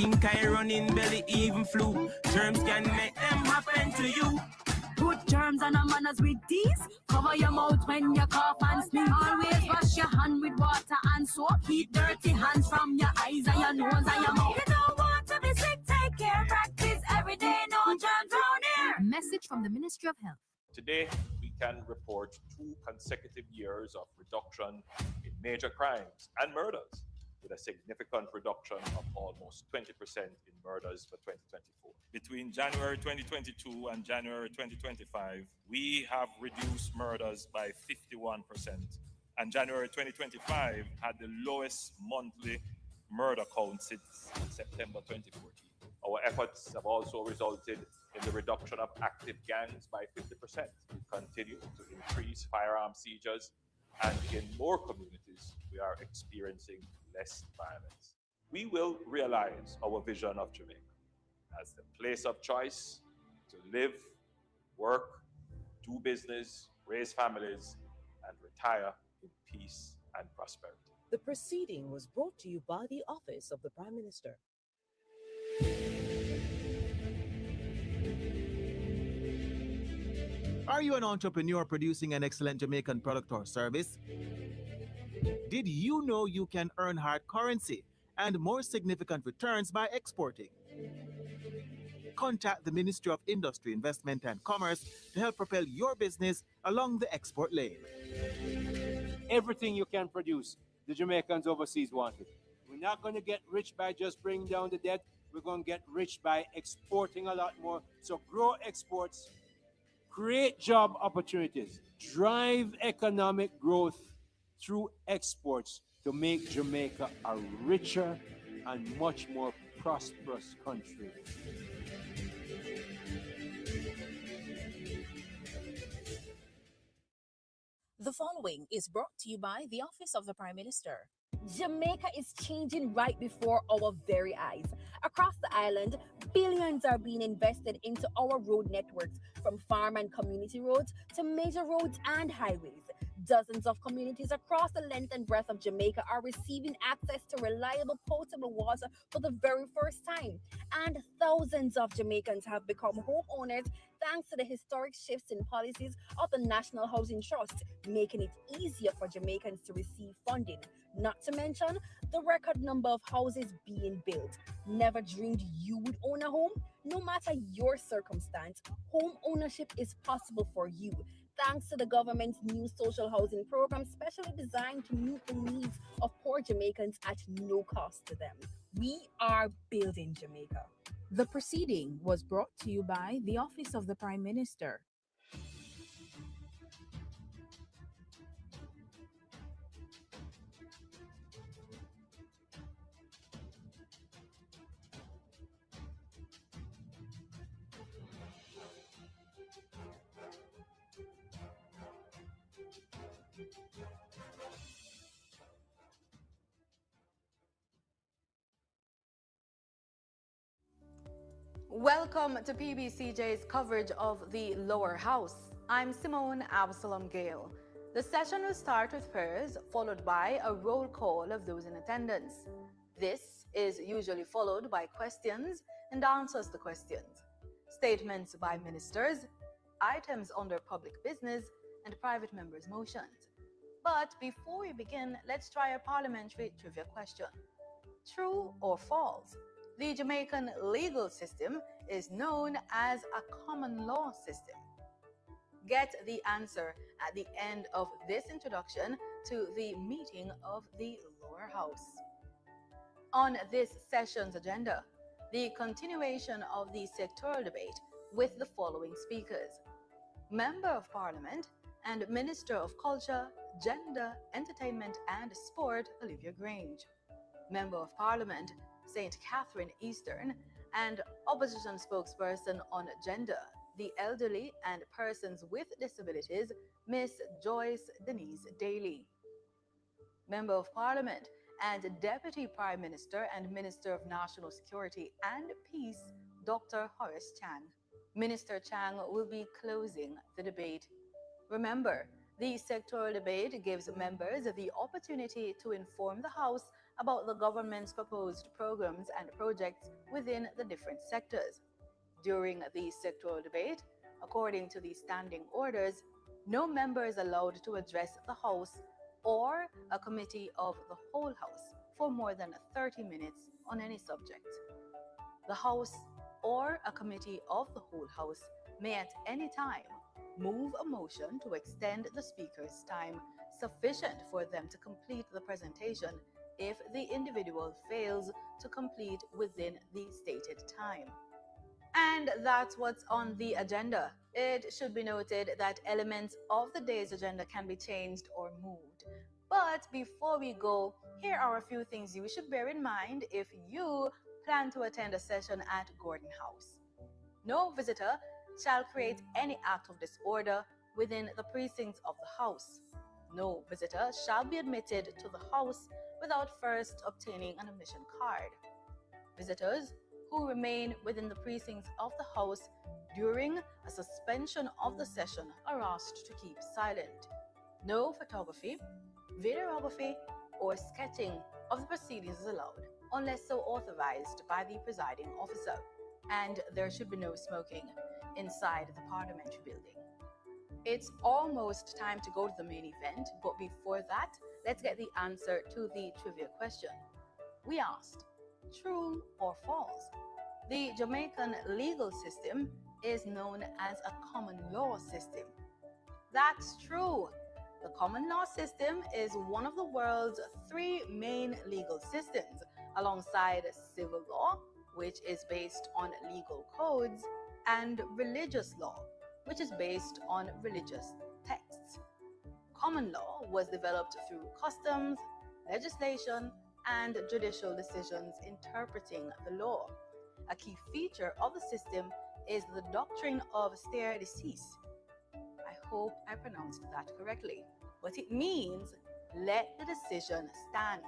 Pink eye running belly, even flu. Germs can make them happen to you. Put germs and manners with these. Cover your mouth when you cough and sneeze. Always wash your hand with water and soap. Keep dirty hands from your eyes and your nose and your mouth. You don't want to be sick, take care. Practice every day, no germs around here. Message from the Ministry of Health. Today, we can report 2 consecutive years of reduction in major crimes and murders, with a significant reduction of almost 20% in murders for 2024. Between January 2022 and January 2025, we have reduced murders by 51%. And January 2025 had the lowest monthly murder count since September 2014. Our efforts have also resulted in the reduction of active gangs by 50%. We continue to increase firearm seizures, and in more communities, we are experiencing less violence. We will realize our vision of Jamaica as the place of choice to live, work, do business, raise families, and retire in peace and prosperity. The proceeding was brought to you by the Office of the Prime Minister. Are you an entrepreneur producing an excellent Jamaican product or service? Did you know you can earn hard currency and more significant returns by exporting? Contact the Ministry of Industry, Investment and Commerce to help propel your business along the export lane. Everything you can produce, the Jamaicans overseas want it. We're not going to get rich by just bringing down the debt. We're going to get rich by exporting a lot more. So grow exports, create job opportunities, drive economic growth through exports to make Jamaica a richer and much more prosperous country. The following is brought to you by the Office of the Prime Minister. Jamaica is changing right before our very eyes. Across the island, billions are being invested into our road networks, from farm and community roads to major roads and highways. Dozens of communities across the length and breadth of Jamaica are receiving access to reliable potable water for the very first time. And thousands of Jamaicans have become homeowners thanks to the historic shifts in policies of the National Housing Trust, making it easier for Jamaicans to receive funding. Not to mention the record number of houses being built. Never dreamed you would own a home? No matter your circumstance, home ownership is possible for you, thanks to the government's new social housing program, specially designed to meet the needs of poor Jamaicans at no cost to them. We are building Jamaica. The proceeding was brought to you by the Office of the Prime Minister. Welcome to PBCJ's coverage of the Lower House. I'm Simone Absalom Gale. The session will start with prayers, followed by a roll call of those in attendance. This is usually followed by questions and answers to questions, statements by ministers, items under public business, and private members' motions. But before we begin, let's try a parliamentary trivia question. True or false? The Jamaican legal system is known as a common law system. Get the answer at the end of this introduction to the meeting of the Lower House. On this session's agenda, the continuation of the sectoral debate with the following speakers: Member of Parliament and Minister of Culture, Gender, Entertainment and Sport, Olivia Grange. Member of Parliament, St. Catherine Eastern, and Opposition Spokesperson on Gender, the Elderly and Persons with Disabilities, Miss Joyce Denise Daly. Member of Parliament and Deputy Prime Minister and Minister of National Security and Peace, Dr. Horace Chang. Minister Chang will be closing the debate. Remember, The sectoral debate gives members the opportunity to inform the House about the government's proposed programs and projects within the different sectors. During the sectoral debate, according to the standing orders, no member is allowed to address the House or a committee of the whole House for more than 30 minutes on any subject. The House or a committee of the whole House may at any time move a motion to extend the speaker's time sufficient for them to complete the presentation if the individual fails to complete within the stated time. And that's what's on the agenda. It should be noted that elements of the day's agenda can be changed or moved. But before we go, here are a few things you should bear in mind if you plan to attend a session at Gordon House. No visitor shall create any act of disorder within the precincts of the House. No visitor shall be admitted to the House without first obtaining an admission card. Visitors who remain within the precincts of the House during a suspension of the session are asked to keep silent. No photography, videography, or sketching of the proceedings is allowed unless so authorized by the presiding officer. And there should be no smoking inside the parliamentary building. It's almost time to go to the main event, but before that, let's get the answer to the trivia question. We asked, true or false? The Jamaican legal system is known as a common law system. That's true. The common law system is one of the world's three main legal systems, alongside civil law, which is based on legal codes, and religious law, which is based on religious texts. Common law was developed through customs, legislation, and judicial decisions interpreting the law. A key feature of the system is the doctrine of stare decisis. I hope I pronounced that correctly, but it means let the decision stand,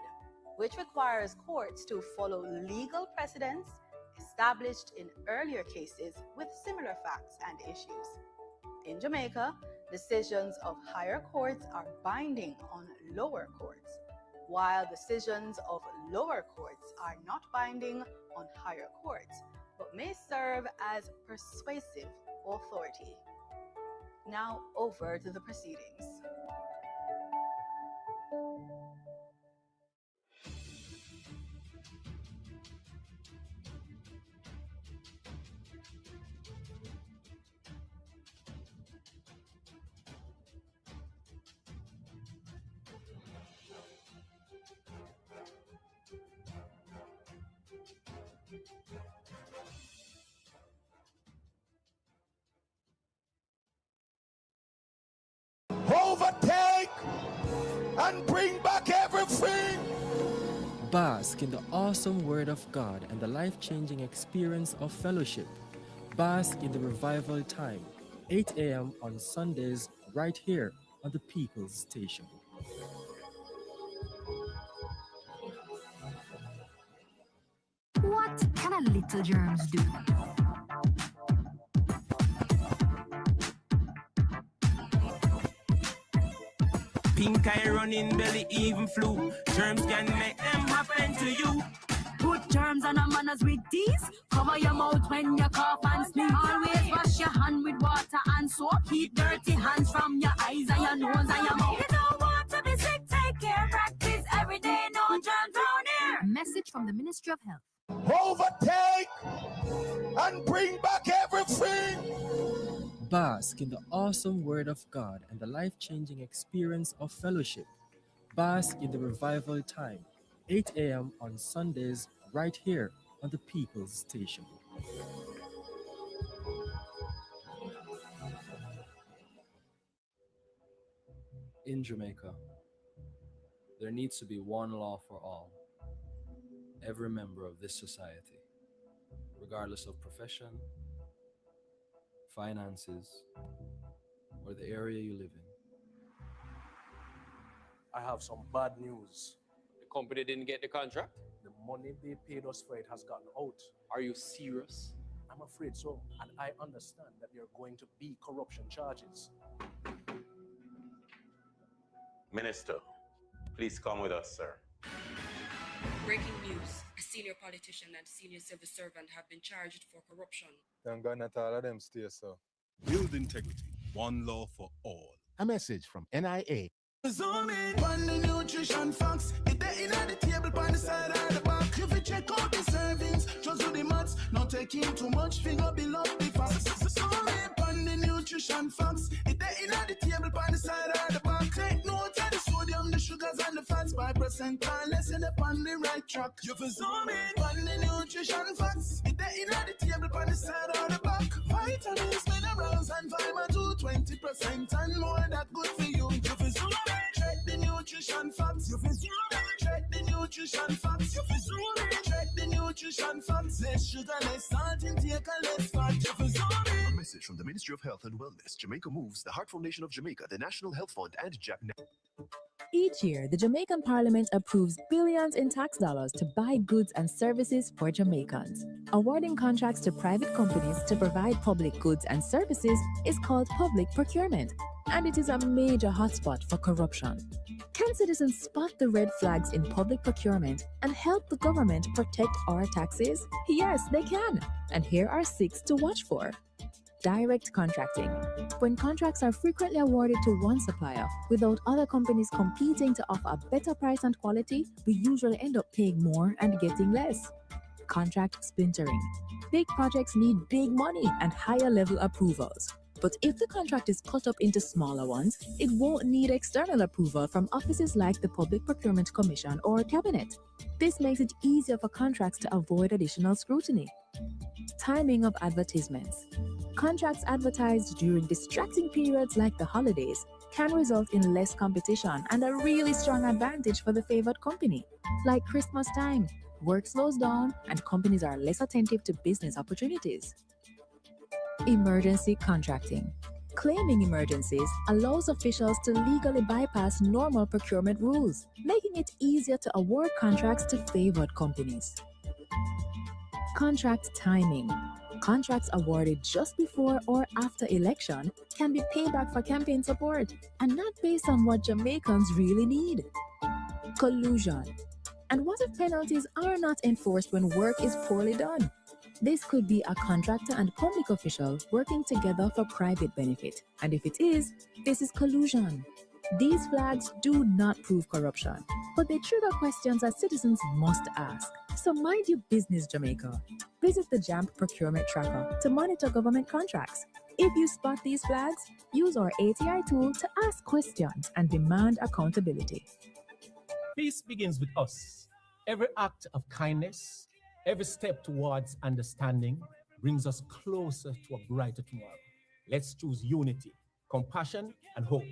which requires courts to follow legal precedents established in earlier cases with similar facts and issues. In Jamaica, decisions of higher courts are binding on lower courts, while decisions of lower courts are not binding on higher courts, but may serve as persuasive authority. Now over to the proceedings. Overtake and bring back everything. Bask in the awesome Word of God and the life-changing experience of fellowship. Bask in the revival time, 8 a.m. on Sundays, right here on the People's Station. What can a little germs do? Pink eye running belly, even flu. Germs can make them happen to you. Put germs on our manners with these. Cover your mouth when you cough and sneeze. Always wash your hand with water and soap. Keep dirty hands from your eyes and your nose and your mouth. You don't want to be sick, take care. Practice every day, no germs down here. A message from the Ministry of Health. Overtake and bring back everything. Bask in the awesome Word of God and the life-changing experience of fellowship. Bask in the revival time, 8 a.m. on Sundays, right here on the People's Station. In Jamaica, there needs to be one law for all. Every member of this society, regardless of profession, finances, or the area you live in. I have some bad news. The company didn't get the contract? The money they paid us for it has gotten out. Are you serious? I'm afraid so. And I understand that there are going to be corruption charges. Minister, please come with us, sir. Breaking news. A senior politician and senior civil servant have been charged for corruption. Thank God not all of them stay so. Build integrity. One law for all. A message from NIA. Zoom in on the nutrition facts. It there in the table by the side of the back. If you check out the servings, just do the maths. Not taking too much, finger below the facts. Zoom in on the nutrition facts. It there in the table by the side of the back. Take note of the sodium, the sugars and the fats by percent. Unless you're on the right track. You for zoom in on the nutrition facts. It there in the table by the side of the back. Vitamins, minerals and vitamin 20% and more that good for you. You for zoom in. Check the nutrition facts. You feel check the nutrition facts. You feel check the nutrition facts. Less sugar, less salt, intake, and less fat. You feel A message from the Ministry of Health and Wellness, Jamaica Moves, the Heart Foundation of Jamaica, the National Health Fund, and Each year, the Jamaican Parliament approves billions in tax dollars to buy goods and services for Jamaicans. Awarding contracts to private companies to provide public goods and services is called public procurement, and it is a major hotspot for corruption. Can citizens spot the red flags in public procurement and help the government protect our taxes? Yes, they can. And here are 6 to watch for. Direct contracting. When contracts are frequently awarded to one supplier without other companies competing to offer a better price and quality, we usually end up paying more and getting less. Contract splintering. Big projects need big money and higher level approvals. But if the contract is cut up into smaller ones, it won't need external approval from offices like the Public Procurement Commission or Cabinet. This makes it easier for contracts to avoid additional scrutiny. Timing of advertisements. Contracts advertised during distracting periods like the holidays can result in less competition and a really strong advantage for the favored company. Like Christmas time, work slows down and companies are less attentive to business opportunities. Emergency contracting. Claiming emergencies allows officials to legally bypass normal procurement rules, making it easier to award contracts to favored companies. Contract timing. Contracts awarded just before or after election can be payback for campaign support and not based on what Jamaicans really need. Collusion. And what if penalties are not enforced when work is poorly done? This could be a contractor and public official working together for private benefit. And if it is, this is collusion. These flags do not prove corruption, but they trigger questions that citizens must ask. So mind your business, Jamaica. Visit the JAMP Procurement Tracker to monitor government contracts. If you spot these flags, use our ATI tool to ask questions and demand accountability. Peace begins with us. Every act of kindness, every step towards understanding brings us closer to a brighter tomorrow. Let's choose unity, compassion, and hope.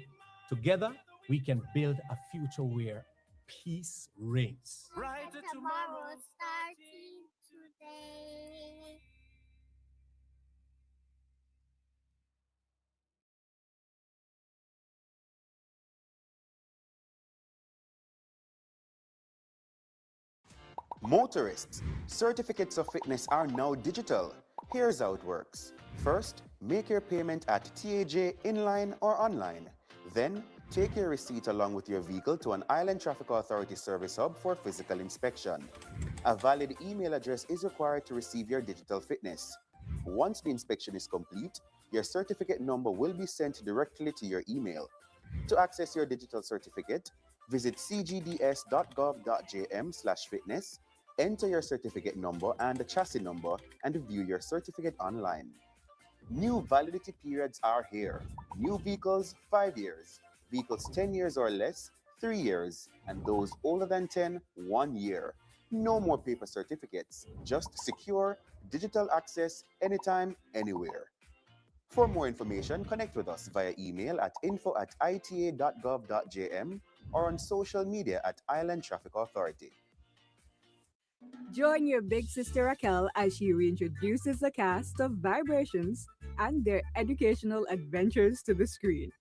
Together, we can build a future where peace reigns. Brighter tomorrow starting today. Motorists, certificates of fitness are now digital. Here's how it works. First, make your payment at TAJ inline or online. Then, take your receipt along with your vehicle to an Island Traffic Authority service hub for physical inspection. A valid email address is required to receive your digital fitness. Once the inspection is complete, your certificate number will be sent directly to your email. To access your digital certificate, visit cgds.gov.jm/fitness, enter your certificate number and the chassis number, and view your certificate online. New validity periods are here. New vehicles, 5 years. Vehicles 10 years or less, 3 years. And those older than 10, 1 year. No more paper certificates. Just secure, digital access, anytime, anywhere. For more information, connect with us via email at info@ita.gov.jm or on social media at Island Traffic Authority. Join your big sister Raquel as she reintroduces the cast of Vibrations and their educational adventures to the screen.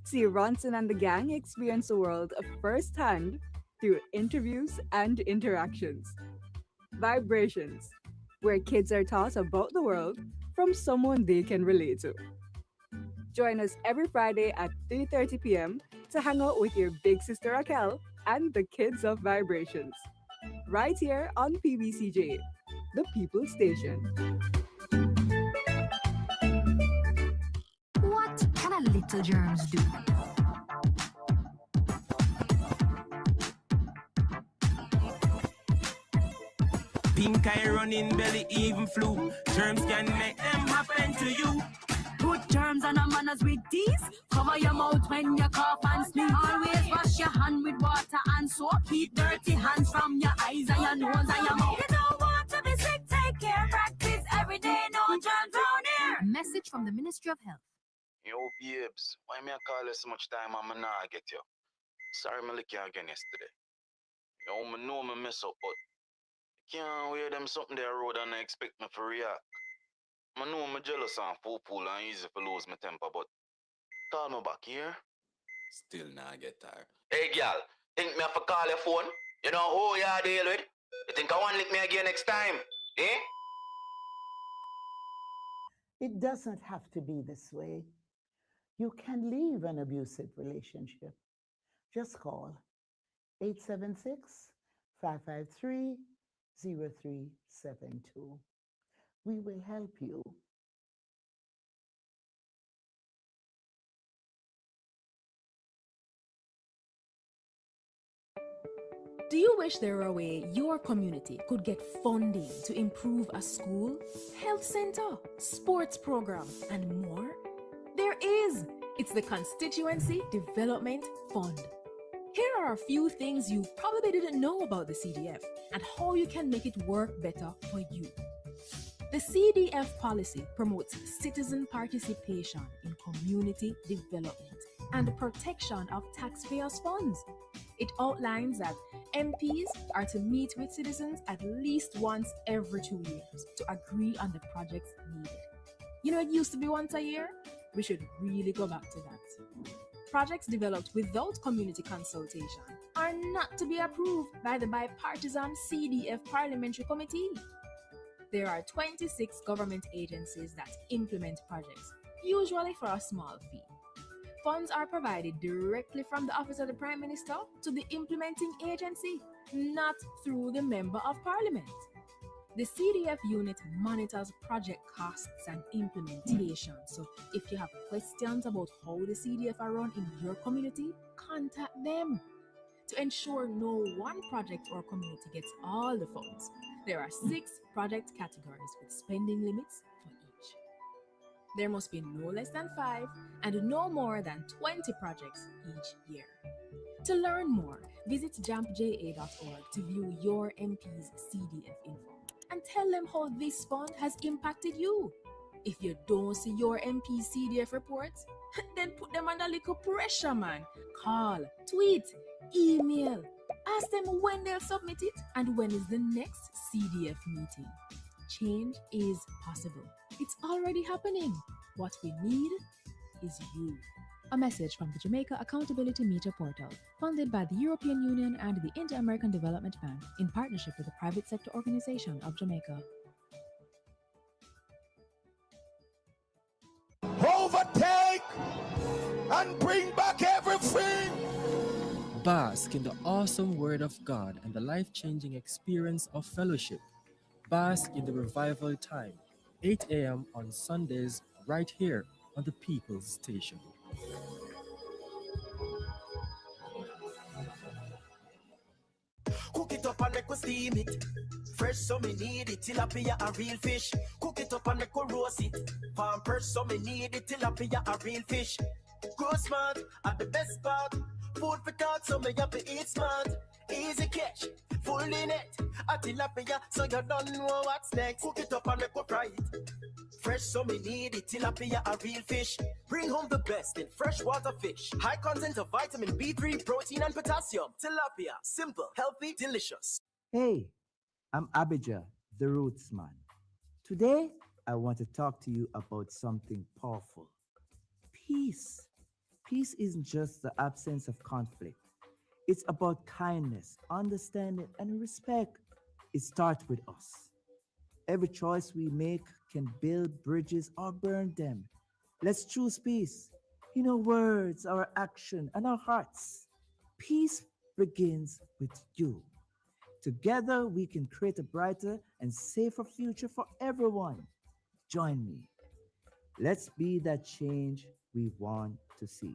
See Ronson and the gang experience the world firsthand through interviews and interactions. Vibrations, where kids are taught about the world from someone they can relate to. Join us every Friday at 3:30 p.m. to hang out with your big sister Raquel and the kids of Vibrations. Right here on PBCJ, the People Station. What can a little germs do? Pink eye running belly, even flu. Germs can make them happen to you. Put germs on our manners with these. Cover your mouth when you cough and sneeze. Always wash your hand with water and soap. Keep dirty hands from your eyes and your nose and your mouth. You don't want to be sick, take care. Practice every day, no germs down here. A message from the Ministry of Health. Yo, babes, why me I call you so much time and I not get you? Sorry, me lick you again yesterday. Yo, me know me mess up, but can't wear them something there road and I expect me to react. I know I'm jealous and fool and easy to lose my temper, but call me back here. Still nah get tired. Hey, girl, think me have to call your phone? You know who you are deal with? You think I want to lick me again next time? Eh? It doesn't have to be this way. You can leave an abusive relationship. Just call 876-553-0372. We will help you. Do you wish there were a way your community could get funding to improve a school, health center, sports program, and more? There is. It's the Constituency Development Fund. Here are a few things you probably didn't know about the CDF and how you can make it work better for you. The CDF policy promotes citizen participation in community development and the protection of taxpayers' funds. It outlines that MPs are to meet with citizens at least once every 2 years to agree on the projects needed. You know, it used to be once a year. We should really go back to that. Projects developed without community consultation are not to be approved by the bipartisan CDF Parliamentary Committee. There are 26 government agencies that implement projects, usually for a small fee. Funds are provided directly from the Office of the Prime Minister to the implementing agency, not through the Member of Parliament. The CDF unit monitors project costs and implementation. So if you have questions about how the CDF are run in your community, contact them. To ensure no one project or community gets all the funds, there are 6 project categories with spending limits for each. There must be no less than 5 and no more than 20 projects each year. To learn more, visit jampja.org to view your MP's CDF info and tell them how this fund has impacted you. If you don't see your MP's CDF reports, then put them under little pressure, man. Call, tweet, email. Ask them when they'll submit it and when is the next CDF meeting. Change is possible. It's already happening. What we need is you. A message from the Jamaica Accountability Meter Portal, funded by the European Union and the Inter-American Development Bank in partnership with the Private Sector Organization of Jamaica. Overtake and bring back everything. Bask in the awesome Word of God and the life-changing experience of fellowship. Bask in the revival time, 8 a.m. on Sundays, right here on the People's Station. Cook it up and make we steam it. Fresh so me need it, tilapia a real fish. Cook it up and make we roast it. Farm fresh so me need it, tilapia a real fish. Grow smart at the best part. Food for thought so me have to eat smart. Easy catch, full in it. A tilapia so you don't know what's next. Cook it up and make we fry it. Fresh so me need it, tilapia a real fish. Bring home the best in freshwater fish. High content of vitamin B3, protein and potassium. Tilapia, simple, healthy, delicious. Hey, I'm Abijah, the Roots Man. Today, I want to talk to you about something powerful. Peace. Peace isn't just the absence of conflict. It's about kindness, understanding, and respect. It starts with us. Every choice we make can build bridges or burn them. Let's choose peace in our words, our action, and our hearts. Peace begins with you. Together, we can create a brighter and safer future for everyone. Join me. Let's be that change we want to see.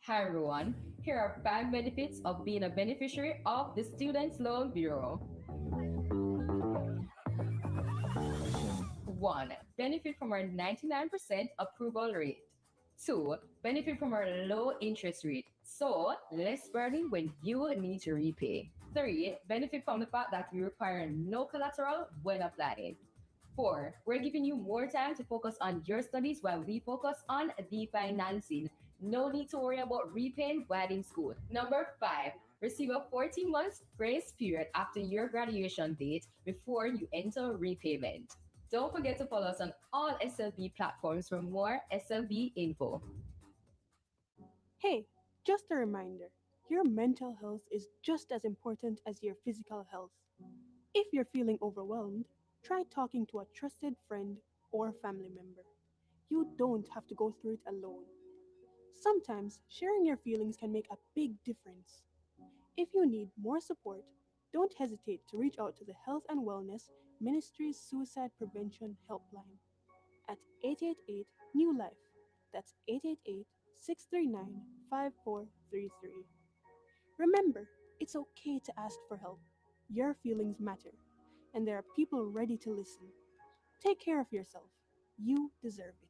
Hi everyone, here are 5 benefits of being a beneficiary of the Students Loan Bureau. 1. Benefit from our 99% approval rate. 2. Benefit from our low interest rate, so less burden when you need to repay. 3. Benefit from the fact that we require no collateral when applying. 4. We're giving you more time to focus on your studies while we focus on the financing. No need to worry about repaying while in school. Number 5. Receive a 14 months grace period after your graduation date before you enter repayment. Don't forget to follow us on all SLB platforms for more SLB info. Hey, just a reminder, your mental health is just as important as your physical health. If you're feeling overwhelmed, try talking to a trusted friend or family member. You don't have to go through it alone. Sometimes sharing your feelings can make a big difference. If you need more support, don't hesitate to reach out to the Health and Wellness Ministry's Suicide Prevention Helpline at 888 New Life. That's 888 639 5433. Remember, it's okay to ask for help. Your feelings matter, and there are people ready to listen. Take care of yourself. You deserve it.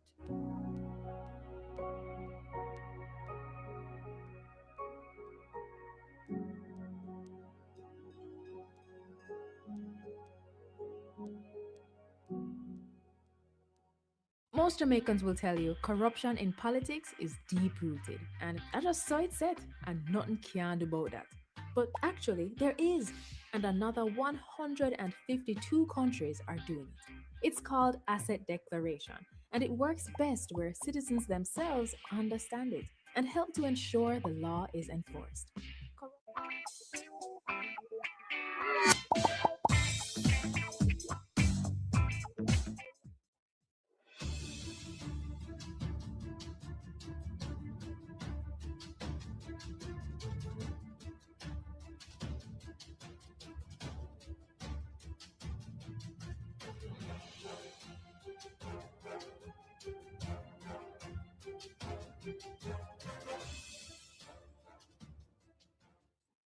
Most Jamaicans will tell you corruption in politics is deep rooted, and I just saw it said, and nothing can do about that. But actually, there is, and another 152 countries are doing it. It's called asset declaration, and it works best where citizens themselves understand it and help to ensure the law is enforced.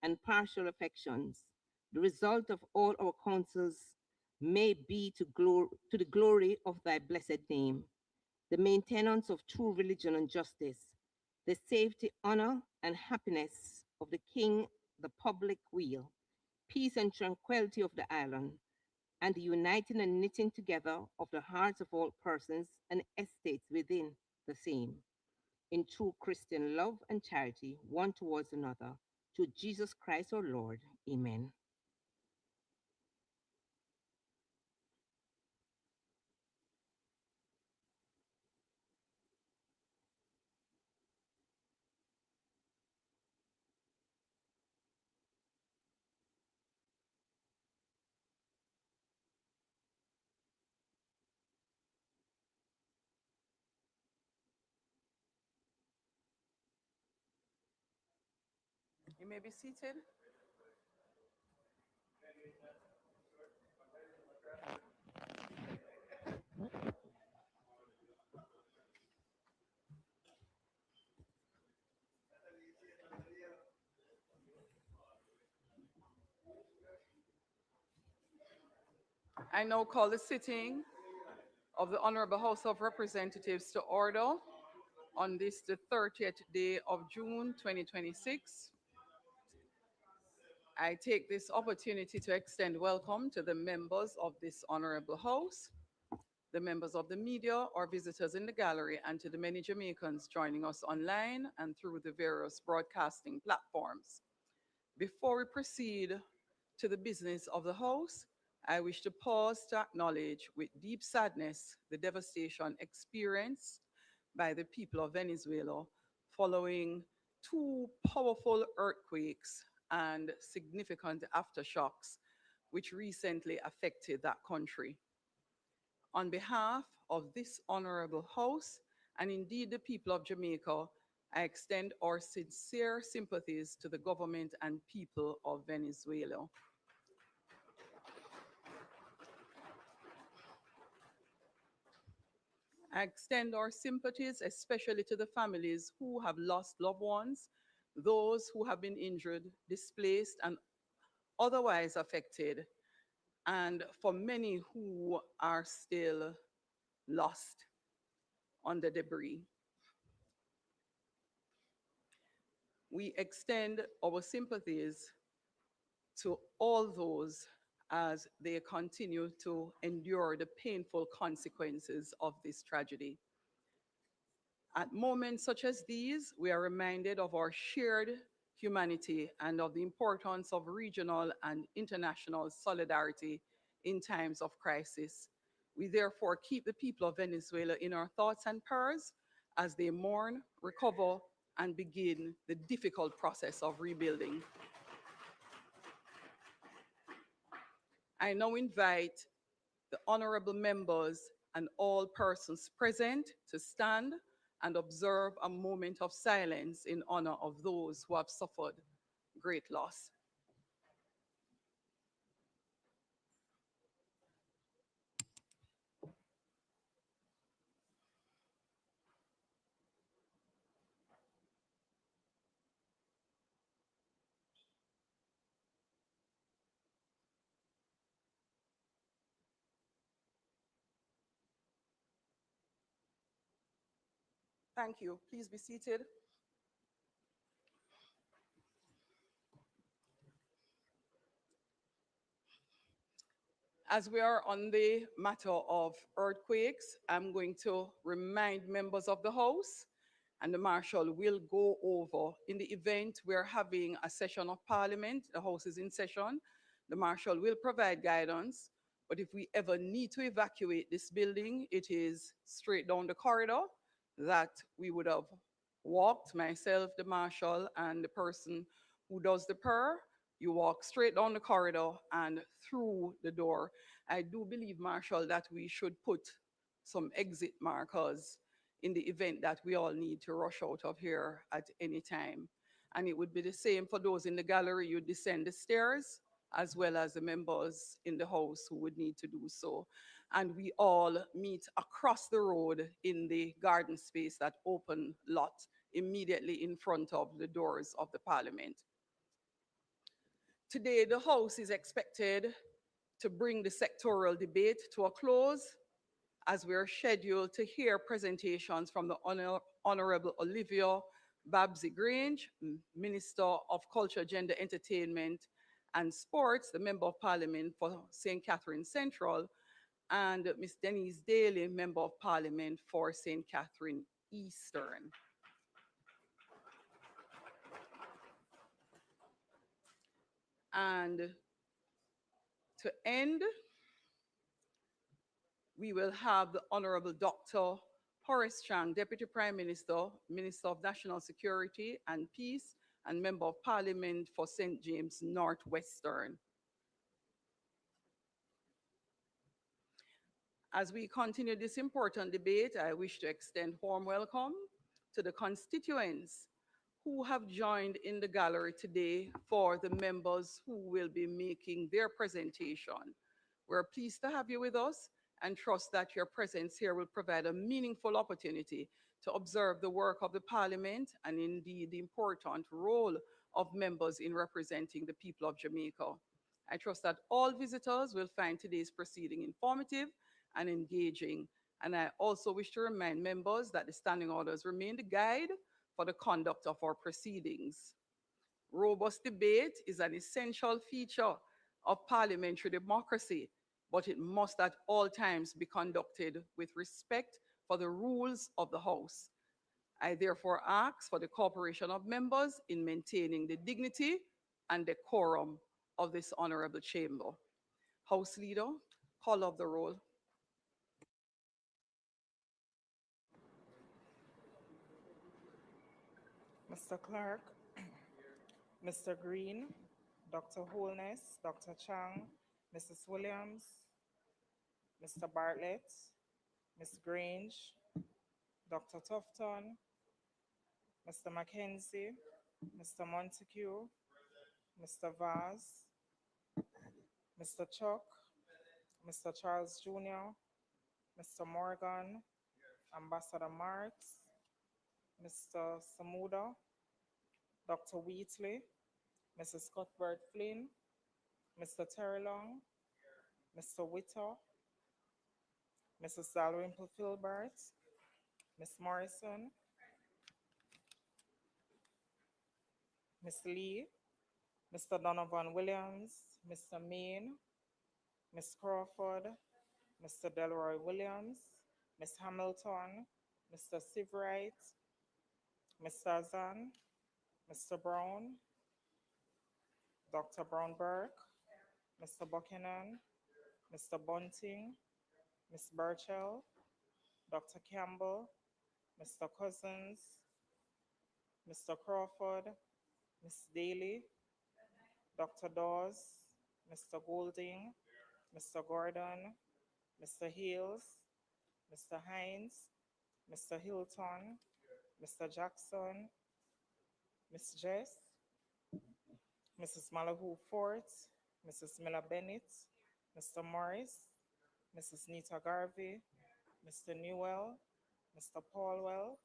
And partial affections. The result of all our counsels may be to the glory of thy blessed name, the maintenance of true religion and justice, the safety, honor, and happiness of the king, the public weal, peace and tranquility of the island, and the uniting and knitting together of the hearts of all persons and estates within the same, in true Christian love and charity one towards another, to Jesus Christ our Lord. Amen. You may be seated. I now call the sitting of the Honorable House of Representatives to order on this, the 30th day of June 2026. I take this opportunity to extend welcome to the members of this Honorable House, the members of the media or visitors in the gallery, and to the many Jamaicans joining us online and through the various broadcasting platforms. Before we proceed to the business of the House, I wish to pause to acknowledge with deep sadness the devastation experienced by the people of Venezuela following two powerful earthquakes and significant aftershocks which recently affected that country. On behalf of this honorable House, and indeed the people of Jamaica, I extend our sincere sympathies to the government and people of Venezuela. I extend our sympathies especially to the families who have lost loved ones, those who have been injured, displaced, and otherwise affected, and for many who are still lost under debris. We extend our sympathies to all those as they continue to endure the painful consequences of this tragedy. At moments such as these, we are reminded of our shared humanity and of the importance of regional and international solidarity in times of crisis. We therefore keep the people of Venezuela in our thoughts and prayers as they mourn, recover, and begin the difficult process of rebuilding. I now invite the honorable members and all persons present to stand and observe a moment of silence in honor of those who have suffered great loss. Thank you. Please be seated. As we are on the matter of earthquakes, I'm going to remind members of the House, and the Marshal will go over. In the event we're having a session of Parliament, the House is in session, the Marshal will provide guidance. But if we ever need to evacuate this building, it is straight down the corridor that we would have walked, myself, the Marshal, and the person who does the prayer. You walk straight down the corridor and through the door. I do believe, Marshal, that we should put some exit markers in the event that we all need to rush out of here at any time. And it would be the same for those in the gallery. You descend the stairs, as well as the members in the House who would need to do so. And we all meet across the road in the garden space, that open lot immediately in front of the doors of the Parliament. Today, the House is expected to bring the sectoral debate to a close, as we are scheduled to hear presentations from the Honorable Olivia Babsy-Grange, Minister of Culture, Gender, Entertainment and Sports, the Member of Parliament for St. Catherine Central, and Ms. Denise Daly, Member of Parliament for St. Catherine Eastern. And to end, we will have the Honorable Dr. Horace Chang, Deputy Prime Minister, Minister of National Security and Peace, and Member of Parliament for St. James Northwestern. As we continue this important debate, I wish to extend warm welcome to the constituents who have joined in the gallery today for the members who will be making their presentation. We're pleased to have you with us and trust that your presence here will provide a meaningful opportunity to observe the work of the Parliament and indeed the important role of members in representing the people of Jamaica. I trust that all visitors will find today's proceeding informative and engaging. And I also wish to remind members that the standing orders remain the guide for the conduct of our proceedings. Robust debate is an essential feature of parliamentary democracy, but it must at all times be conducted with respect for the rules of the House. I therefore ask for the cooperation of members in maintaining the dignity and decorum of this honorable chamber. House Leader, call of the roll. Mr. Clark, Mr. Green, Dr. Holness, Dr. Chang, Mrs. Williams, Mr. Bartlett, Ms. Grange, Dr. Tufton, Mr. Mackenzie, Mr. Montague, Mr. Vaz, Mr. Chuck, Mr. Charles Jr., Mr. Morgan, Ambassador Marks, Mr. Samuda, Dr. Wheatley, Mrs. Cuthbert Flynn, Mr. Terrelong, Mr. Witter, Mrs. Dalrymple Filbert, Miss Morrison, Miss Lee, Mr. Donovan Williams, Mr. Main, Miss Crawford, Mr. Delroy Williams, Miss Hamilton, Mr. Sivright, Mr. Azan, Mr. Brown, Dr. Brown Burke, Mr. Buchanan, Mr. Bunting, Miss Burchell, Dr. Campbell, Mr. Cousins, Mr. Crawford, Miss Daly, Dr. Dawes, Mr. Golding, Mr. Gordon, Mr. Hales, Mr. Hines, Mr. Hilton, Mr. Jackson, Miss Jess, Mrs. Malahoo Fort, Mrs. Miller Bennett, Mr. Morris, Mrs. Nita Garvey, Mr. Newell, Mr. Paulwell,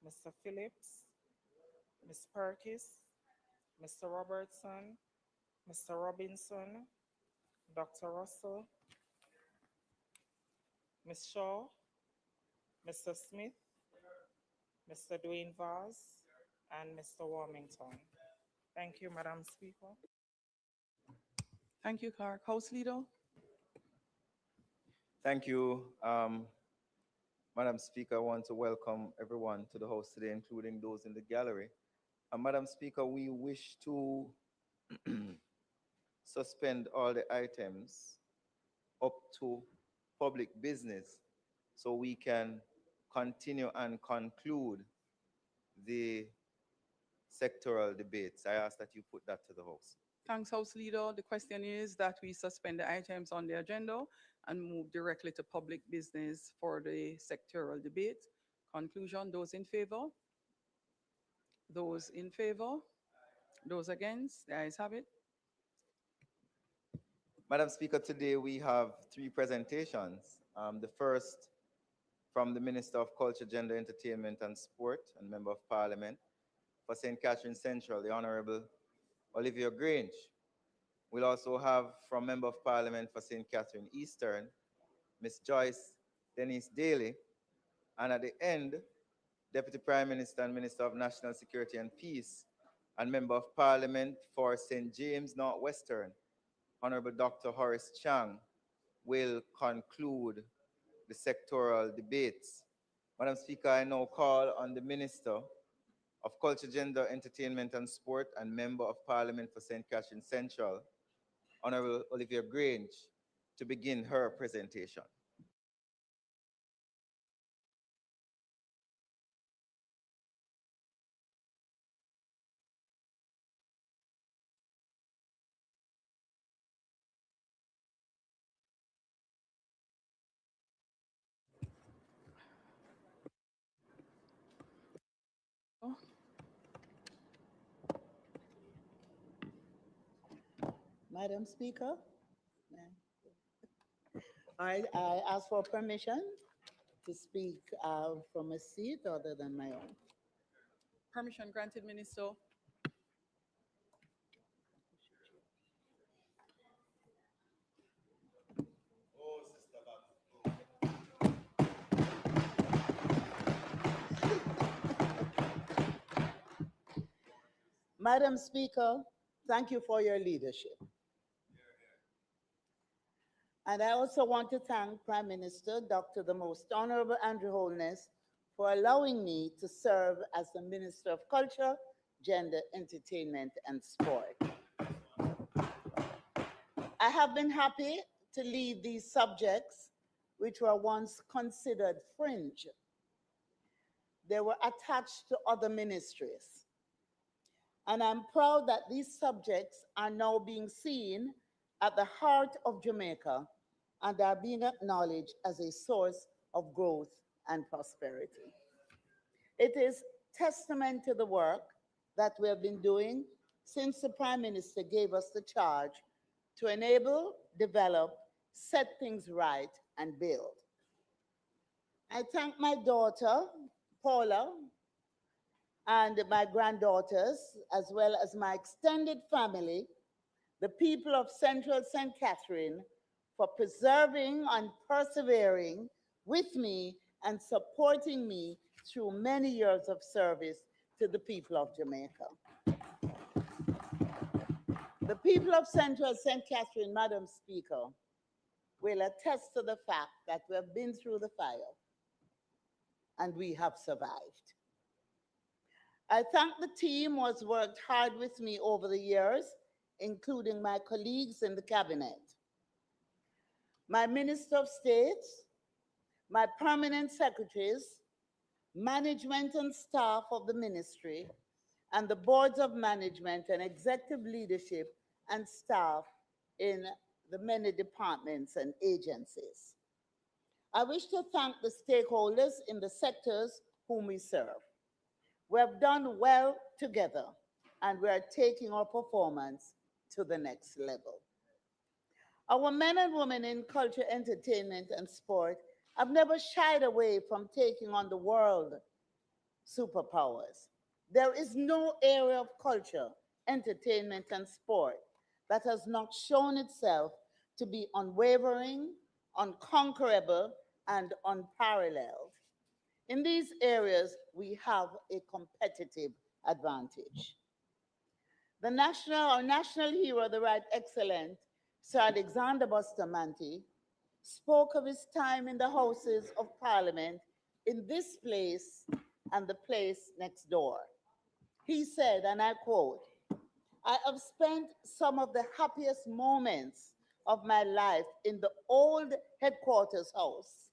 Mr. Phillips, Miss Perkis, Mr. Robertson, Mr. Robinson, Dr. Russell, Miss Shaw, Mr. Smith, Mr. Dwayne Vaz, and Mr. Warmington. Thank you, Madam Speaker. Thank you, Clark. House Leader. Thank you, Madam Speaker. I want to welcome everyone to the House today, including those in the gallery. Madam Speaker, we wish to suspend all the items up to public business so we can continue and conclude the sectoral debates. I ask that you put that to the House. Thanks, House Leader. The question is that we suspend the items on the agenda and move directly to public business for the sectoral debate. Conclusion, those in favor? Those in favor? Those against? The ayes have it. Madam Speaker, today we have three presentations. The first from the Minister of Culture, Gender, Entertainment and Sport and Member of Parliament for St. Catherine Central, the Honorable Olivia Grange. We'll also have from Member of Parliament for St. Catherine Eastern, Ms. Joyce Denise Daly, and at the end, Deputy Prime Minister and Minister of National Security and Peace and Member of Parliament for St. James Northwestern, Honorable Dr. Horace Chang, will conclude the sectoral debates. Madam Speaker, I now call on the Minister of Culture, Gender, Entertainment and Sport and Member of Parliament for St. Catherine Central, Honorable Olivia Grange, to begin her presentation. Madam Speaker, I ask for permission to speak from a seat other than my own. Permission granted, Minister. Madam Speaker, thank you for your leadership. And I also want to thank Prime Minister Dr. the Most Honorable Andrew Holness for allowing me to serve as the Minister of Culture, Gender, Entertainment and Sport. I have been happy to lead these subjects which were once considered fringe. They were attached to other ministries And I'm proud that these subjects are now being seen at the heart of Jamaica and are being acknowledged as a source of growth and prosperity. It is testament to the work that we have been doing since the Prime Minister gave us the charge to enable, develop, set things right, and build. I thank my daughter, Paula, and my granddaughters, as well as my extended family, the people of Central St. Catherine, for preserving and persevering with me and supporting me through many years of service to the people of Jamaica. The people of Central St. Catherine, Madam Speaker, will attest to the fact that we have been through the fire and we have survived. I thank the team who has worked hard with me over the years, including my colleagues in the cabinet, my Minister of State, my permanent secretaries, management and staff of the ministry, and the boards of management and executive leadership and staff in the many departments and agencies. I wish to thank the stakeholders in the sectors whom we serve. We have done well together, and we are taking our performance to the next level. Our men and women in culture, entertainment, and sport have never shied away from taking on the world superpowers. There is no area of culture, entertainment, and sport that has not shown itself to be unwavering, unconquerable, and unparalleled. In these areas, we have a competitive advantage. Our national hero, the Right Excellent, Sir Alexander Bustamante, spoke of his time in the Houses of Parliament in this place and the place next door. He said, and I quote, "I have spent some of the happiest moments of my life in the old headquarters house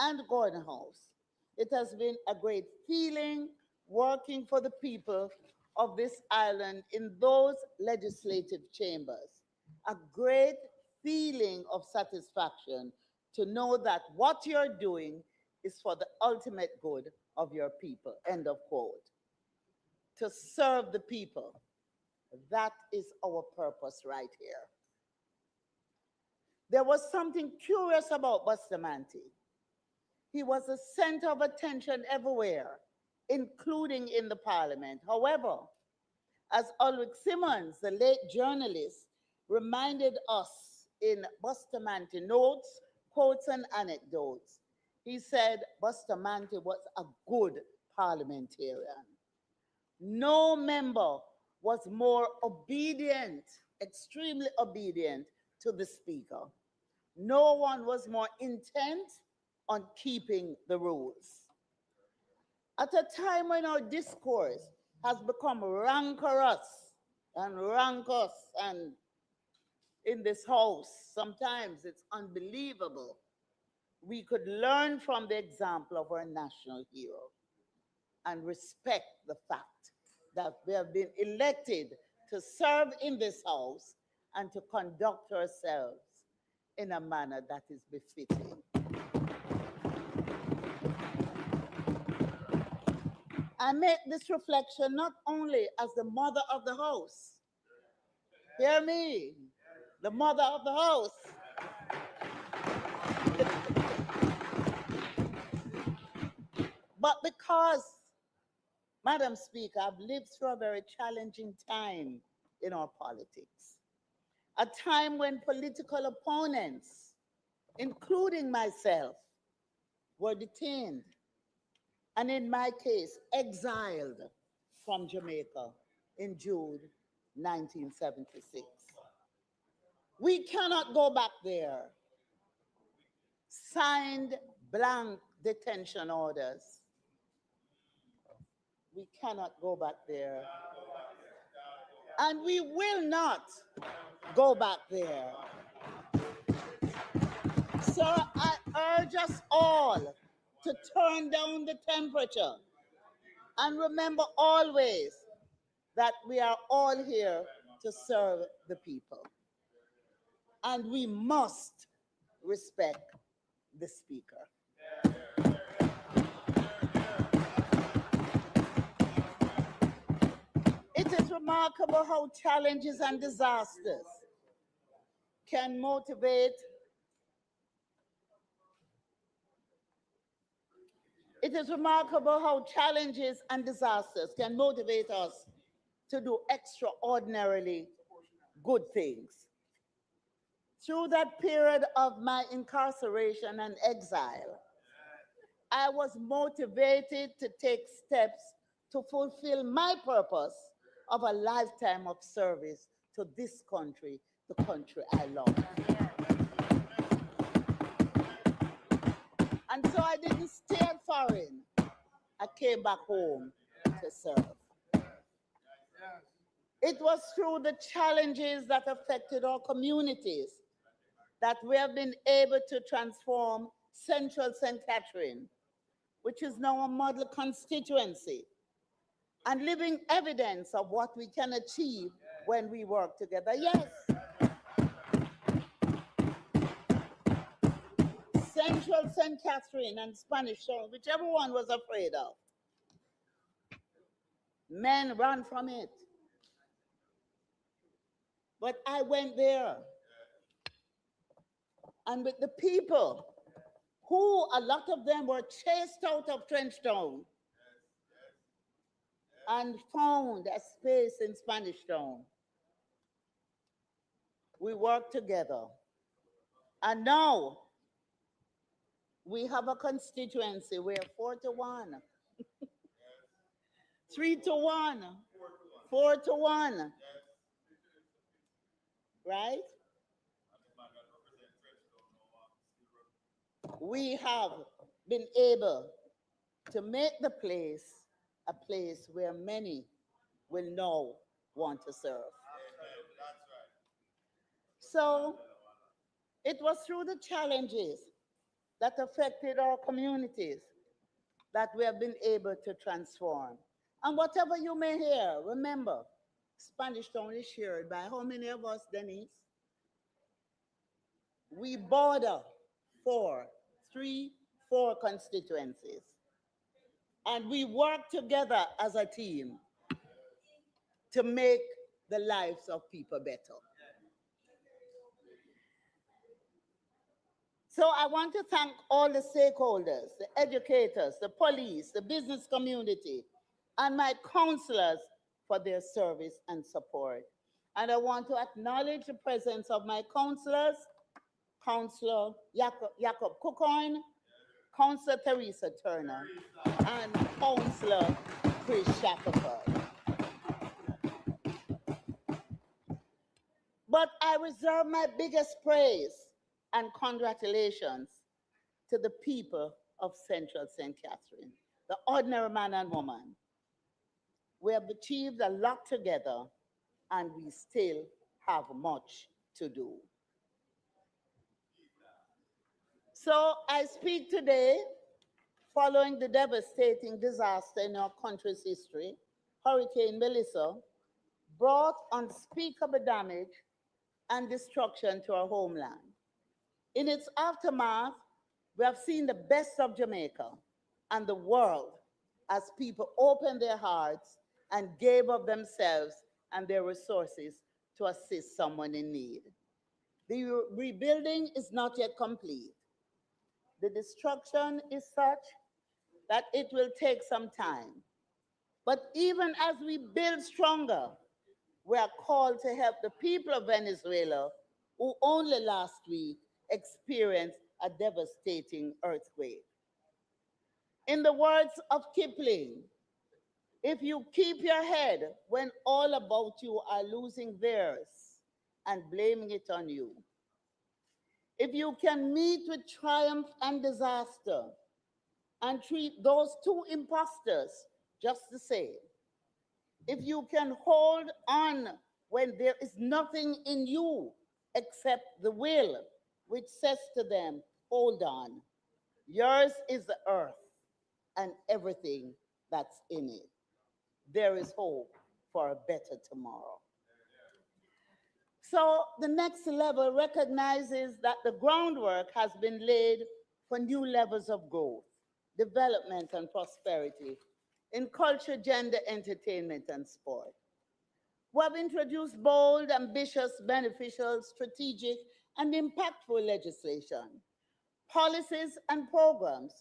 and Gordon House. It has been a great feeling working for the people of this island in those legislative chambers. A great feeling of satisfaction to know that what you're doing is for the ultimate good of your people." End of quote. To serve the people. That is our purpose right here. There was something curious about Bustamante. He was the center of attention everywhere, including in the parliament. However, as Ulrich Simmons, the late journalist, reminded us in Bustamante notes, quotes, and anecdotes, he said Bustamante was a good parliamentarian. No member was more obedient, extremely obedient to the speaker. No one was more intent on keeping the rules. At a time when our discourse has become rancorous and in this house, sometimes it's unbelievable, we could learn from the example of our national hero and respect the fact that we have been elected to serve in this house and to conduct ourselves in a manner that is befitting. I make this reflection not only as the mother of the house, hear me, the mother of the house, but because, Madam Speaker, I've lived through a very challenging time in our politics. A time when political opponents, including myself, were detained and, in my case, exiled from Jamaica in June 1976. We cannot go back there. Signed blank detention orders. We cannot go back there. And we will not go back there. So I urge us all to turn down the temperature and remember always that we are all here to serve the people. And we must respect the speaker. It is remarkable how challenges and disasters can motivate. It is remarkable how challenges and disasters can motivate us to do extraordinarily good things. Through that period of my incarceration and exile, I was motivated to take steps to fulfill my purpose of a lifetime of service to this country, the country I love. And so I didn't stay foreign. I came back home to serve. It was through the challenges that affected our communities that we have been able to transform Central St. Catherine, which is now a model constituency, and living evidence of what we can achieve when we work together. Yes, Central St. Catherine and Spanish Town, whichever one was afraid of, men ran from it. But I went there, and with the people who, a lot of them were chased out of Trenchtown and found a space in Spanish Town. We worked together. And now we have a constituency where 4-1, 3-1, 4-1, right? We have been able to make the place a place where many will now want to serve. So it was through the challenges that affected our communities that we have been able to transform. And whatever you may hear, remember, Spanish Town is shared by how many of us, Denise? We border 4 constituencies. And we work together as a team to make the lives of people better. So I want to thank all the stakeholders, the educators, the police, the business community, and my counselors for their service and support. And I want to acknowledge the presence of my counselors, Counselor Jacob Cookhorn, Counselor Teresa Turner, and Counselor Chris Shackelford. But I reserve my biggest praise and congratulations to the people of Central St. Catherine, the ordinary man and woman. We have achieved a lot together, and we still have much to do. So I speak today following the devastating disaster in our country's history. Hurricane Melissa brought unspeakable damage and destruction to our homeland. In its aftermath, we have seen the best of Jamaica and the world as people opened their hearts and gave of themselves and their resources to assist someone in need. The rebuilding is not yet complete. The destruction is such that it will take some time. But even as we build stronger, we are called to help the people of Venezuela who only last week experienced a devastating earthquake. In the words of Kipling, if you keep your head when all about you are losing theirs and blaming it on you, if you can meet with triumph and disaster and treat those two imposters just the same, if you can hold on when there is nothing in you except the will which says to them, hold on, yours is the earth and everything that's in it. There is hope for a better tomorrow. So the next level recognizes that the groundwork has been laid for new levels of growth, development, and prosperity in culture, gender, entertainment, and sport. We have introduced bold, ambitious, beneficial, strategic, and impactful legislation, policies, and programs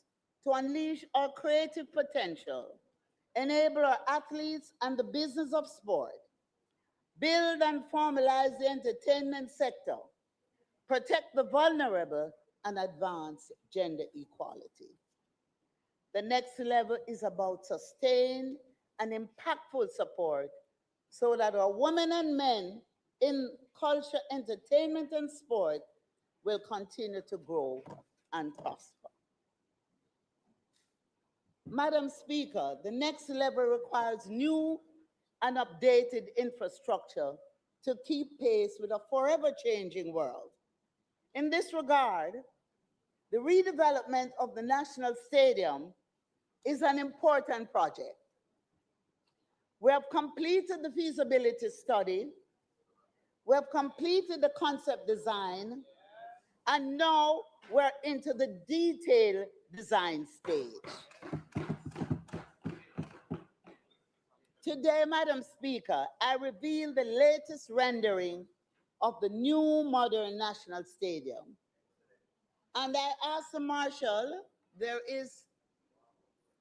to unleash our creative potential, enable our athletes and the business of sport, build and formalize the entertainment sector, protect the vulnerable, and advance gender equality. The next level is about sustained and impactful support so that our women and men in culture, entertainment, and sport will continue to grow and prosper. Madam Speaker, the next level requires new and updated infrastructure to keep pace with a forever changing world. In this regard, the redevelopment of the National Stadium is an important project. We have completed the feasibility study, we have completed the concept design, and now we're into the detailed design stage. Today, Madam Speaker, I reveal the latest rendering of the new modern National Stadium. And I asked the Marshal, there is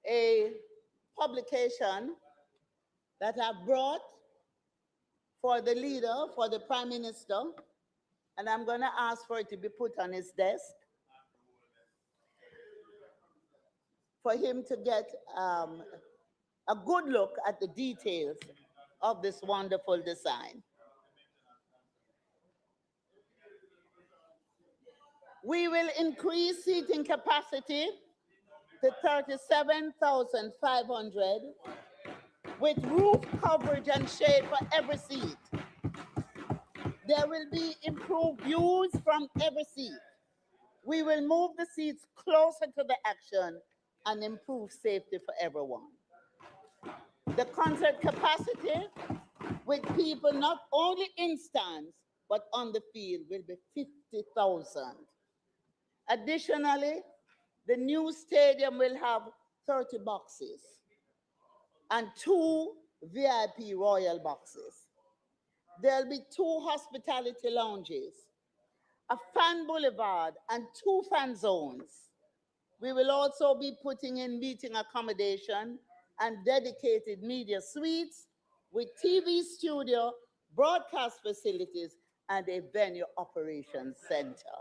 a publication that I brought for the leader, for the Prime Minister, and I'm going to ask for it to be put on his desk for him to get a good look at the details of this wonderful design. We will increase seating capacity to 37,500 with roof coverage and shade for every seat. There will be improved views from every seat. We will move the seats closer to the action and improve safety for everyone. The concert capacity with people not only in stands but on the field will be 50,000. Additionally, the new stadium will have 30 boxes and 2 VIP royal boxes. There'll be 2 hospitality lounges, a fan boulevard, and 2 fan zones. We will also be putting in meeting accommodation and dedicated media suites with TV studio, broadcast facilities, and a venue operations center.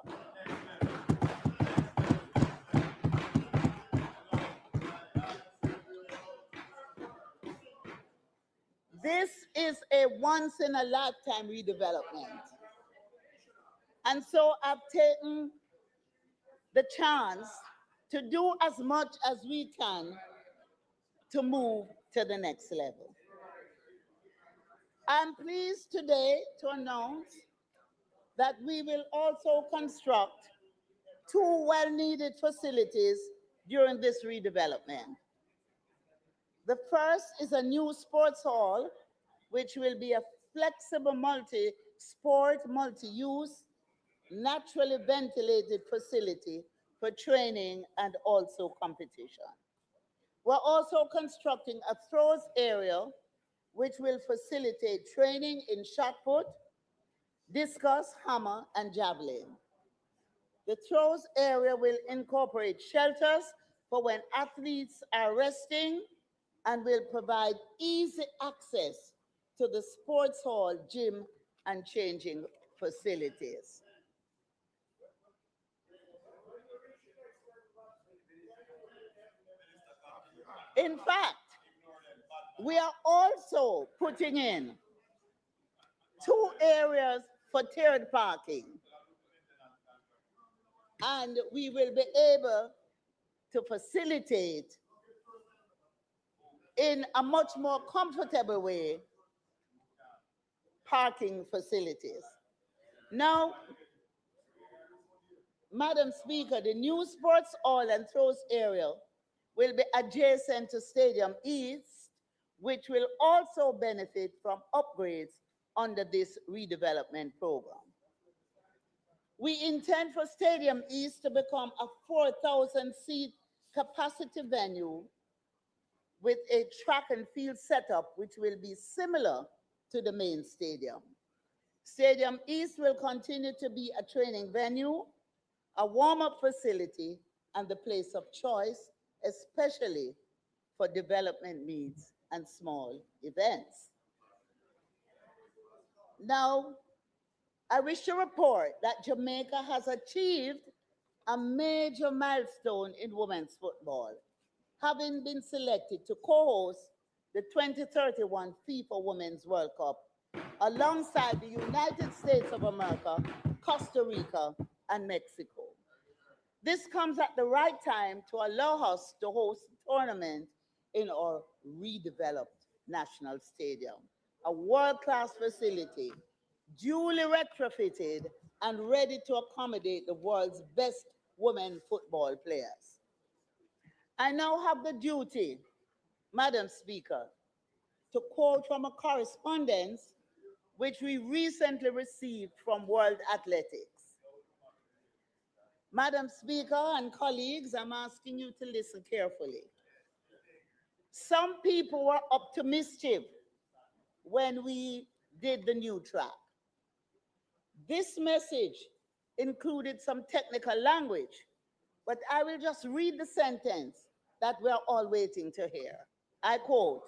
This is a once-in-a-lifetime redevelopment. And so I've taken the chance to do as much as we can to move to the next level. I'm pleased today to announce that we will also construct 2 well-needed facilities during this redevelopment. The first is a new sports hall, which will be a flexible multi-sport, multi-use, naturally ventilated facility for training and also competition. We're also constructing a throws area, which will facilitate training in shot put, discus, hammer, and javelin. The throws area will incorporate shelters for when athletes are resting and will provide easy access to the sports hall, gym, and changing facilities. In fact, we are also putting in 2 areas for tiered parking. And we will be able to facilitate in a much more comfortable way parking facilities. Now, Madam Speaker, the new sports hall and throws area will be adjacent to Stadium East, which will also benefit from upgrades under this redevelopment program. We intend for Stadium East to become a 4,000 seat capacity venue with a track and field setup which will be similar to the main stadium. Stadium East will continue to be a training venue, a warm-up facility, and the place of choice, especially for development needs and small events. Now, I wish to report that Jamaica has achieved a major milestone in women's football, having been selected to co-host the 2031 FIFA Women's World Cup alongside the United States of America, Costa Rica, and Mexico. This comes at the right time to allow us to host a tournament in our redeveloped national stadium, a world-class facility, duly retrofitted and ready to accommodate the world's best women football players. I now have the duty, Madam Speaker, to quote from a correspondence which we recently received from World Athletics. Madam Speaker and colleagues, I'm asking you to listen carefully. Some people were up to mischief when we did the new track. This message included some technical language, but I will just read the sentence that we're all waiting to hear. I quote,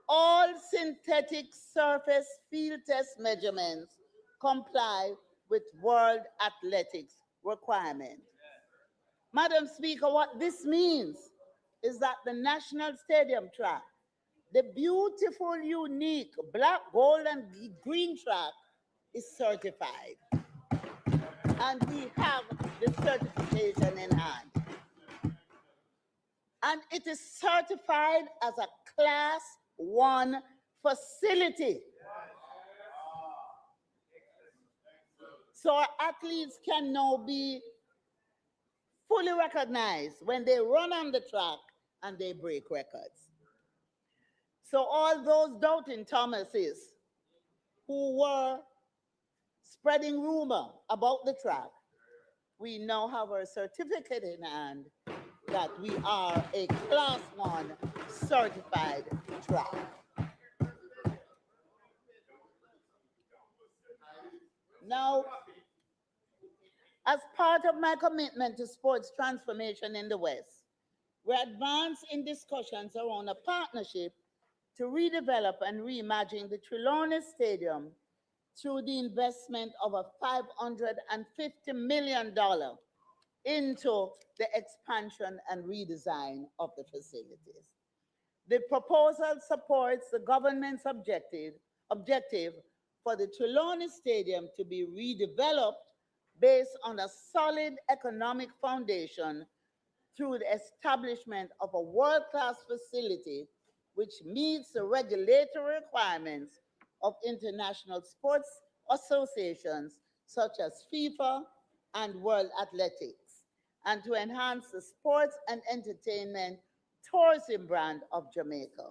all synthetic surface field test measurements comply with World Athletics requirement. Madam Speaker, what this means is that the National Stadium track, the beautiful, unique black, gold, and green track is certified. And we have the certification in hand. And it is certified as a Class 1 facility. So our athletes can now be fully recognized when they run on the track and they break records. So all those doubting Thomases who were spreading rumor about the track, we now have our certificate in hand that we are a Class 1 certified track. Now, as part of my commitment to sports transformation in the West, we're advanced in discussions around a partnership to redevelop and reimagine the Trelawney Stadium through the investment of a $550 million into the expansion and redesign of the facilities. The proposal supports the government's objective for the Trelawney Stadium to be redeveloped based on a solid economic foundation through the establishment of a world-class facility which meets the regulatory requirements of international sports associations such as FIFA and World Athletics, and to enhance the sports and entertainment tourism brand of Jamaica.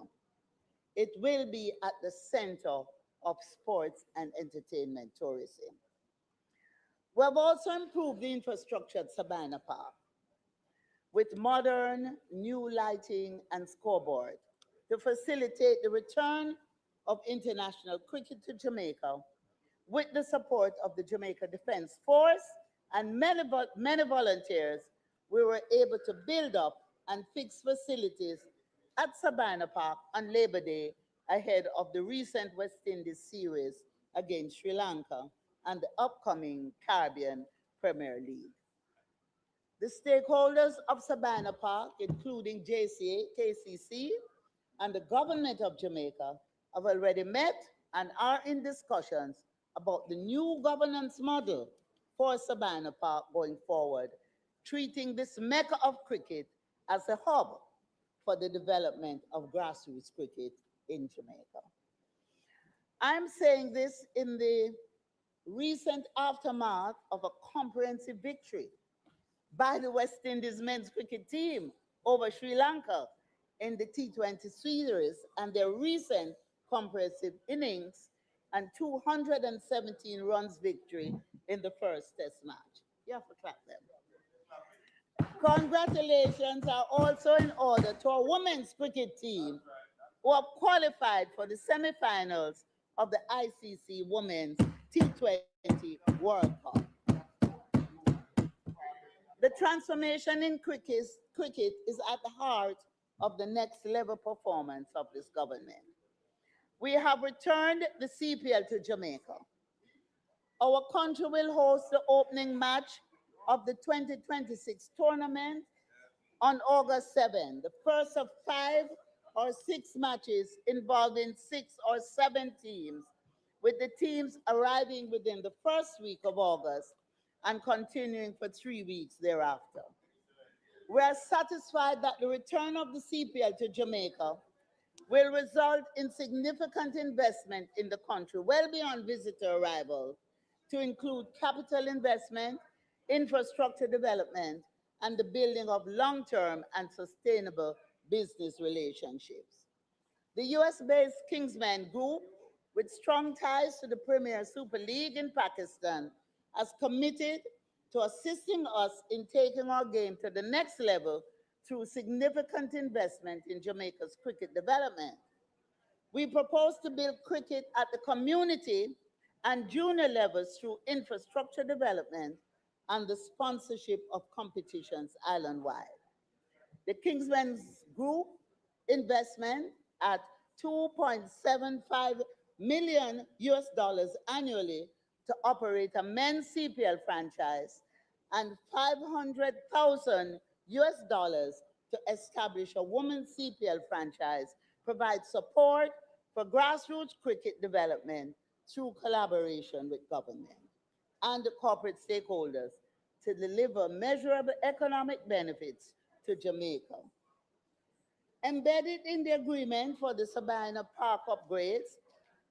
It will be at the center of sports and entertainment tourism. We have also improved the infrastructure at Savannah Park with modern new lighting and scoreboard to facilitate the return of international cricket to Jamaica with the support of the Jamaica Defense Force and many volunteers. We were able to build up and fix facilities at Savannah Park on Labor Day ahead of the recent West Indies series against Sri Lanka and the upcoming Caribbean Premier League. The stakeholders of Savannah Park, including JCA, KCC, and the government of Jamaica, have already met and are in discussions about the new governance model for Savannah Park going forward, treating this mecca of cricket as a hub for the development of grassroots cricket in Jamaica. I'm saying this in the recent aftermath of a comprehensive victory by the West Indies men's cricket team over Sri Lanka in the T20 series and their recent comprehensive innings and 217 runs victory in the first test match. You have to clap them. Congratulations are also in order to our women's cricket team who have qualified for the semi-finals of the ICC Women's T20 World Cup. The transformation in cricket is at the heart of the next level performance of this government. We have returned the CPL to Jamaica. Our country will host the opening match of the 2026 tournament on August 7, the first of 5 or 6 matches involving 6 or 7 teams, with the teams arriving within the first week of August and continuing for 3 weeks thereafter. We are satisfied that the return of the CPL to Jamaica will result in significant investment in the country, well beyond visitor arrival, to include capital investment, infrastructure development, and the building of long-term and sustainable business relationships. The US-based Kingsmen Group, with strong ties to the Premier Super League in Pakistan, has committed to assisting us in taking our game to the next level through significant investment in Jamaica's cricket development. We propose to build cricket at the community and junior levels through infrastructure development and the sponsorship of competitions island-wide. The Kingsmen's Group investment at 2.75 million US dollars annually to operate a men's CPL franchise and 500,000 US dollars to establish a women's CPL franchise provides support for grassroots cricket development through collaboration with government and the corporate stakeholders to deliver measurable economic benefits to Jamaica. Embedded in the agreement for the Sabina Park upgrades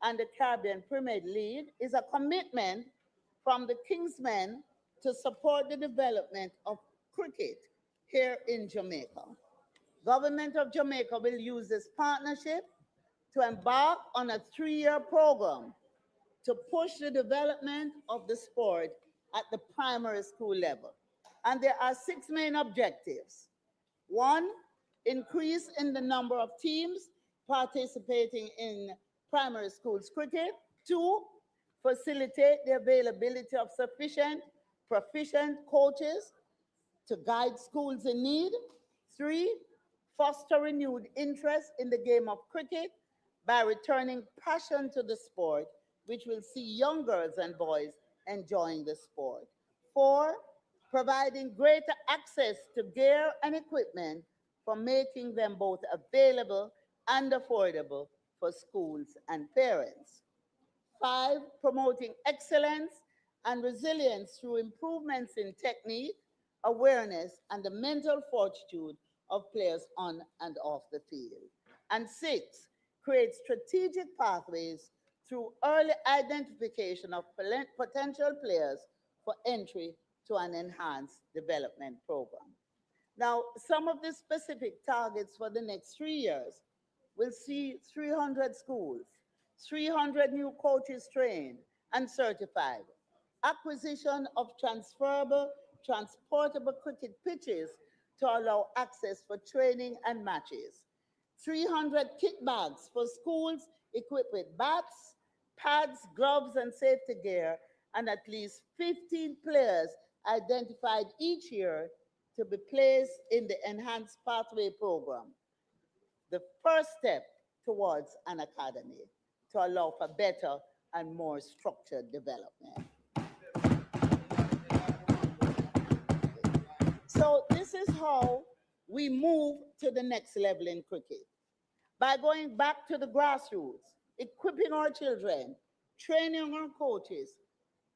and the Caribbean Premier League is a commitment from the Kingsmen to support the development of cricket here in Jamaica. Government of Jamaica will use this partnership to embark on a 3-year program to push the development of the sport at the primary school level. And there are 6 main objectives. 1, increase in the number of teams participating in primary schools cricket. 2, facilitate the availability of sufficient proficient coaches to guide schools in need. 3, foster renewed interest in the game of cricket by returning passion to the sport, which will see young girls and boys enjoying the sport. 4, providing greater access to gear and equipment for making them both available and affordable for schools and parents. 5, promoting excellence and resilience through improvements in technique, awareness, and the mental fortitude of players on and off the field. And 6, create strategic pathways through early identification of potential players for entry to an enhanced development program. Now, some of the specific targets for the next 3 years will see 300 schools, 300 new coaches trained and certified, acquisition of transferable, transportable cricket pitches to allow access for training and matches, 300 kit bags for schools equipped with bats, pads, gloves, and safety gear, and at least 15 players identified each year to be placed in the Enhanced Pathway Program, the first step towards an academy to allow for better and more structured development. So this is how we move to the next level in cricket. By going back to the grassroots, equipping our children, training our coaches,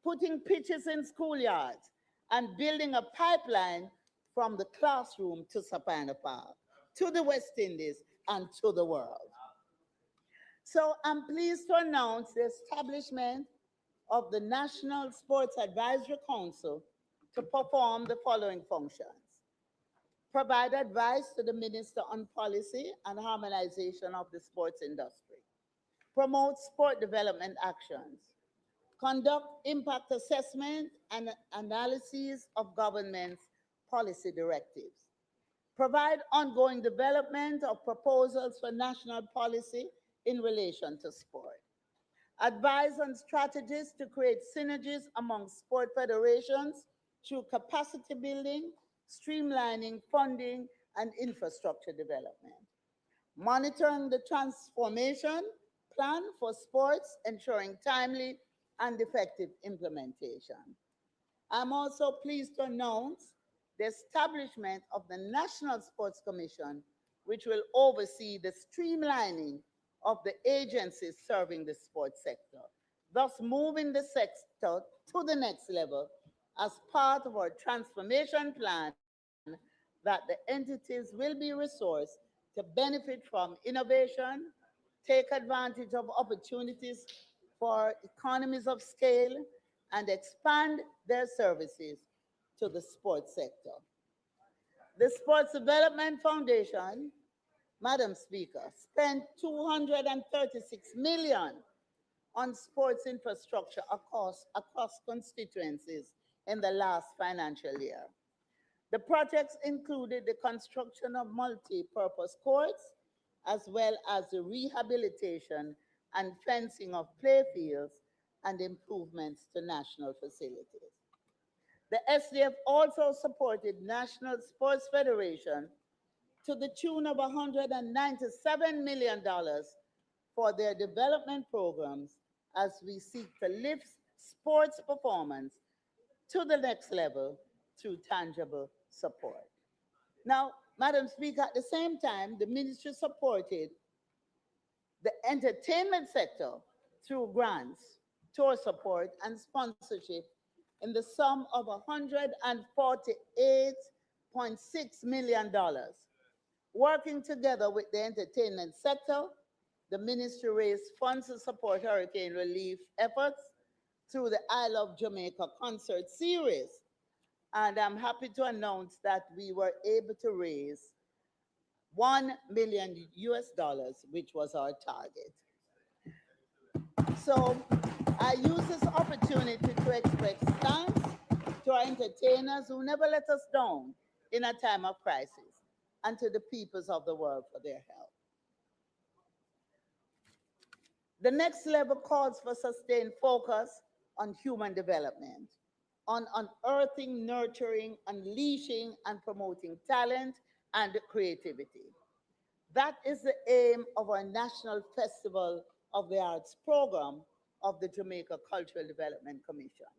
putting pitches in schoolyards, and building a pipeline from the classroom to Sabina Park, to the West Indies, and to the world. So I'm pleased to announce the establishment of the National Sports Advisory Council to perform the following functions. provide advice to the Minister on policy and harmonization of the sports industry, promote sport development actions, conduct impact assessment and analyses of government's policy directives, provide ongoing development of proposals for national policy in relation to sport, advise on strategies to create synergies among sport federations through capacity building, streamlining funding, and infrastructure development, monitoring the transformation plan for sports, ensuring timely and effective implementation. I'm also pleased to announce the establishment of the National Sports Commission, which will oversee the streamlining of the agencies serving the sports sector, thus moving the sector to the next level as part of our transformation plan that the entities will be resourced to benefit from innovation, take advantage of opportunities for economies of scale, and expand their services to the sports sector. The Sports Development Foundation, Madam Speaker, spent 236 million on sports infrastructure across constituencies in the last financial year. The projects included the construction of multi-purpose courts, as well as the rehabilitation and fencing of playfields and improvements to national facilities. The SDF also supported National Sports Federation to the tune of $197 million for their development programs as we seek to lift sports performance to the next level through tangible support. Now, Madam Speaker, at the same time, the ministry supported the entertainment sector through grants, tour support, and sponsorship in the sum of $148.6 million. Working together with the entertainment sector, the ministry raised funds to support hurricane relief efforts through the I Love Jamaica concert series. And I'm happy to announce that we were able to raise $1 million US, which was our target. So I use this opportunity to express thanks to our entertainers who never let us down in a time of crisis, and to the peoples of the world for their help. The next level calls for sustained focus on human development, on unearthing, nurturing, unleashing, and promoting talent and creativity. That is the aim of our National Festival of the Arts program of the Jamaica Cultural Development Commission.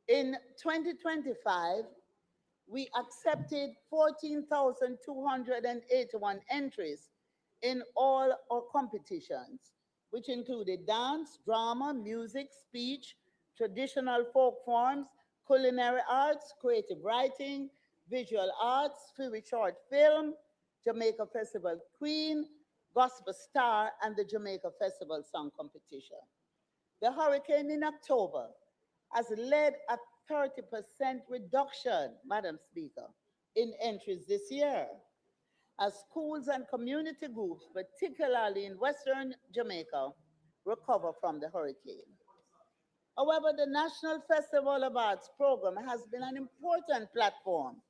In 2025, we accepted 14,281 entries in all our competitions, which included dance, drama, music, speech, traditional folk forms, culinary arts, creative writing, visual arts, film, short film, Jamaica Festival Queen, Gospel Star, and the Jamaica Festival Song Competition. The hurricane in October has led a 30% reduction, Madam Speaker, in entries this year, as schools and community groups, particularly in Western Jamaica, recover from the hurricane. However, the National Festival of Arts program has been an important platform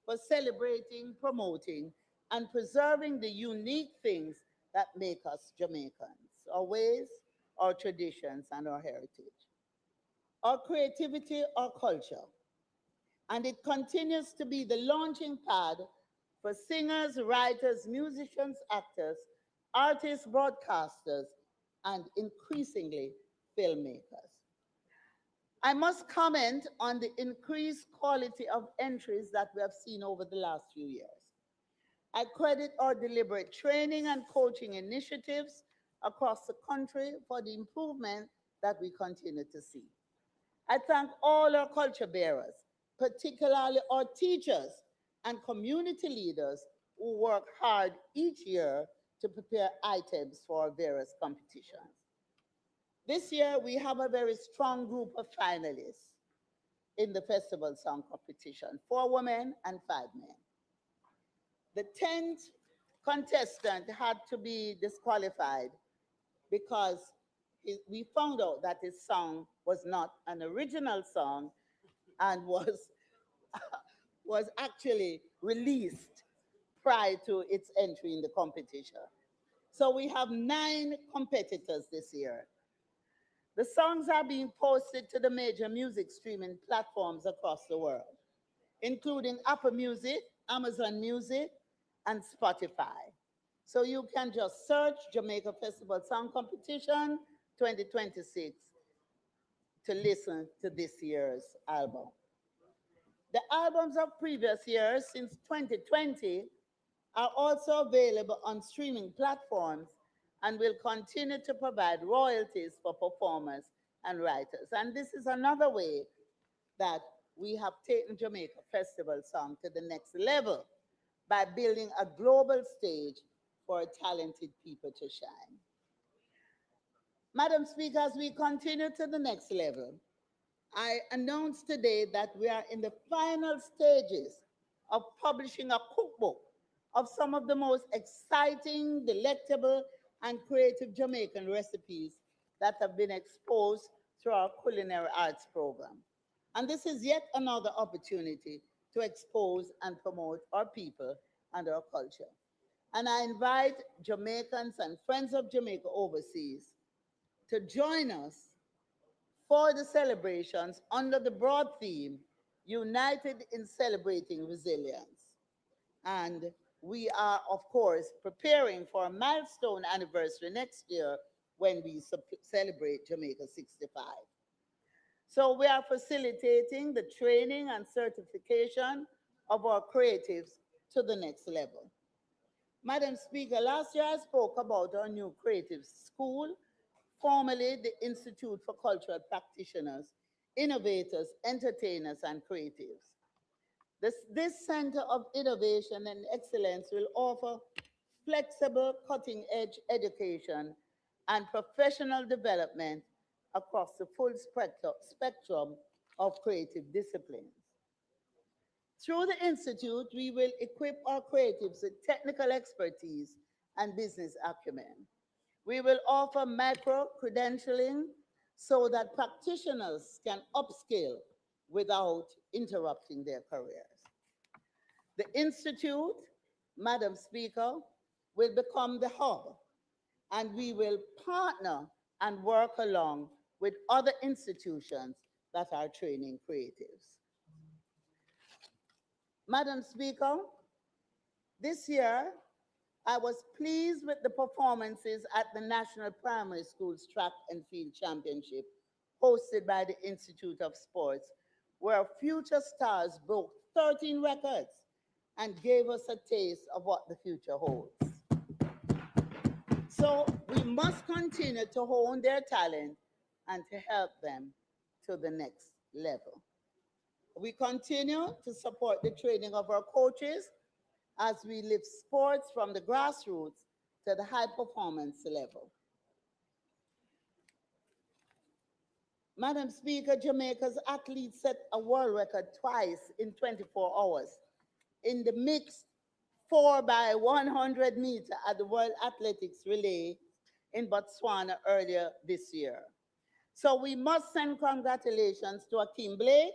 for celebrating, promoting, and preserving the unique things that make us Jamaicans, our ways, our traditions, and our heritage, our creativity, our culture. And it continues to be the launching pad for singers, writers, musicians, actors, artists, broadcasters, and increasingly filmmakers. I must comment on the increased quality of entries that we have seen over the last few years. I credit our deliberate training and coaching initiatives across the country for the improvement that we continue to see. I thank all our culture bearers, particularly our teachers and community leaders who work hard each year to prepare items for our various competitions. This year, we have a very strong group of finalists in the Festival Song Competition, 4 women and 5 men. The 10th contestant had to be disqualified because we found out that his song was not an original song and was actually released prior to its entry in the competition. So we have 9 competitors this year. The songs are being posted to the major music streaming platforms across the world, including Apple Music, Amazon Music, and Spotify. So you can just search Jamaica Festival Song Competition 2026 to listen to this year's album. The albums of previous years since 2020 are also available on streaming platforms and will continue to provide royalties for performers and writers. And this is another way that we have taken Jamaica Festival Song to the next level by building a global stage for talented people to shine. Madam Speaker, as we continue to the next level, I announce today that we are in the final stages of publishing a cookbook of some of the most exciting, delectable, and creative Jamaican recipes that have been exposed through our culinary arts program. And this is yet another opportunity to expose and promote our people and our culture. And I invite Jamaicans and friends of Jamaica overseas to join us for the celebrations under the broad theme, United in Celebrating Resilience. And we are, of course, preparing for a milestone anniversary next year when we celebrate Jamaica 65. So we are facilitating the training and certification of our creatives to the next level. Madam Speaker, last year I spoke about our new creative school, formerly the Institute for Cultural Practitioners, Innovators, Entertainers, and Creatives. This Center of Innovation and Excellence will offer flexible, cutting-edge education and professional development across the full spectrum of creative disciplines. Through the Institute, we will equip our creatives with technical expertise and business acumen. We will offer micro-credentialing so that practitioners can upskill without interrupting their careers. The Institute, Madam Speaker, will become the hub, and we will partner and work along with other institutions that are training creatives. Madam Speaker, this year, I was pleased with the performances at the National Primary Schools Track and Field Championship hosted by the Institute of Sports, where future stars broke 13 records and gave us a taste of what the future holds. So we must continue to hone their talent and to help them to the next level. We continue to support the training of our coaches as we lift sports from the grassroots to the high performance level. Madam Speaker, Jamaica's athletes set a world record twice in 24 hours in the mixed 4x100 meter at the World Athletics Relay in Botswana earlier this year. So we must send congratulations to Akeem Blake,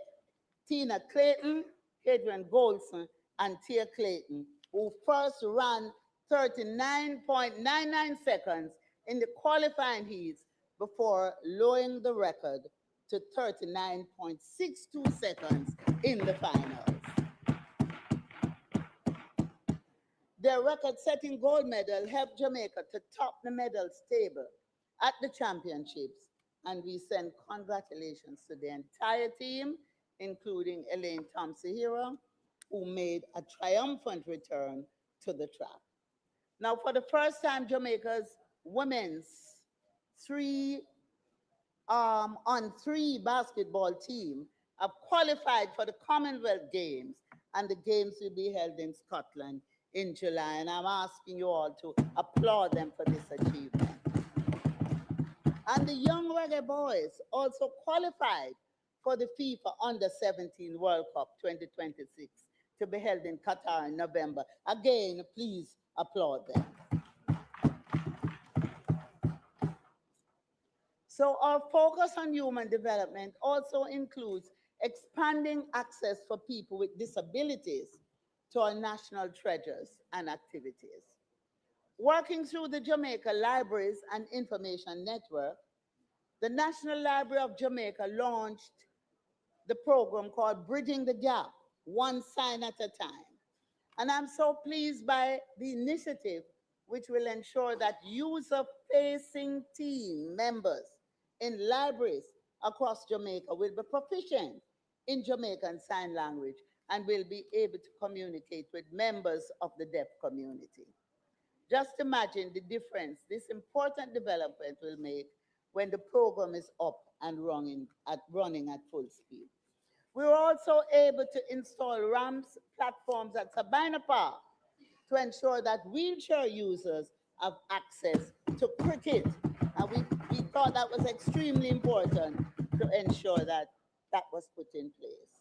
Tina Clayton, Hadrian Golson, and Tia Clayton, who first ran 39.99 seconds in the qualifying heats before lowering the record to 39.62 seconds in the finals. Their record-setting gold medal helped Jamaica to top the medals table at the championships, and we send congratulations to the entire team, including Elaine Thompson-Hero, who made a triumphant return to the track. Now, for the first time, Jamaica's women's 3-on-3 basketball team have qualified for the Commonwealth Games, and the games will be held in Scotland in July, and I'm asking you all to applaud them for this achievement. And the young reggae boys also qualified for the FIFA Under-17 World Cup 2026 to be held in Qatar in November. Again, please applaud them. So our focus on human development also includes expanding access for people with disabilities to our national treasures and activities. Working through the Jamaica Libraries and Information Network, the National Library of Jamaica launched the program called Bridging the Gap, one sign at a time. And I'm so pleased by the initiative, which will ensure that user-facing team members in libraries across Jamaica will be proficient in Jamaican Sign Language and will be able to communicate with members of the deaf community. Just imagine the difference this important development will make when the program is up and running at full speed. We were also able to install ramps, platforms at Sabina Park to ensure that wheelchair users have access to cricket. And we thought that was extremely important to ensure that that was put in place.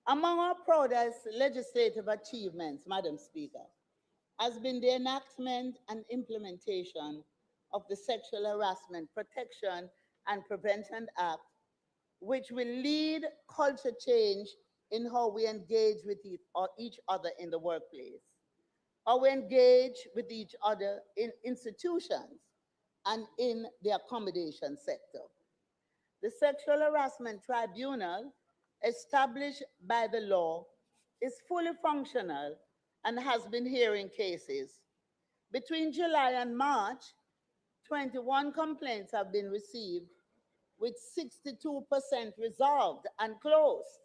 Among our proudest legislative achievements, Madam Speaker, has been the enactment and implementation of the Sexual Harassment Protection and Prevention Act, which will lead culture change in how we engage with each other in the workplace, how we engage with each other in institutions and in the accommodation sector. The Sexual Harassment Tribunal, established by the law, is fully functional and has been hearing cases. Between July and March, 21 complaints have been received, with 62% resolved and closed.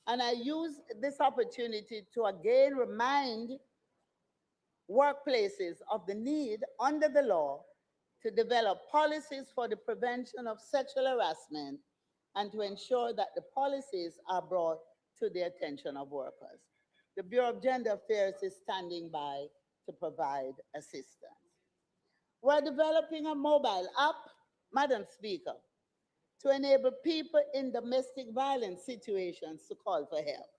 And I use this opportunity to again remind workplaces of the need under the law to develop policies for the prevention of sexual harassment and to ensure that the policies are brought to the attention of workers. The Bureau of Gender Affairs is standing by to provide assistance. We're developing a mobile app, Madam Speaker, to enable people in domestic violence situations to call for help.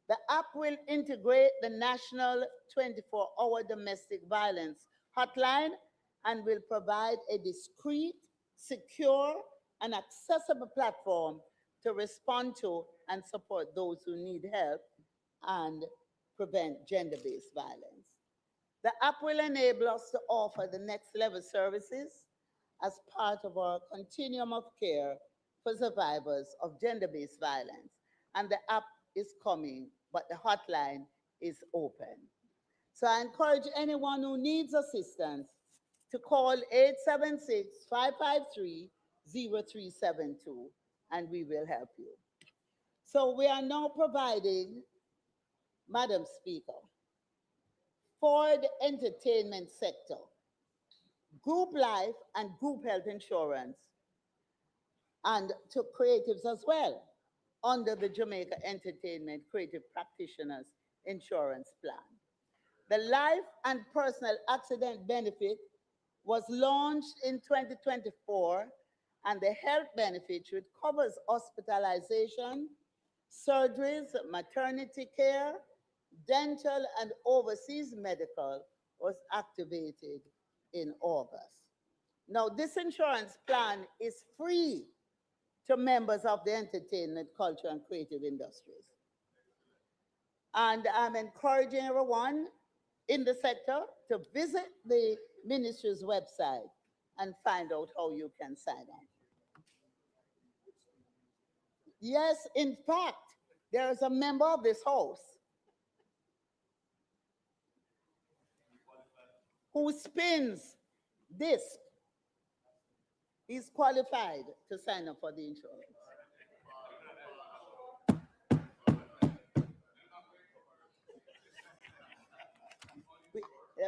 The app will integrate the National 24-hour Domestic Violence Hotline and will provide a discreet, secure, and accessible platform to respond to and support those who need help and prevent gender-based violence. The app will enable us to offer the next level services as part of our continuum of care for survivors of gender-based violence. And the app is coming, but the hotline is open. So I encourage anyone who needs assistance to call 876-553-0372, and we will help you. So we are now providing, Madam Speaker, for the entertainment sector, group life and group health insurance, and to creatives as well, under the Jamaica Entertainment Creative Practitioners Insurance Plan. The life and personal accident benefit was launched in 2024, and the health benefit, which covers hospitalization, surgeries, maternity care, dental, and overseas medical, was activated in August. Now, this insurance plan is free to members of the entertainment, culture, and creative industries. And I'm encouraging everyone in the sector to visit the ministry's website and find out how you can sign up. Yes, in fact, there is a member of this house who spins disc. He's qualified to sign up for the insurance.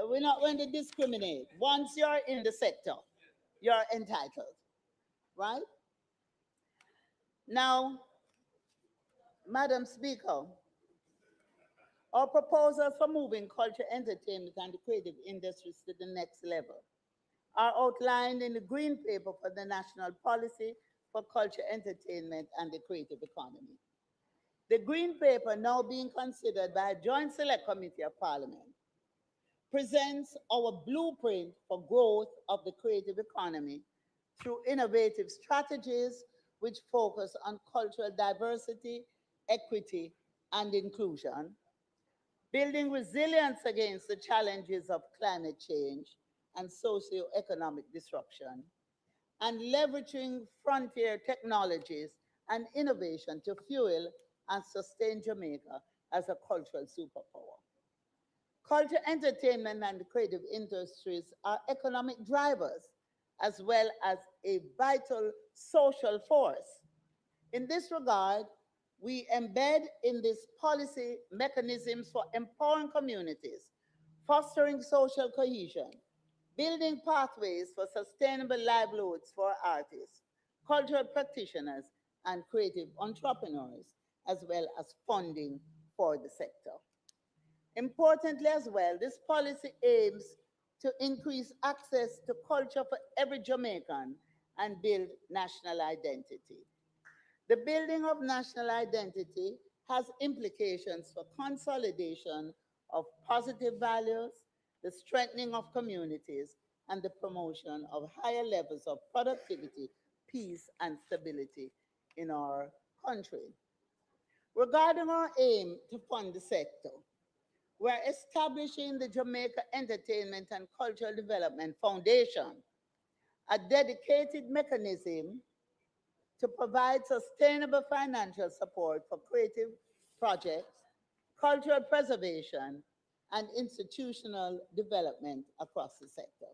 We're not going to discriminate. Once you're in the sector, you're entitled, right? Now, Madam Speaker, our proposals for moving culture, entertainment, and the creative industries to the next level are outlined in the Green Paper for the National Policy for Culture, Entertainment, and the Creative Economy. The Green Paper, now being considered by a Joint Select Committee of Parliament, presents our blueprint for growth of the creative economy through innovative strategies which focus on cultural diversity, equity, and inclusion, building resilience against the challenges of climate change and socio-economic disruption, and leveraging frontier technologies and innovation to fuel and sustain Jamaica as a cultural superpower. Culture, entertainment, and the creative industries are economic drivers as well as a vital social force. In this regard, we embed in this policy mechanisms for empowering communities, fostering social cohesion, building pathways for sustainable livelihoods for artists, cultural practitioners, and creative entrepreneurs, as well as funding for the sector. Importantly as well, this policy aims to increase access to culture for every Jamaican and build national identity. The building of national identity has implications for consolidation of positive values, the strengthening of communities, and the promotion of higher levels of productivity, peace, and stability in our country. Regarding our aim to fund the sector, we're establishing the Jamaica Entertainment and Cultural Development Foundation, a dedicated mechanism to provide sustainable financial support for creative projects, cultural preservation, and institutional development across the sector.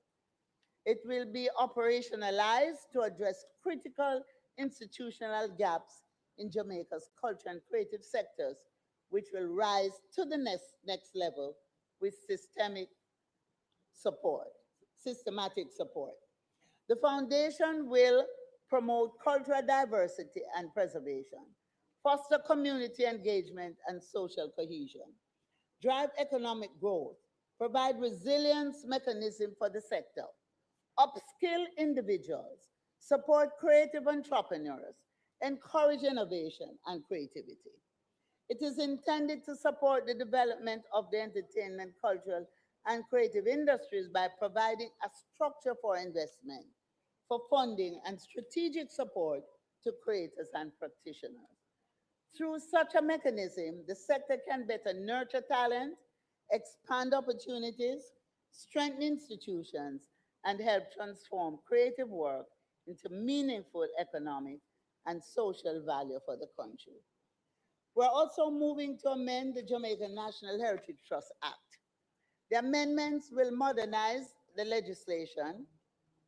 It will be operationalized to address critical institutional gaps in Jamaica's culture and creative sectors, which will rise to the next level with support, systematic support. The foundation will promote cultural diversity and preservation, foster community engagement and social cohesion, drive economic growth, provide resilience mechanism for the sector, upskill individuals, support creative entrepreneurs, encourage innovation and creativity. It is intended to support the development of the entertainment, cultural, and creative industries by providing a structure for investment, for funding, and strategic support to creators and practitioners. Through such a mechanism, the sector can better nurture talent, expand opportunities, strengthen institutions, and help transform creative work into meaningful economic and social value for the country. We're also moving to amend the Jamaican National Heritage Trust Act. The amendments will modernize the legislation,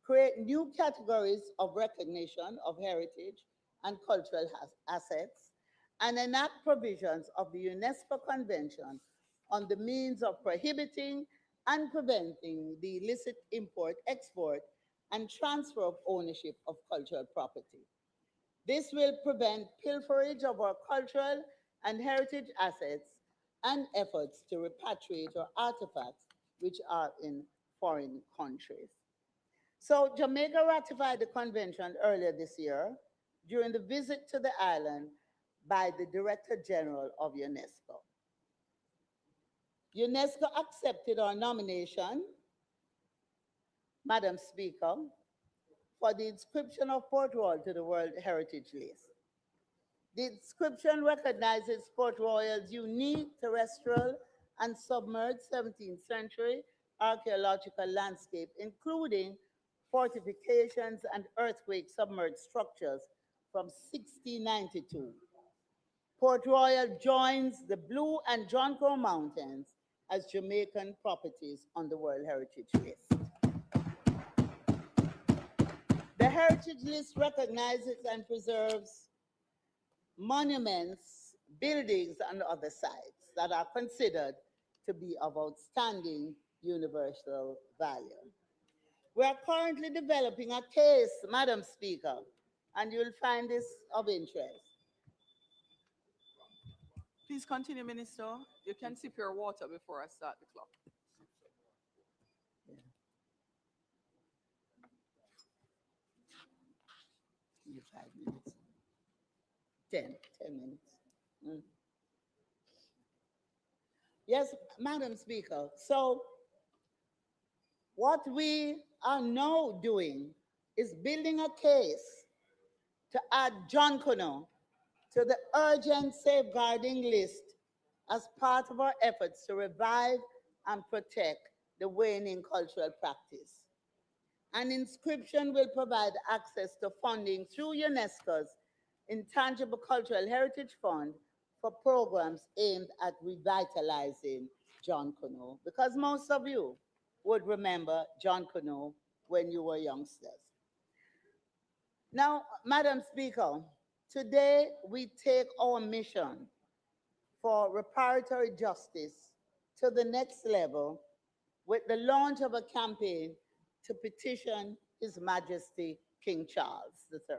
create new categories of recognition of heritage and cultural assets, and enact provisions of the UNESCO Convention on the means of prohibiting and preventing the illicit import, export, and transfer of ownership of cultural property. This will prevent pilferage of our cultural and heritage assets and efforts to repatriate our artifacts which are in foreign countries. So Jamaica ratified the convention earlier this year during the visit to the island by the Director General of UNESCO. UNESCO accepted our nomination, Madam Speaker, for the inscription of Port Royal to the World Heritage List. The inscription recognizes Port Royal's unique terrestrial and submerged 17th century archaeological landscape, including fortifications and earthquake submerged structures from 1692. Port Royal joins the Blue and John Crow Mountains as Jamaican properties on the World Heritage List. The Heritage List recognizes and preserves monuments, buildings, and other sites that are considered to be of outstanding universal value. We are currently developing a case, Madam Speaker, and you'll find this of interest. Please continue, Minister. You can sip your water before I start the clock. you 5 minutes. 10 minutes. Mm. Yes, Madam Speaker. So what we are now doing is building a case to add John Kuno to the urgent safeguarding list as part of our efforts to revive and protect the waning cultural practice. An inscription will provide access to funding through UNESCO's Intangible Cultural Heritage Fund for programs aimed at revitalizing John Kuno, because most of you would remember John Kuno when you were youngsters. Now, Madam Speaker, today we take our mission for reparatory justice to the next level with the launch of a campaign to petition His Majesty King Charles III.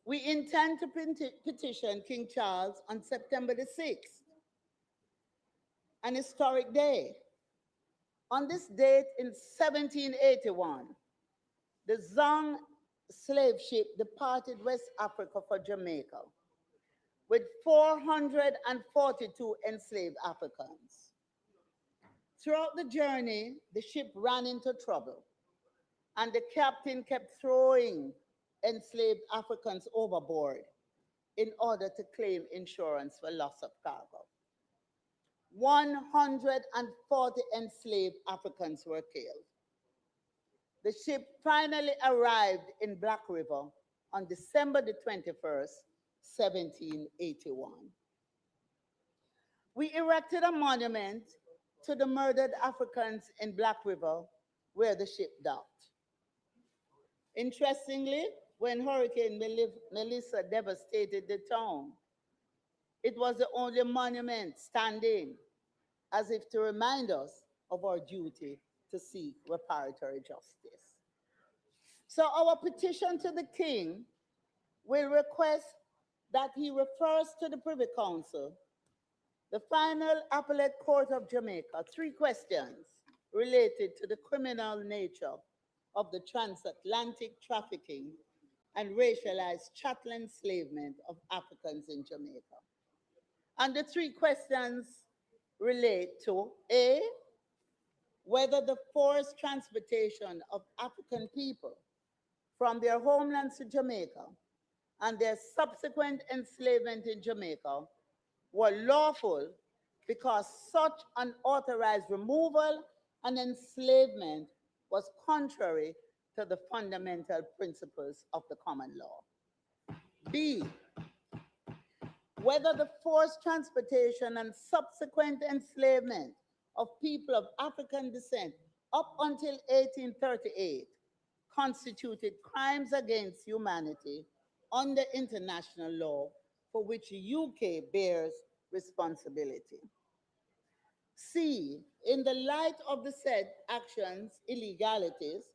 We intend to petition King Charles on September the 6th, an historic day. On this date in 1781, the Zong slave ship departed West Africa for Jamaica with 442 enslaved Africans. Throughout the journey, the ship ran into trouble, and the captain kept throwing enslaved Africans overboard in order to claim insurance for loss of cargo. 140 enslaved Africans were killed. The ship finally arrived in Black River on December the 21st, 1781. We erected a monument to the murdered Africans in Black River where the ship docked. Interestingly, when Hurricane Melissa devastated the town, it was the only monument standing, as if to remind us of our duty to seek reparatory justice. So our petition to the King will request that he refers to the Privy Council, the final appellate court of Jamaica, 3 questions related to the criminal nature of the transatlantic trafficking and racialized chattel enslavement of Africans in Jamaica. And the 3 questions relate to A, whether the forced transportation of African people from their homelands to Jamaica and their subsequent enslavement in Jamaica were lawful because such unauthorized removal and enslavement was contrary to the fundamental principles of the common law. B, whether the forced transportation and subsequent enslavement of people of African descent up until 1838 constituted crimes against humanity under international law for which the UK bears responsibility. C, in the light of the said actions, illegalities,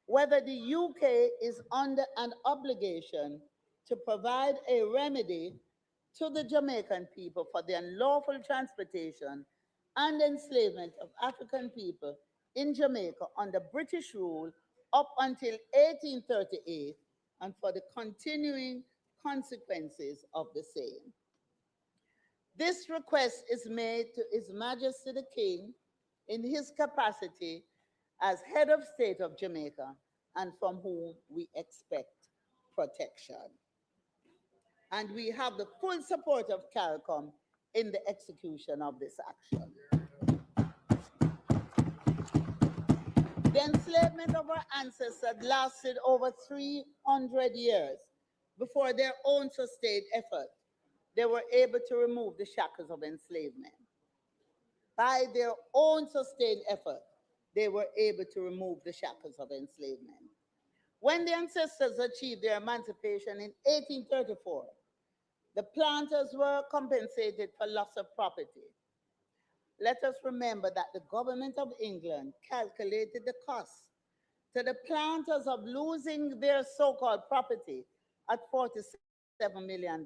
whether the UK is under an obligation to provide a remedy to the Jamaican people for the unlawful transportation and enslavement of African people in Jamaica under British rule up until 1838 and for the continuing consequences of the same. This request is made to His Majesty the King in his capacity as head of state of Jamaica and from whom we expect protection. And we have the full support of CARICOM in the execution of this action. The enslavement of our ancestors lasted over 300 years before their own sustained effort. They were able to remove the shackles of enslavement. By their own sustained effort, they were able to remove the shackles of enslavement. When the ancestors achieved their emancipation in 1834, the planters were compensated for loss of property. Let us remember that the government of England calculated the cost to the planters of losing their so-called property at $47 million.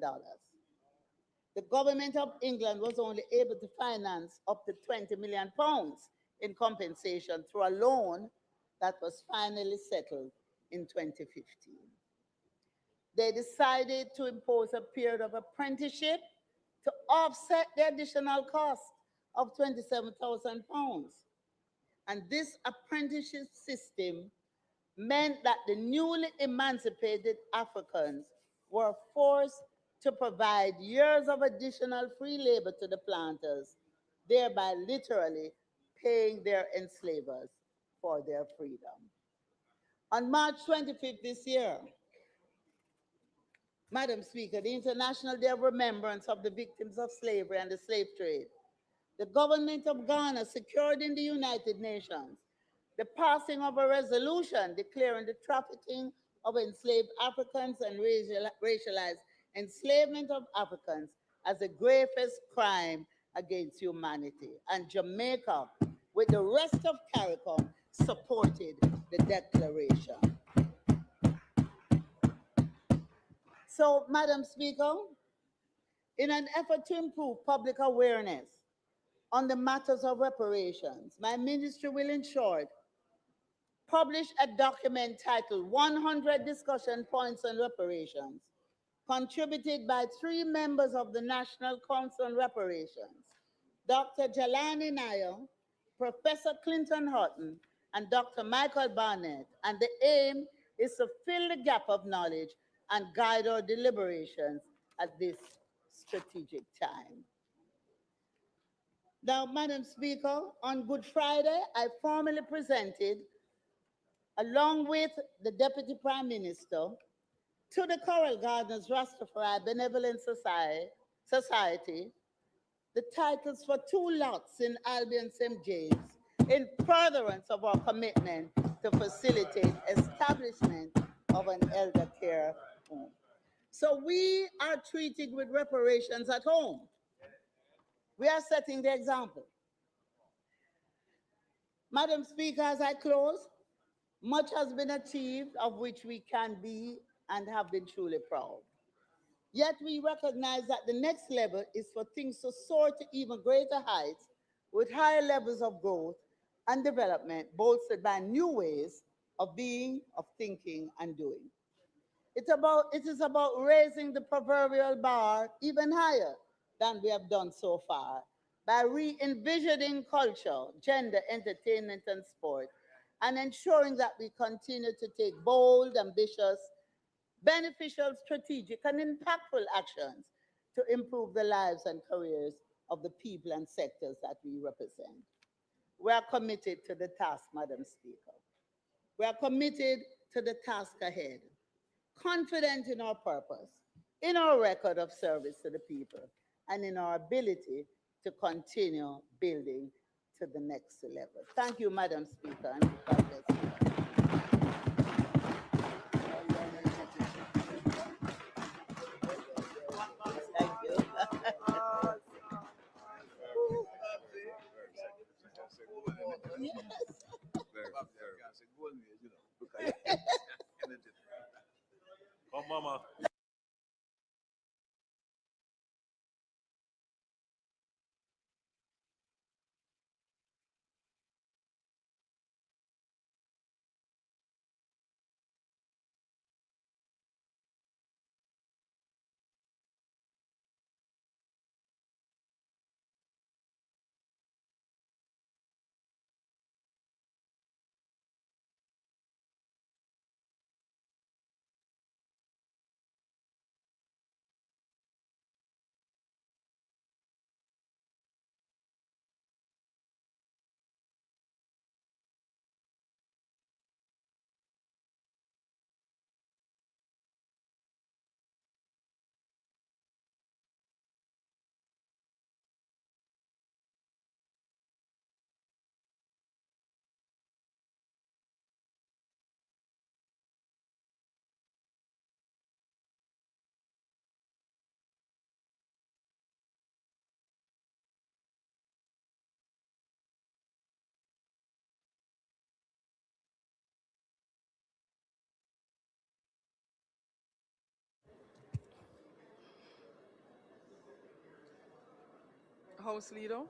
The government of England was only able to finance up to £20 million in compensation through a loan that was finally settled in 2015. They decided to impose a period of apprenticeship to offset the additional cost of £27,000. And this apprenticeship system meant that the newly emancipated Africans were forced to provide years of additional free labor to the planters, thereby literally paying their enslavers for their freedom. On March 25th this year, Madam Speaker, the International Day of Remembrance of the Victims of Slavery and the Slave Trade, the government of Ghana secured in the United Nations the passing of a resolution declaring the trafficking of enslaved Africans and racialized enslavement of Africans as the gravest crime against humanity. And Jamaica, with the rest of CARICOM, supported the declaration. So, Madam Speaker, in an effort to improve public awareness on the matters of reparations, my ministry will, in short, publish a document titled 100 Discussion Points on Reparations, contributed by 3 members of the National Council on Reparations, Dr. Jelani Nayo, Professor Clinton Houghton, and Dr. Michael Barnett. And the aim is to fill the gap of knowledge and guide our deliberations at this strategic time. Now, Madam Speaker, on Good Friday, I formally presented, along with the Deputy Prime Minister, to the Coral Gardens Rastafari Benevolent Society the titles for 2 lots in Albion St. James in furtherance of our commitment to facilitate establishment of an elder care home. So we are treating with reparations at home. We are setting the example. Madam Speaker, as I close, much has been achieved of which we can be and have been truly proud. Yet we recognize that the next level is for things to soar to even greater heights with higher levels of growth and development, bolstered by new ways of being, of thinking, and doing. It is about raising the proverbial bar even higher than we have done so far by re-envisioning culture, gender, entertainment, and sport, and ensuring that we continue to take bold, ambitious, beneficial, strategic, and impactful actions to improve the lives and careers of the people and sectors that we represent. We are committed to the task, Madam Speaker. We are committed to the task ahead, confident in our purpose, in our record of service to the people, and in our ability to continue building to the next level. Thank you, Madam Speaker, and God bless you. Thank you. Come, Mama. House Leader.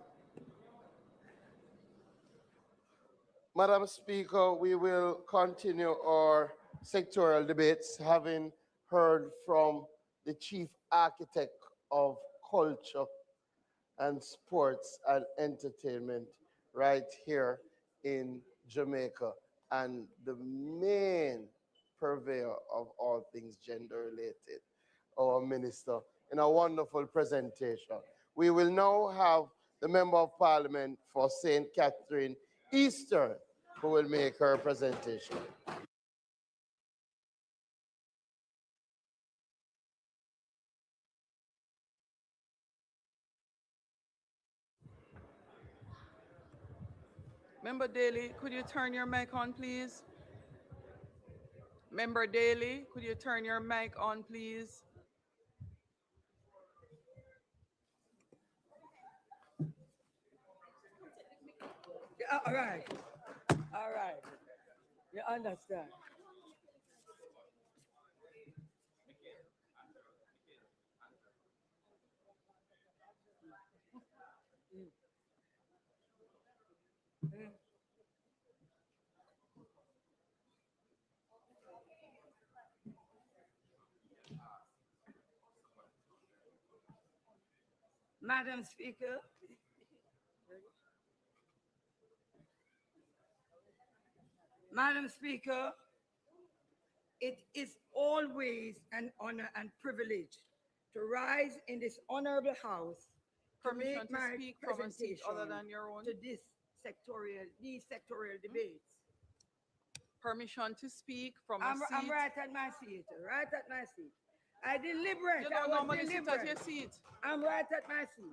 Madam Speaker, we will continue our sectoral debates, having heard from the chief architect of culture and sports and entertainment right here in Jamaica, and the main purveyor of all things gender related, our minister, in a wonderful presentation. We will now have the Member of Parliament for St. Catherine Eastern, who will make her presentation. Member Daly, could you turn your mic on, please? Member Daly, could you turn your mic on, please? Yeah, all right. All right. You understand? Mm. Madam Speaker, Madam Speaker, it is always an honor and privilege to rise in this honorable house to Permission make to my speak from a seat presentation other than your own? to these sectorial debates. Permission to speak from a I'm seat. right at my seat, right at my seat. I deliberate. You don't I was normally sit deliberate. at your seat. I'm right at my seat.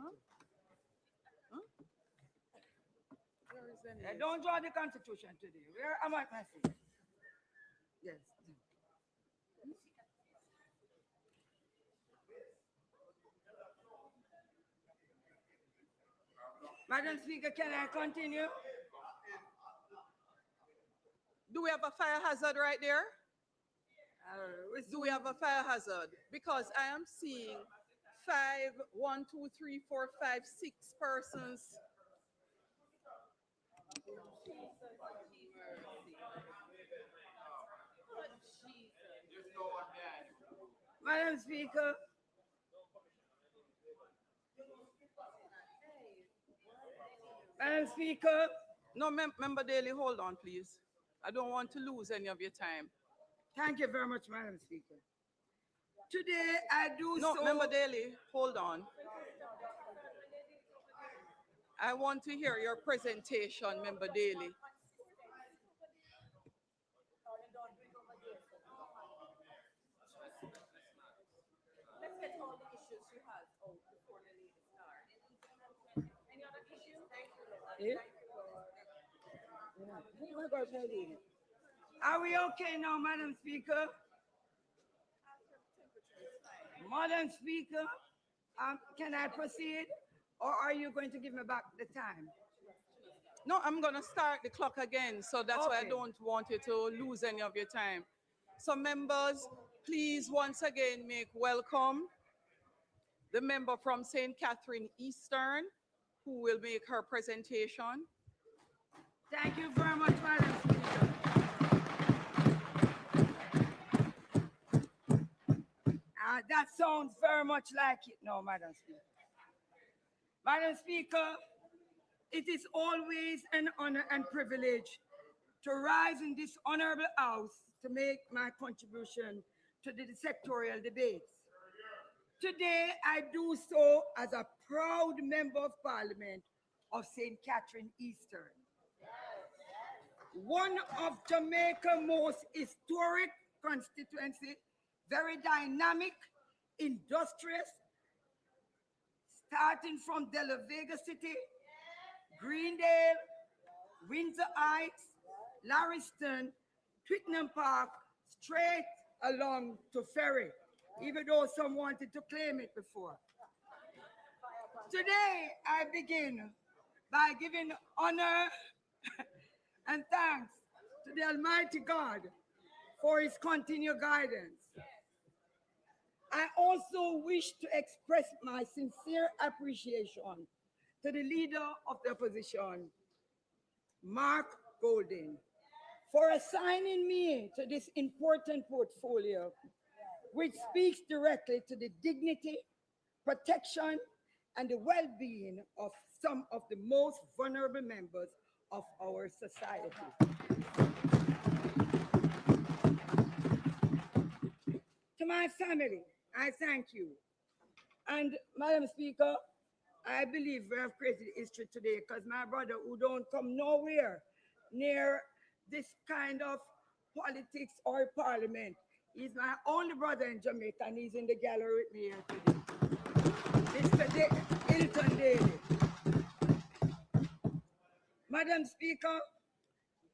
Where is the I don't draw the Constitution today. Where am I at my seat? Yes. Madam Speaker, can I continue? Do we have a fire hazard right there? Do we have a fire hazard? Because I am seeing 5, 1, 2, 3, 4, 5, 6 persons. Madam Speaker. Madam Speaker. No, Member Daly, hold on, please. I don't want to lose any of your time. Thank you very much, Madam Speaker. Today, I do No, so... Member Daly, hold on. I want to hear your presentation, Member Daly. Let's get all the issues she has out before the lady start. Any other issues? Are we okay now, Madam Speaker? Madam Speaker, can I proceed? Or are you going to give me back the time? No, I'm going to start the clock again. So that's why I Okay. don't want you to lose any of your time. So members, please once again make welcome the member from St. Catherine Eastern, who will make her presentation. Thank you very much, Madam Speaker. That sounds very much like it now, Madam Speaker. Madam Speaker, it is always an honor and privilege to rise in this honorable house to make my contribution to the sectorial debates. Today, I do so as a proud member of Parliament of St. Catherine Eastern, one of Jamaica's most historic constituency, very dynamic, industrious, starting from De La Vega City, Greendale, Windsor Heights, Larriston, Twickenham Park, straight along to Ferry, even though some wanted to claim it before. Today, I begin by giving honor and thanks to the Almighty God for his continued guidance. I also wish to express my sincere appreciation to the leader of the opposition, Mark Golding, for assigning me to this important portfolio which speaks directly to the dignity, protection, and the well-being of some of the most vulnerable members of our society. To my family, I thank you. And Madam Speaker, I believe we have created history today because my brother who don't come nowhere near this kind of politics or parliament, he's my only brother in Jamaica and he's in the gallery with me here today. Mr. Hilton Daly. Madam Speaker,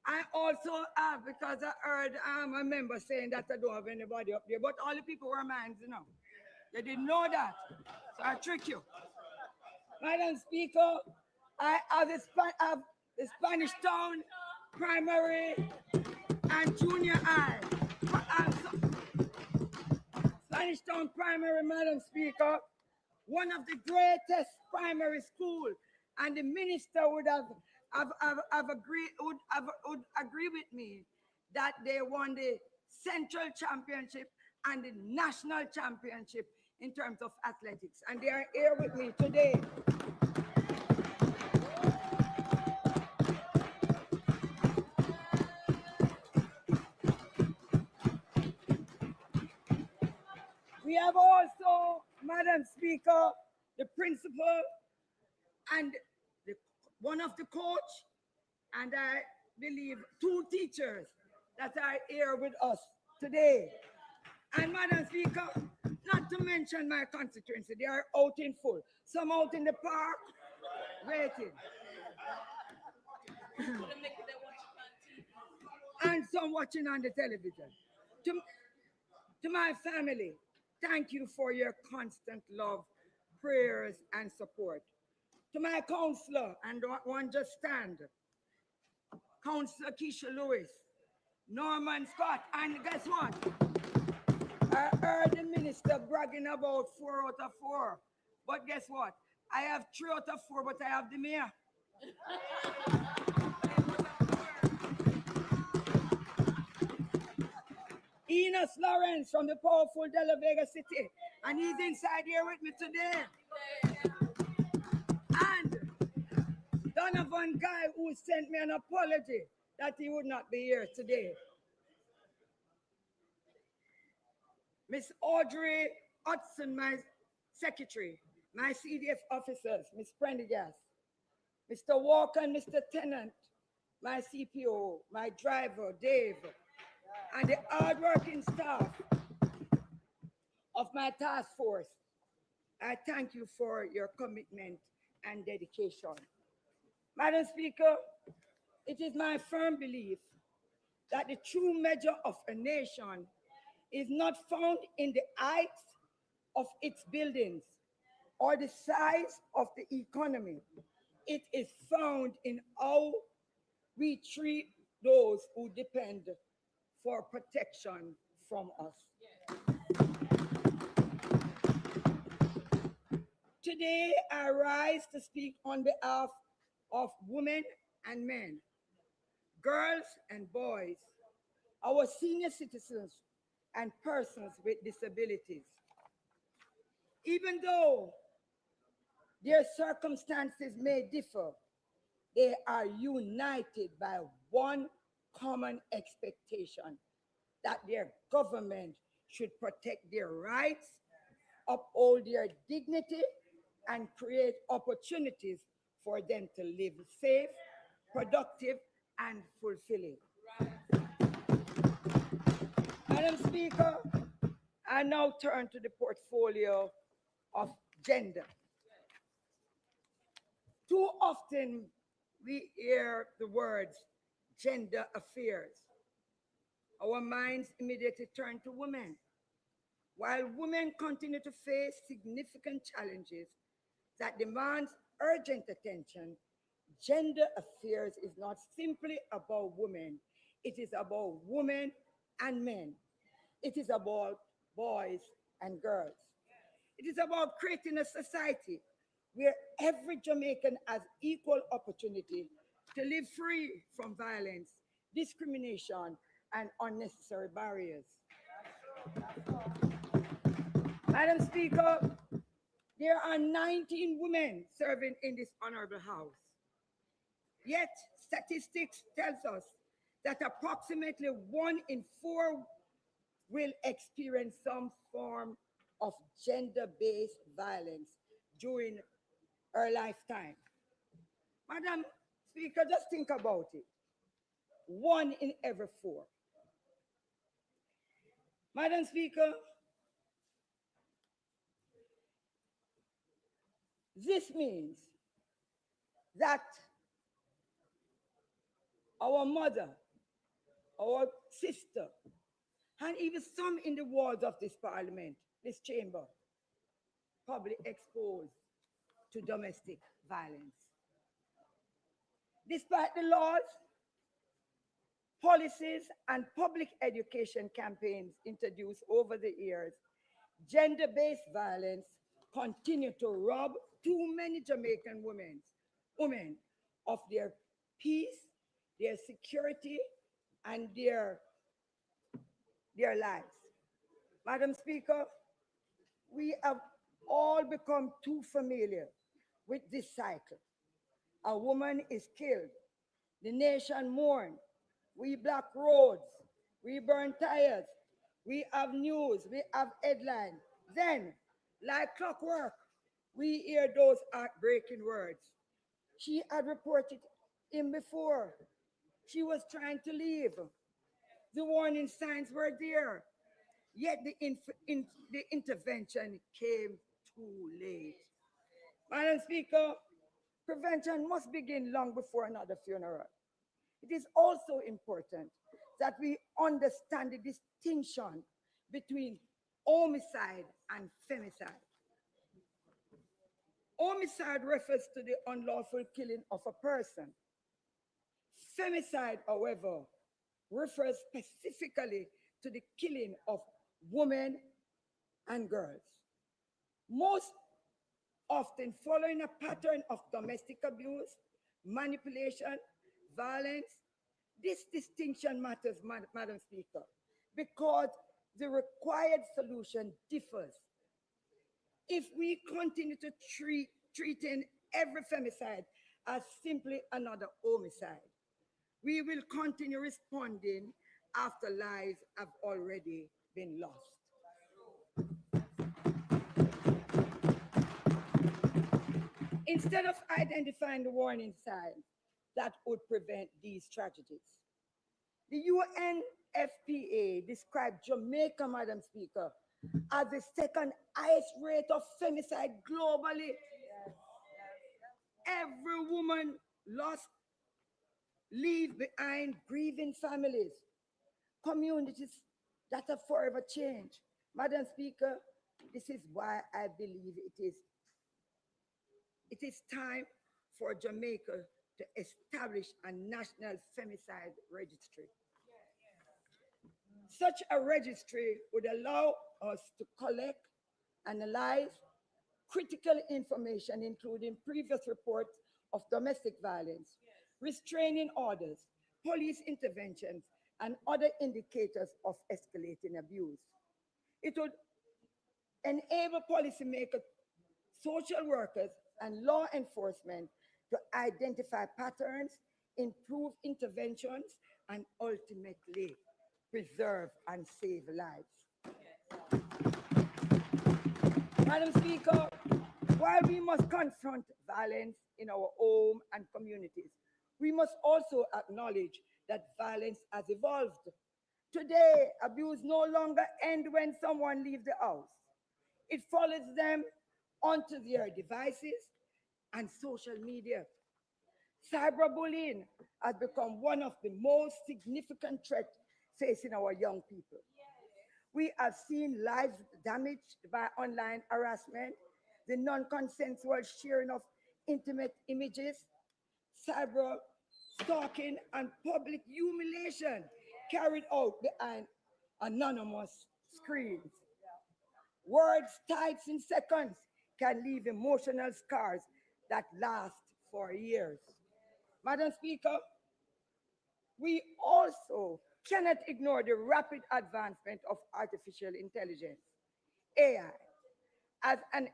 I also have, because I heard a member saying that I don't have anybody up there, but all the people were mine, you know. They didn't know that, so I trick you. Madam Speaker, I have the Spanish Town Primary and Junior High. Spanish Town Primary, Madam Speaker, one of the greatest primary schools, and the minister would agree with me that they won the central championship and the national championship in terms of athletics, and they are here with me today. We have also, Madam Speaker, the principal and one of the coach, and I believe 2 teachers that are here with us today. And Madam Speaker, not to mention my constituency, they are out in full. Some out in the park, waiting. And some watching on the television. To my family, thank you for your constant love, prayers, and support. To my counselor, and one just stand, Counselor Keisha Lewis, Norman Scott, and guess what? I heard the minister bragging about 4 out of 4. But guess what? I have 3 out of 4, but I have the mayor. Enos Lawrence from the powerful De La Vega City. And he's inside here with me today. And Donovan Guy, who sent me an apology that he would not be here today. Miss Audrey Hudson, my secretary, my CDF officers, Miss Prendergast, Mr. Walker and Mr. Tennant, my CPO, my driver, Dave, and the hardworking staff of my task force. I thank you for your commitment and dedication. Madam Speaker, it is my firm belief that the true measure of a nation is not found in the height of its buildings or the size of the economy. It is found in how we treat those who depend for protection from us. Today, I rise to speak on behalf of women and men, girls and boys, our senior citizens, and persons with disabilities. Even though their circumstances may differ, they are united by one common expectation: that their government should protect their rights, uphold their dignity, and create opportunities for them to live safe, productive, and fulfilling. Madam Speaker, I now turn to the portfolio of gender. Too often we hear the words gender affairs. Our minds immediately turn to women. While women continue to face significant challenges that demands urgent attention, gender affairs is not simply about women. It is about women and men. It is about boys and girls. It is about creating a society where every Jamaican has equal opportunity to live free from violence, discrimination, and unnecessary barriers. Madam Speaker, there are 19 women serving in this honorable house. Yet, statistics tells us that approximately 1 in 4 will experience some form of gender-based violence during her lifetime. Madam Speaker, just think about it. 1 in every 4. Madam Speaker, this means that our mother, our sister, and even some in the walls of this parliament, this chamber, probably exposed to domestic violence. Despite the laws, policies, and public education campaigns introduced over the years, gender-based violence continue to rob too many Jamaican women of their peace, their security, and their lives. Madam Speaker, we have all become too familiar with this cycle. A woman is killed, the nation mourns, we block roads, we burn tires, we have news, we have headlines. Then, like clockwork, we hear those heartbreaking words. She had reported him before. She was trying to leave. The warning signs were there. Yet the intervention came too late. Madam Speaker, prevention must begin long before another funeral. It is also important that we understand the distinction between homicide and femicide. Homicide refers to the unlawful killing of a person. Femicide, however, refers specifically to the killing of women and girls. Most often following a pattern of domestic abuse, manipulation, violence. This distinction matters, Madam Speaker, because the required solution differs. If we continue to treating every femicide as simply another homicide, we will continue responding after lives have already been lost. Instead of identifying the warning signs that would prevent these tragedies, the UNFPA described Jamaica, Madam Speaker, as the second highest rate of femicide globally. Every woman lost leave behind grieving families, communities that have forever changed. Madam Speaker, this is why I believe it is time for Jamaica to establish a national femicide registry. Such a registry would allow us to collect, analyze critical information, including previous reports of domestic violence, restraining orders, police interventions, and other indicators of escalating abuse. It would enable policymakers, social workers, and law enforcement to identify patterns, improve interventions, and ultimately preserve and save lives. Madam Speaker, while we must confront violence in our home and communities, we must also acknowledge that violence has evolved. Today, abuse no longer ends when someone leaves the house. It follows them onto their devices and social media. Cyberbullying has become one of the most significant threats facing our young people. We have seen lives damaged by online harassment, the non-consensual sharing of intimate images, cyber stalking, and public humiliation carried out behind anonymous screens. Words typed in seconds can leave emotional scars that last for years. Madam Speaker, we also cannot ignore the rapid advancement of artificial intelligence, AI, as an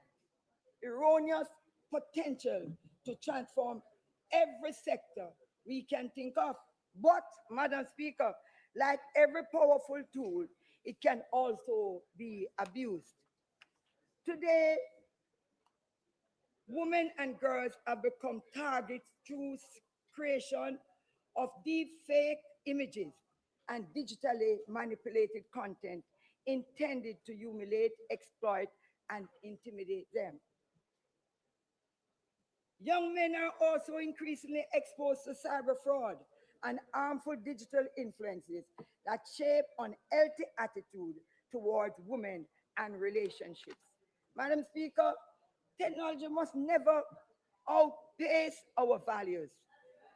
erroneous potential to transform every sector we can think of. But, Madam Speaker, like every powerful tool, it can also be abused. Today, women and girls have become targets through creation of deep fake images and digitally manipulated content intended to humiliate, exploit, and intimidate them. Young men are also increasingly exposed to cyber fraud and harmful digital influences that shape unhealthy attitude towards women and relationships. Madam Speaker, technology must never outpace our values.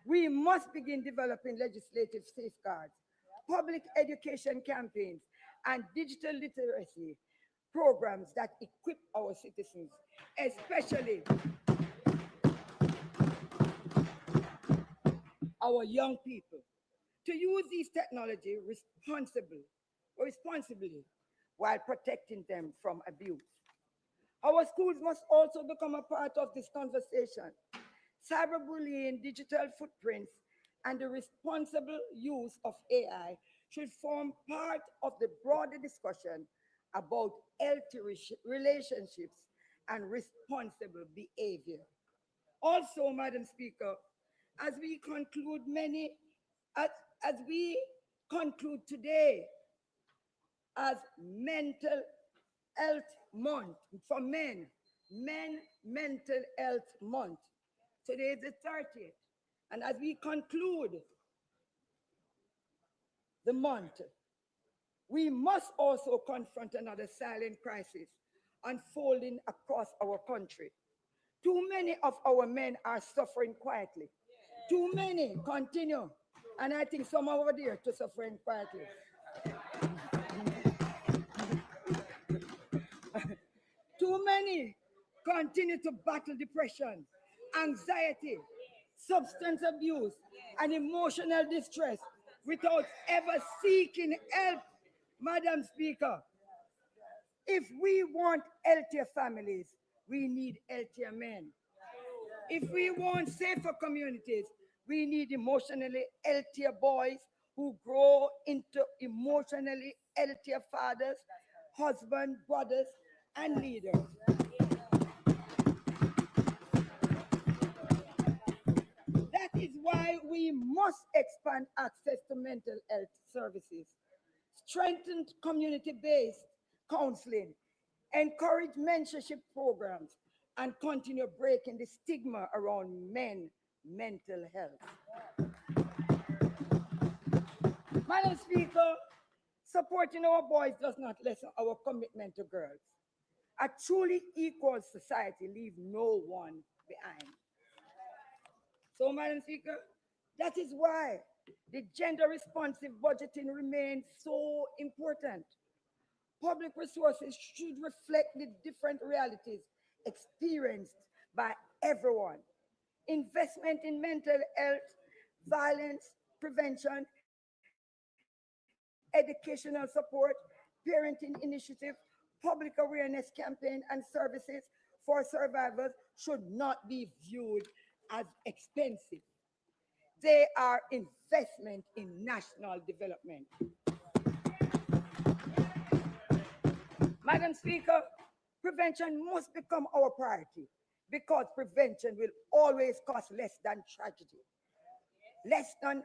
We must begin developing legislative safeguards, public education campaigns, and digital literacy programs that equip our citizens, especially our young people, to use these technology responsibly while protecting them from abuse. Our schools must also become a part of this conversation. Cyberbullying, digital footprints, and the responsible use of AI should form part of the broader discussion about healthy relationships and responsible behavior. Also, Madam Speaker, as we conclude many, as, as we conclude today as Mental Health Month for Men Mental Health Month. Today is the 30th. And as we conclude the month, we must also confront another silent crisis unfolding across our country. Too many of our men are suffering quietly. Too many continue. And I think some are over there to suffering quietly. Too many continue to battle depression, anxiety, substance abuse, and emotional distress without ever seeking help. Madam Speaker, if we want healthier families, we need healthier men. If we want safer communities, we need emotionally healthier boys who grow into emotionally healthier fathers, husbands, brothers, and leaders. That is why we must expand access to mental health services, strengthen community-based counseling, encourage mentorship programs, and continue breaking the stigma around men mental health. Madam Speaker, supporting our boys does not lessen our commitment to girls. A truly equal society leaves no one behind. So, Madam Speaker, that is why the gender responsive budgeting remains so important. Public resources should reflect the different realities experienced by everyone. Investment in mental health, violence prevention, educational support, parenting initiative, public awareness campaign, and services for survivors should not be viewed as expensive. They are investment in national development. Madam Speaker, prevention must become our priority because prevention will always cost less than tragedy. Less than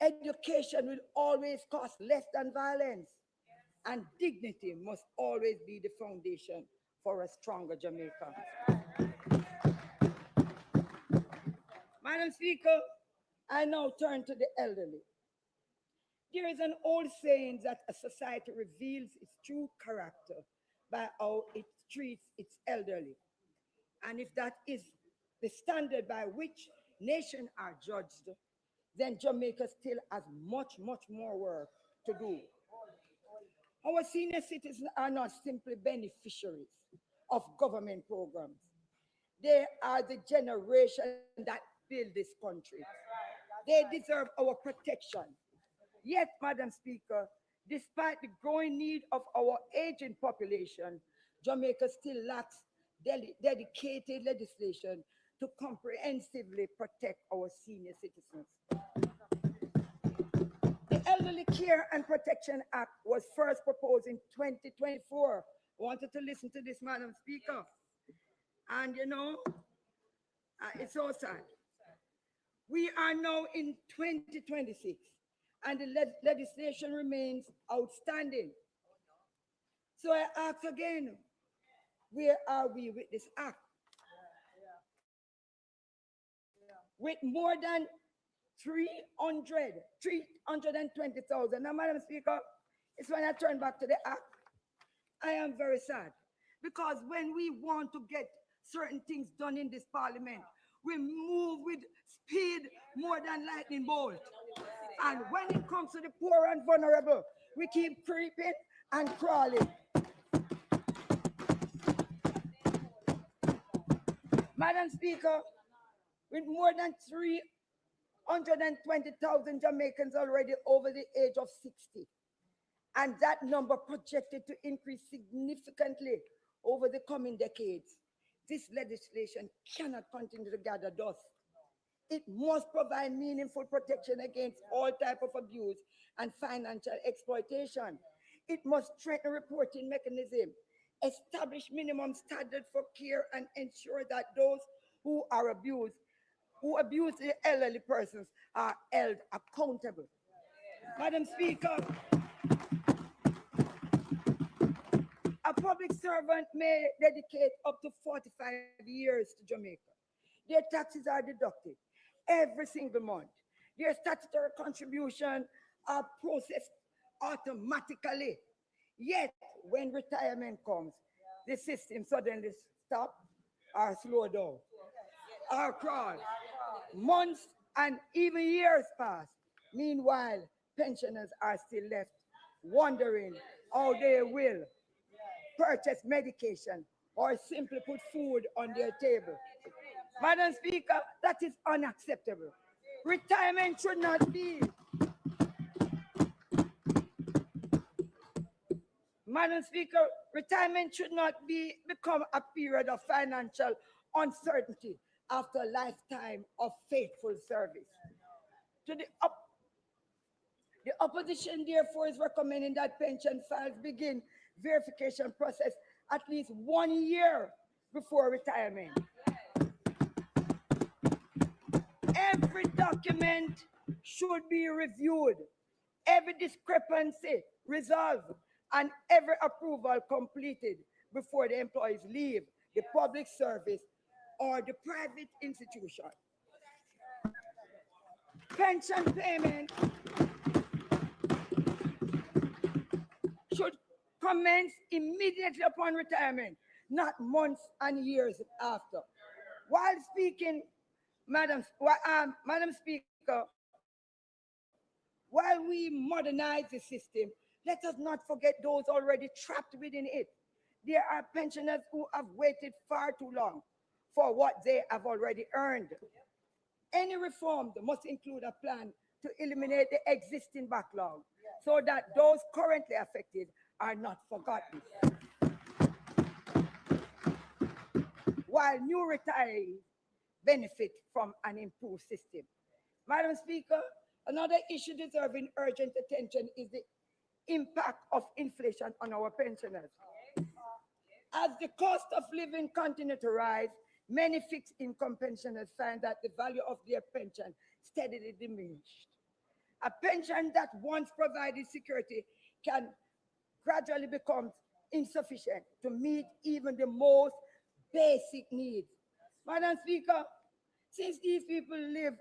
education will always cost less than violence. And dignity must always be the foundation for a stronger Jamaica. Madam Speaker, I now turn to the elderly. There is an old saying that a society reveals its true character by how it treats its elderly. And if that is the standard by which nations are judged, then Jamaica still has much, much more work to do. Our senior citizens are not simply beneficiaries of government programs. They are the generation that build this country. They deserve our protection. Yet, Madam Speaker, despite the growing need of our aging population, Jamaica still lacks dedicated legislation to comprehensively protect our senior citizens. The Elderly Care and Protection Act was first proposed in 2024. I wanted to listen to this, Madam Speaker. And you know, it's so sad. We are now in 2026 and the legislation remains outstanding. So I ask again, where are we with this act? With more than 320,000. Now, Madam Speaker, it's when I turn back to the act, I am very sad. Because when we want to get certain things done in this parliament, we move with speed more than lightning bolt. And when it comes to the poor and vulnerable, we keep creeping and crawling. Madam Speaker, with more than 320,000 Jamaicans already over the age of 60, and that number projected to increase significantly over the coming decades, this legislation cannot continue to gather dust. It must provide meaningful protection against all type of abuse and financial exploitation. It must strengthen reporting mechanism, establish minimum standards for care, and ensure that those who abuse the elderly persons are held accountable. Madam Speaker, a public servant may dedicate up to 45 years to Jamaica. Their taxes are deducted every single month. Their statutory contributions are processed automatically. Yet, when retirement comes, the system suddenly stops or slow down or crawl. Months and even years pass. Meanwhile, pensioners are still left wondering how they will purchase medication or simply put food on their table. Madam Speaker, that is unacceptable. Retirement should not be. Madam Speaker, retirement should not become a period of financial uncertainty after a lifetime of faithful service. To the opposition, therefore, is recommending that pension files begin verification process at least 1 year before retirement. Every document should be reviewed, every discrepancy resolved, and every approval completed before the employees leave the public service or the private institution. Pension payment should commence immediately upon retirement, not months and years after. While speaking, Madam Speaker, while we modernize the system, let us not forget those already trapped within it. There are pensioners who have waited far too long for what they have already earned. Any reform must include a plan to eliminate the existing backlog so that those currently affected are not forgotten. While new retirees benefit from an improved system. Madam Speaker, another issue deserving urgent attention is the impact of inflation on our pensioners. As the cost of living continues to rise, many fixed income pensioners find that the value of their pension steadily diminished. A pension that once provided security can gradually become insufficient to meet even the most basic needs. Madam Speaker, since these people live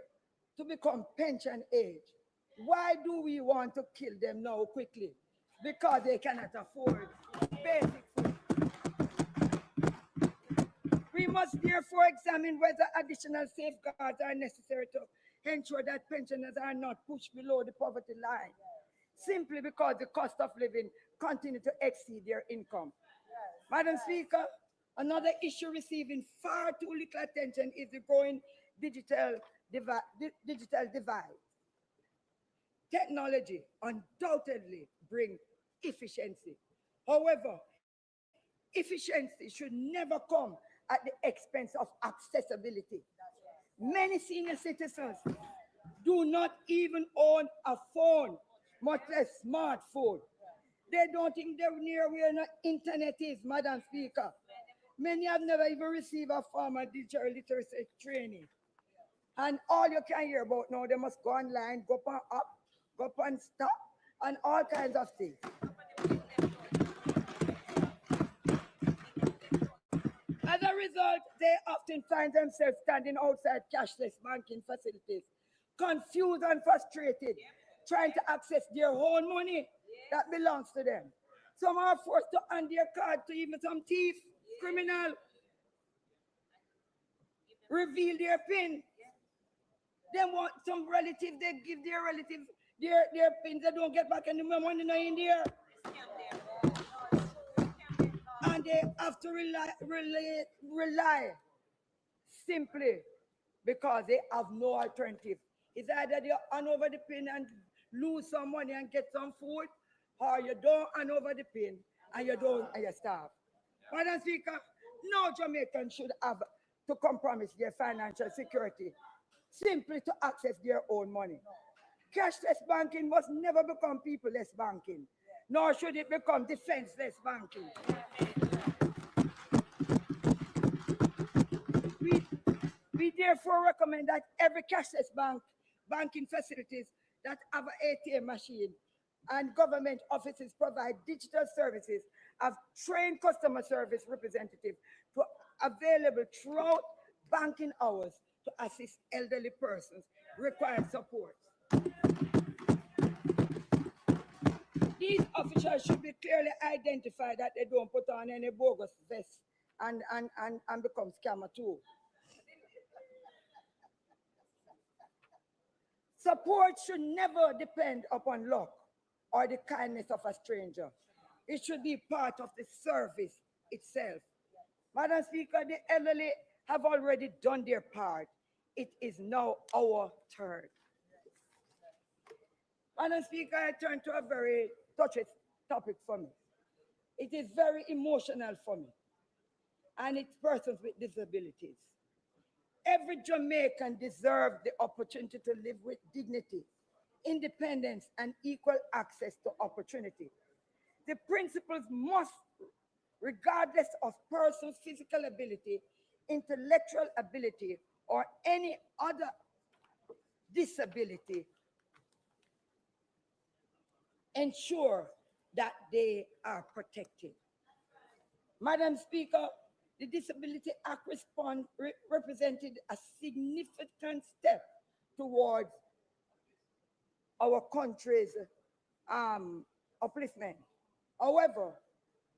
to become pension age, why do we want to kill them now quickly? Because they cannot afford basic food. We must therefore examine whether additional safeguards are necessary to ensure that pensioners are not pushed below the poverty line, simply because the cost of living continues to exceed their income. Madam Speaker, another issue receiving far too little attention is the growing digital divide. Technology undoubtedly brings efficiency. However, efficiency should never come at the expense of accessibility. Many senior citizens do not even own a phone, much less smartphone. They don't think they're near where the internet is, Madam Speaker. Many have never even received a formal digital literacy training. And all you can hear about now, they must go online, go on up, go on stop, and all kinds of things. As a result, they often find themselves standing outside cashless banking facilities, confused and frustrated, trying to access their own money that belongs to them. Some are forced to hand their card to even some thief, criminal, reveal their PIN. Then want some relatives, they give their relatives their PINs, they don't get back any more money in there. And they have to rely simply because they have no alternative. It's either you hand over the PIN and lose some money and get some food, or you don't hand over the PIN and you starve. Madam Speaker, no Jamaican should have to compromise their financial security simply to access their own money. Cashless banking must never become people-less banking, nor should it become defenseless banking. We therefore recommend that every cashless banking facilities that have an ATM machine and government offices provide digital services have trained customer service representatives to available throughout banking hours to assist elderly persons requiring support. These officials should be clearly identified that they don't put on any bogus vests and become scammer too. Support should never depend upon luck or the kindness of a stranger. It should be part of the service itself. Madam Speaker, the elderly have already done their part. It is now our turn. Madam Speaker, I turn to a very touchy topic for me. It is very emotional for me, and it's persons with disabilities. Every Jamaican deserves the opportunity to live with dignity, independence, and equal access to opportunity. The principles must, regardless of person's physical ability, intellectual ability, or any other disability, ensure that they are protected. Madam Speaker, the Disability Act represented a significant step towards our country's upliftment. However,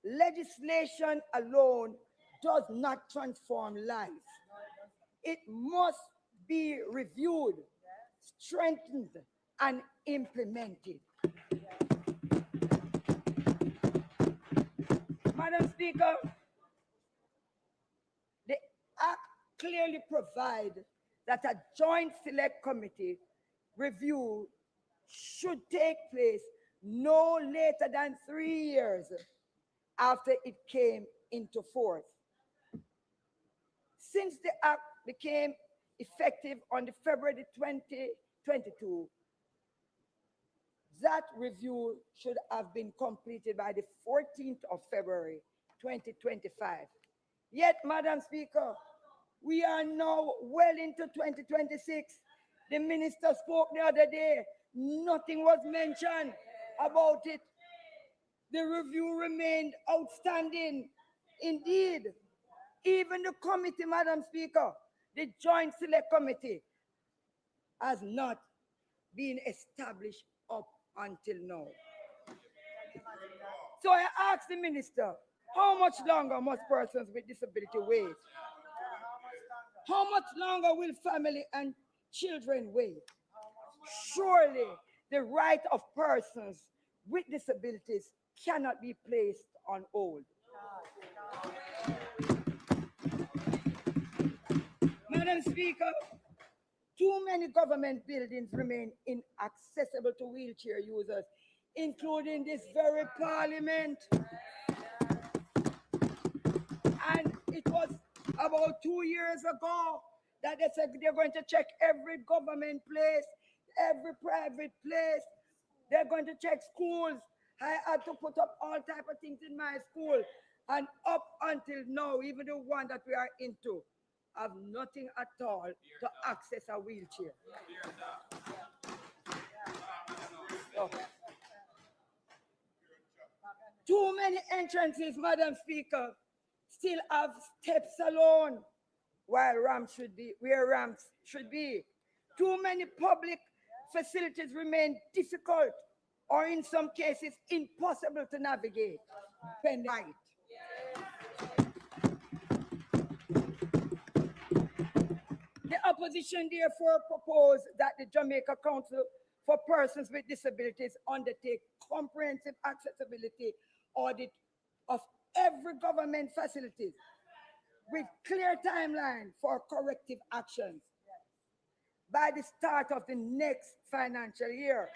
legislation alone does not transform lives. It must be reviewed, strengthened, and implemented. Madam Speaker, the Act clearly provides that a joint select committee review should take place no later than 3 years after it came into force. Since the Act became effective on the February 2022, that review should have been completed by the 14th of February 2025. Yet, Madam Speaker, we are now well into 2026. The minister spoke the other day. Nothing was mentioned about it. The review remained outstanding. Indeed, even the committee, Madam Speaker, the Joint Select Committee, has not been established up until now. So I asked the minister, how much longer must persons with disability wait? How much longer will family and children wait? Surely the right of persons with disabilities cannot be placed on hold. Madam Speaker, too many government buildings remain inaccessible to wheelchair users, including this very parliament. about 2 years ago that they said they're going to check every government place, every private place. They're going to check schools. I had to put up all type of things in my school. And up until now, even the one that we are into, have nothing at all to access a wheelchair. So, too many entrances, Madam Speaker, still have steps alone while ramps should be where ramps should be. Too many public facilities remain difficult or in some cases impossible to navigate. Right. The opposition therefore proposed that the Jamaica Council for Persons with Disabilities undertake comprehensive accessibility audit of every government facility with clear timeline for corrective actions by the start of the next financial year.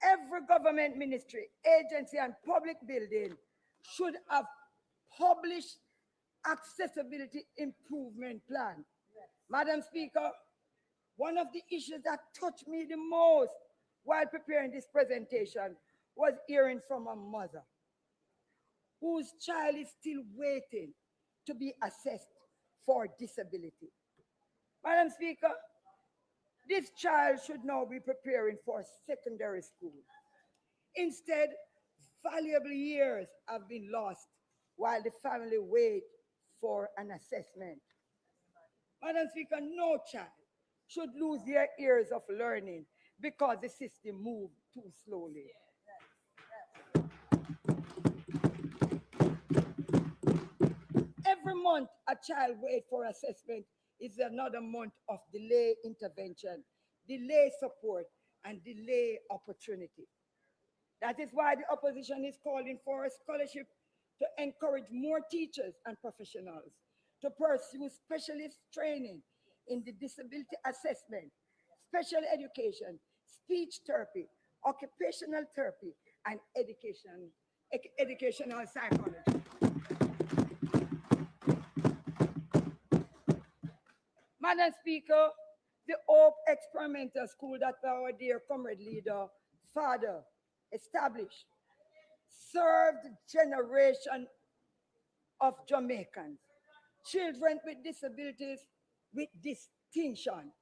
Every government ministry, agency, and public building should have published accessibility improvement plan. Madam Speaker, one of the issues that touched me the most while preparing this presentation was hearing from a mother whose child is still waiting to be assessed for disability. Madam Speaker, this child should now be preparing for secondary school. Instead, valuable years have been lost while the family wait for an assessment. Madam Speaker, no child should lose their years of learning because the system moved too slowly. Every month a child waits for assessment is another month of delay intervention, delay support, and delay opportunity. That is why the opposition is calling for a scholarship to encourage more teachers and professionals to pursue specialist training in the disability assessment, special education, speech therapy, occupational therapy, and educational psychology. Madam Speaker, the Hope Experimental School that our dear comrade leader, father, established, served generation of Jamaicans, children with disabilities with distinction.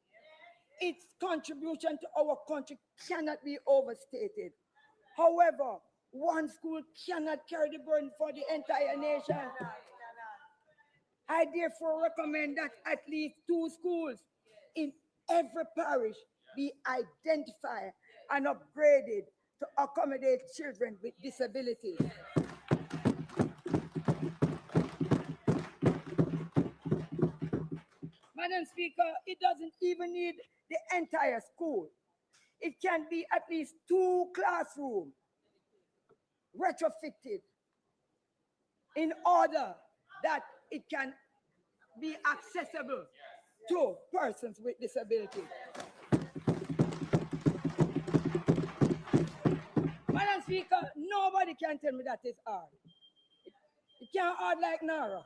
Its contribution to our country cannot be overstated. However, one school cannot carry the burden for the entire nation. I therefore recommend that at least 2 schools in every parish be identified and upgraded to accommodate children with disabilities. Madam Speaker, it doesn't even need the entire school. It can be at least 2 classrooms retrofitted in order that it can be accessible to persons with disability. Madam Speaker, nobody can tell me that it's hard. It can't hard like Nara.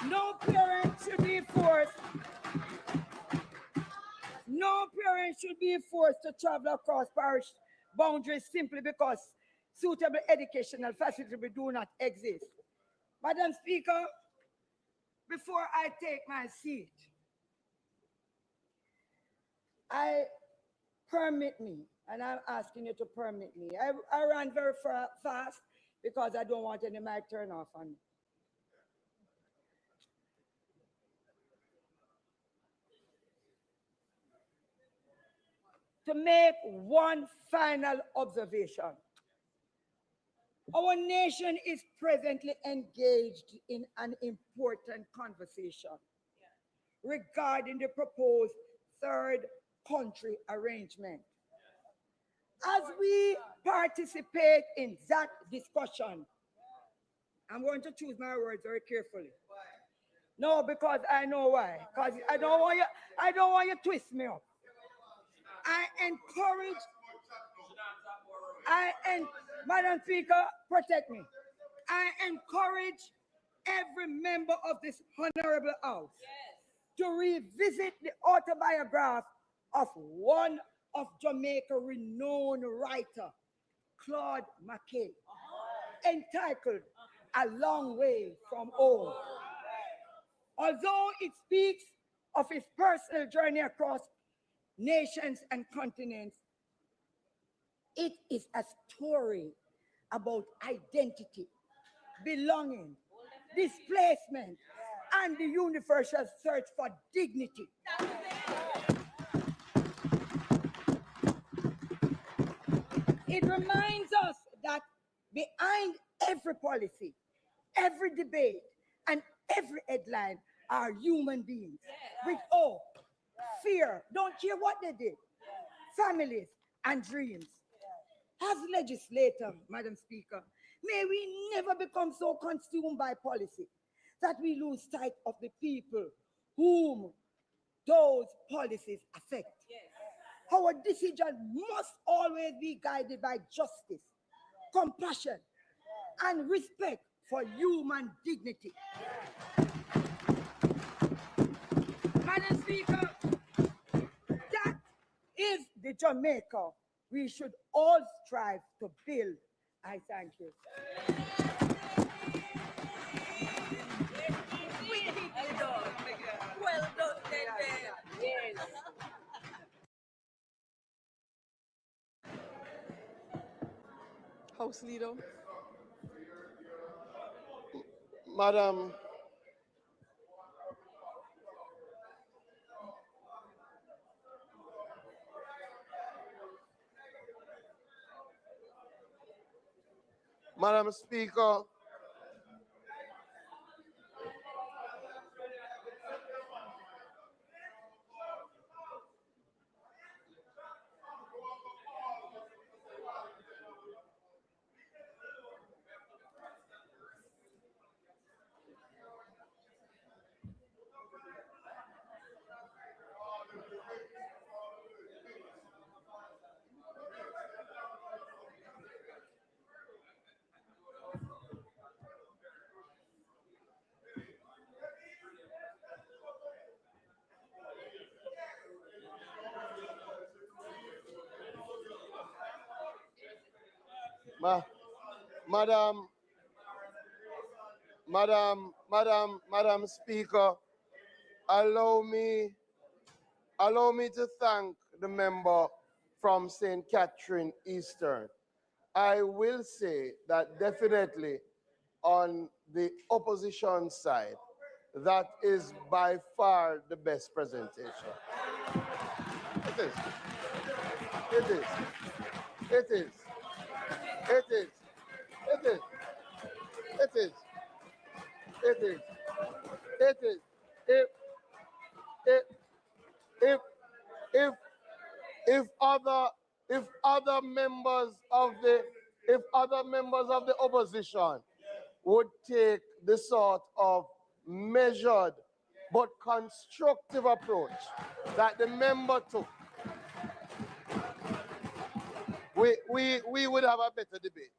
No parent should be forced. No parent should be forced to travel across parish boundaries simply because suitable educational facilities do not exist. Madam Speaker, before I take my seat, permit me, and I'm asking you to permit me. I ran very fast because I don't want any mic turn off on me. To make one final observation. Our nation is presently engaged in an important conversation regarding the proposed third country arrangement. As we participate in that discussion, I'm going to choose my words very carefully. No, because I know why. Because I don't want you to twist me up. Madam Speaker, protect me. I encourage every member of this honorable house to revisit the autobiography of one of Jamaica's renowned writer, Claude McKay, entitled A Long Way from Home. Although it speaks of his personal journey across nations and continents, it is a story about identity, belonging, displacement, and the universal search for dignity. It reminds us that behind every policy, every debate, and every headline are human beings with hope, fear, don't care what they did, families, and dreams. As legislator, Madam Speaker, may we never become so consumed by policy that we lose sight of the people whom those policies affect. Our decision must always be guided by justice, compassion, and respect for human dignity. Madam Speaker, that is the Jamaica we should all strive to build. I thank you. Well done, Dede. Yes. House Leader. Madam Speaker, Madam Speaker, allow me to thank the member from St. Catherine Eastern. I will say that definitely on the opposition side, that is by far the best presentation. It is. It is. It is. It is. It is. It is. It is. It is. If other members of the opposition would take the sort of measured but constructive approach that the member took, we would have a better debate.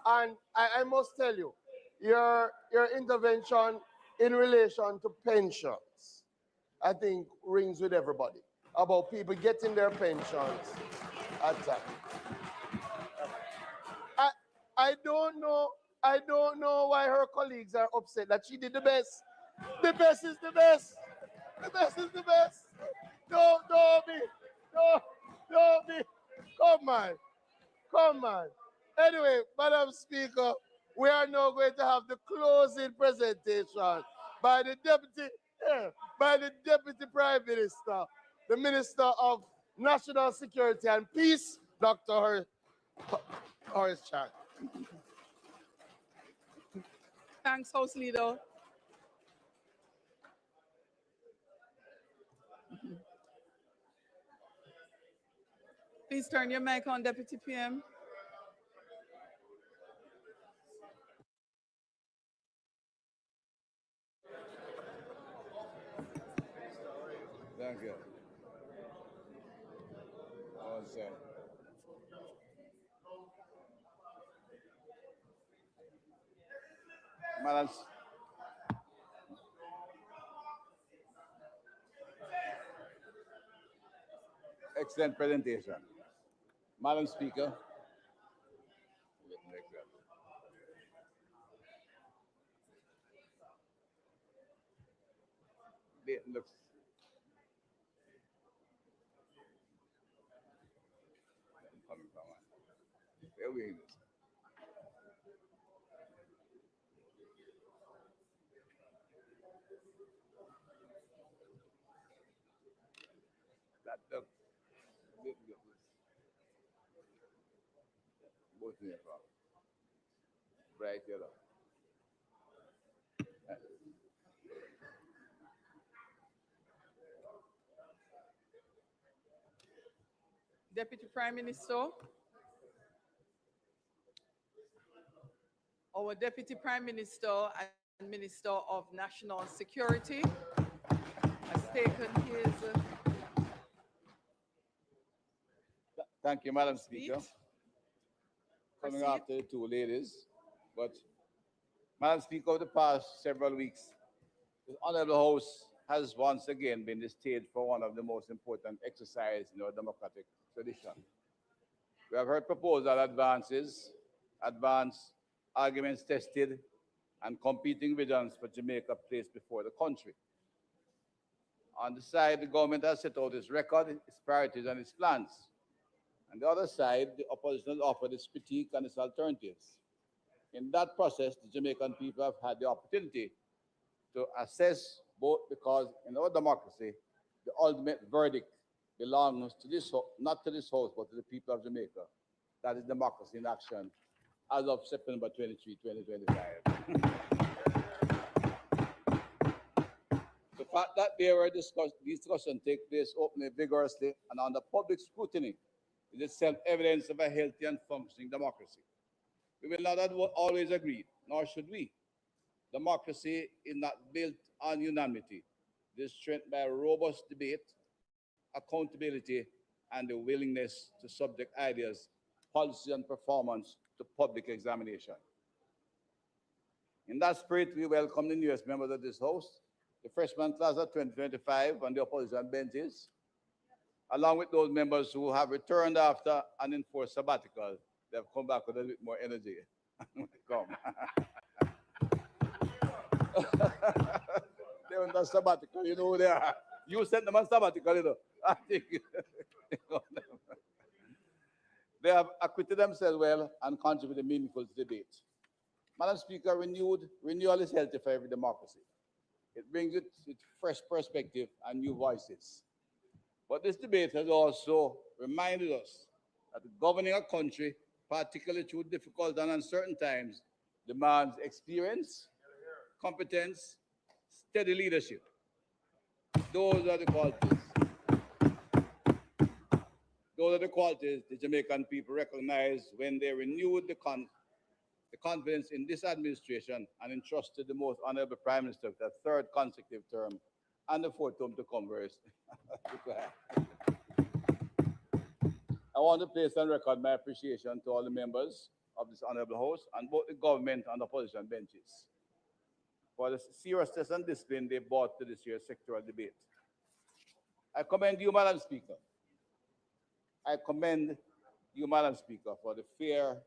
And I must tell you, your intervention in relation to pensions, I think, rings with everybody, about people getting their pensions at time. I don't know why her colleagues are upset that she did the best. The best is the best. The best is the best. Don't be. Come on. Anyway, Madam Speaker, we are now going to have the closing presentation by the Deputy Prime Minister, the Minister of National Security and Peace, Dr. Horace Chan. Thanks, House Leader. Please turn your mic on, Deputy PM. Thank you. concern. Madam, excellent presentation. Madam Speaker, looks coming from where we that look both in from bright yellow. Deputy Prime Minister, our Deputy Prime Minister and Minister of National Security has taken his Thank you, Madam Speaker. speech. Coming Proceed. after the two ladies, but Madam Speaker, over the past several weeks, the Honorable House has once again been the stage for one of the most important exercises in our democratic tradition. We have heard proposal advances, advanced arguments tested, and competing visions for Jamaica placed before the country. On the side, the government has set out its record, its priorities, and its plans. On the other side, the opposition has offered its critique and its alternatives. In that process, the Jamaican people have had the opportunity to assess both, because in our democracy, the ultimate verdict belongs to this, not to this House, but to the people of Jamaica. That is democracy in action as of September 23, 2025. The fact that these discussions take place openly, vigorously, and under public scrutiny is itself evidence of a healthy and functioning democracy. We will not always agree, nor should we. Democracy is not built on unanimity. It is strengthened by robust debate, accountability, and the willingness to subject ideas, policy, and performance to public examination. In that spirit, we welcome the newest members of this House, the freshman class of 2025 on the opposition benches, along with those members who have returned after an enforced sabbatical. They have come back with a little bit more energy. Come. They were on sabbatical, you know who they are. You sent them on sabbatical, you know. I think they have acquitted themselves well and contributed meaningful to debate. Madam Speaker, renewal is healthy for every democracy. It brings it with fresh perspective and new voices. But this debate has also reminded us that governing a country, particularly through difficult and uncertain times, demands experience, competence, steady leadership. Those are the qualities. Those are the qualities the Jamaican people recognized when they renewed the confidence in this administration and entrusted the most honorable Prime Minister with a third consecutive term and the fourth term to come first. I want to place on record my appreciation to all the members of this honorable House and both the government and opposition benches for the seriousness and discipline they brought to this year's sectoral debate. I commend you, Madam Speaker. I commend you, Madam Speaker, for the fair,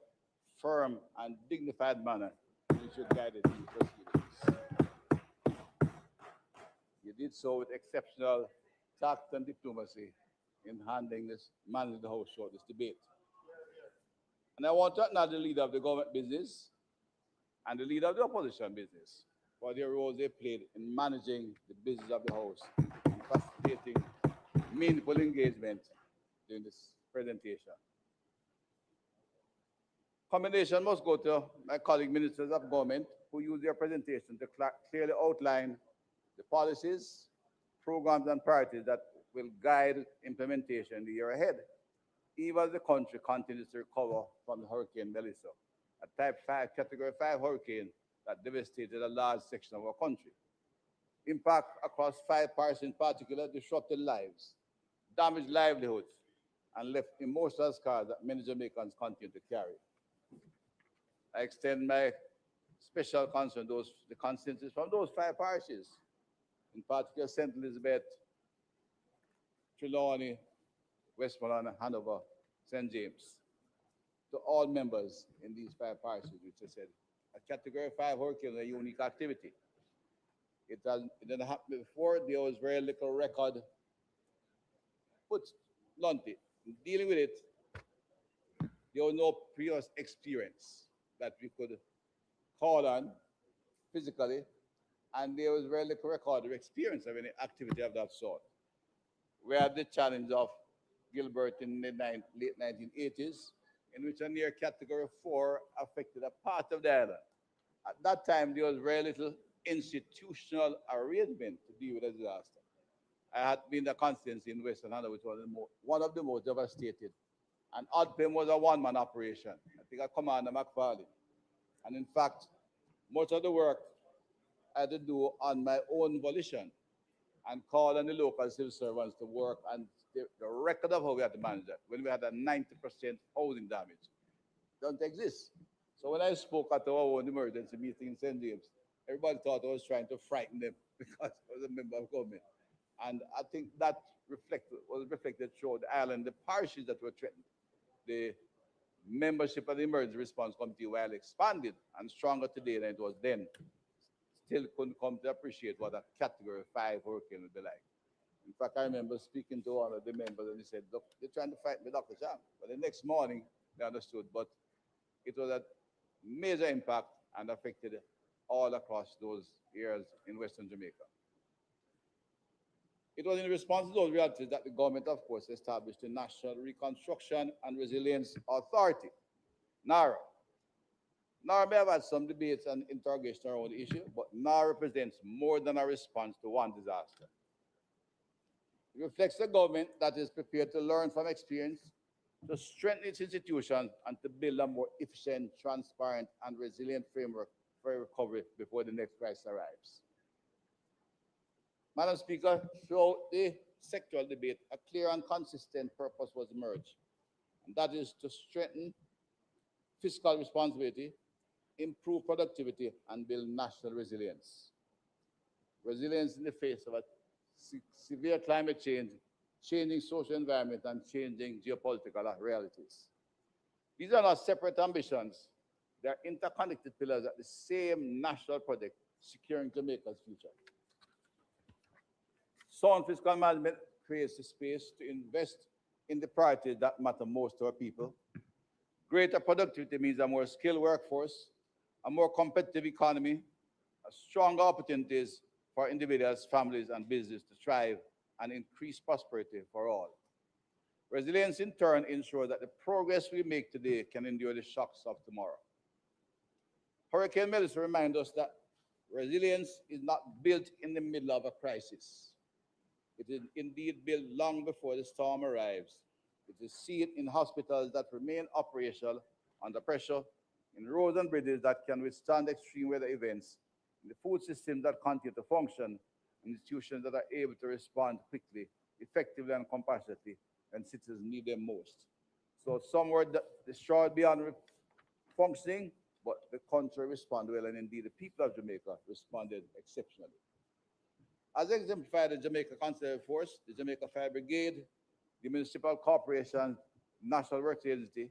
firm, and dignified manner in which you guided these proceedings. You did so with exceptional tact and diplomacy in managing the House throughout this debate. And I want to acknowledge the leader of the government business and the leader of the opposition business for their roles they played in managing the business of the House and facilitating meaningful engagement during this presentation. Commendation must go to my colleague ministers of government who used their presentation to clearly outline the policies, programs, and priorities that will guide implementation the year ahead, even as the country continues to recover from the Hurricane Melissa, a Category 5 hurricane that devastated a large section of our country. Impact across 5 parishes in particular disrupted lives, damaged livelihoods, and left emotional scars that many Jamaicans continue to carry. I extend my special concern to the constituencies from those 5 parishes, in particular St. Elizabeth, Trelawney, Westmoreland, Hanover, St. James, to all members in these 5 parishes, which I said, a Category 5 hurricane is a unique activity. It didn't happen before. There was very little record. Put bluntly, dealing with it, there was no previous experience that we could call on physically, and there was very little record of experience of any activity of that sort. We had the challenge of Gilbert in the late 1980s, in which a near Category 4 affected a part of the island. At that time, there was very little institutional arrangement to deal with a disaster. I had been in the constituency in Western Hanover, which was one of the most devastated. And Oddpim was a one-man operation. I think I Commander McFarlane. And in fact, much of the work I had to do on my own volition and call on the local civil servants to work on the record of how we had to manage that when we had a 90% housing damage. Don't exist. So when I spoke at our own emergency meeting in St. James, everybody thought I was trying to frighten them because I was a member of government. And I think that was reflected throughout the island, the parishes that were threatened. The membership of the Emergency Response Committee, while expanded and stronger today than it was then, still couldn't come to appreciate what a Category 5 hurricane would be like. In fact, I remember speaking to one of the members and he said, look, they're trying to fight me, Dr. Chang. But the next morning, they understood, but it was a major impact and affected all across those areas in Western Jamaica. It was in response to those realities that the government, of course, established the National Reconstruction and Resilience Authority, NARA. NARA may have had some debates and interrogation around the issue, but NARA represents more than a response to one disaster. It reflects a government that is prepared to learn from experience, to strengthen its institutions, and to build a more efficient, transparent, and resilient framework for recovery before the next crisis arrives. Madam Speaker, throughout the sectoral debate, a clear and consistent purpose was emerged, and that is to strengthen fiscal responsibility, improve productivity, and build national resilience. Resilience in the face of a severe climate change, changing social environment, and changing geopolitical realities. These are not separate ambitions. They are interconnected pillars at the same national project, securing Jamaica's future. Sound fiscal management creates the space to invest in the priorities that matter most to our people. Greater productivity means a more skilled workforce, a more competitive economy, stronger opportunities for individuals, families, and businesses to thrive and increase prosperity for all. Resilience, in turn, ensures that the progress we make today can endure the shocks of tomorrow. Hurricane Melissa reminds us that resilience is not built in the middle of a crisis. It is indeed built long before the storm arrives. It is seen in hospitals that remain operational under pressure, in roads and bridges that can withstand extreme weather events, in the food systems that continue to function, and institutions that are able to respond quickly, effectively, and compassionately when citizens need them most. So some were destroyed beyond functioning, but the country responded well, and indeed the people of Jamaica responded exceptionally. As exemplified the Jamaica Conservative Force, the Jamaica Fire Brigade, the Municipal Corporation, National Works Agency,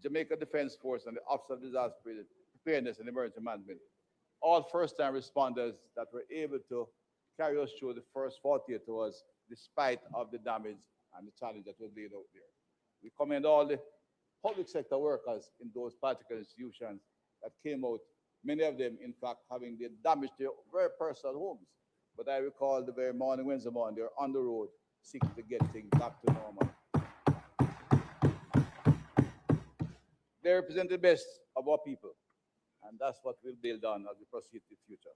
Jamaica Defense Force, and the Office of Disaster Preparedness and Emergency Management, all first-time responders that were able to carry us through the first 48 hours despite of the damage and the challenge that was laid out there. We commend all the public sector workers in those particular institutions that came out, many of them, in fact, having the damage to their very personal homes. But I recall the very morning, Wednesday morning, they were on the road seeking to get things back to normal. They represent the best of our people, and that's what we'll build on as we proceed to the future.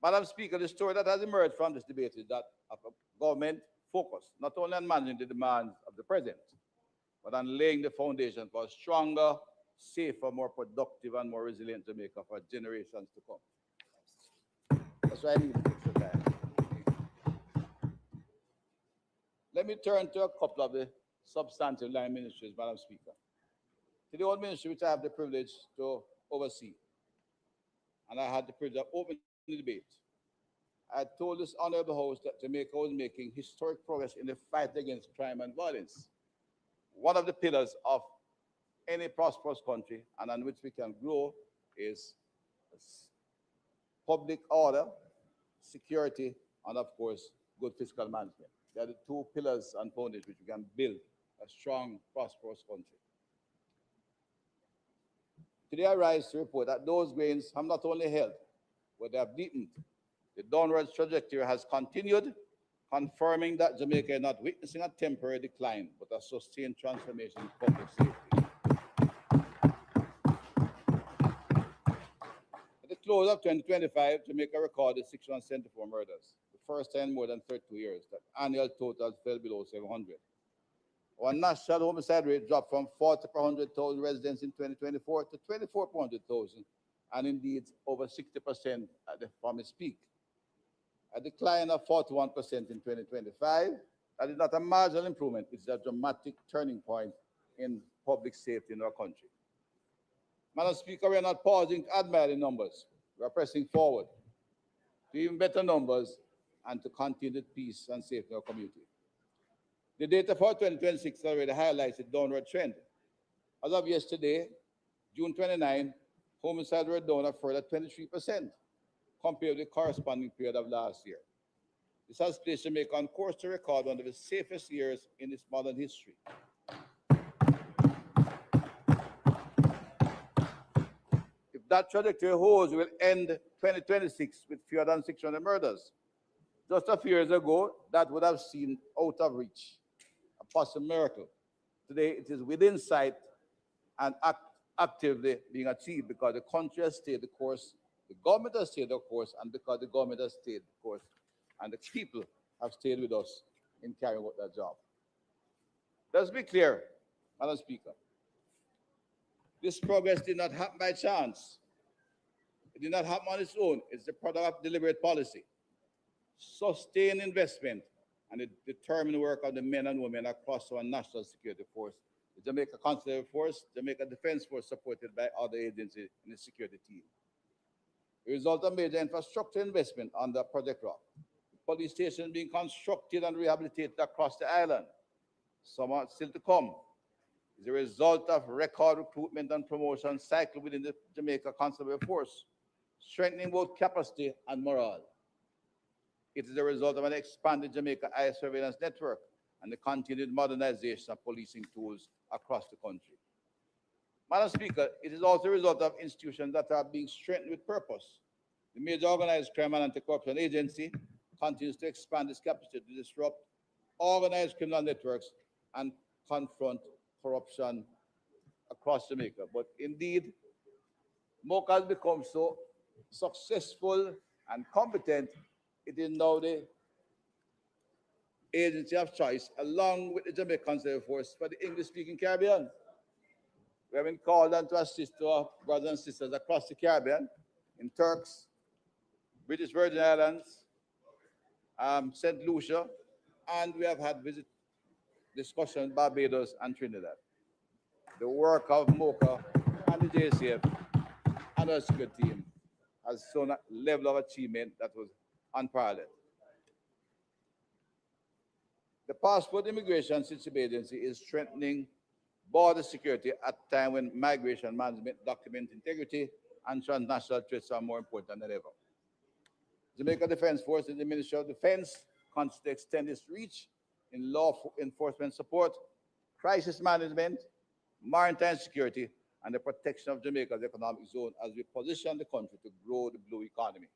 Madam Speaker, the story that has emerged from this debate is that of a government focused not only on managing the demands of the present, but on laying the foundation for a stronger, safer, more productive, and more resilient Jamaica for generations to come. That's why I need extra time. Let me turn to a couple of the substantive line ministries, Madam Speaker. To the old ministry, which I have the privilege to oversee, and I had the privilege of opening the debate, I told this honorable House that Jamaica was making historic progress in the fight against crime and violence. One of the pillars of any prosperous country and on which we can grow is public order, security, and of course, good fiscal management. They are the two pillars and foundations which we can build a strong, prosperous country. Today I rise to report that those gains have not only held, but they have deepened. The downward trajectory has continued, confirming that Jamaica is not witnessing a temporary decline, but a sustained transformation in public safety. At the close of 2025, Jamaica recorded 674 murders, the first time in more than 32 years. That annual total fell below 700. Our national homicide rate dropped from 40 per 100,000 residents in 2024 to 24 per 100,000, and indeed over 60% from its peak. A decline of 41% in 2025. That is not a marginal improvement, it's a dramatic turning point in public safety in our country. Madam Speaker, we are not pausing to admire the numbers. We are pressing forward to even better numbers and to continued peace and safety in our community. The data for 2026 already highlights a downward trend. As of yesterday, June 29, homicides were down a further 23% compared with the corresponding period of last year. This has placed Jamaica on course to record one of the safest years in its modern history. If that trajectory holds, we will end 2026 with fewer than 600 murders. Just a few years ago, that would have seemed out of reach, a possible miracle. Today, it is within sight and actively being achieved because the country has stayed the course, the government has stayed the course, and because the government has stayed the course, and the people have stayed with us in carrying out that job. Let's be clear, Madam Speaker. This progress did not happen by chance. It did not happen on its own. It's the product of deliberate policy, sustained investment, and the determined work of the men and women across our national security force, the Jamaica Consular Force, Jamaica Defense Force, supported by other agencies in the security team. The result of major infrastructure investment under Project Rock, police stations being constructed and rehabilitated across the island, some are still to come, is a result of record recruitment and promotion cycle within the Jamaica Consular Force, strengthening both capacity and morale. It is a result of an expanded Jamaica Eye surveillance network and the continued modernization of policing tools across the country. Madam Speaker, it is also a result of institutions that are being strengthened with purpose. The major organized crime and anti-corruption agency continues to expand its capacity to disrupt organized criminal networks and confront corruption across Jamaica. But indeed, MOCA has become so successful and competent, it is now the agency of choice, along with the Jamaica Consular Force, for the English-speaking Caribbean. We have been called on to assist our brothers and sisters across the Caribbean, in Turks, British Virgin Islands, St. Lucia, and we have had discussions in Barbados and Trinidad. The work of MOCA and the JCF and our security team has shown a level of achievement that was unparalleled. The Passport Immigration System Agency is strengthening border security at a time when migration management, document integrity, and transnational threats are more important than ever. Jamaica Defense Force and the Ministry of Defense continues to extend its reach in law enforcement support, crisis management, maritime security, and the protection of Jamaica's economic zone as we position the country to grow the blue economy.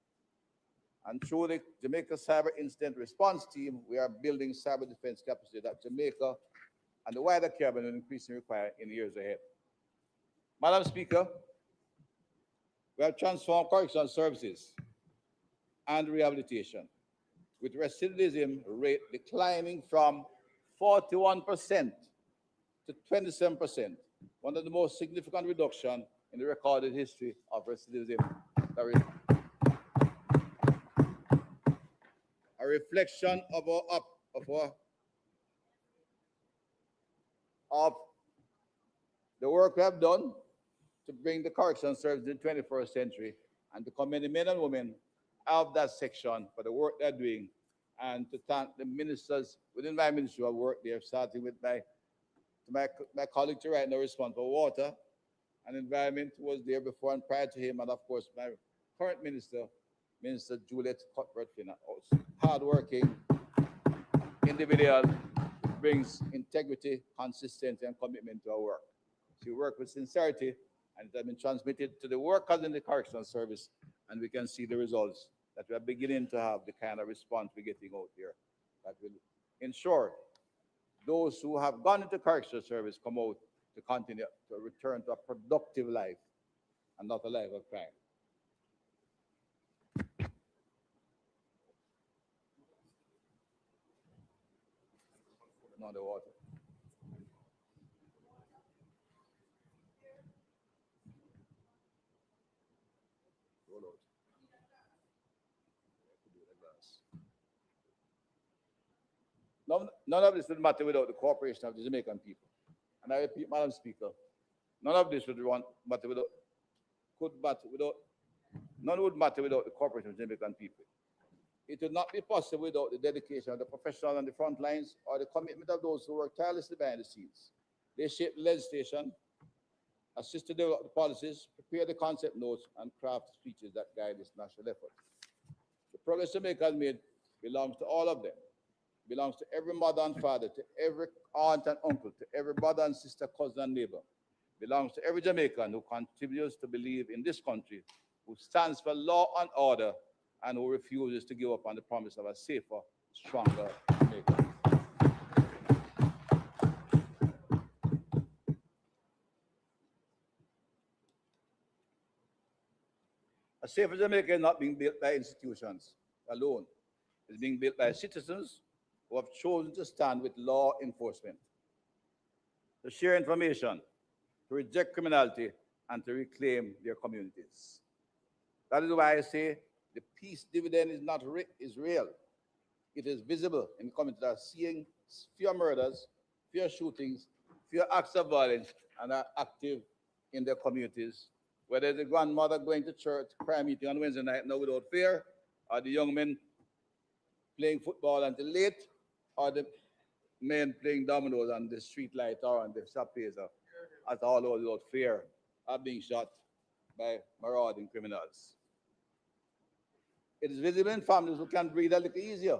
And through the Jamaica Cyber Incident Response Team, we are building cyber defense capacity that Jamaica and the wider Caribbean will increasingly require in the years ahead. Madam Speaker, we have transformed correctional services and rehabilitation, with recidivism rate declining from 41% to 27%, one of the most significant reductions in the recorded history of recidivism. A reflection of our of the work we have done to bring the correction service in the 21st century, and to commend the men and women of that section for the work they're doing, and to thank the ministers within my ministry who have worked there, starting with my colleague to right now responsible for water and environment, who was there before and prior to him, and of course my current minister, Minister Juliet Cuthbert-Finnan, hardworking individual who brings integrity, consistency, and commitment to our work. She worked with sincerity, and it has been transmitted to the workers in the correctional service, and we can see the results that we are beginning to have the kind of response we're getting out there that will ensure those who have gone into correctional service come out to continue to return to a productive life and not a life of crime. Not the water. Roll out. None of this would matter without the cooperation of the Jamaican people. And I repeat, Madam Speaker, none of this would matter without, none would matter without the cooperation of the Jamaican people. It would not be possible without the dedication of the professionals on the front lines or the commitment of those who work tirelessly behind the scenes. They shape the legislation, assist to develop the policies, prepare the concept notes, and craft speeches that guide this national effort. The progress Jamaica has made belongs to all of them. Belongs to every mother and father, to every aunt and uncle, to every brother and sister, cousin and neighbor. Belongs to every Jamaican who continues to believe in this country, who stands for law and order, and who refuses to give up on the promise of a safer, stronger Jamaica. A safer Jamaica is not being built by institutions alone. It's being built by citizens who have chosen to stand with law enforcement, to share information, to reject criminality, and to reclaim their communities. That is why I say the peace dividend is real. It is visible in communities that are seeing fewer murders, fewer shootings, fewer acts of violence, and are active in their communities. Whether the grandmother going to church, prayer meeting on Wednesday night now without fear, or the young men playing football until late, or the men playing dominoes on the street light or on the shop plaza at all without fear of being shot by marauding criminals. It is visible in families who can breathe a little easier,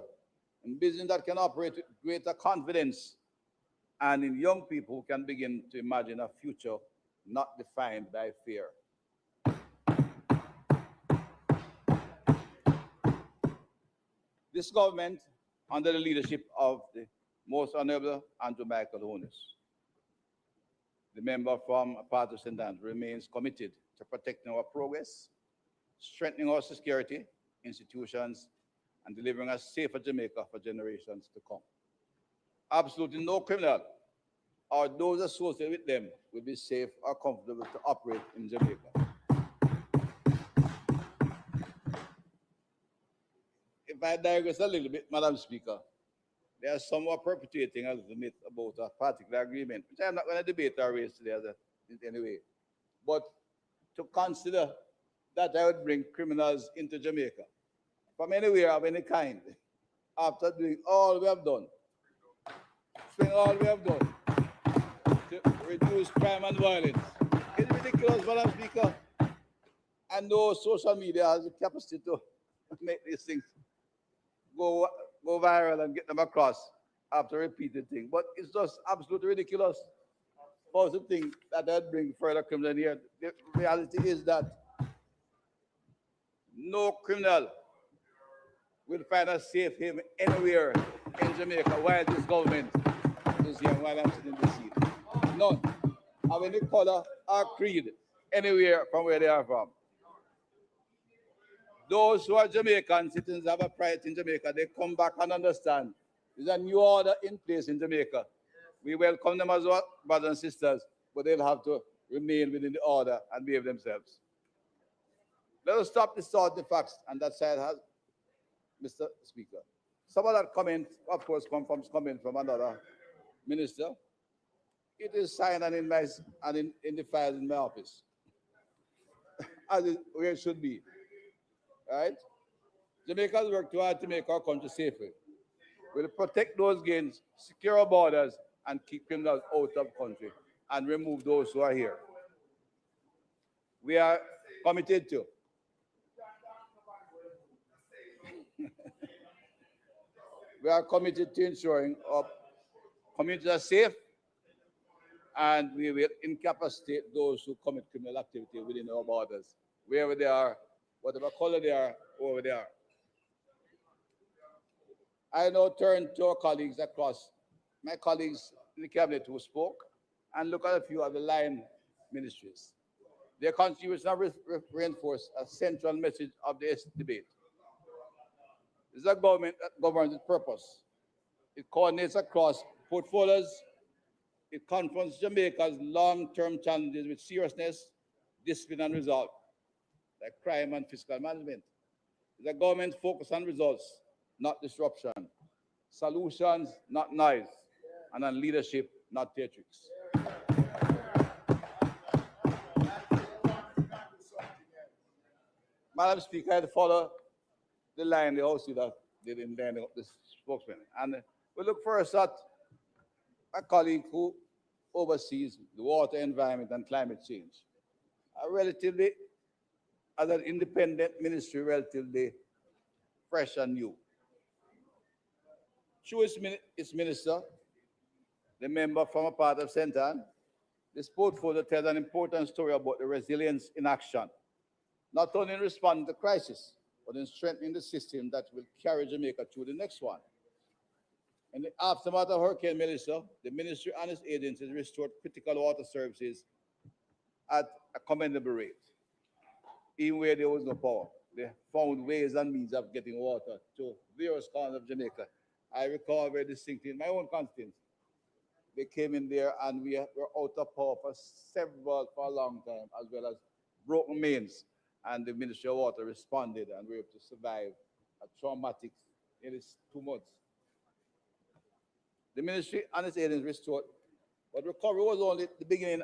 in business that can operate with greater confidence, and in young people who can begin to imagine a future not defined by fear. This government, under the leadership of the Most Honorable Andrew Michael Honus, the member from a part of St. Andrews, remains committed to protecting our progress, strengthening our security institutions, and delivering a safer Jamaica for generations to come. Absolutely no criminal or those associated with them will be safe or comfortable to operate in Jamaica. If I digress a little bit, Madam Speaker, there are some who are perpetuating a little myth about a particular agreement, which I'm not going to debate or raise today anyway. But to consider that I would bring criminals into Jamaica from anywhere of any kind, after doing all we have done, spending all we have done to reduce crime and violence, it's ridiculous, Madam Speaker. And no social media has the capacity to make these things go viral and get them across after repeated things. But it's just absolutely ridiculous for us to think that that bring further criminal here. The reality is that no criminal will find a safe haven anywhere in Jamaica while this government is here, while I'm sitting in this seat. None of any color or creed anywhere from where they are from. Those who are Jamaican citizens have a pride in Jamaica. They come back and understand there's a new order in place in Jamaica. We welcome them as well, brothers and sisters, but they'll have to remain within the order and behave themselves. Let us stop distorting the facts, and that side has, Mr. Speaker. Some of that comment, of course, comes from another minister, It is signed and in the file in my office, where it should be. Right? Jamaicans work too hard to make our country safer. We'll protect those gains, secure our borders, and keep criminals out of country and remove those who are here. We are committed to we are committed to ensuring our communities are safe, and we will incapacitate those who commit criminal activity within our borders, wherever they are, whatever color they are, wherever they are. I now turn to our colleagues across, my colleagues in the cabinet who spoke, and look at a few of the line ministries. Their contributions have reinforced a central message of this debate. This is a government that governs its purpose. It coordinates across portfolios. It confronts Jamaica's long-term challenges with seriousness, discipline, and resolve, like crime and fiscal management. It's a government focused on results, not disruption, solutions, not noise, and on leadership, not theatrics. Madam Speaker, I had to follow the line the House leader did in line up the spokesman. And we look first at a colleague who oversees the water, environment, and climate change. Relatively, as an independent ministry, relatively fresh and new. Through its minister, the member from a part of St. Ann, this portfolio tells an important story about the resilience in action, not only in responding to crisis, but in strengthening the system that will carry Jamaica through the next one. In the aftermath of Hurricane Melissa, the ministry and its agencies restored critical water services at a commendable rate, even where there was no power. They found ways and means of getting water to various corners of Jamaica. I recall very distinctly in my own constituency. They came in there and we were out of power for a long time, as well as broken mains. And the Ministry of Water responded and we were able to survive a traumatic, it is 2 months. The ministry and its agencies restored, but recovery was only the beginning.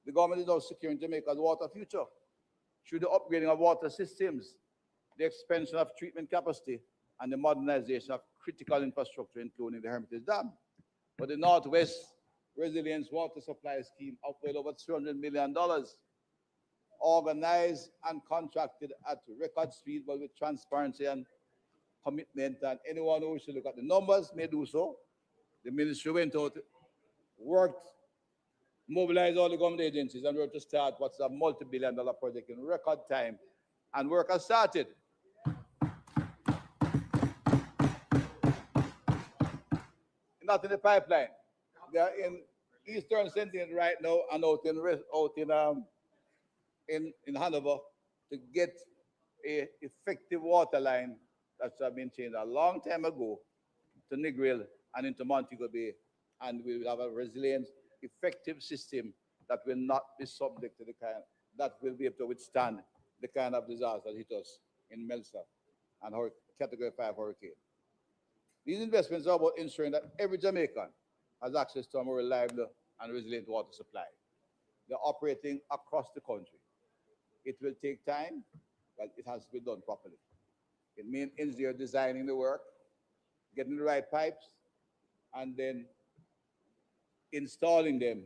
The government is now securing Jamaica's water future through the upgrading of water systems, the expansion of treatment capacity, and the modernization of critical infrastructure, including the Hermitage Dam. For the Northwest Resilience Water Supply Scheme of well over $200 million, organized and contracted at record speed, but with transparency and commitment. And anyone who should look at the numbers may do so. The ministry went out, worked, mobilized all the government agencies, and we were to start what's a multi-billion-dollar project in record time. And work has started. Not in the pipeline. They are in Eastern Sentinel right now and out in Hanover to get a effective water line that's been changed a long time ago to Negril and into Montego Bay, and we will have a resilient, effective system that will not be subject to the kind that will be able to withstand the kind of disaster that hit us in Melissa and our Category 5 hurricane. These investments are about ensuring that every Jamaican has access to a more reliable and resilient water supply. They're operating across the country. It will take time, but it has to be done properly. It means engineers designing the work, getting the right pipes, and then installing them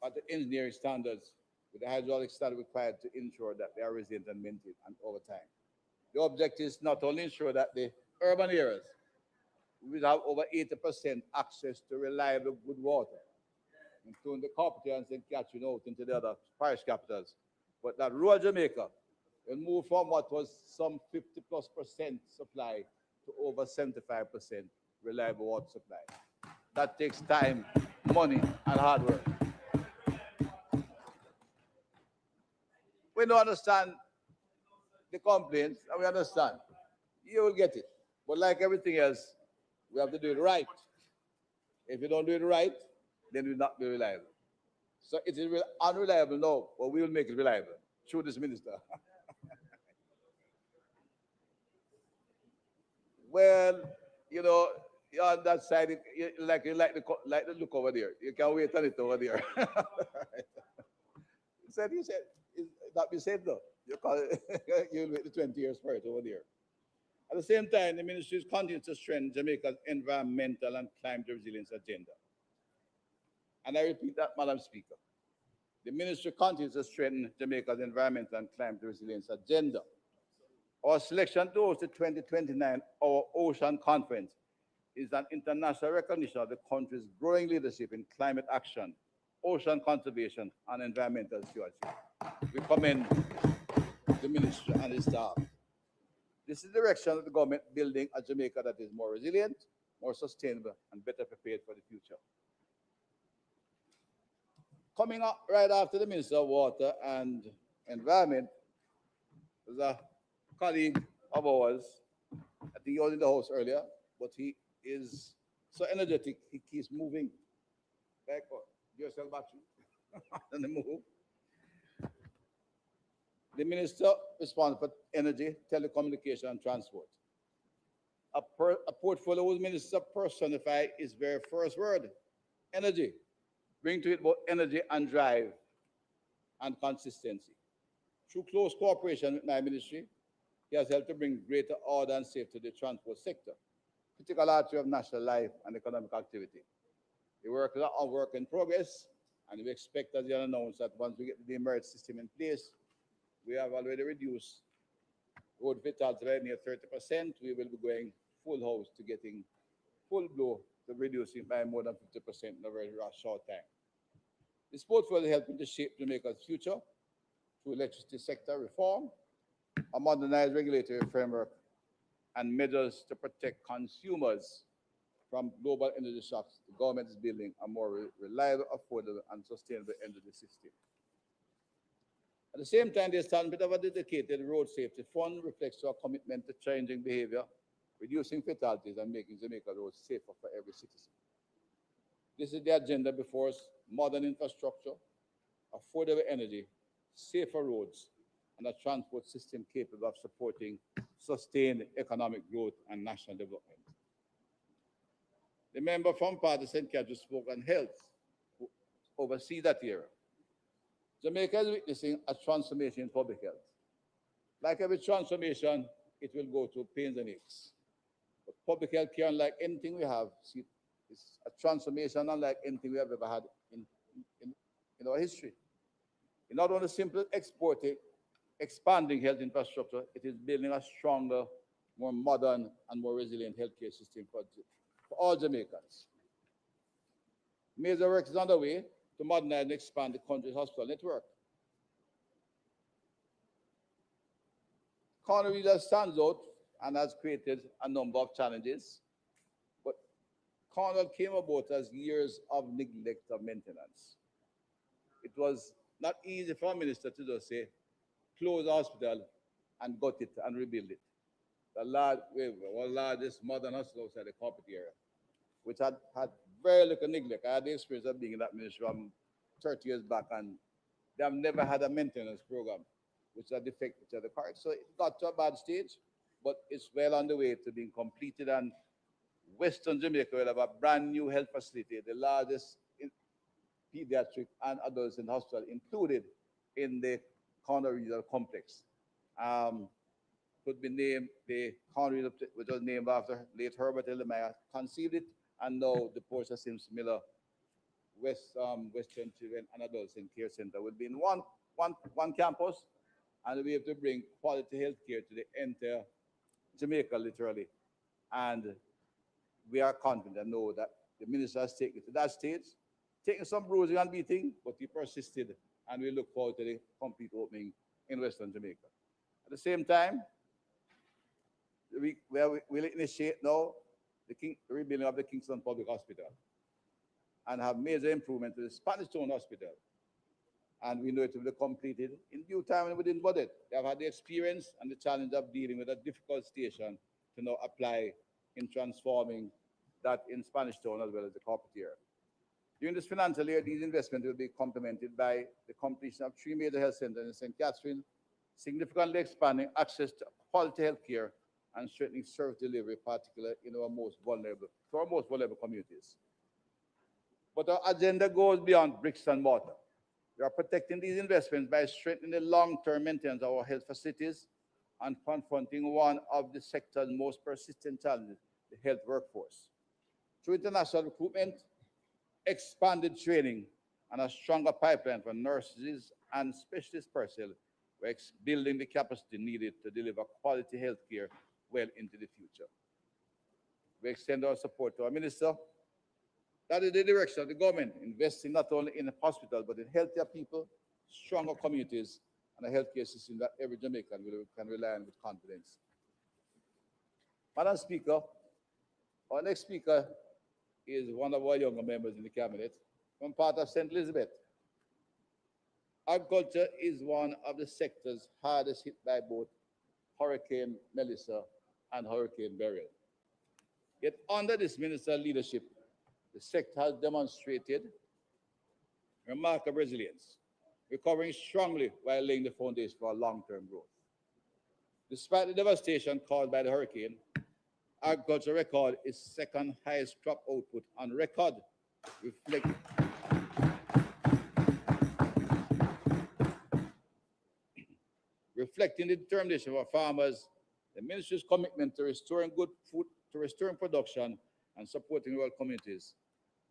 at the engineering standards with the hydraulic standard required to ensure that they are resilient and maintained and over time. The objective is not only ensure that the urban areas will have over 80% access to reliable good water, including the Carpathians and catching out into the other parish capitals, but that rural Jamaica will move from what was some 50+% supply to over 75% reliable water supply. That takes time, money, and hard work. We don't understand the complaints, and we understand. You will get it. But like everything else, we have to do it right. If you don't do it right, then it will not be reliable. So it is unreliable now, but we will make it reliable through this minister. Well, you're on that side, you like the look over there. You can wait on it over there. He said, that be said though. You call it, you'll wait the 20 years for it over there. At the same time, the ministry continues to strengthen Jamaica's environmental and climate resilience agenda. And I repeat that, Madam Speaker. The ministry continues to strengthen Jamaica's environmental and climate resilience agenda. Our selection towards the 2029 Our Ocean Conference is an international recognition of the country's growing leadership in climate action, ocean conservation, and environmental stewardship. We commend the ministry and his staff. This is the direction of the government building a Jamaica that is more resilient, more sustainable, and better prepared for the future. Coming up right after the Minister of Water and Environment is a colleague of ours. I think he was in the house earlier, but he is so energetic, he keeps moving. Like, yourself battery on the move. The Minister responsible for Energy, Telecommunication, and Transport. A portfolio whose minister personifies his very first word, energy. Bring to it both energy and drive and consistency. Through close cooperation with my ministry, he has helped to bring greater order and safety to the transport sector, critical artery of national life and economic activity. The work is a work in progress, and we expect, as you announced, that once we get the demerit system in place, we have already reduced road fatalities by near 30%. We will be going full house to getting full blow to reducing by more than 50% in a very short time. This portfolio is helping to shape Jamaica's future through electricity sector reform, a modernized regulatory framework, and measures to protect consumers from global energy shocks. The government is building a more reliable, affordable, and sustainable energy system. At the same time, the establishment of a dedicated road safety fund reflects our commitment to changing behavior, reducing fatalities, and making Jamaica roads safer for every citizen. This is the agenda before us: modern infrastructure, affordable energy, safer roads, and a transport system capable of supporting sustained economic growth and national development. The member from Party St. Catherine spoke on health, who oversee that area. Jamaica is witnessing a transformation in public health. Like every transformation, it will go through pains and aches. But public health care, unlike anything we have, is a transformation unlike anything we have ever had in our history. It's not only simply expanding health infrastructure, it is building a stronger, more modern, and more resilient healthcare system for all Jamaicans. Major work is underway to modernize and expand the country's hospital network. Cornwall stands out and has created a number of challenges, but Cornwall came about as years of neglect of maintenance. It was not easy for a minister to just say, close the hospital and gut it and rebuild it. The largest modern hospital outside the corporate area, which had very little neglect. I had the experience of being in that ministry from 30 years back, and they have never had a maintenance program, which is a defect which are the part. So it got to a bad stage, but it's well on the way to being completed. And Western Jamaica will have a brand new health facility, the largest in pediatric and adolescent hospital included in the Corner Regional Complex. Could be named the Corner, which was named after late Herbert Elemiah, conceived it, and now the Portia Sims Miller Western Children and Adolescent Care Center will be in one campus, and we have to bring quality health care to the entire Jamaica, literally. And we are confident and know that the minister has taken it to that stage, taking some bruising and beating, but he persisted, and we look forward to the complete opening in Western Jamaica. At the same time, we will initiate now the rebuilding of the Kingston Public Hospital and have major improvement to the Spanish Town Hospital. And we know it will be completed in due time and within budget. They have had the experience and the challenge of dealing with a difficult station to now apply in transforming that in Spanish Town as well as the corporate area. During this financial year, these investments will be complemented by the completion of 3 major health centers in St. Catherine, significantly expanding access to quality health care and strengthening service delivery, particularly in our most vulnerable, to our most vulnerable communities. But our agenda goes beyond bricks and mortar. We are protecting these investments by strengthening the long-term maintenance of our health facilities and confronting one of the sector's most persistent challenges, the health workforce. Through international recruitment, expanded training, and a stronger pipeline for nurses and specialist personnel, we're building the capacity needed to deliver quality health care well into the future. We extend our support to our minister. That is the direction of the government, investing not only in the hospital, but in healthier people, stronger communities, and a healthcare system that every Jamaican can rely on with confidence. Madam Speaker, our next speaker is one of our younger members in the cabinet from part of St. Elizabeth. Agriculture is one of the sectors hardest hit by both Hurricane Melissa and Hurricane Beryl. Yet under this minister's leadership, the sector has demonstrated remarkable resilience, recovering strongly while laying the foundation for long-term growth. Despite the devastation caused by the hurricane, agriculture record its second highest crop output on record, reflecting the determination of our farmers, the ministry's commitment to restoring good food, to restoring production and supporting rural communities.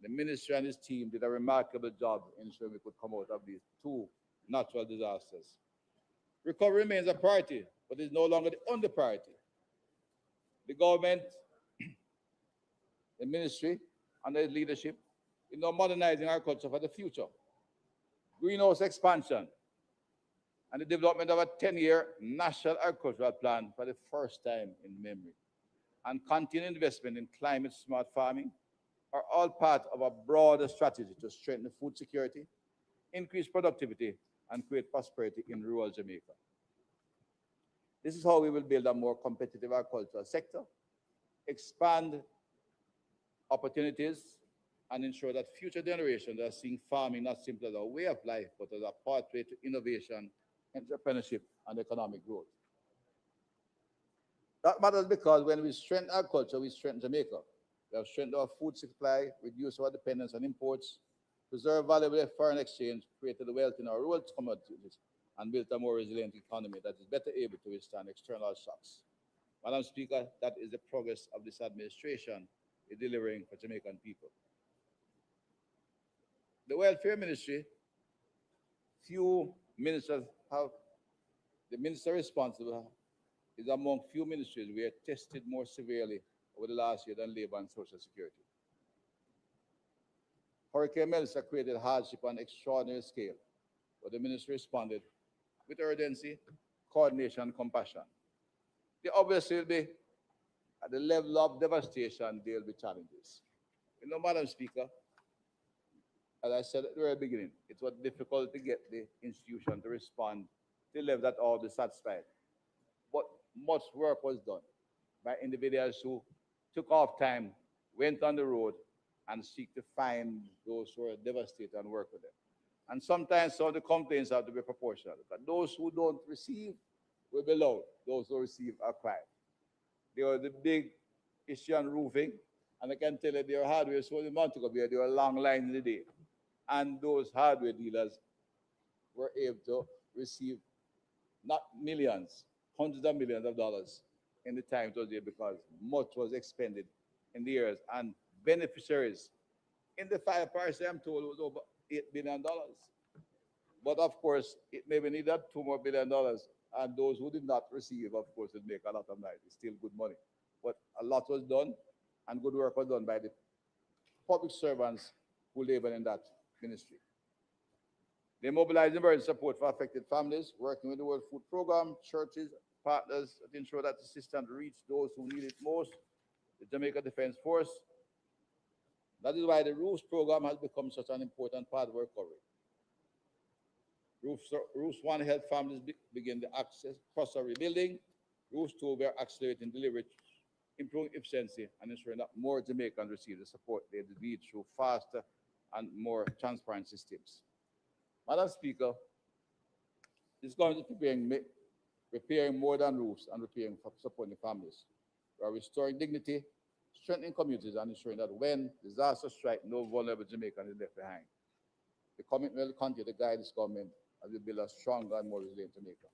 The ministry and his team did a remarkable job ensuring we could come out of these two natural disasters. Recovery remains a priority, but is no longer the only priority. The government, the ministry, under its leadership, is now modernizing agriculture for the future. Greenhouse expansion and the development of a 10-year national agricultural plan for the first time in memory, and continued investment in climate-smart farming are all part of a broader strategy to strengthen food security, increase productivity, and create prosperity in rural Jamaica. This is how we will build a more competitive agricultural sector, expand opportunities, and ensure that future generations are seeing farming not simply as a way of life, but as a pathway to innovation, entrepreneurship, and economic growth. That matters because when we strengthen agriculture, we strengthen Jamaica. We have strengthened our food supply, reduced our dependence on imports, preserved valuable foreign exchange, created wealth in our rural communities, and built a more resilient economy that is better able to withstand external shocks. Madam Speaker, that is the progress of this administration in delivering for Jamaican people. The welfare ministry, few ministers have, the minister responsible is among few ministries we are tested more severely over the last year than Labor and Social Security. Hurricane Melissa created hardship on an extraordinary scale, but the ministry responded with urgency, coordination, and compassion. They obviously will be, at the level of devastation, there will be challenges. You know, Madam Speaker, as I said at the very beginning, it was difficult to get the institution to respond to the level that all be satisfied. But much work was done by individuals who took off time, went on the road, and seek to find those who are devastated and work with them. And sometimes some of the complaints have to be proportional. But those who don't receive will be loud. Those who receive are quiet. There was the big issue on roofing, and I can tell you there were hardware sold in Montego Bay, there were long lines in the day. And those hardware dealers were able to receive not millions, hundreds of millions of dollars in the time it was there because much was expended in the years. And beneficiaries in the fire price, I'm told, was over $8 billion. But of course, it maybe needed $2 billion more. And those who did not receive, of course, would make a lot of money. It's still good money. But a lot was done, and good work was done by the public servants who labor in that ministry. They mobilized emergency support for affected families, working with the World Food Program, churches, partners to ensure that assistance reach those who need it most, the Jamaica Defense Force. That is why the ROOFs program has become such an important part of our recovery. ROOFs 1 helped families begin the access process of rebuilding. ROOFs 2 were accelerating delivery, improving efficiency, and ensuring that more Jamaicans receive the support they need through faster and more transparent systems. Madam Speaker, this government is preparing repairing more than roofs and repairing for supporting families. We are restoring dignity, strengthening communities, and ensuring that when disasters strike, no vulnerable Jamaican is left behind. The commitment will continue to guide this government as we build a stronger and more resilient Jamaica.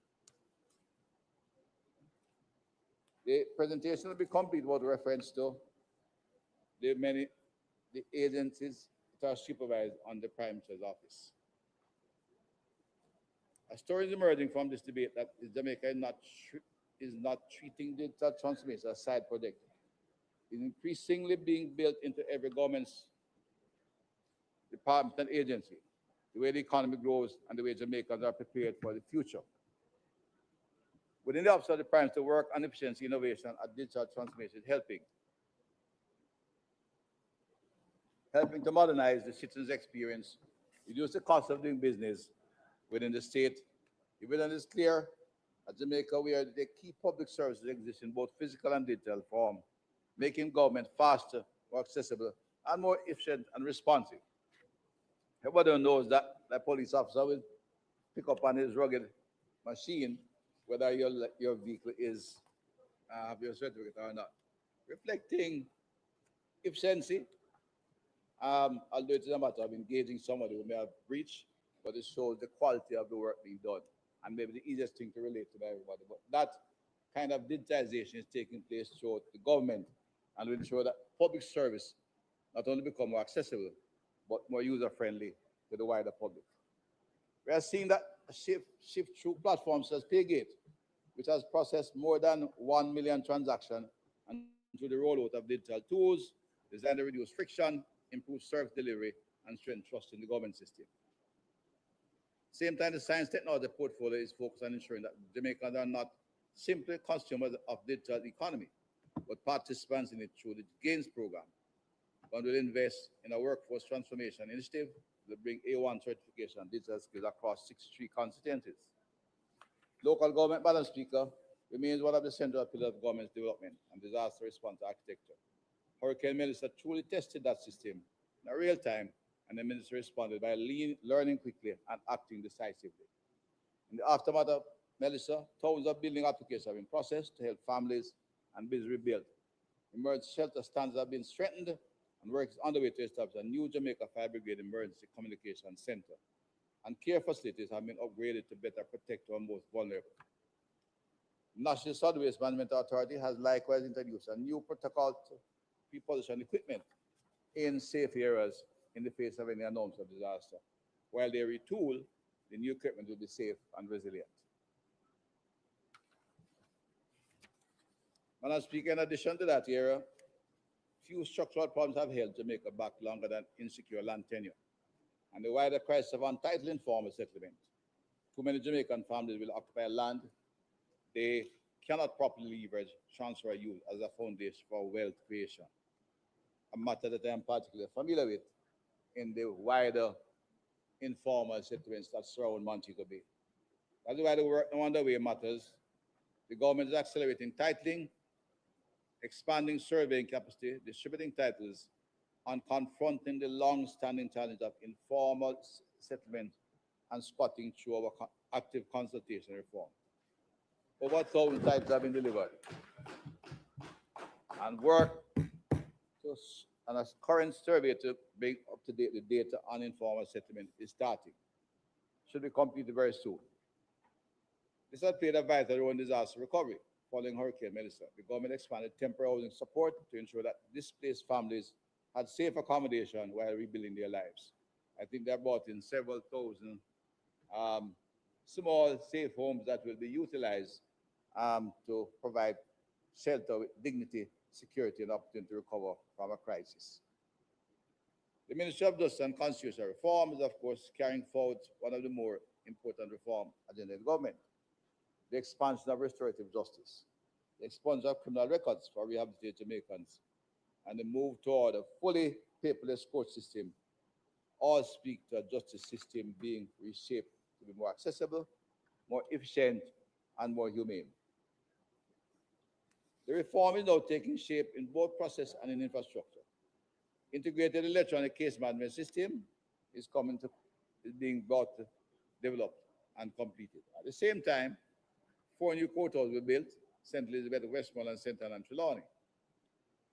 The presentation will be complete with reference to the agencies that are supervised under the Prime Minister's office. A story is emerging from this debate that Jamaica is not treating digital transformation as a side project. It's increasingly being built into every government's department and agency, the way the economy grows and the way Jamaicans are prepared for the future. Within the Office of the Prime Minister, work on efficiency, innovation, and digital transformation is helping to modernize the citizens' experience, reduce the cost of doing business within the state. Evidence is clear at Jamaica, where the key public services exist in both physical and digital form, making government faster, more accessible, and more efficient and responsive. Everybody knows that the police officer will pick up on his rugged machine whether your vehicle is have your certificate or not, reflecting efficiency. Although it is a matter of engaging somebody who may have breached, but it shows the quality of the work being done, and maybe the easiest thing to relate to everybody. But that kind of digitization is taking place throughout the government, and will ensure that public service not only become more accessible, but more user-friendly to the wider public. We are seeing that shift through platforms as Paygate, which has processed more than 1 million transactions, and through the rollout of digital tools designed to reduce friction, improve service delivery, and strengthen trust in the government system. Same time, the science technology portfolio is focused on ensuring that Jamaicans are not simply consumers of digital economy, but participants in it through the GAINS program. One will invest in a workforce transformation initiative that bring A1 certification and digital skills across 63 constituencies. Local government, Madam Speaker, remains one of the central pillars of government's development and disaster response architecture. Hurricane Melissa truly tested that system in real time, and the minister responded by learning quickly and acting decisively. In the aftermath of Melissa, thousands of building applications have been processed to help families and business rebuild. Emergency shelter standards have been strengthened, and work is underway to establish a new Jamaica Fire Brigade Emergency Communication Center. And care facilities have been upgraded to better protect our most vulnerable. National Solid Waste Management Authority has likewise introduced a new protocol to pre-position equipment in safe areas in the face of any announcement of disaster. While they retool, the new equipment will be safe and resilient. Madam Speaker, in addition to that area, few structural problems have held Jamaica back longer than insecure land tenure and the wider crisis of untitled informal settlement. Too many Jamaican families will occupy land they cannot properly leverage, transfer, or use as a foundation for wealth creation, a matter that I am particularly familiar with in the wider informal settlements that surround Montego Bay. That's why the work no underway matters. The government is accelerating titling, expanding surveying capacity, distributing titles, and confronting the long-standing challenge of informal settlement and squatting through our active consultation reform. Over 1,000 titles have been delivered, and work on a current survey to bring up to date the data on informal settlement is starting. Should be completed very soon. This has played a vital role in disaster recovery following Hurricane Melissa. The government expanded temporary housing support to ensure that displaced families had safe accommodation while rebuilding their lives. I think they brought in several thousand small, safe homes that will be utilized to provide shelter with dignity, security, and opportunity to recover from a crisis. The Ministry of Justice and Constitutional Reform is, of course, carrying forward one of the more important reform agenda of the government: the expansion of restorative justice, the expansion of criminal records for rehabilitated Jamaicans, and the move toward a fully paperless court system all speak to a justice system being reshaped to be more accessible, more efficient, and more humane. The reform is now taking shape in both process and in infrastructure. Integrated electronic case management system is being developed and completed. At the same time, 4 new courthouses were built, St. Elizabeth, Westmoreland, St. Anne, and Trelawney,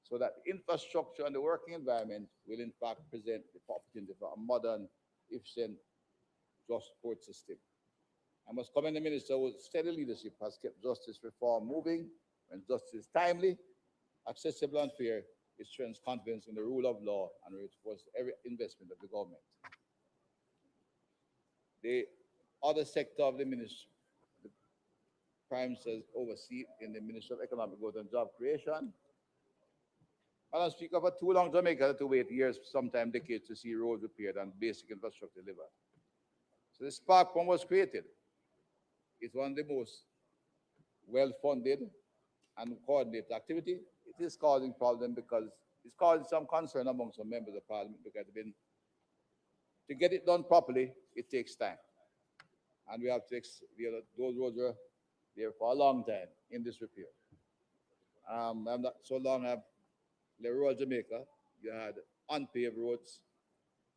so that the infrastructure and the working environment will in fact present the opportunity for a modern, efficient, just court system. I must commend the minister whose steady leadership has kept justice reform moving. When justice is timely, accessible, and fair, it strengthens confidence in the rule of law and reinforces every investment of the government. The other sector of the ministry, the Prime Minister's oversee in the Ministry of Economic Growth and Job Creation. Madam Speaker, for too long, Jamaica had to wait years, sometimes decades, to see roads repaired and basic infrastructure delivered. So the Spark Fund was created. It's one of the most well-funded and coordinated activity. It is causing problems because it's causing some concern among some members of parliament because to get it done properly, it takes time. And we have to, those roads were there for a long time in this repair. I'm not so long, the rural Jamaica, you had unpaved roads,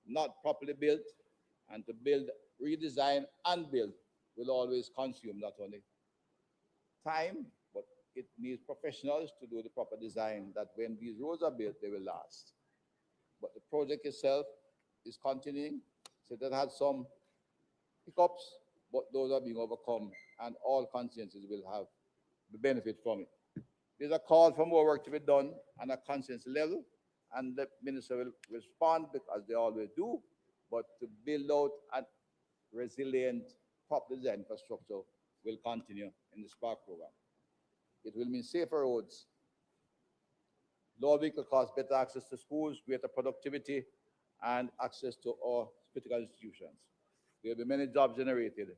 not properly built, and to build, redesign, and build will always consume not only time, but it needs professionals to do the proper design that when these roads are built, they will last. But the project itself is continuing, so that had some hiccups, but those are being overcome, and all consciences will have the benefit from it. There's a call for more work to be done on a conscience level, and the minister will respond because they always do, but to build out a resilient, proper design infrastructure will continue in the Spark program. It will mean safer roads, lower vehicle costs, better access to schools, greater productivity, and access to all critical institutions. There will be many jobs generated.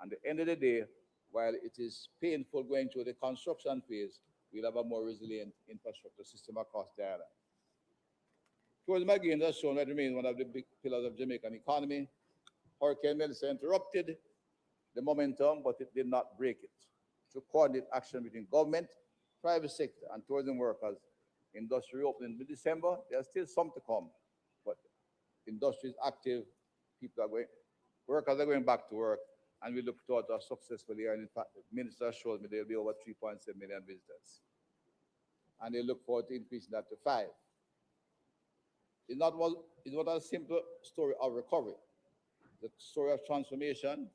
And at the end of the day, while it is painful going through the construction phase, we'll have a more resilient infrastructure system across the island. Tourism again has shown that remains one of the big pillars of Jamaican economy. Hurricane Melissa interrupted the momentum, but it did not break it. To coordinate action between government, private sector, and tourism workers, industry reopening in December, there's still some to come, but industry is active, people are going, workers are going back to work, and we look toward a successful year. And in fact, the minister showed me there will be over 3.7 million visitors. And they look forward to increasing that to 5. It's not a simple story of recovery. The story of transformation.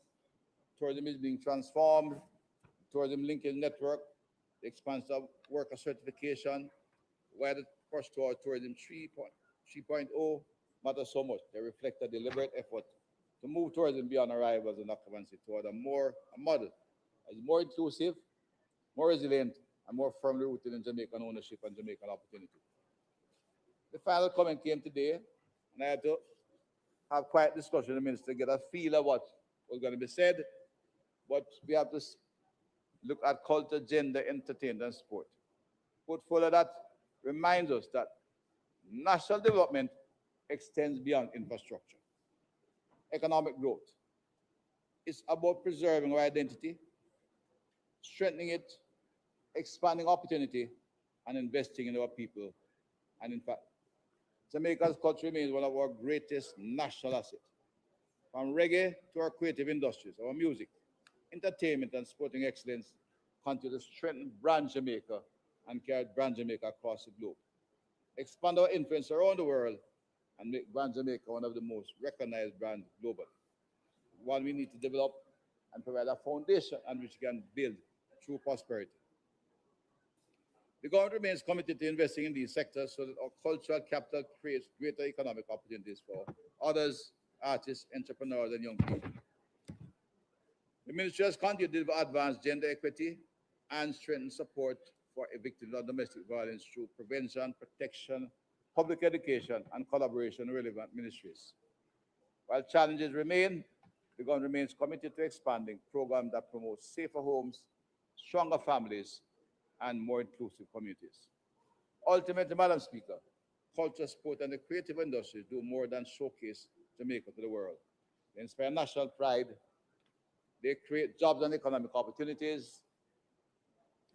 Tourism is being transformed. Tourism linkage network, the expansion of worker certification, where the push toward tourism 3.0 matters so much. They reflect a deliberate effort to move tourism beyond arrivals and occupancy toward a model that is more inclusive, more resilient, and more firmly rooted in Jamaican ownership and Jamaican opportunity. The final comment came today, and I had to have quiet discussion with the minister to get a feel of what was going to be said. But we have to look at culture, gender, entertainment, and sport. Portfolio that reminds us that national development extends beyond infrastructure. Economic growth. It's about preserving our identity, strengthening it, expanding opportunity, and investing in our people. And in fact, Jamaica's culture remains one of our greatest national assets. From reggae to our creative industries, our music, entertainment, and sporting excellence continue to strengthen brand Jamaica and carry brand Jamaica across the globe. Expand our influence around the world and make brand Jamaica one of the most recognized brands globally. One we need to develop and provide a foundation on which we can build true prosperity. The government remains committed to investing in these sectors so that our cultural capital creates greater economic opportunities for others, artists, entrepreneurs, and young people. The ministry has continued to advance gender equity and strengthen support for victims of domestic violence through prevention, protection, public education, and collaboration with relevant ministries. While challenges remain, the government remains committed to expanding programs that promote safer homes, stronger families, and more inclusive communities. Ultimately, Madam Speaker, culture, sport, and the creative industries do more than showcase Jamaica to the world. They inspire national pride, they create jobs and economic opportunities,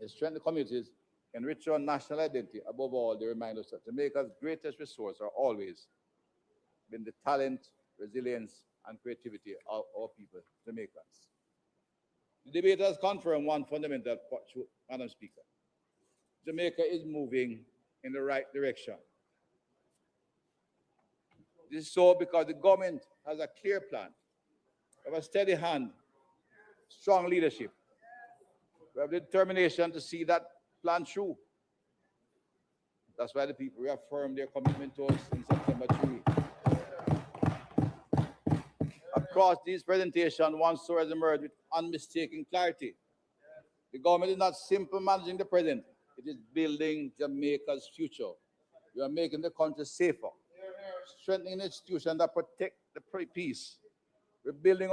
they strengthen communities, enrich our national identity. Above all, they remind us that Jamaica's greatest resource are always been the talent, resilience, and creativity of our people, Jamaicans. The debate has confirmed one fundamental truth, Madam Speaker. Jamaica is moving in the right direction. This is so because the government has a clear plan. We have a steady hand, strong leadership. We have the determination to see that plan through. That's why the people reaffirmed their commitment to us in September 3. Across these presentations, one story has emerged with unmistakable clarity. The government is not simply managing the present, it is building Jamaica's future. We are making the country safer, strengthening institutions that protect the peace. We're building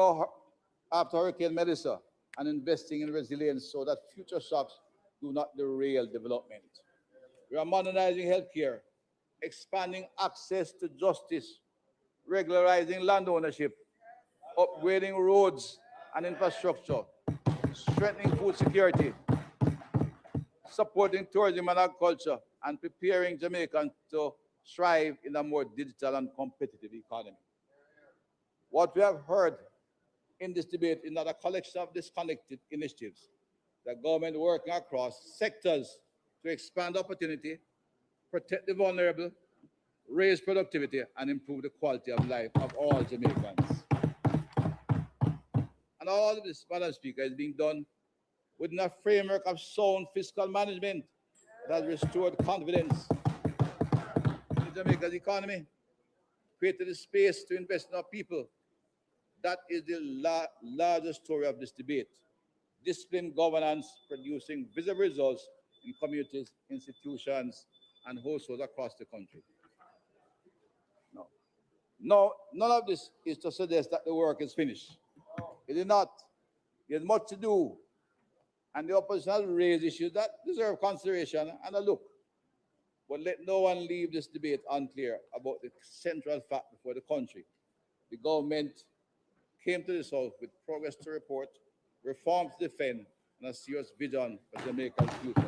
after Hurricane Melissa and investing in resilience so that future shocks do not derail development. We are modernizing healthcare, expanding access to justice, regularizing land ownership, upgrading roads and infrastructure, strengthening food security, supporting tourism and agriculture, and preparing Jamaicans to thrive in a more digital and competitive economy. What we have heard in this debate is not a collection of disconnected initiatives. The government working across sectors to expand opportunity, protect the vulnerable, raise productivity, and improve the quality of life of all Jamaicans. And all of this, Madam Speaker, is being done within a framework of sound fiscal management that has restored confidence in Jamaica's economy, created a space to invest in our people. That is the largest story of this debate. Disciplined governance producing visible results in communities, institutions, and households across the country. No, none of this is to suggest that the work is finished. It is not. There's much to do. And the opposition has raised issues that deserve consideration and a look. But let no one leave this debate unclear about the central fact before the country. The government came to this House with progress to report, reforms to defend, and a serious vision for Jamaica's future.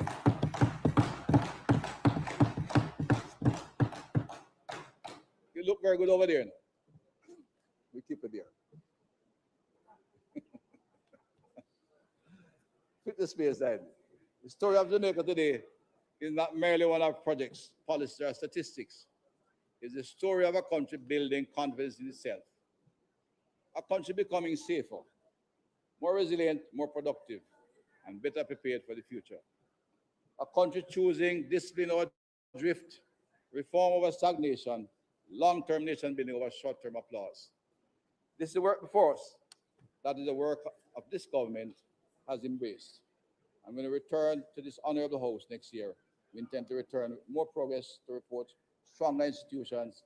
You look very good over there. No? We keep it there. Put the space aside. The story of Jamaica today is not merely one of projects, policy, or statistics. It's the story of a country building confidence in itself. A country becoming safer, more resilient, more productive, and better prepared for the future. A country choosing discipline over drift, reform over stagnation, long-term nation building over short-term applause. This is the work before us. That is the work of this government has embraced. I'm going to return to this honorable House next year. We intend to return with more progress to report, stronger institutions,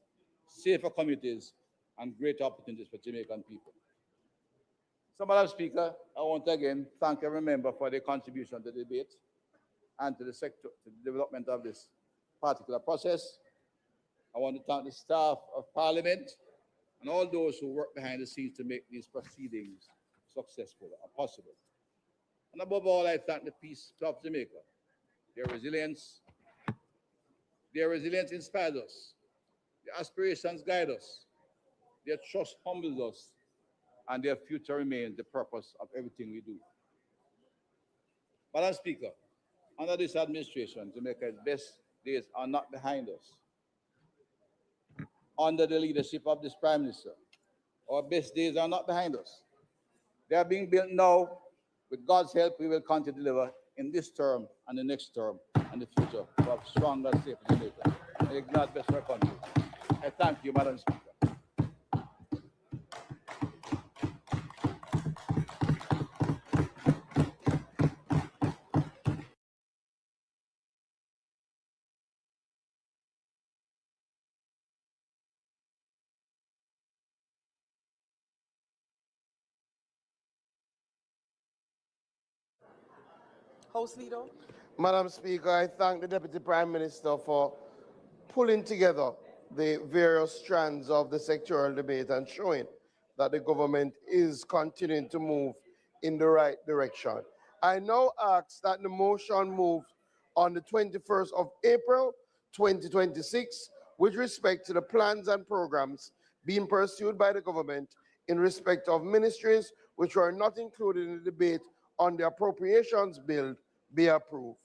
safer communities, and greater opportunities for Jamaican people. So, Madam Speaker, I want to again thank every member for their contribution to the debate and to the sector, to the development of this particular process. I want to thank the staff of Parliament and all those who work behind the scenes to make these proceedings successful or possible. And above all, I thank the Peace Club of Jamaica. Their resilience inspires us. Their aspirations guide us. Their trust humbles us. And their future remains the purpose of everything we do. Madam Speaker, under this administration, Jamaica's best days are not behind us. Under the leadership of this Prime Minister, our best days are not behind us. They are being built now. With God's help, we will continue to deliver in this term and the next term and the future for a stronger, safer Jamaica. May God bless our country. I thank you, Madam Speaker. House Leader. Madam Speaker, I thank the Deputy Prime Minister for pulling together the various strands of the sectoral debate and showing that the government is continuing to move in the right direction. I now ask that the motion moved on the 21st of April, 2026, with respect to the plans and programs being pursued by the government in respect of ministries which were not included in the debate on the appropriations bill be approved.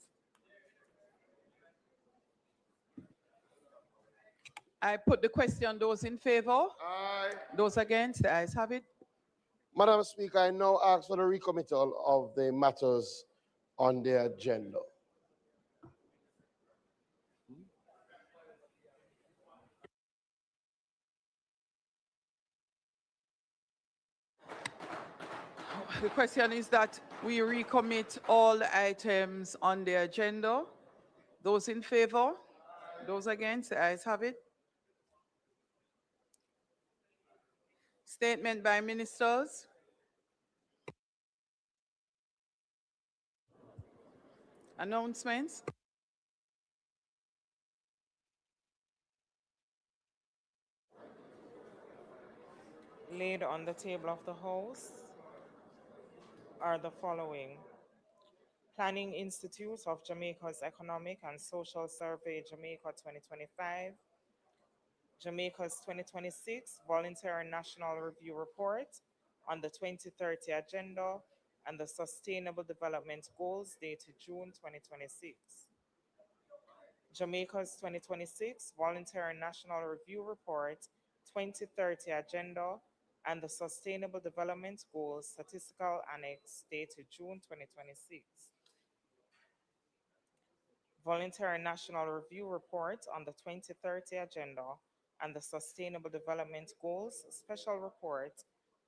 I put the question. Those in favor? Aye. Those against? The ayes have it. Madam Speaker, I now ask for the recommittal of the matters on the agenda. The question is that we recommit all the items on the agenda. Those in favor? Those against? The ayes have it. Statement by ministers. Announcements. Laid on the table of the House are the following. Planning Institute of Jamaica's Economic and Social Survey, Jamaica 2025. Jamaica's 2026 Voluntary National Review Report on the 2030 Agenda and the Sustainable Development Goals dated June 2026. Jamaica's 2026 Voluntary National Review Report, 2030 Agenda and the Sustainable Development Goals Statistical Annex dated June 2026. Voluntary National Review Report on the 2030 Agenda and the Sustainable Development Goals Special Report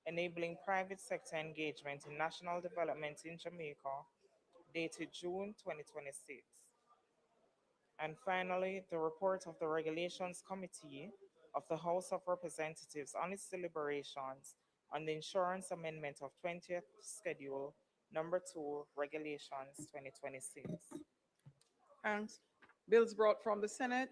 enabling private sector engagement in national development in Jamaica dated June 2026. And finally, the report of the Regulations Committee of the House of Representatives on its deliberations on the Insurance Amendment of 20th Schedule Number 2, Regulations 2026. Thanks. Bills brought from the Senate.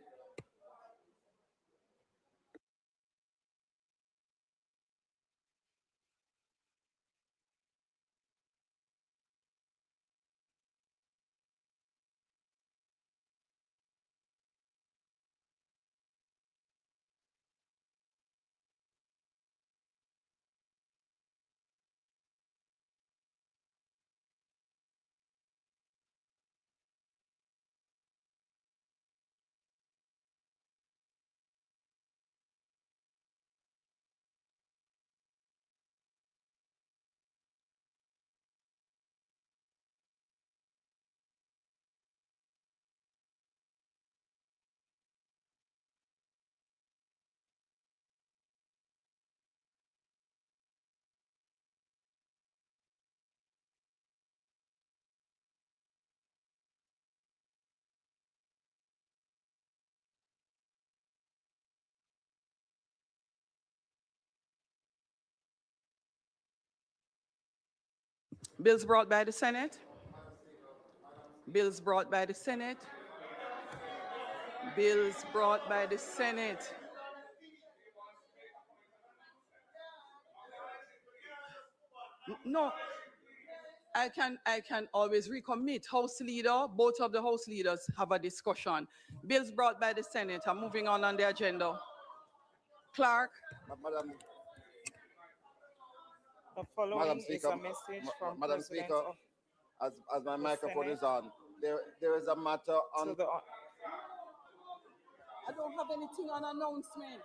Bills brought by the Senate. Bills brought by the Senate. Bills brought by the Senate. No, I can always recommit. House leader, both of the House leaders have a discussion. Bills brought by the Senate are moving on the agenda. Clark. Madam, The following Madam is Speaker, a message from Madam President Speaker, of as my the microphone Senate is on, there is a matter on. to the I don't have anything on announcement.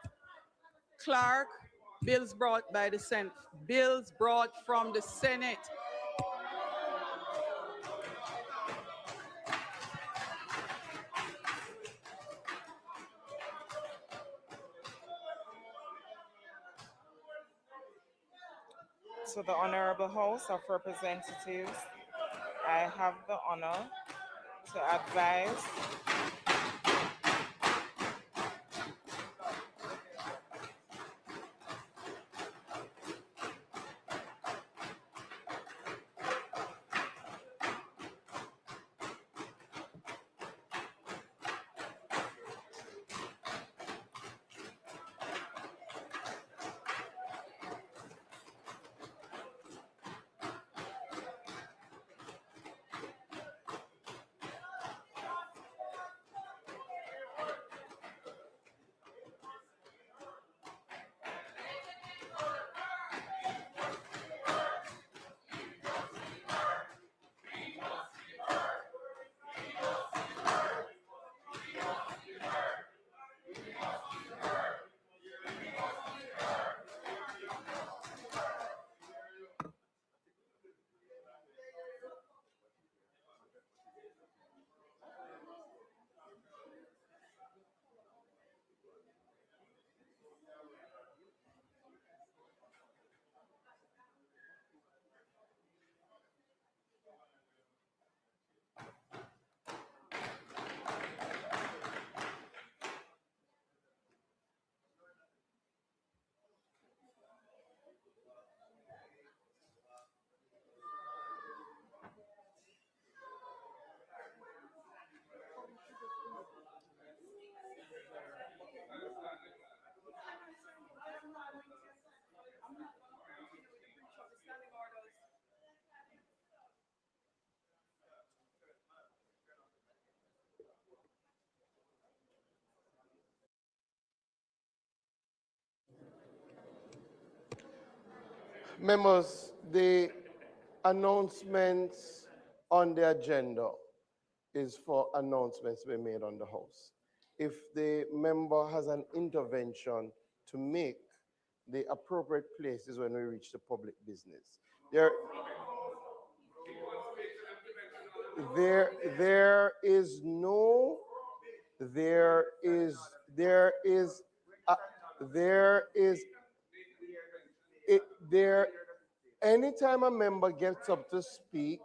Clark, bills brought by the Senate. Bills brought from the Senate. To the Honorable House of Representatives, I have the honor to advise Members, the announcements on the agenda is for announcements to be made on the House. If the member has an intervention to make, the appropriate place is when we reach the public business. There is no, there is, anytime a member gets up to speak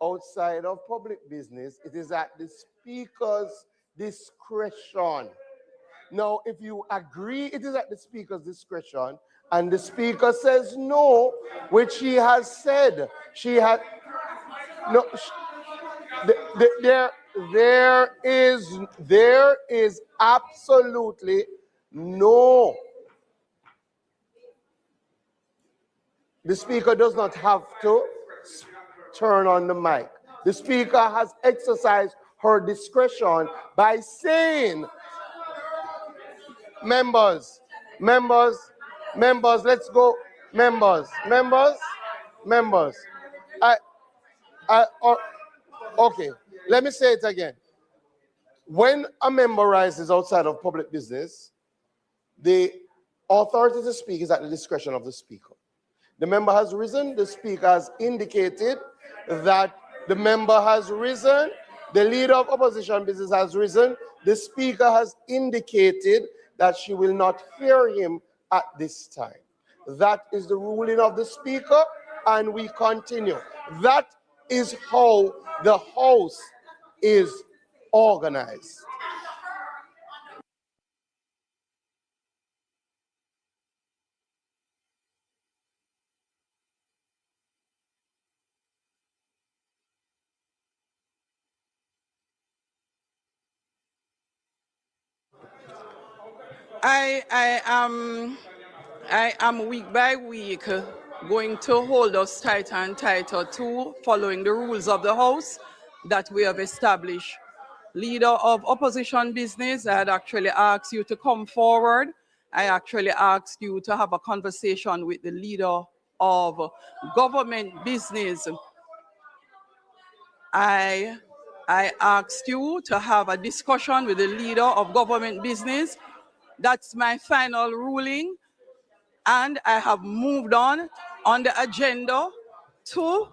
outside of public business, it is at the speaker's discretion. Now, if you agree it is at the speaker's discretion, and the speaker says no, which she has said, she had no. There is absolutely no. The speaker does not have to turn on the mic. The speaker has exercised her discretion by saying, members, let's go, members. Okay, let me say it again. When a member rises outside of public business, the authority to speak is at the discretion of the speaker. The member has risen, the speaker has indicated that the member has risen, the leader of opposition business has risen, the speaker has indicated that she will not hear him at this time. That is the ruling of the speaker, and we continue. That is how the House is organized. I am week by week going to hold us tighter and tighter to following the rules of the House that we have established. Leader of opposition business, I had actually asked you to come forward. I actually asked you to have a conversation with the leader of government business. I asked you to have a discussion with the leader of government business. That's my final ruling. And I have moved on the agenda to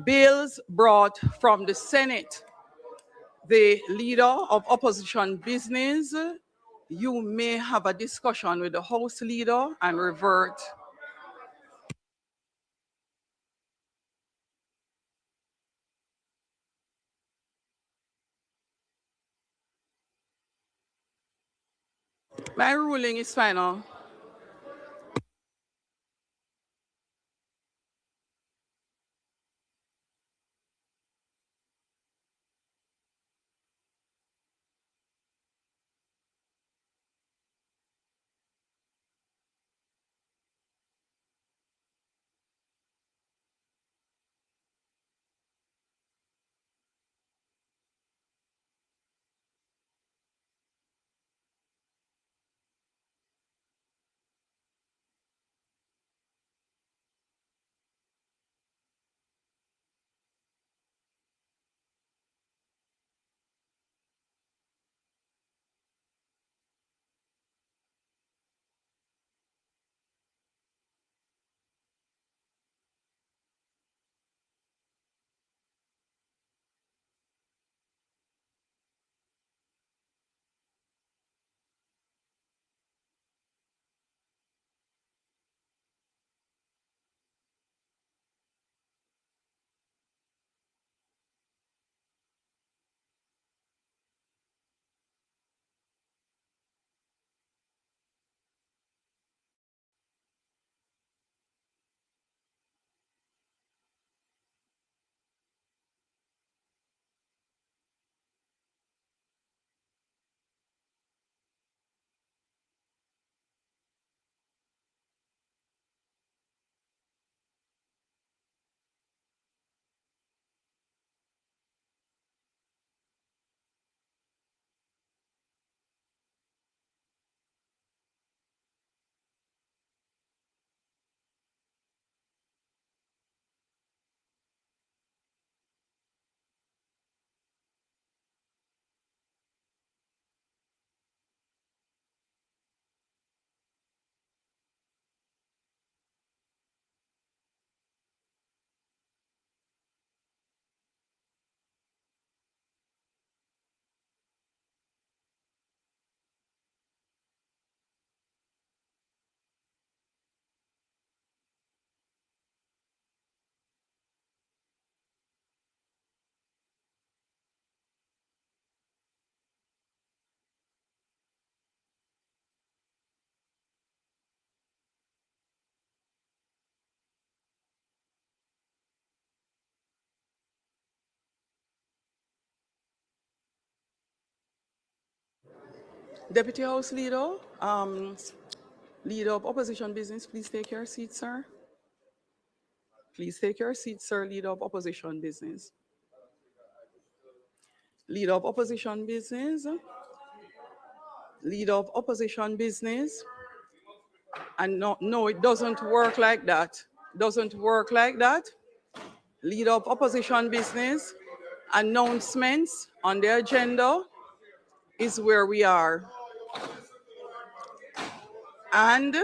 bills brought from the Senate. The leader of opposition business, you may have a discussion with the House leader and revert. My ruling is final. Deputy House Leader, Leader of Opposition Business, please take your seat, sir. Please take your seat, sir, Leader of Opposition Business. Leader of Opposition Business. Leader of Opposition Business. And no, it doesn't work like that. Doesn't work like that. Leader of Opposition Business. Announcements on the agenda is where we are. And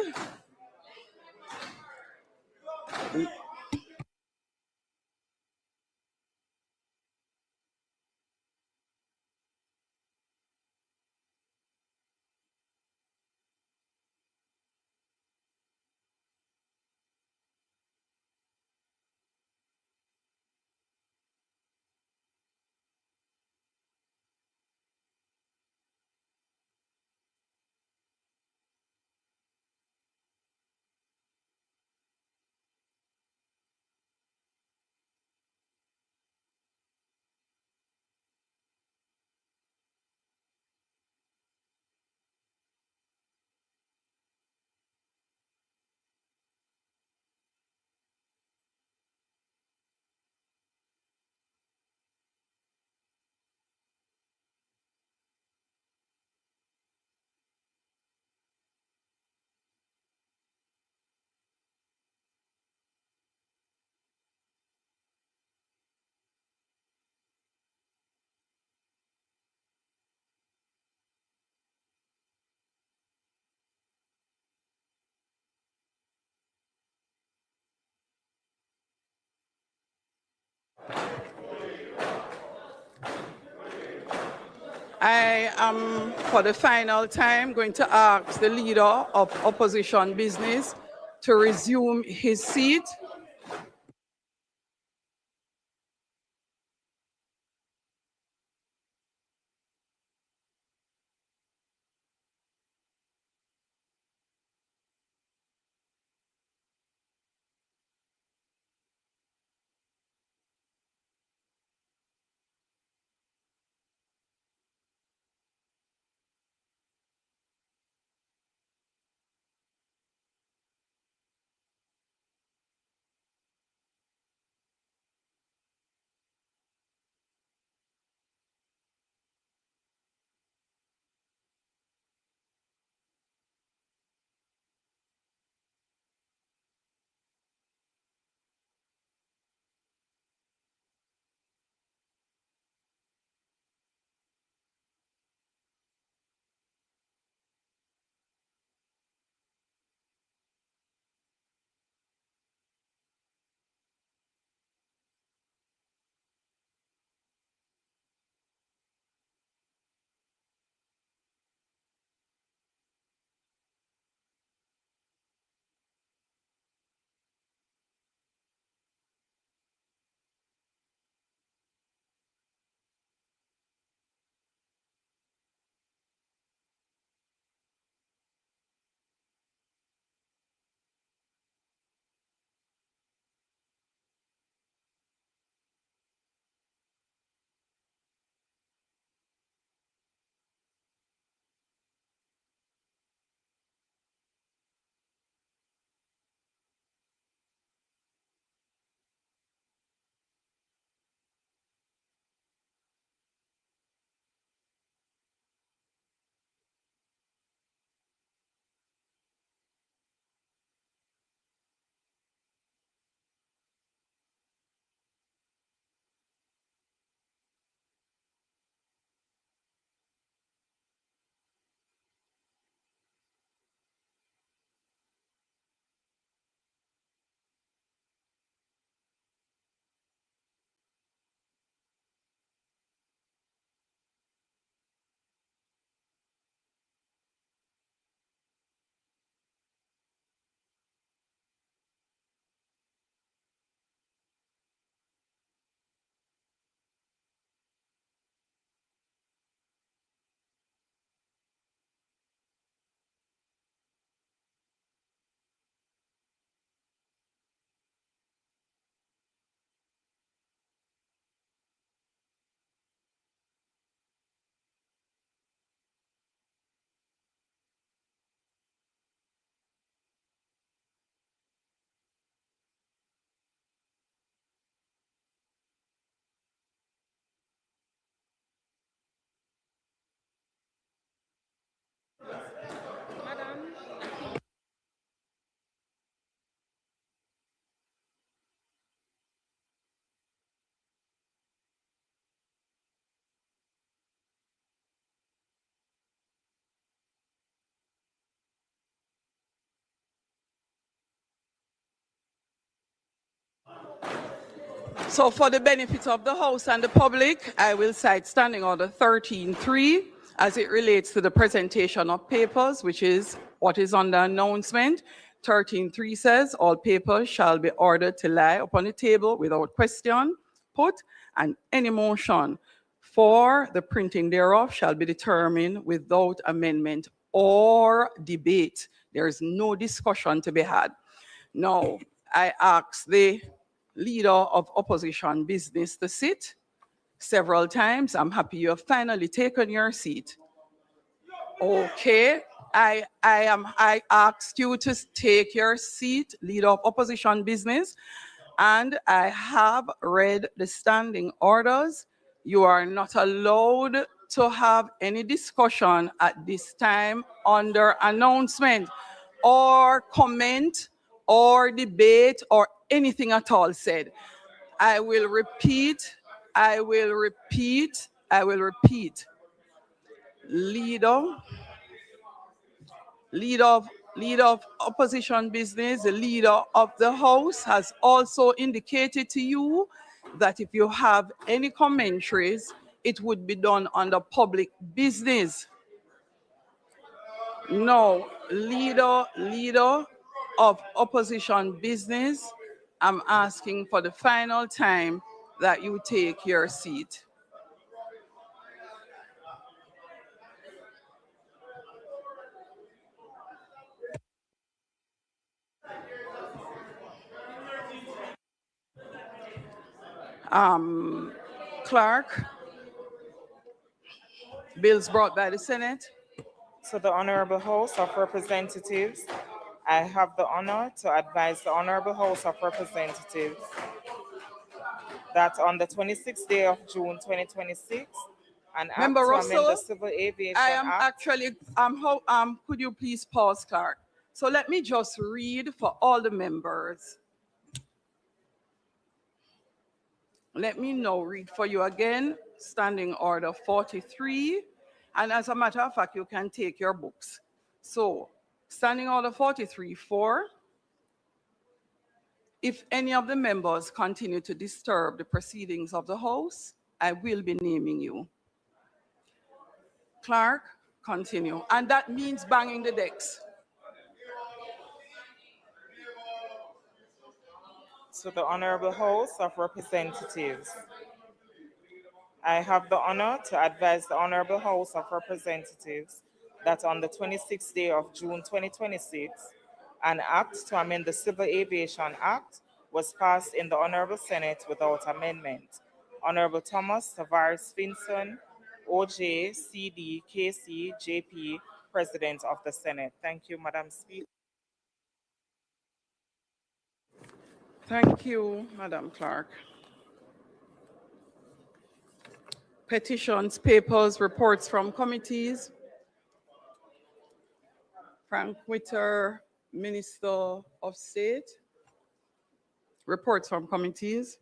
I am, for the final time, going to ask the Leader of Opposition Business to resume his seat. So for the benefit of the House and the public, I will cite Standing Order 13.3 as it relates to the presentation of papers, which is what is on the announcement. 13.3 says, all papers shall be ordered to lie upon the table without question put, and any motion for the printing thereof shall be determined without amendment or debate. There is no discussion to be had. Now, I ask the leader of opposition business to sit several times. I'm happy you have finally taken your seat. Okay, I asked you to take your seat, leader of opposition business, and I have read the standing orders. You are not allowed to have any discussion at this time under announcement or comment or debate or anything at all said. I will repeat. Leader of opposition business, the leader of the House has also indicated to you that if you have any commentaries, it would be done under public business. No, leader of opposition business, I'm asking for the final time that you take your seat. Clerk, bills brought by the Senate. To the Honorable House of Representatives, I have the honor to advise the Honorable House of Representatives that on the 26th day of June 2026, an act Member to amend the Russell, Civil Aviation I am Act. actually, could you please pause, Clark? So let me just read for all the members. Let me now read for you again, Standing Order 43. And as a matter of fact, you can take your books. So, Standing Order 43.4, if any of the members continue to disturb the proceedings of the House, I will be naming you. Clerk, continue. And that means banging the decks. To the Honorable House of Representatives, I have the honor to advise the Honorable House of Representatives that on the 26th day of June 2026, an act to amend the Civil Aviation Act was passed in the Honorable Senate without amendment. Honorable Thomas Tavares Finson, OJ, CD, KC, JP, President of the Senate. Thank you, Madam Speaker. Thank you, Madam Clerk. Petitions, papers, reports from committees. Frank Witter, Minister of State. Reports from committees.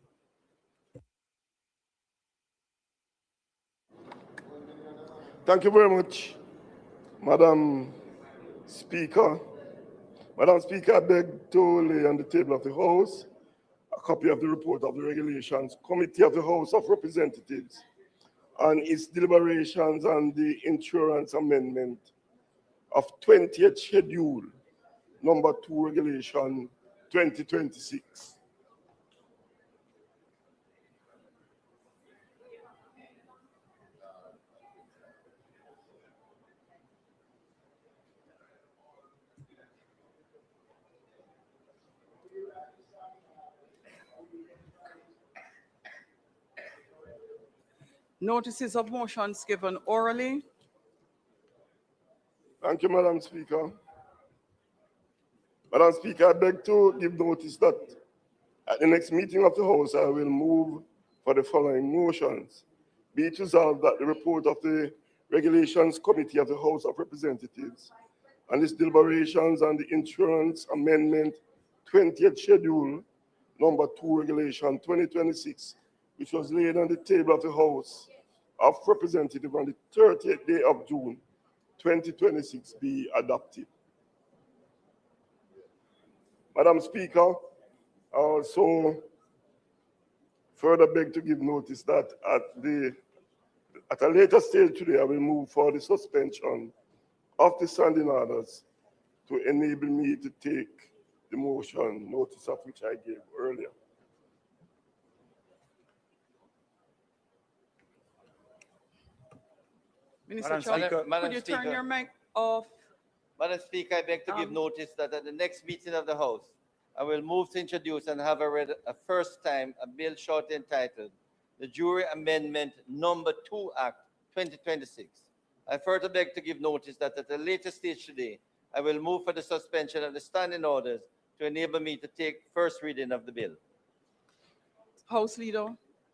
Thank you very much, Madam Speaker. Madam Speaker, I beg to lay on the table of the House a copy of the report of the Regulations Committee of the House of Representatives on its deliberations on the insurance amendment of 20th Schedule, number 2, Regulation 2026. Notices of motions given orally. Thank you, Madam Speaker. Madam Speaker, I beg to give notice that at the next meeting of the House, I will move for the following motions. Be it resolved that the report of the Regulations Committee of the House of Representatives and its deliberations on the Insurance Amendment 20th Schedule, number 2, Regulation 2026, which was laid on the table of the House of Representatives on the 30th day of June 2026, be adopted. Madam Speaker, also further beg to give notice that at a later stage today, I will move for the suspension of the standing orders to enable me to take the motion notice of which I gave earlier. Minister Madam Chong, Speaker, could you turn your mic off? Madam Speaker, I beg to give notice that at the next meeting of the House, I will move to introduce and have read a first time a bill shortly entitled the Jury Amendment Number 2 Act 2026. I further beg to give notice that at a later stage today, I will move for the suspension of the standing orders to enable me to take first reading of the bill. House Leader.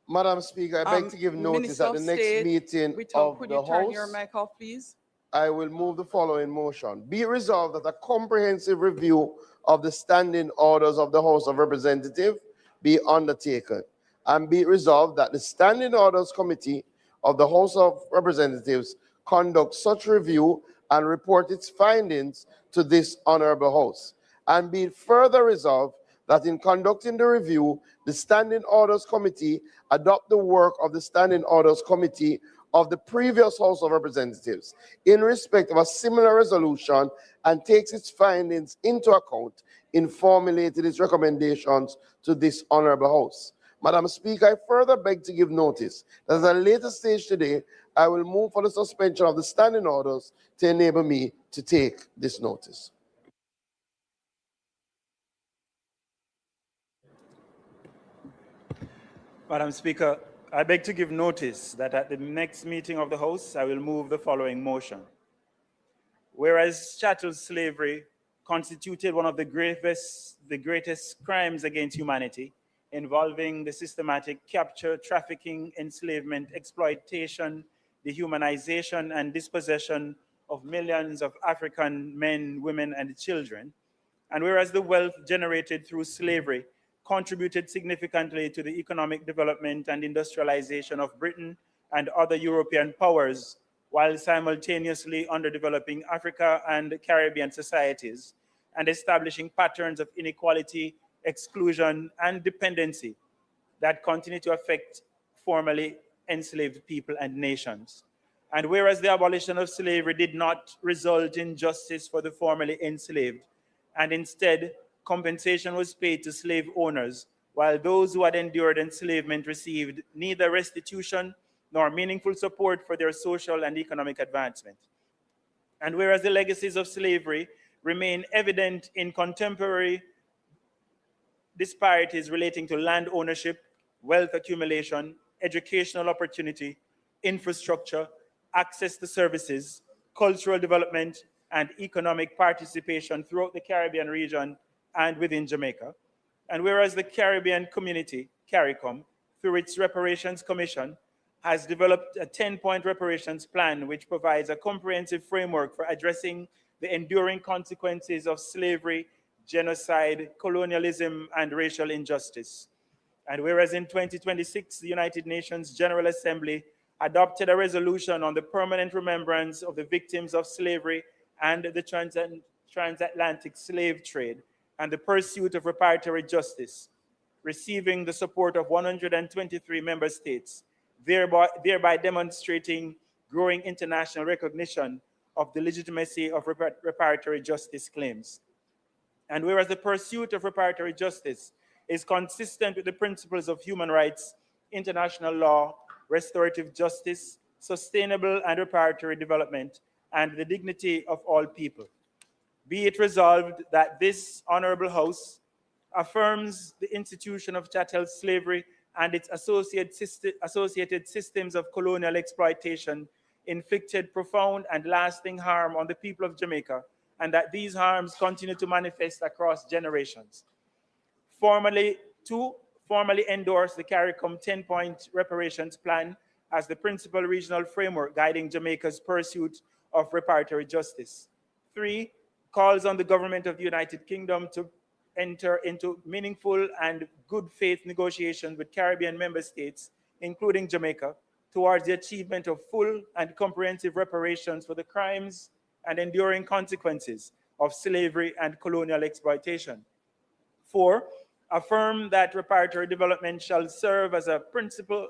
Madam Speaker, I beg to give notice Minister at the of next State, meeting Whittle, of could the you turn your House. mic off, please? I will move the following motion. Be it resolved that a comprehensive review of the standing orders of the House of Representatives be undertaken. And be it resolved that the Standing Orders Committee of the House of Representatives conduct such review and report its findings to this honorable House. And be it further resolved that in conducting the review, the Standing Orders Committee adopt the work of the Standing Orders Committee of the previous House of Representatives in respect of a similar resolution and takes its findings into account in formulating its recommendations to this honorable House. Madam Speaker, I further beg to give notice that at a later stage today, I will move for the suspension of the standing orders to enable me to take this notice. Madam Speaker, I beg to give notice that at the next meeting of the House, I will move the following motion. Whereas chattel slavery constituted one of the greatest crimes against humanity, involving the systematic capture, trafficking, enslavement, exploitation, dehumanization, and dispossession of millions of African men, women, and children. And whereas the wealth generated through slavery contributed significantly to the economic development and industrialization of Britain and other European powers, while simultaneously underdeveloping Africa and Caribbean societies and establishing patterns of inequality, exclusion, and dependency that continue to affect formerly enslaved people and nations. And whereas the abolition of slavery did not result in justice for the formerly enslaved, and instead compensation was paid to slave owners, while those who had endured enslavement received neither restitution nor meaningful support for their social and economic advancement. And whereas the legacies of slavery remain evident in contemporary disparities relating to land ownership, wealth accumulation, educational opportunity, infrastructure, access to services, cultural development, and economic participation throughout the Caribbean region and within Jamaica. And whereas the Caribbean community, CARICOM, through its Reparations Commission, has developed a 10-point reparations plan which provides a comprehensive framework for addressing the enduring consequences of slavery, genocide, colonialism, and racial injustice. And whereas in 2026, the United Nations General Assembly adopted a resolution on the permanent remembrance of the victims of slavery and the transatlantic slave trade and the pursuit of reparatory justice, receiving the support of 123 member states, thereby demonstrating growing international recognition of the legitimacy of reparatory justice claims. And whereas the pursuit of reparatory justice is consistent with the principles of human rights, international law, restorative justice, sustainable and reparatory development, and the dignity of all people. Be it resolved that this honorable House affirms the institution of chattel slavery and its associated systems of colonial exploitation inflicted profound and lasting harm on the people of Jamaica, and that these harms continue to manifest across generations. Formally endorse the CARICOM 10-point reparations plan as the principal regional framework guiding Jamaica's pursuit of reparatory justice. 3, calls on the government of the United Kingdom to enter into meaningful and good faith negotiations with Caribbean member states, including Jamaica, towards the achievement of full and comprehensive reparations for the crimes and enduring consequences of slavery and colonial exploitation. 4, Affirm that reparatory development shall serve as a principal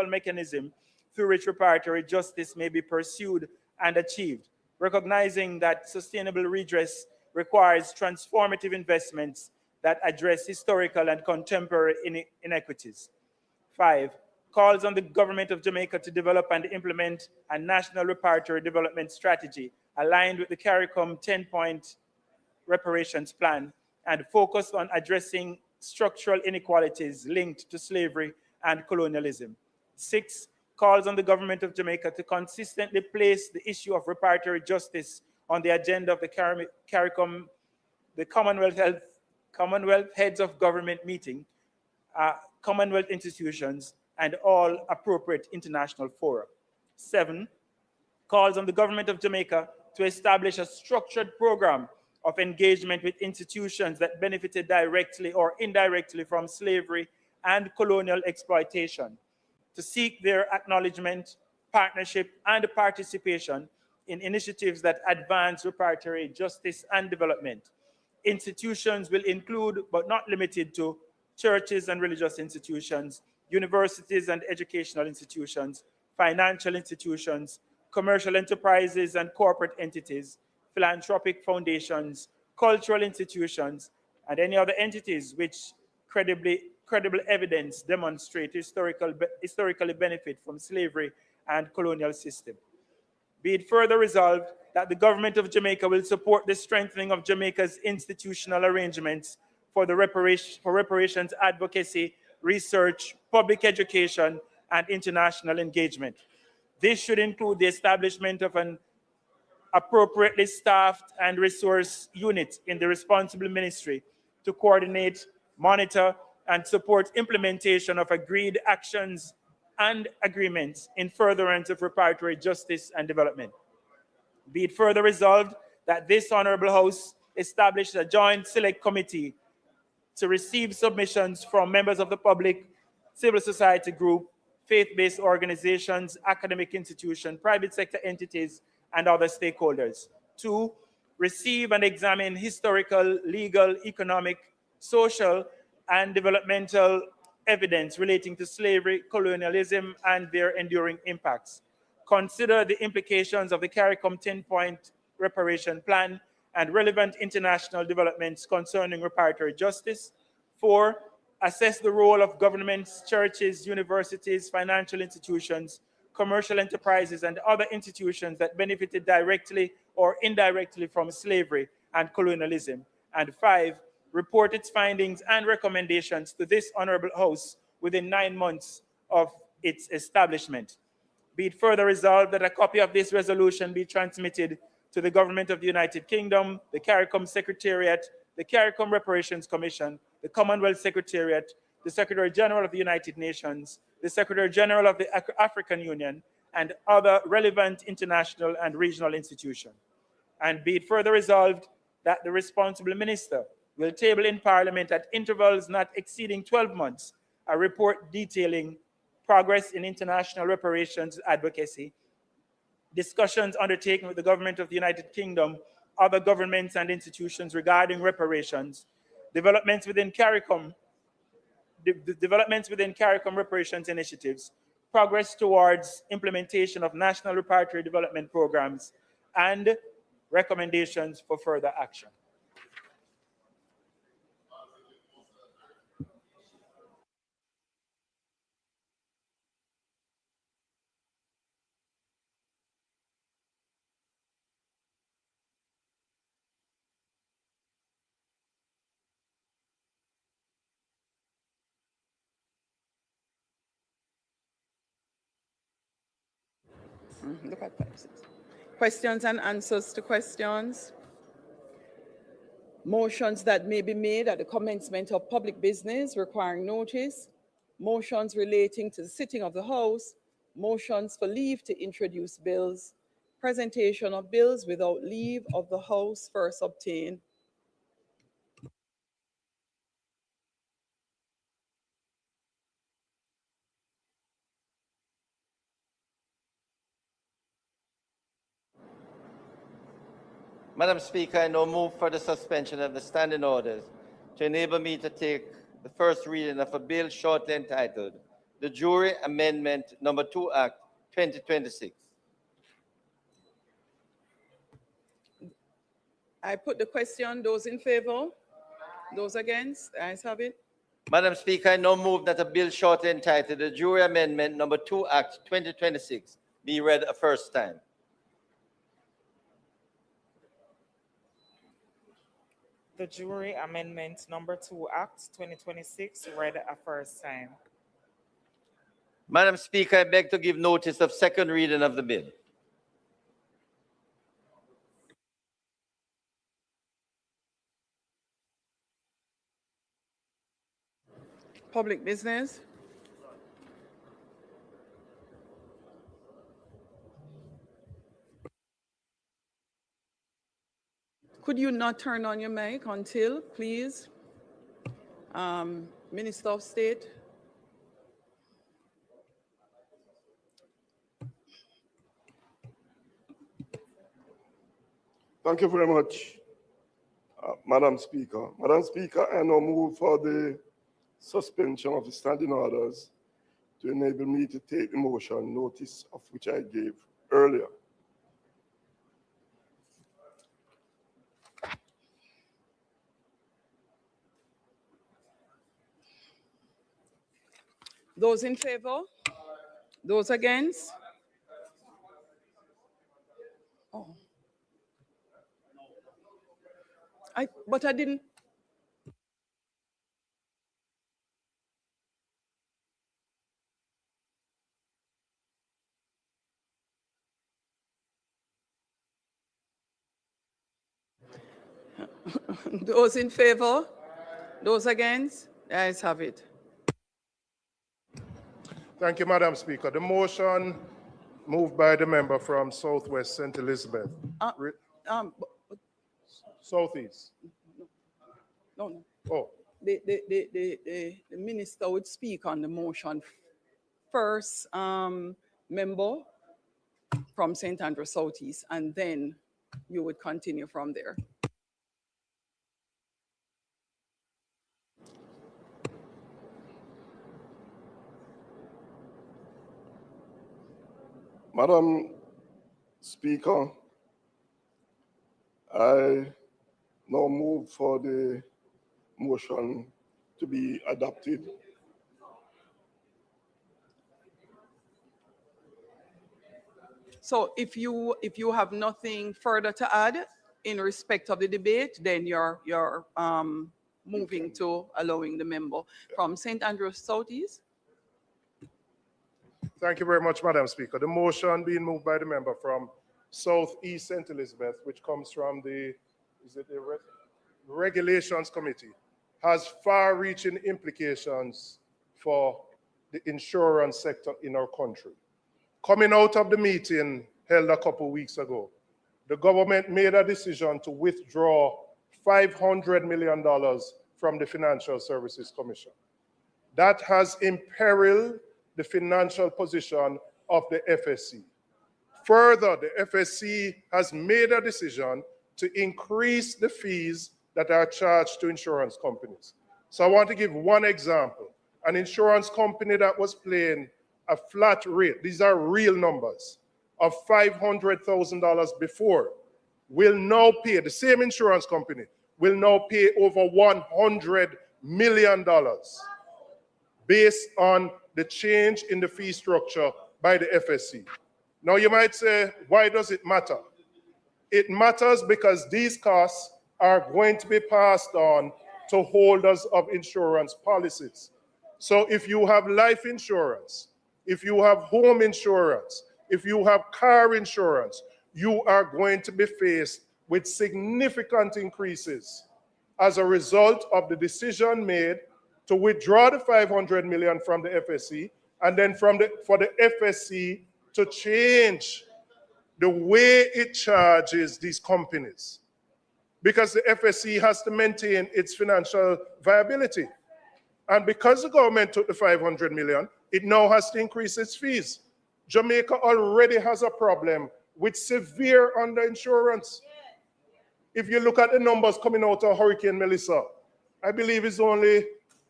mechanism through which reparatory justice may be pursued and achieved, recognizing that sustainable redress requires transformative investments that address historical and contemporary inequities. 5, calls on the government of Jamaica to develop and implement a national reparatory development strategy aligned with the CARICOM 10-point reparations plan and focused on addressing structural inequalities linked to slavery and colonialism. 6, calls on the government of Jamaica to consistently place the issue of reparatory justice on the agenda of the CARICOM, the Commonwealth Heads of Government meeting, Commonwealth institutions, and all appropriate international fora. 7, calls on the government of Jamaica to establish a structured program of engagement with institutions that benefited directly or indirectly from slavery and colonial exploitation, to seek their acknowledgement, partnership, and participation in initiatives that advance reparatory justice and development. Institutions will include, but not limited to, churches and religious institutions, universities and educational institutions, financial institutions, commercial enterprises and corporate entities, philanthropic foundations, cultural institutions, and any other entities which credible evidence demonstrate historically benefit from slavery and colonial system. Be it further resolved that the government of Jamaica will support the strengthening of Jamaica's institutional arrangements for reparations advocacy, research, public education, and international engagement. This should include the establishment of an appropriately staffed and resourced unit in the responsible ministry to coordinate, monitor, and support implementation of agreed actions and agreements in furtherance of reparatory justice and development. Be it further resolved that this Honorable House establish a joint select committee to receive submissions from members of the public, civil society group, faith-based organizations, academic institutions, private sector entities, and other stakeholders. 2, receive and examine historical, legal, economic, social, and developmental evidence relating to slavery, colonialism, and their enduring impacts. Consider the implications of the CARICOM 10-point reparation plan and relevant international developments concerning reparatory justice. 4, assess the role of governments, churches, universities, financial institutions, commercial enterprises, and other institutions that benefited directly or indirectly from slavery and colonialism. And 5, report its findings and recommendations to this Honorable House within 9 months of its establishment. Be it further resolved that a copy of this resolution be transmitted to the Government of the United Kingdom, the CARICOM Secretariat, the CARICOM Reparations Commission, the Commonwealth Secretariat, the Secretary General of the United Nations, the Secretary General of the African Union, and other relevant international and regional institutions. And be it further resolved that the responsible minister will table in Parliament at intervals not exceeding 12 months a report detailing progress in international reparations advocacy, discussions undertaken with the Government of the United Kingdom, other governments and institutions regarding reparations, developments within CARICOM reparations initiatives, progress towards implementation of national reparatory development programs, and recommendations for further action. Look at that. Questions and answers to questions. Motions that may be made at the commencement of public business requiring notice. Motions relating to the sitting of the House. Motions for leave to introduce bills. Presentation of bills without leave of the House first obtained. Madam Speaker, I now move for the suspension of the standing orders to enable me to take the first reading of a bill shortly entitled the Jury Amendment Number 2 Act 2026. I put the question. Those in favor? Those against? The ayes have it. Madam Speaker, I now move that a bill shortly entitled the Jury Amendment Number 2 Act 2026 be read a first time. The Jury Amendment Number 2 Act 2026 read a first time. Madam Speaker, I beg to give notice of second reading of the bill. Public business. Could you not turn on your mic until, please? Minister of State. Thank you very much, Madam Speaker. Madam Speaker, I now move for the suspension of the standing orders to enable me to take the motion, notice of which I gave earlier. Those in favor? Those against? Oh. But I didn't. Those in favor? Those against? The ayes have it. Thank you, Madam Speaker. The motion moved by the member from Southwest St. Elizabeth. Southeast. No. Oh. The minister would speak on the motion first, member from St. Andrew Southeast, and then you would continue from there. Madam Speaker, I now move for the motion to be adopted. So if you have nothing further to add in respect of the debate, then you're moving to allowing the member from St. Andrews Southeast. Thank you very much, Madam Speaker. The motion being moved by the member from Southeast St. Elizabeth, which comes from the Regulations Committee, has far-reaching implications for the insurance sector in our country. Coming out of the meeting held a couple weeks ago, the government made a decision to withdraw $500 million from the Financial Services Commission. That has imperiled the financial position of the FSC. Further, the FSC has made a decision to increase the fees that are charged to insurance companies. So I want to give one example. An insurance company that was paying a flat rate, these are real numbers, of $500,000 before, will now pay, the same insurance company, will now pay over $100 million based on the change in the fee structure by the FSC. Now you might say, why does it matter? It matters because these costs are going to be passed on to holders of insurance policies. So if you have life insurance, if you have home insurance, if you have car insurance, you are going to be faced with significant increases as a result of the decision made to withdraw the $500 million from the FSC, and then for the FSC to change the way it charges these companies. Because the FSC has to maintain its financial viability. And because the government took the $500 million, it now has to increase its fees. Jamaica already has a problem with severe underinsurance. If you look at the numbers coming out of Hurricane Melissa, I believe it's only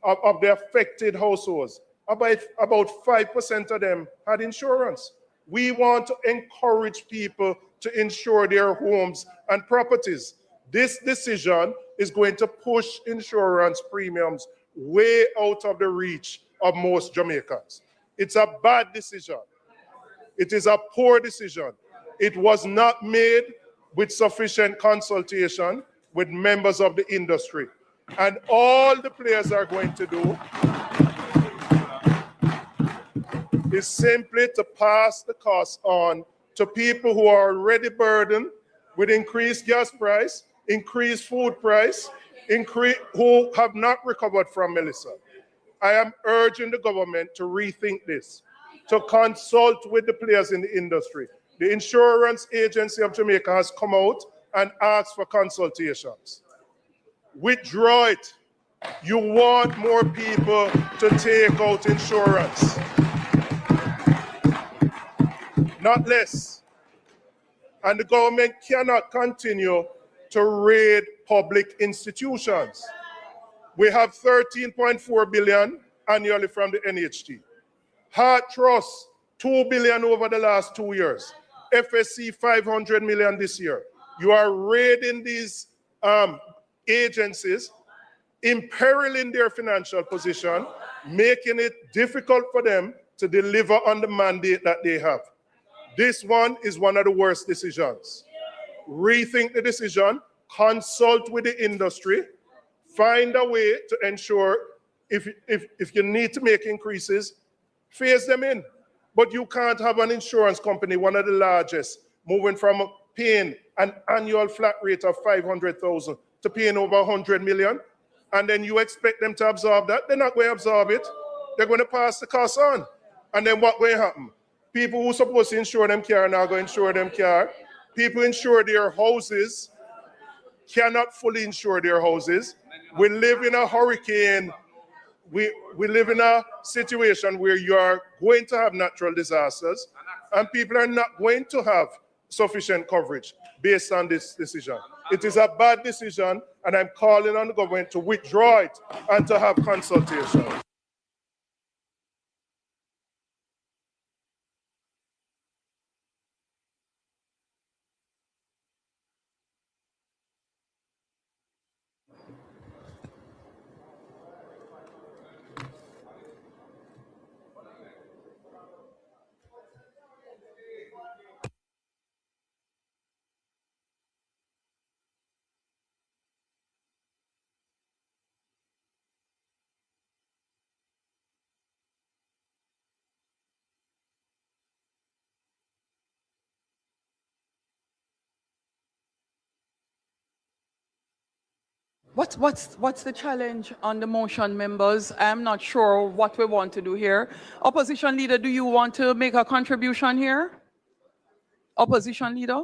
of the affected households, about 5% of them had insurance. We want to encourage people to insure their homes and properties. This decision is going to push insurance premiums way out of the reach of most Jamaicans. It's a bad decision. It is a poor decision. It was not made with sufficient consultation with members of the industry. And all the players are going to do is simply to pass the cost on to people who are already burdened with increased gas price, increased food price, who have not recovered from Melissa. I am urging the government to rethink this, to consult with the players in the industry. The Insurance Agency of Jamaica has come out and asked for consultations. Withdraw it. You want more people to take out insurance, not less. And the government cannot continue to raid public institutions. We have 13.4 billion annually from the NHT. Heart Trust, 2 billion over the last 2 years. FSC, 500 million this year. You are raiding these agencies, imperiling their financial position, making it difficult for them to deliver on the mandate that they have. This one is one of the worst decisions. Rethink the decision, consult with the industry, find a way to ensure if you need to make increases, phase them in. But you can't have an insurance company, one of the largest, moving from paying an annual flat rate of 500,000 to paying over 100 million, and then you expect them to absorb that. They're not going to absorb it. They're going to pass the cost on. And then what will happen? People who are supposed to insure them car are now going to insure them car. People insure their houses, cannot fully insure their houses. We live in a hurricane. We live in a situation where you are going to have natural disasters, and people are not going to have sufficient coverage based on this decision. It is a bad decision, and I'm calling on the government to withdraw it and to have consultation. What's the challenge on the motion, members? I'm not sure what we want to do here. Opposition leader, do you want to make a contribution here? Opposition leader?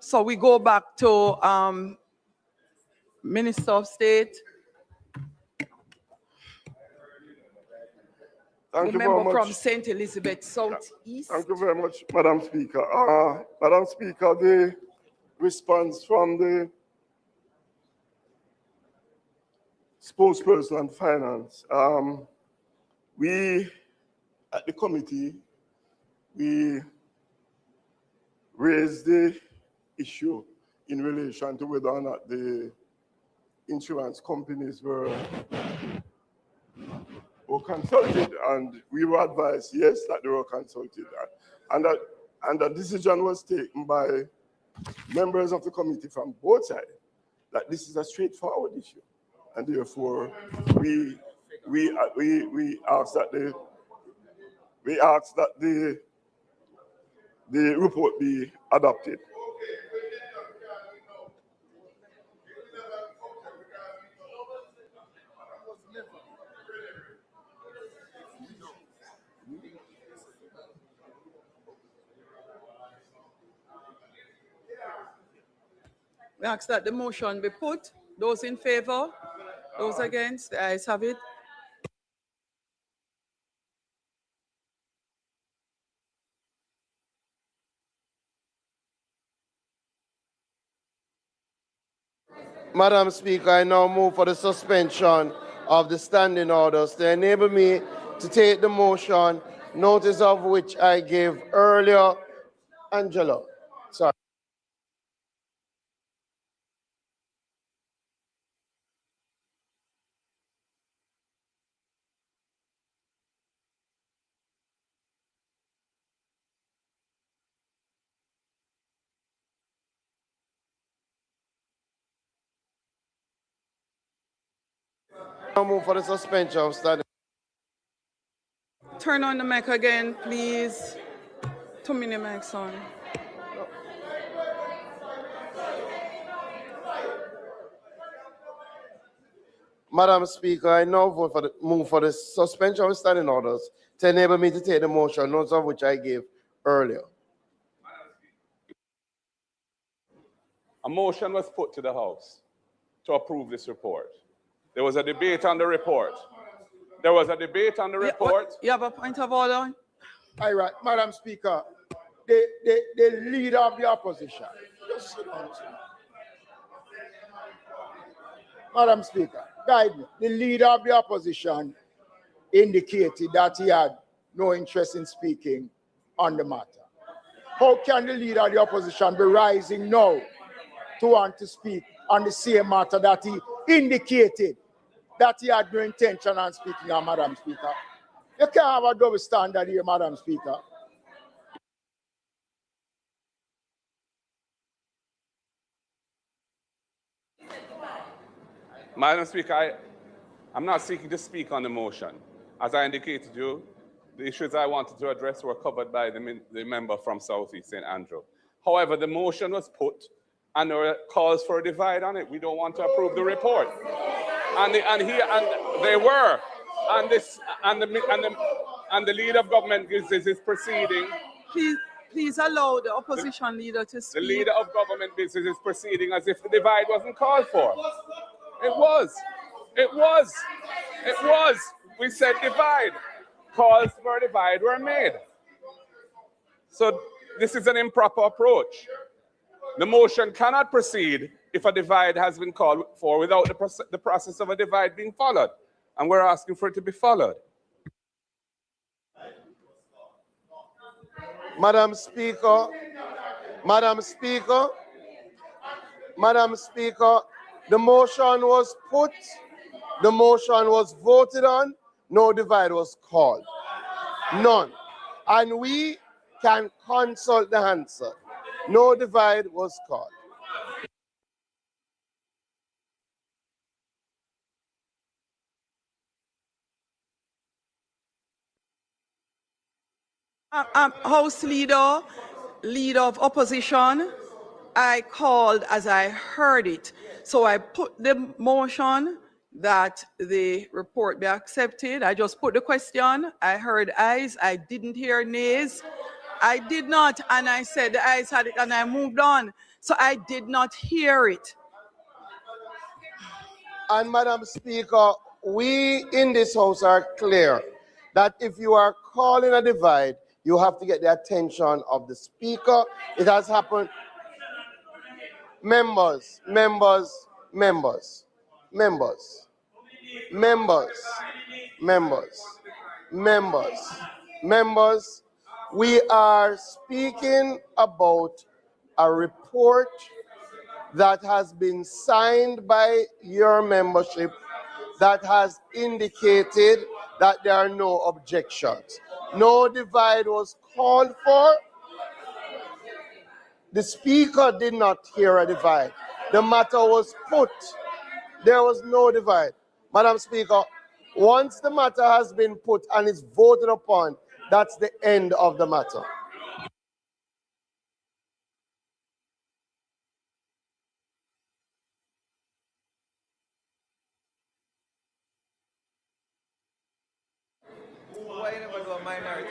So we go back to Minister of State. Thank the you member very much. from St. Elizabeth Southeast. Thank you very much, Madam Speaker. Madam Speaker, the response from the spokesperson on finance. We, at the committee, we raised the issue in relation to whether or not the insurance companies were consulted, and we were advised, yes, that they were consulted, and that decision was taken by members of the committee from both sides, that this is a straightforward issue, and therefore we ask that the report be adopted. We ask that the motion be put. Those in favor? Those against? The ayes have it. Madam Speaker, I now move for the suspension of the standing orders to enable me to take the motion, notice of which I gave earlier. Angelo, sorry. I move for the suspension of standing. Turn on the mic again, please. 2 minute mics on. Madam Speaker, I now move for the suspension of standing orders to enable me to take the motion, notice of which I gave earlier. A motion was put to the House to approve this report. There was a debate on the report. There was a debate on the report. You have a point of order? All right, Madam Speaker, the leader of the opposition. Just sit down, sir. Madam Speaker, guide me. The leader of the opposition indicated that he had no interest in speaking on the matter. How can the leader of the opposition be rising now to want to speak on the same matter that he indicated that he had no intention on speaking on, Madam Speaker? You can't have a double standard here, Madam Speaker. Madam Speaker, I'm not seeking to speak on the motion. As I indicated to you, the issues I wanted to address were covered by the member from Southeast St. Andrew. However, the motion was put and there were calls for a divide on it. We don't want to approve the report. And they were. And the leader of government is proceeding. Please allow the opposition leader to speak. The leader of government business is proceeding as if the divide wasn't called for. It was. It was. It was. We said divide. Calls for a divide were made. So this is an improper approach. The motion cannot proceed if a divide has been called for without the process of a divide being followed. And we're asking for it to be followed. Madam Speaker, Madam Speaker, Madam Speaker, the motion was put, the motion was voted on, no divide was called. None. And we can consult the answer. No divide was called. House leader of opposition, I called as I heard it. So I put the motion that the report be accepted. I just put the question. I heard ayes. I didn't hear nays. I did not, and I said the ayes had it, and I moved on. So I did not hear it. And Madam Speaker, we in this House are clear that if you are calling a divide, you have to get the attention of the Speaker. It has happened. Members, members, members, members, members, members, members, members. We are speaking about a report that has been signed by your membership that has indicated that there are no objections. No divide was called for. The Speaker did not hear a divide. The matter was put. There was no divide. Madam Speaker, once the matter has been put and is voted upon, that's the end of the matter. Why never do a minority?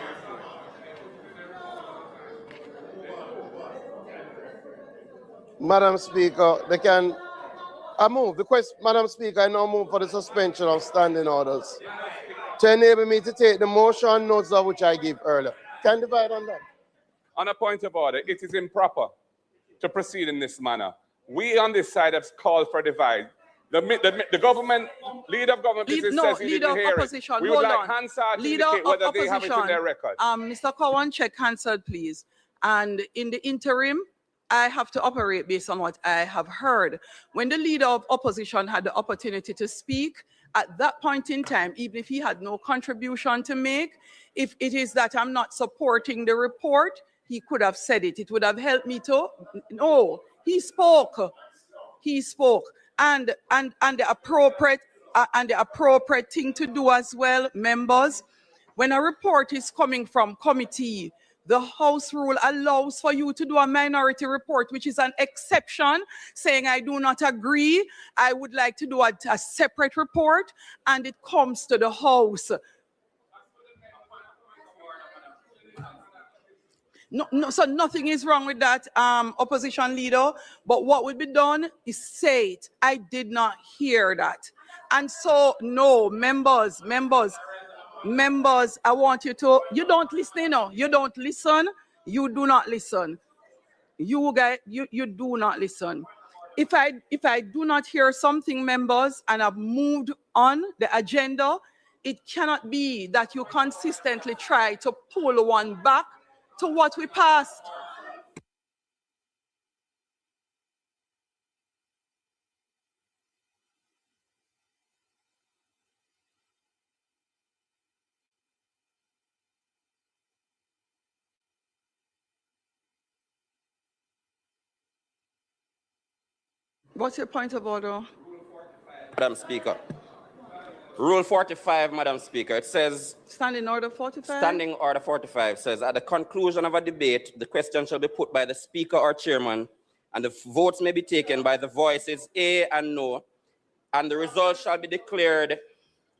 Madam Speaker, I move the question. Madam Speaker, I now move for the suspension of standing orders to enable me to take the motion notes of which I gave earlier. Can divide on that? On a point of order, it is improper to proceed in this manner. We on this side have called for divide. The government, leader of government business says he leader didn't of hear opposition, it. We would hold like on. Hansard to Leader indicate of whether they have it in opposition, their record. Mr. Cowan, check Hansard, please. And in the interim, I have to operate based on what I have heard. When the leader of opposition had the opportunity to speak, at that point in time, even if he had no contribution to make, if it is that I'm not supporting the report, he could have said it. It would have helped me to. No, he spoke. He spoke. And the appropriate thing to do as well, members, when a report is coming from committee, the House rule allows for you to do a minority report, which is an exception, saying I do not agree, I would like to do a separate report, and it comes to the House. No, so nothing is wrong with that, opposition leader. But what would be done is say it. I did not hear that. And so, no, members, I want you to, you don't listen, you know. You don't listen. You do not listen. You guys, you do not listen. If I do not hear something, members, and I've moved on the agenda, it cannot be that you consistently try to pull one back to what we passed. What's your point of order? Madam Speaker. Rule 45, Madam Speaker, it says... Standing Order 45? Standing Order 45 says, at the conclusion of a debate, the question shall be put by the Speaker or Chairman, and the votes may be taken by the voices A and no, and the result shall be declared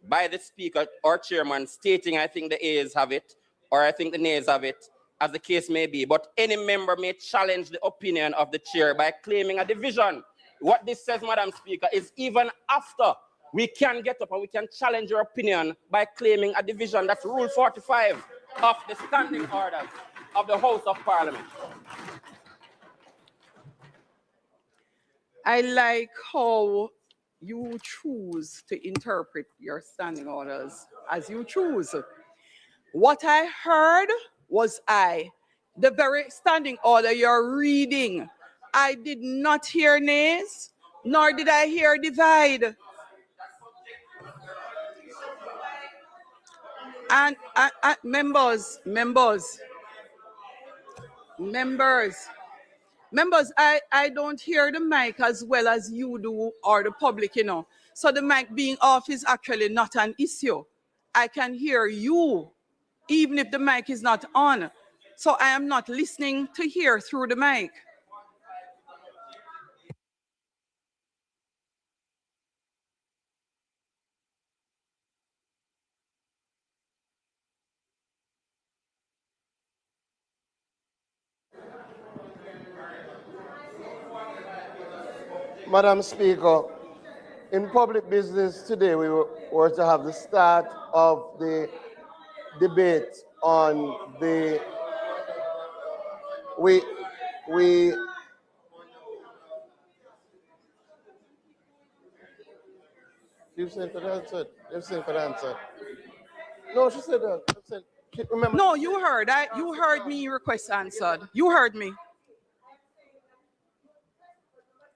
by the Speaker or Chairman stating, I think the A's have it, or I think the nays have it, as the case may be. But any member may challenge the opinion of the chair by claiming a division. What this says, Madam Speaker, is even after we can get up and we can challenge your opinion by claiming a division. That's Rule 45 of the standing orders of the House of Parliament. I like how you choose to interpret your standing orders as you choose. What I heard was the very standing order you're reading. I did not hear nays, nor did I hear divide. And members, I don't hear the mic as well as you do or the public, you know. So the mic being off is actually not an issue. I can hear you, even if the mic is not on. So I am not listening to hear through the mic. Madam Speaker, in public business today, we were to have the start of the debate on the, you said for the answer. You said for the answer. No, she said that. Remember. No, you heard. You heard me request answered. You heard me.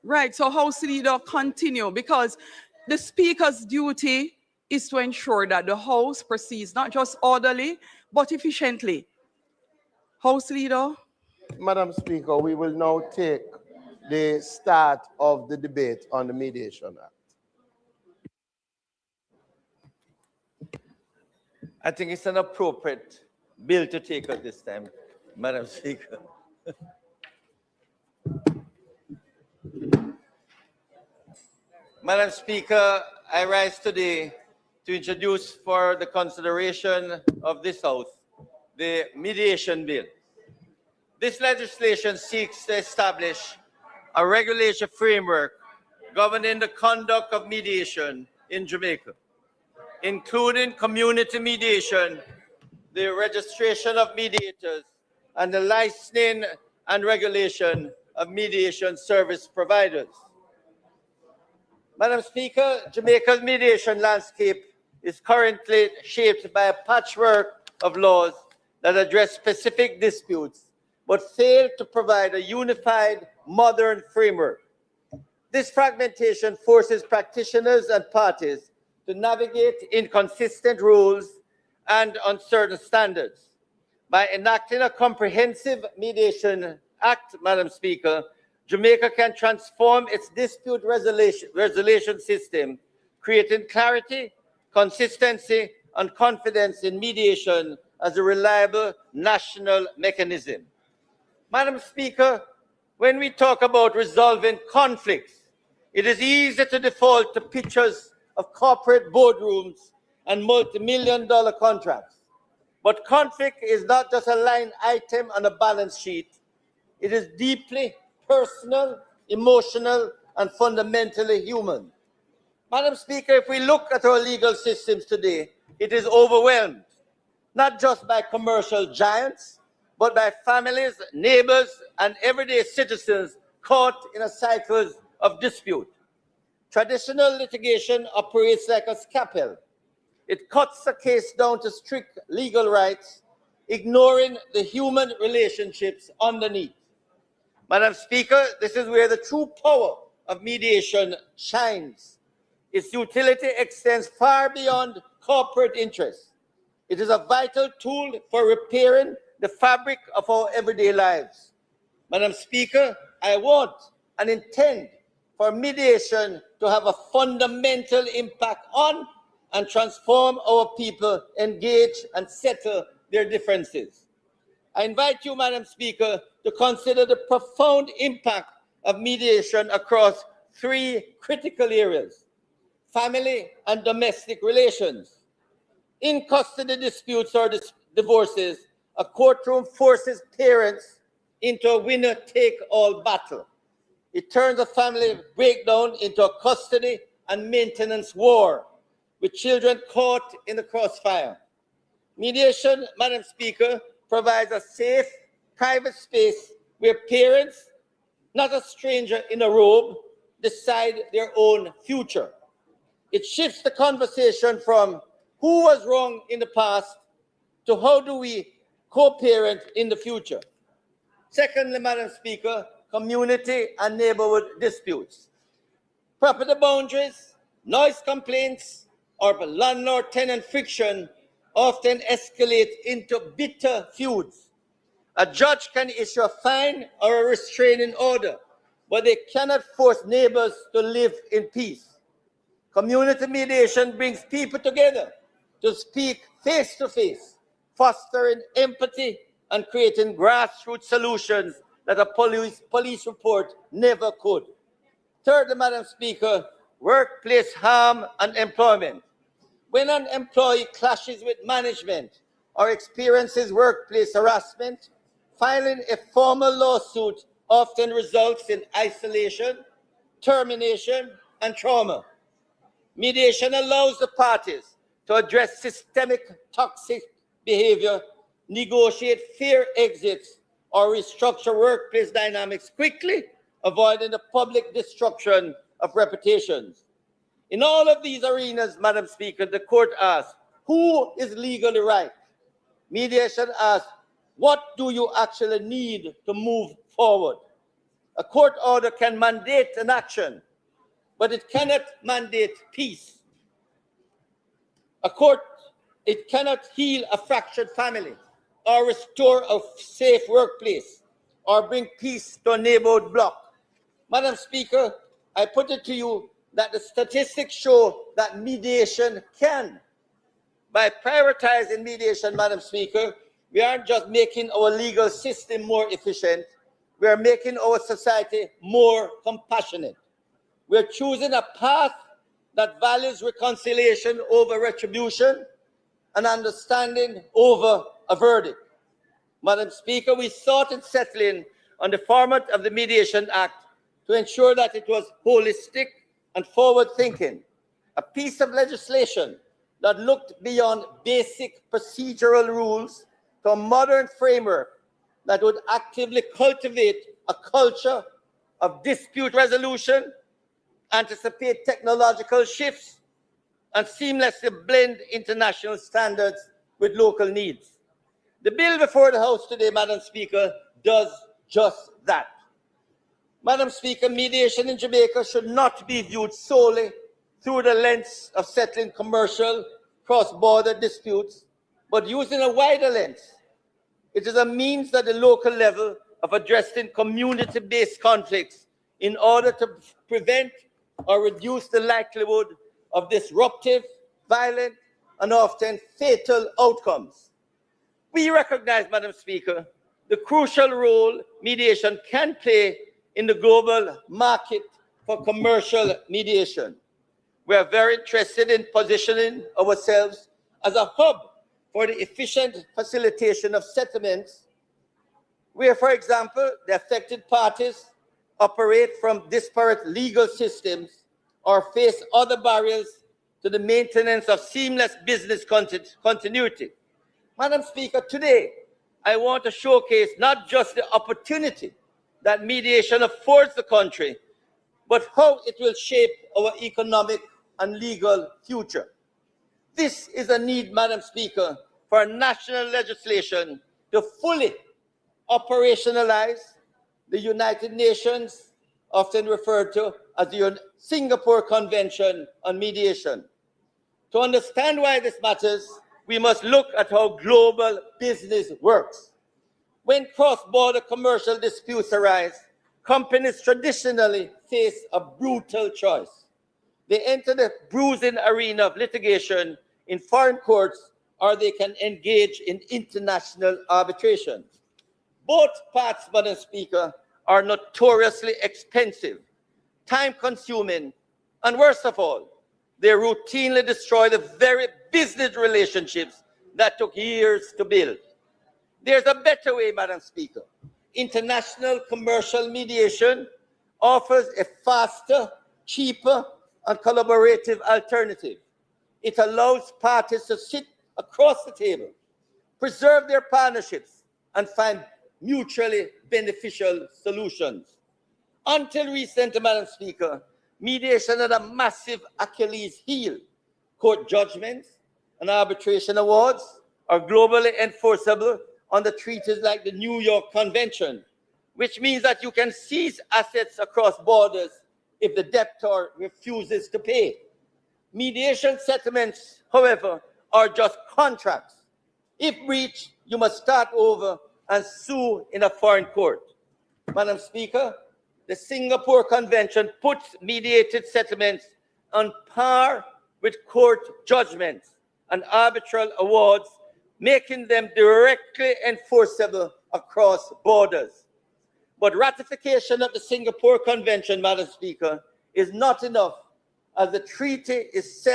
Right, so House Leader, continue, because the Speaker's duty is to ensure that the House proceeds not just orderly, but efficiently. House Leader. Madam Speaker, we will now take the start of the debate on the Mediation Act. I think it's an appropriate bill to take at this time, Madam Speaker. Madam Speaker, I rise today to introduce for the consideration of this House the Mediation Bill. This legislation seeks to establish a regulatory framework governing the conduct of mediation in Jamaica, including community mediation, the registration of mediators, and the licensing and regulation of mediation service providers. Madam Speaker, Jamaica's mediation landscape is currently shaped by a patchwork of laws that address specific disputes, but fail to provide a unified, modern framework. This fragmentation forces practitioners and parties to navigate inconsistent rules and uncertain standards. By enacting a comprehensive mediation act, Madam Speaker, Jamaica can transform its dispute resolution system, creating clarity, consistency, and confidence in mediation as a reliable national mechanism. Madam Speaker, when we talk about resolving conflicts, it is easy to default to pictures of corporate boardrooms and multi-million-dollar contracts. But conflict is not just a line item on a balance sheet. It is deeply personal, emotional, and fundamentally human. Madam Speaker, if we look at our legal systems today, it is overwhelmed, not just by commercial giants, but by families, neighbors, and everyday citizens caught in a cycle of dispute. Traditional litigation operates like a scalpel. It cuts a case down to strict legal rights, ignoring the human relationships underneath. Madam Speaker, this is where the true power of mediation shines. Its utility extends far beyond corporate interests. It is a vital tool for repairing the fabric of our everyday lives. Madam Speaker, I want and intend for mediation to have a fundamental impact on and transform our people, engage and settle their differences. I invite you, Madam Speaker, to consider the profound impact of mediation across three critical areas: family and domestic relations. In custody disputes or divorces, a courtroom forces parents into a winner-take-all battle. It turns a family breakdown into a custody and maintenance war, with children caught in the crossfire. Mediation, Madam Speaker, provides a safe, private space where parents, not a stranger in a robe, decide their own future. It shifts the conversation from who was wrong in the past to how do we co-parent in the future. Secondly, Madam Speaker, community and neighborhood disputes. Property boundaries, noise complaints, or landlord-tenant friction often escalate into bitter feuds. A judge can issue a fine or a restraining order, but they cannot force neighbors to live in peace. Community mediation brings people together to speak face to face, fostering empathy and creating grassroots solutions that a police report never could. Thirdly, Madam Speaker, workplace harm and employment. When an employee clashes with management or experiences workplace harassment, filing a formal lawsuit often results in isolation, termination, and trauma. Mediation allows the parties to address systemic toxic behavior, negotiate fair exits, or restructure workplace dynamics quickly, avoiding the public destruction of reputations. In all of these arenas, Madam Speaker, the court asks, who is legally right? Mediation asks, what do you actually need to move forward? A court order can mandate an action, but it cannot mandate peace. It cannot heal a fractured family or restore a safe workplace or bring peace to a neighborhood block. Madam Speaker, I put it to you that the statistics show that mediation can. By prioritizing mediation, Madam Speaker, we aren't just making our legal system more efficient, we are making our society more compassionate. We are choosing a path that values reconciliation over retribution and understanding over a verdict. Madam Speaker, we sought in settling on the format of the Mediation Act to ensure that it was holistic and forward-thinking, a piece of legislation that looked beyond basic procedural rules to a modern framework that would actively cultivate a culture of dispute resolution, anticipate technological shifts, and seamlessly blend international standards with local needs. The bill before the House today, Madam Speaker, does just that. Madam Speaker, mediation in Jamaica should not be viewed solely through the lens of settling commercial cross-border disputes, but using a wider lens. It is a means at the local level of addressing community-based conflicts in order to prevent or reduce the likelihood of disruptive, violent, and often fatal outcomes. We recognize, Madam Speaker, the crucial role mediation can play in the global market for commercial mediation. We are very interested in positioning ourselves as a hub for the efficient facilitation of settlements, where, for example, the affected parties operate from disparate legal systems or face other barriers to the maintenance of seamless business continuity. Madam Speaker, today I want to showcase not just the opportunity that mediation affords the country, but how it will shape our economic and legal future. This is a need, Madam Speaker, for national legislation to fully operationalize the United Nations, often referred to as the Singapore Convention on Mediation. To understand why this matters, we must look at how global business works. When cross-border commercial disputes arise, companies traditionally face a brutal choice. They enter the bruising arena of litigation in foreign courts, or they can engage in international arbitration. Both paths, Madam Speaker, are notoriously expensive, time-consuming, and worst of all, they routinely destroy the very business relationships that took years to build. There's a better way, Madam Speaker. International commercial mediation offers a faster, cheaper, and collaborative alternative. It allows parties to sit across the table, preserve their partnerships, and find mutually beneficial solutions. Until recently, Madam Speaker, mediation had a massive Achilles heel. Court judgments and arbitration awards are globally enforceable under treaties like the New York Convention, which means that you can seize assets across borders if the debtor refuses to pay. Mediation settlements, however, are just contracts. If breached, you must start over and sue in a foreign court. Madam Speaker, the Singapore Convention puts mediated settlements on par with court judgments and arbitral awards, making them directly enforceable across borders. But ratification of the Singapore Convention, Madam Speaker, is not enough, as the treaty is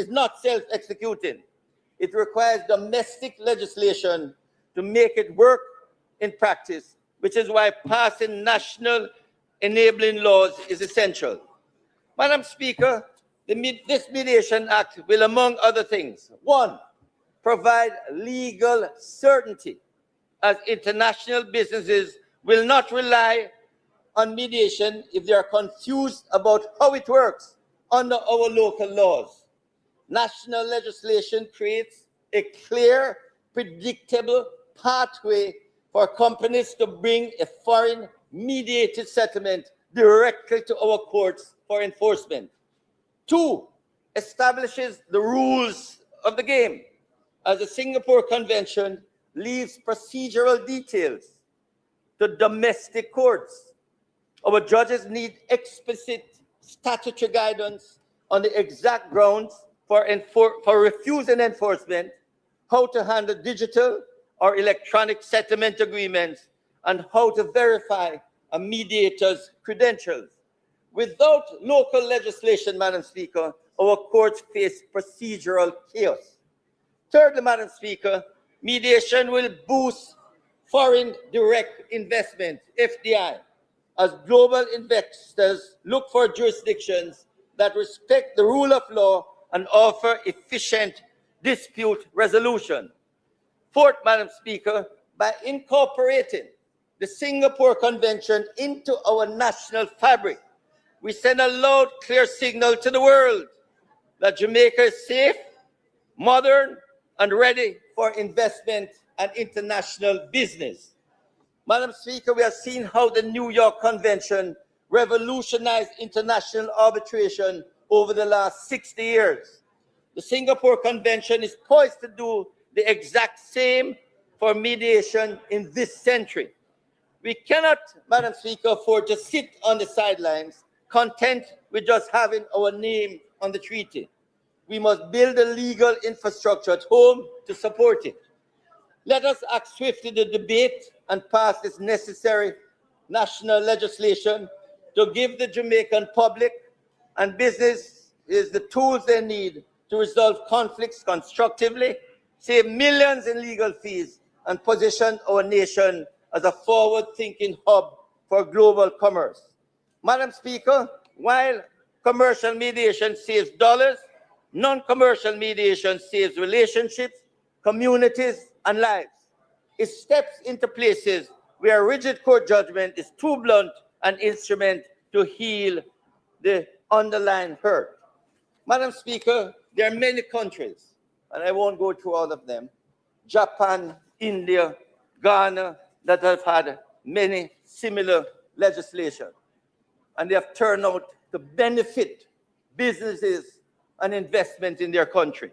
not self-executing. It requires domestic legislation to make it work in practice, which is why passing national enabling laws is essential. Madam Speaker, this Mediation Act will, among other things, 1, provide legal certainty, as international businesses will not rely on mediation if they are confused about how it works under our local laws. National legislation creates a clear, predictable pathway for companies to bring a foreign mediated settlement directly to our courts for enforcement. 2, establishes the rules of the game, as the Singapore Convention leaves procedural details to domestic courts. Our judges need explicit statutory guidance on the exact grounds for refusing enforcement, how to handle digital or electronic settlement agreements, and how to verify a mediator's credentials. Without local legislation, Madam Speaker, our courts face procedural chaos. Thirdly, Madam Speaker, mediation will boost foreign direct investment, FDI, as global investors look for jurisdictions that respect the rule of law and offer efficient dispute resolution. Fourth, Madam Speaker, by incorporating the Singapore Convention into our national fabric, we send a loud, clear signal to the world that Jamaica is safe, modern, and ready for investment and international business. Madam Speaker, we have seen how the New York Convention revolutionized international arbitration over the last 60 years. The Singapore Convention is poised to do the exact same for mediation in this century. We cannot, Madam Speaker, afford to sit on the sidelines, content with just having our name on the treaty. We must build a legal infrastructure at home to support it. Let us act swiftly to debate and pass this necessary national legislation to give the Jamaican public and businesses the tools they need to resolve conflicts constructively, save millions in legal fees, and position our nation as a forward-thinking hub for global commerce. Madam Speaker, while commercial mediation saves dollars, non-commercial mediation saves relationships, communities, and lives. It steps into places where rigid court judgment is too blunt an instrument to heal the underlying hurt. Madam Speaker, there are many countries, and I won't go through all of them, Japan, India, Ghana, that have had many similar legislation, and they have turned out to benefit businesses and investment in their country.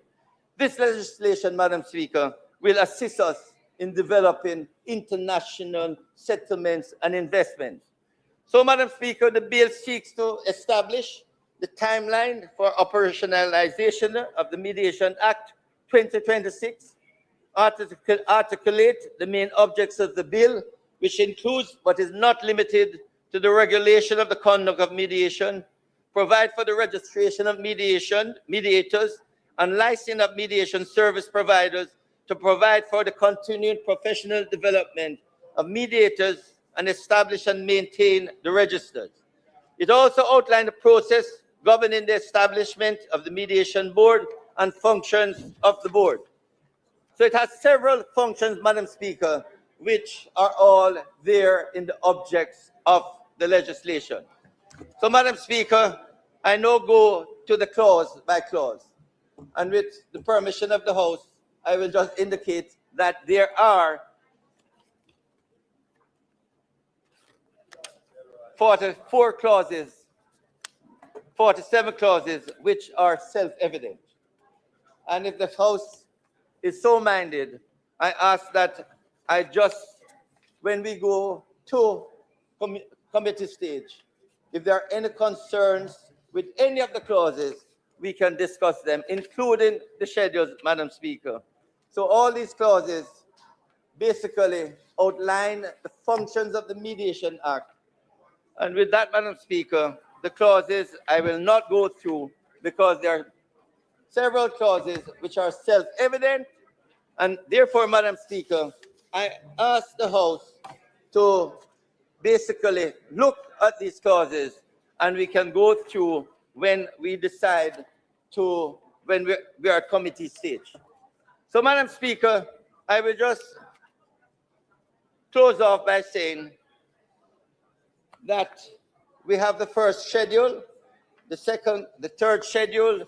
This legislation, Madam Speaker, will assist us in developing international settlements and investments. So, Madam Speaker, the bill seeks to establish the timeline for operationalization of the Mediation Act 2026, articulate the main objects of the bill, which includes but is not limited to the regulation of the conduct of mediation, provide for the registration of mediators, and licensing of mediation service providers to provide for the continued professional development of mediators and establish and maintain the registers. It also outlined the process governing the establishment of the mediation board and functions of the board. So it has several functions, Madam Speaker, which are all there in the objects of the legislation. So, Madam Speaker, I now go to the clause by clause. And with the permission of the House, I will just indicate that there are 44 clauses, 47 clauses, which are self-evident. And if the House is so minded, I ask that when we go to committee stage, if there are any concerns with any of the clauses, we can discuss them, including the schedules, Madam Speaker. So all these clauses basically outline the functions of the Mediation Act. And with that, Madam Speaker, the clauses I will not go through because there are several clauses which are self-evident, and therefore, Madam Speaker, I ask the House to basically look at these clauses, and we can go through when we decide to, when we are at committee stage. So, Madam Speaker, I will just close off by saying that we have the first schedule, the second, the third schedule,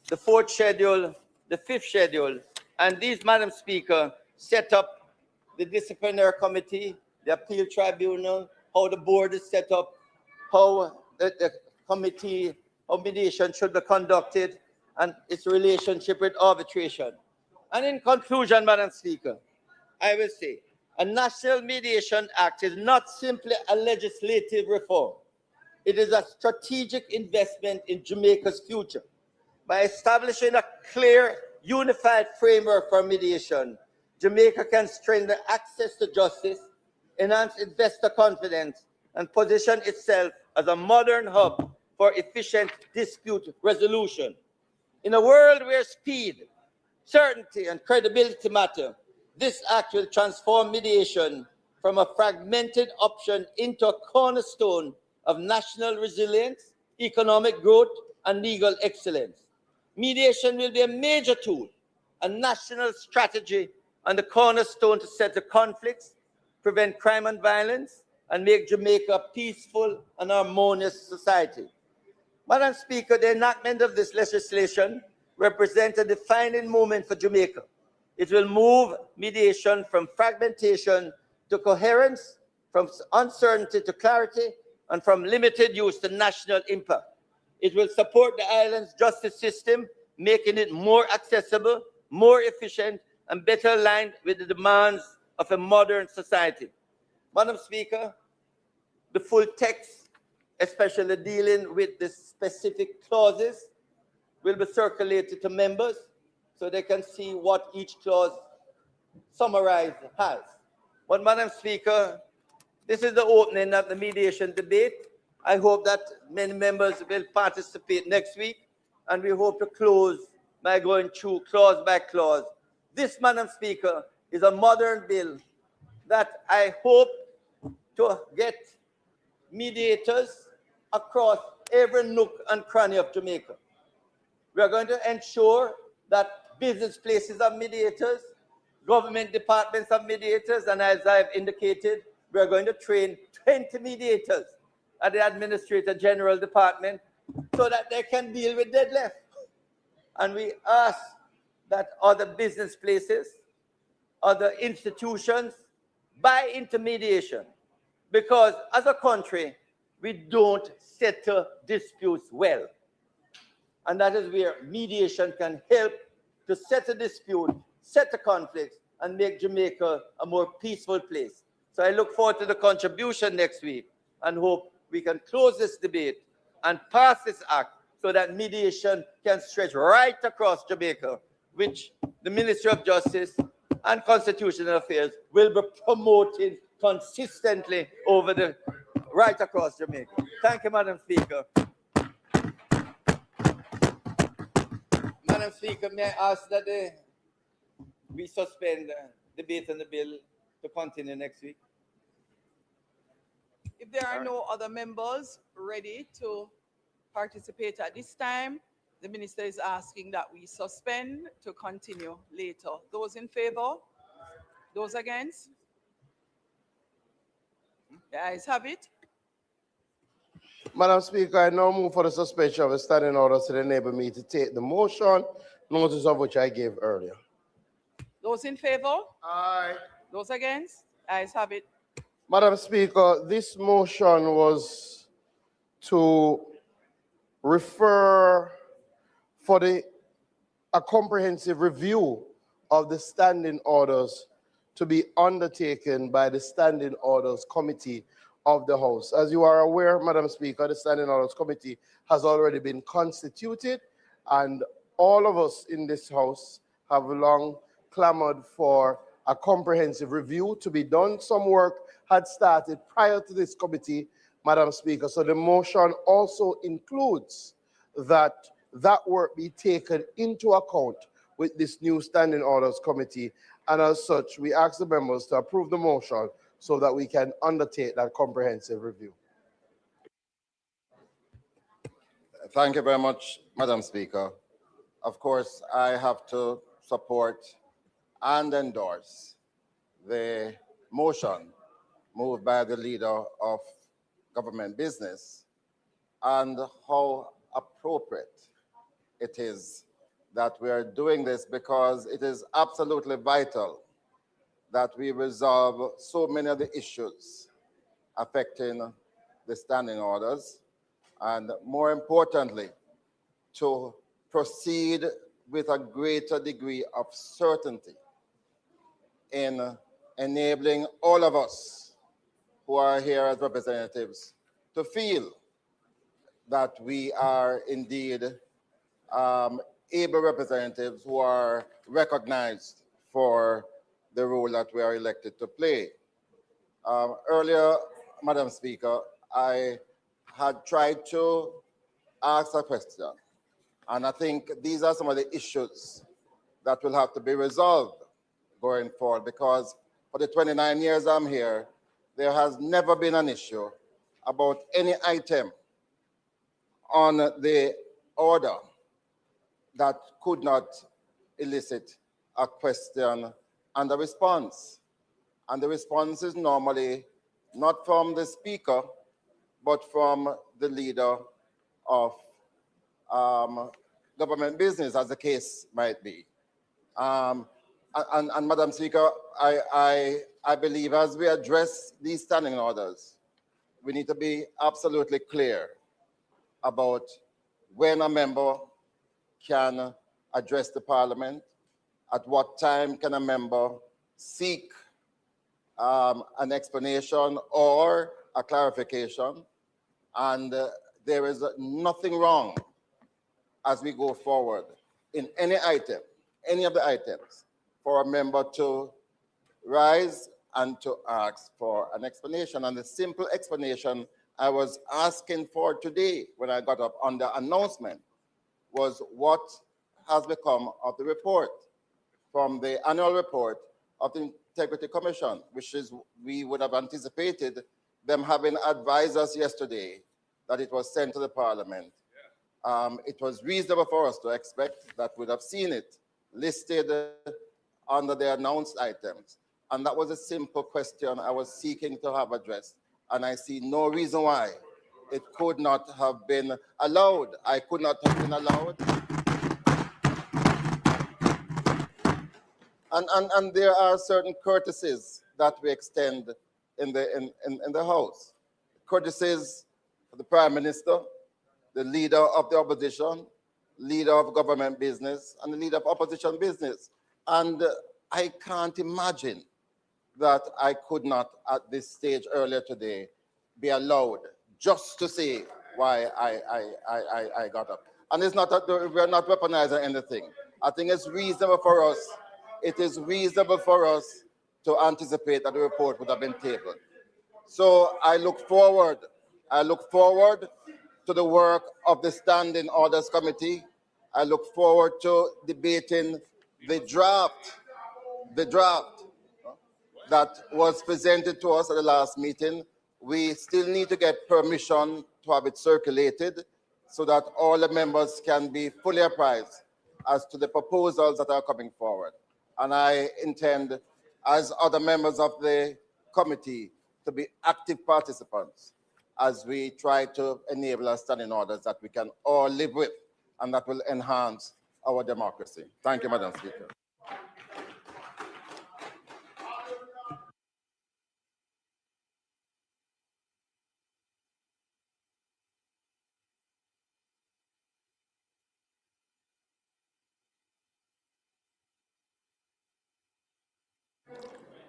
the fourth schedule, the fifth schedule, and these, Madam Speaker, set up the disciplinary committee, the appeal tribunal, how the board is set up, how the committee of mediation should be conducted, and its relationship with arbitration. And in conclusion, Madam Speaker, I will say, a National Mediation Act is not simply a legislative reform. It is a strategic investment in Jamaica's future. By establishing a clear, unified framework for mediation, Jamaica can strengthen access to justice, enhance investor confidence, and position itself as a modern hub for efficient dispute resolution. In a world where speed, certainty, and credibility matter, this act will transform mediation from a fragmented option into a cornerstone of national resilience, economic growth, and legal excellence. Mediation will be a major tool, a national strategy, and the cornerstone to settle conflicts, prevent crime and violence, and make Jamaica a peaceful and harmonious society. Madam Speaker, the enactment of this legislation represents a defining moment for Jamaica. It will move mediation from fragmentation to coherence, from uncertainty to clarity, and from limited use to national impact. It will support the island's justice system, making it more accessible, more efficient, and better aligned with the demands of a modern society. Madam Speaker, the full text, especially dealing with the specific clauses, will be circulated to members so they can see what each clause summarized has. But Madam Speaker, this is the opening of the mediation debate. I hope that many members will participate next week, and we hope to close by going through clause by clause. This, Madam Speaker, is a modern bill that I hope to get mediators across every nook and cranny of Jamaica. We are going to ensure that business places have mediators, government departments have mediators, and as I've indicated, we are going to train 20 mediators at the Administrator General Department so that they can deal with deadlift. And we ask that other business places, other institutions buy into mediation, because as a country, we don't settle disputes well. And that is where mediation can help to settle dispute, settle conflicts, and make Jamaica a more peaceful place. So I look forward to the contribution next week and hope we can close this debate and pass this act so that mediation can stretch right across Jamaica, which the Ministry of Justice and Constitutional Affairs will be promoting consistently right across Jamaica. Thank you, Madam Speaker. Madam Speaker, may I ask that we suspend debate on the bill to continue next week? If there are no other members ready to participate at this time, the minister is asking that we suspend to continue later. Those in favor? Those against? The ayes have it. Madam Speaker, I now move for the suspension of the standing orders to enable me to take the motion, notice of which I gave earlier. Those in favor? Aye. Those against? Ayes have it. Madam Speaker, this motion was to refer for a comprehensive review of the standing orders to be undertaken by the Standing Orders Committee of the House. As you are aware, Madam Speaker, the Standing Orders Committee has already been constituted, and all of us in this House have long clamored for a comprehensive review to be done. Some work had started prior to this committee, Madam Speaker. So the motion also includes that work be taken into account with this new Standing Orders Committee. And as such, we ask the members to approve the motion so that we can undertake that comprehensive review. Thank you very much, Madam Speaker. Of course, I have to support and endorse the motion moved by the leader of government business, and how appropriate it is that we are doing this, because it is absolutely vital that we resolve so many of the issues affecting the standing orders, and more importantly, to proceed with a greater degree of certainty in enabling all of us who are here as representatives to feel that we are indeed able representatives who are recognized for the role that we are elected to play. Earlier, Madam Speaker, I had tried to ask a question, and I think these are some of the issues that will have to be resolved going forward, because for the 29 years I'm here, there has never been an issue about any item on the order that could not elicit a question and a response. And the response is normally not from the speaker, but from the leader of government business, as the case might be. And Madam Speaker, I believe as we address these standing orders, we need to be absolutely clear about when a member can address the Parliament, at what time can a member seek an explanation or a clarification, and there is nothing wrong as we go forward in any item, any of the items, for a member to rise and to ask for an explanation. And the simple explanation I was asking for today when I got up on the announcement was what has become of the report from the annual report of the Integrity Commission, which is, we would have anticipated them having advised us yesterday that it was sent to the Parliament. It was reasonable for us to expect that we'd have seen it listed under the announced items. And that was a simple question I was seeking to have addressed. And I see no reason why it could not have been allowed. I could not have been allowed. And there are certain courtesies that we extend in the House. Courtesies for the Prime Minister, the leader of the opposition, leader of government business, and the leader of opposition business. And I can't imagine that I could not, at this stage earlier today, be allowed just to say why I got up. And it's not that we're not weaponizing anything. I think it's reasonable for us. It is reasonable for us to anticipate that the report would have been tabled. So I look forward to the work of the Standing Orders Committee. I look forward to debating the draft that was presented to us at the last meeting. We still need to get permission to have it circulated so that all the members can be fully apprised as to the proposals that are coming forward. And I intend, as other members of the committee, to be active participants as we try to enable our standing orders that we can all live with and that will enhance our democracy. Thank you, Madam Speaker.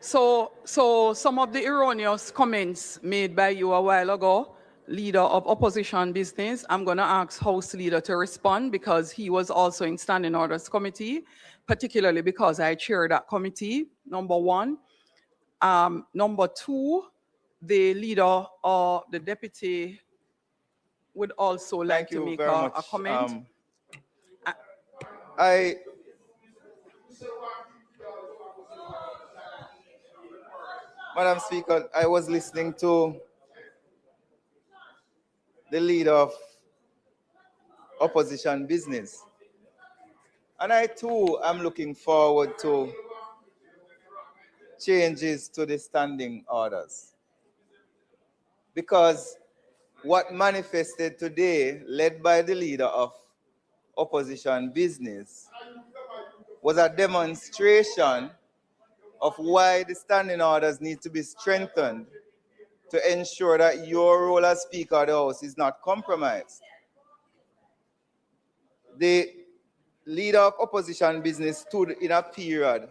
So some of the erroneous comments made by you a while ago, leader of opposition business, I'm going to ask House Leader to respond because he was also in Standing Orders Committee, particularly because I chair that committee, number one. Number two, the leader or the deputy would also like to make a comment. Madam Speaker, I was listening to the leader of opposition business. And I too am looking forward to changes to the standing orders. Because what manifested today, led by the leader of opposition business, was a demonstration of why the standing orders need to be strengthened to ensure that your role as Speaker of the House is not compromised. The leader of opposition business stood in a period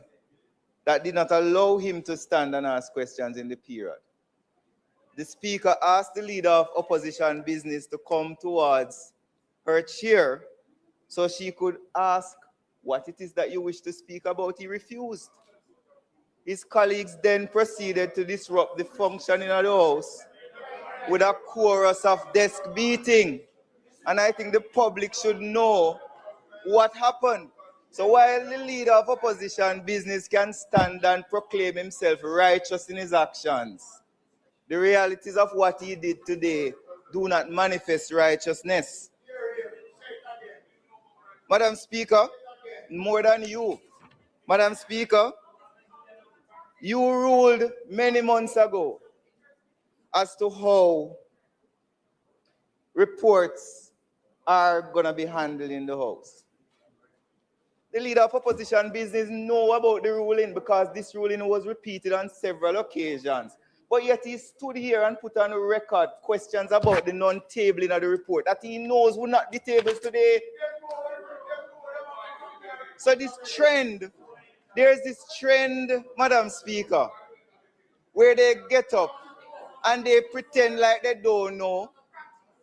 that did not allow him to stand and ask questions in the period. The Speaker asked the leader of opposition business to come towards her chair so she could ask what it is that you wish to speak about. He refused. His colleagues then proceeded to disrupt the functioning of the House with a chorus of desk beating. And I think the public should know what happened. So while the leader of opposition business can stand and proclaim himself righteous in his actions, the realities of what he did today do not manifest righteousness. Madam Speaker, more than you, Madam Speaker, You ruled many months ago as to how reports are going to be handled in the House. The leader of opposition business know about the ruling because this ruling was repeated on several occasions. But yet he stood here and put on record questions about the non-tabling of the report that he knows will not be tabled today. So this trend, there's this trend, Madam Speaker, where they get up and they pretend like they don't know.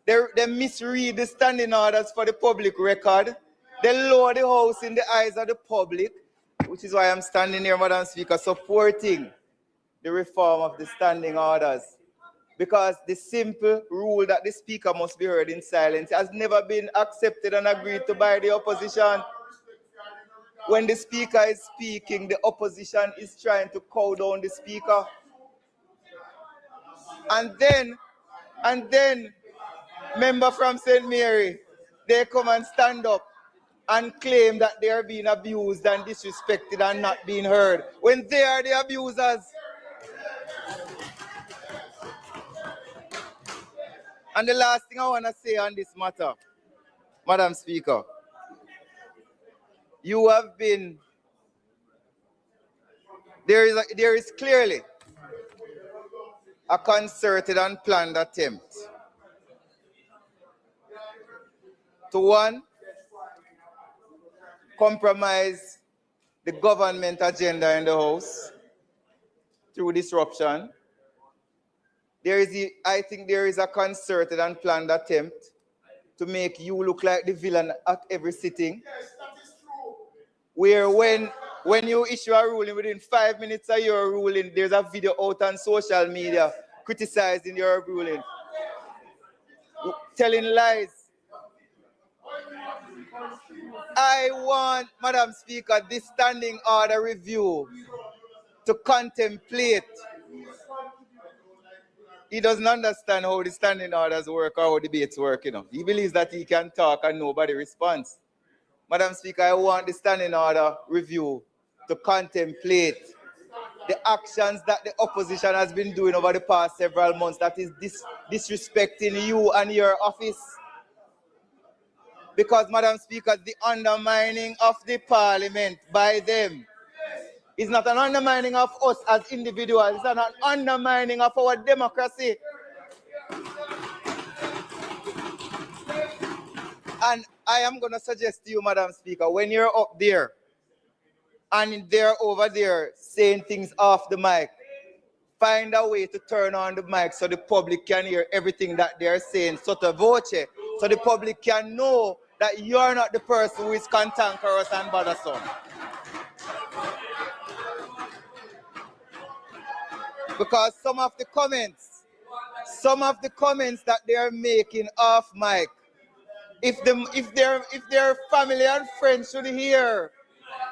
They misread the standing orders for the public record. They lower the House in the eyes of the public, which is why I'm standing here, Madam Speaker, supporting the reform of the standing orders. Because the simple rule that the Speaker must be heard in silence has never been accepted and agreed to by the opposition. When the Speaker is speaking, the opposition is trying to cow down the Speaker. And then, member from St. Mary, they come and stand up and claim that they are being abused and disrespected and not being heard, when they are the abusers. And the last thing I want to say on this matter, Madam Speaker, you have been, there is clearly a concerted and planned attempt to, one, compromise the government agenda in the House through disruption. I think there is a concerted and planned attempt to make you look like the villain at every sitting. Where when you issue a ruling, within 5 minutes of your ruling, there's a video out on social media criticizing your ruling, telling lies. I want, Madam Speaker, this standing order review to contemplate. He doesn't understand how the standing orders work or how debates work, He believes that he can talk and nobody responds. Madam Speaker, I want the standing order review to contemplate the actions that the opposition has been doing over the past several months that is disrespecting you and your office. Because, Madam Speaker, the undermining of the parliament by them is not an undermining of us as individuals, it's an undermining of our democracy. And I am going to suggest to you, Madam Speaker, when you're up there and they're over there saying things off the mic, find a way to turn on the mic so the public can hear everything that they're saying, sotto voce, so the public can know that you're not the person who is cantankerous and bothersome. Because some of the comments that they are making off mic, if their family and friends should hear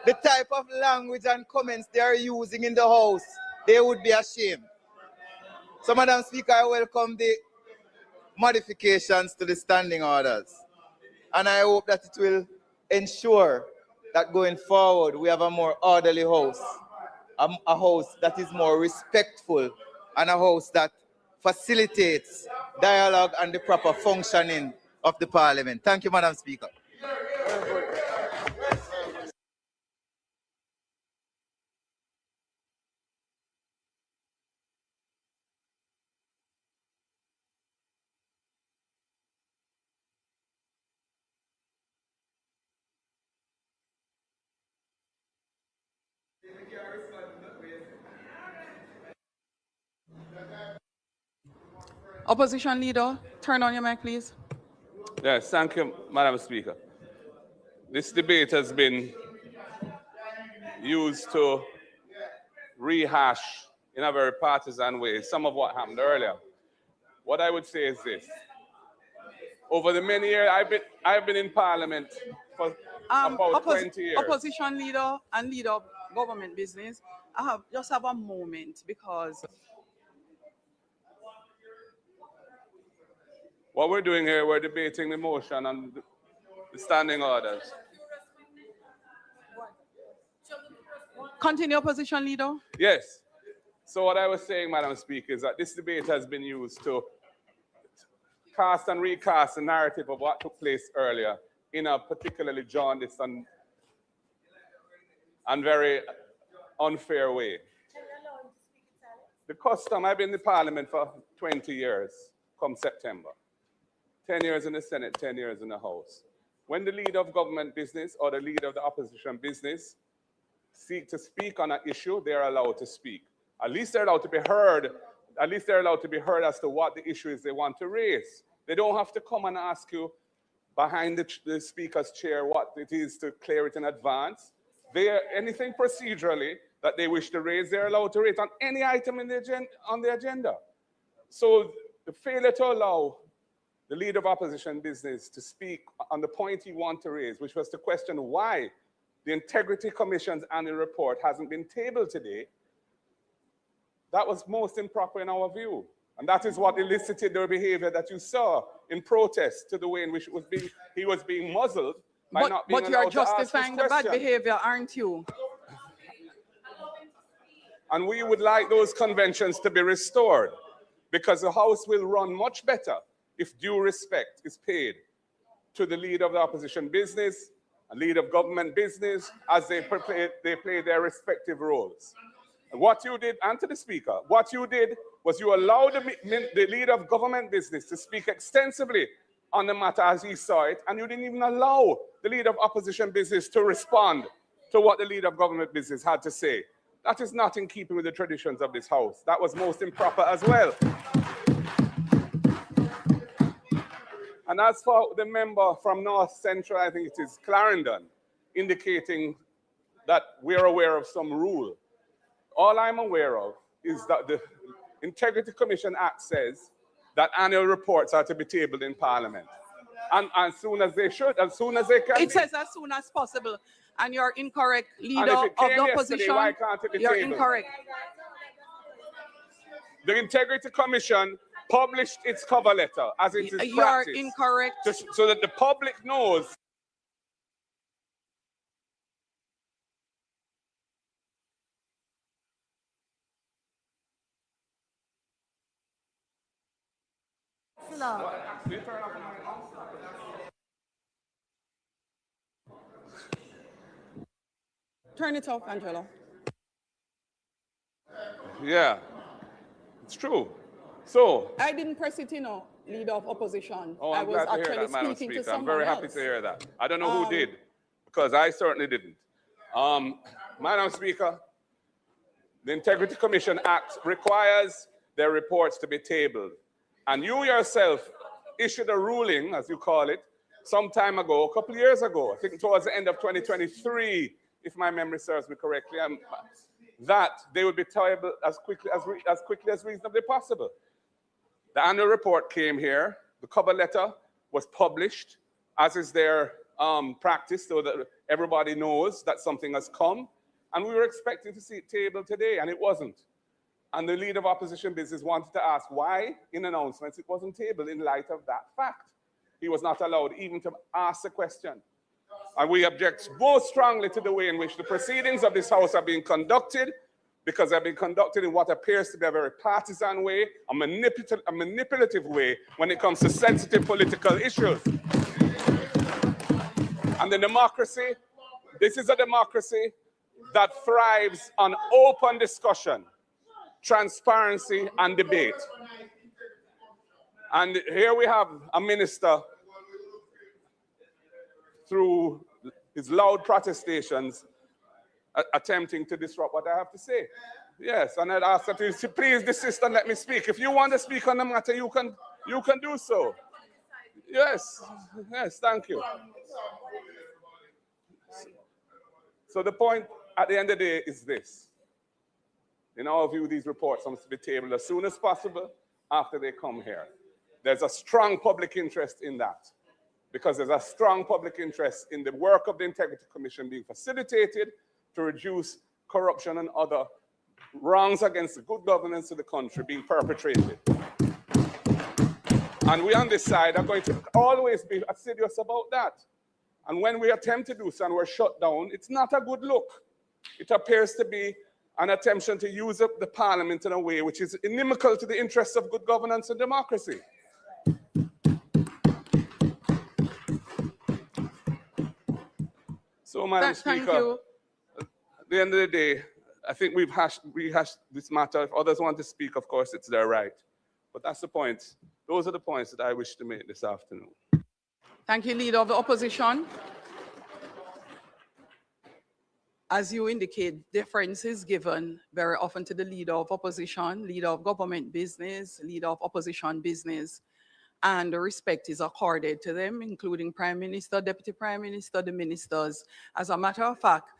the type of language and comments they are using in the House, they would be ashamed. So, Madam Speaker, I welcome the modifications to the standing orders. And I hope that it will ensure that going forward, we have a more orderly House, a House that is more respectful, and a House that facilitates dialogue and the proper functioning of the Parliament. Thank you, Madam Speaker. Opposition Leader, turn on your mic, please. Yes, thank you, Madam Speaker. This debate has been used to rehash in a very partisan way some of what happened earlier. What I would say is this. Over the many years, I've been in Parliament for about 20 years. Opposition Leader and Leader of Government Business, I just have a moment because What we're doing here, we're debating the motion and the standing orders. Continue, Opposition Leader. Yes. So what I was saying, Madam Speaker, is that this debate has been used to cast and recast the narrative of what took place earlier in a particularly jaundiced and very unfair way. The custom, I've been in the Parliament for 20 years, come September. 10 years in the Senate, 10 years in the House. When the leader of government business or the leader of the opposition business seek to speak on an issue, they are allowed to speak. At least they're allowed to be heard. At least they're allowed to be heard as to what the issue is they want to raise. They don't have to come and ask you behind the speaker's chair what it is to clear it in advance. Anything procedurally that they wish to raise, they're allowed to raise on any item in on the agenda. So the failure to allow the leader of opposition business to speak on the point he wanted to raise, which was to question why the Integrity Commission's annual report hasn't been tabled today, that was most improper in our view. And that is what elicited the behavior that you saw in protest to the way in which he was being muzzled by not being allowed to ask his question. But you're justifying the bad behavior, aren't you? And we would like those conventions to be restored, because the House will run much better if due respect is paid to the leader of the opposition business and leader of government business as they play their respective roles. And what you did, and to the Speaker, what you did was you allowed the leader of government business to speak extensively on the matter as he saw it, and you didn't even allow the leader of opposition business to respond to what the leader of government business had to say. That is not in keeping with the traditions of this House. That was most improper as well. And as for the member from North Central, I think it is Clarendon, indicating that we're aware of some rule. All I'm aware of is that the Integrity Commission Act says that annual reports are to be tabled in Parliament. And as soon as they should, as soon as they can. It says as soon as possible. And you're incorrect, leader And if it of came the yesterday, opposition. why can't it be You're tabled? incorrect. The Integrity Commission published its cover letter, as it is You are practice, incorrect. so that the public knows. Turn it off, Angelo. Yeah, it's true. So, I didn't press it, leader of opposition. oh, I I'm was glad to hear actually that, Madam speaking to Speaker. I'm someone very happy else. to hear that. I don't know who did, because I certainly didn't. Madam Speaker, the Integrity Commission Act requires their reports to be tabled. And you yourself issued a ruling, as you call it, some time ago, a couple of years ago, I think towards the end of 2023, if my memory serves me correctly, that they would be tabled as quickly as reasonably possible. The annual report came here, the cover letter was published, as is their practice, so that everybody knows that something has come. And we were expecting to see it tabled today, and it wasn't. And the leader of opposition business wanted to ask why, in announcements, it wasn't tabled in light of that fact. He was not allowed even to ask the question. And we object most strongly to the way in which the proceedings of this House are being conducted, because they're being conducted in what appears to be a very partisan way, a manipulative way when it comes to sensitive political issues. And the democracy, this is a democracy that thrives on open discussion, transparency, and debate. And here we have a minister, through his loud protestations, attempting to disrupt what I have to say. Yes, and I'd ask that you please desist and let me speak. If you want to speak on the matter, you can do so. Yes, thank you. So the point at the end of the day is this. In our view, these reports must be tabled as soon as possible after they come here. There's a strong public interest in that, because there's a strong public interest in the work of the Integrity Commission being facilitated to reduce corruption and other wrongs against the good governance of the country being perpetrated. And we on this side are going to always be assiduous about that. And when we attempt to do so and we're shut down, it's not a good look. It appears to be an attempt to use up the parliament in a way which is inimical to the interests of good governance and democracy. So, Madam Thank Speaker, you. at the end of the day, I think we've rehashed this matter. If others want to speak, of course, it's their right. But that's the point. Those are the points that I wish to make this afternoon. Thank you, Leader of the Opposition. As you indicate, deference is given very often to the Leader of Opposition, Leader of Government Business, Leader of Opposition Business, and the respect is accorded to them, including Prime Minister, Deputy Prime Minister, the ministers. As a matter of fact,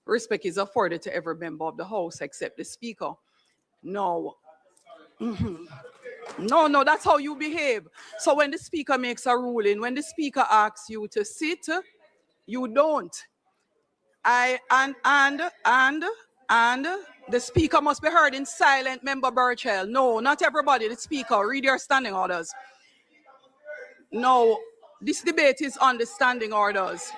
respect is afforded to every member of the House except the Speaker. No. No, that's how you behave. So when the Speaker makes a ruling, when the Speaker asks you to sit, you don't. And the Speaker must be heard in silent, Member Burchell. No, not everybody. The Speaker, read your standing orders. No, this debate is on the standing orders.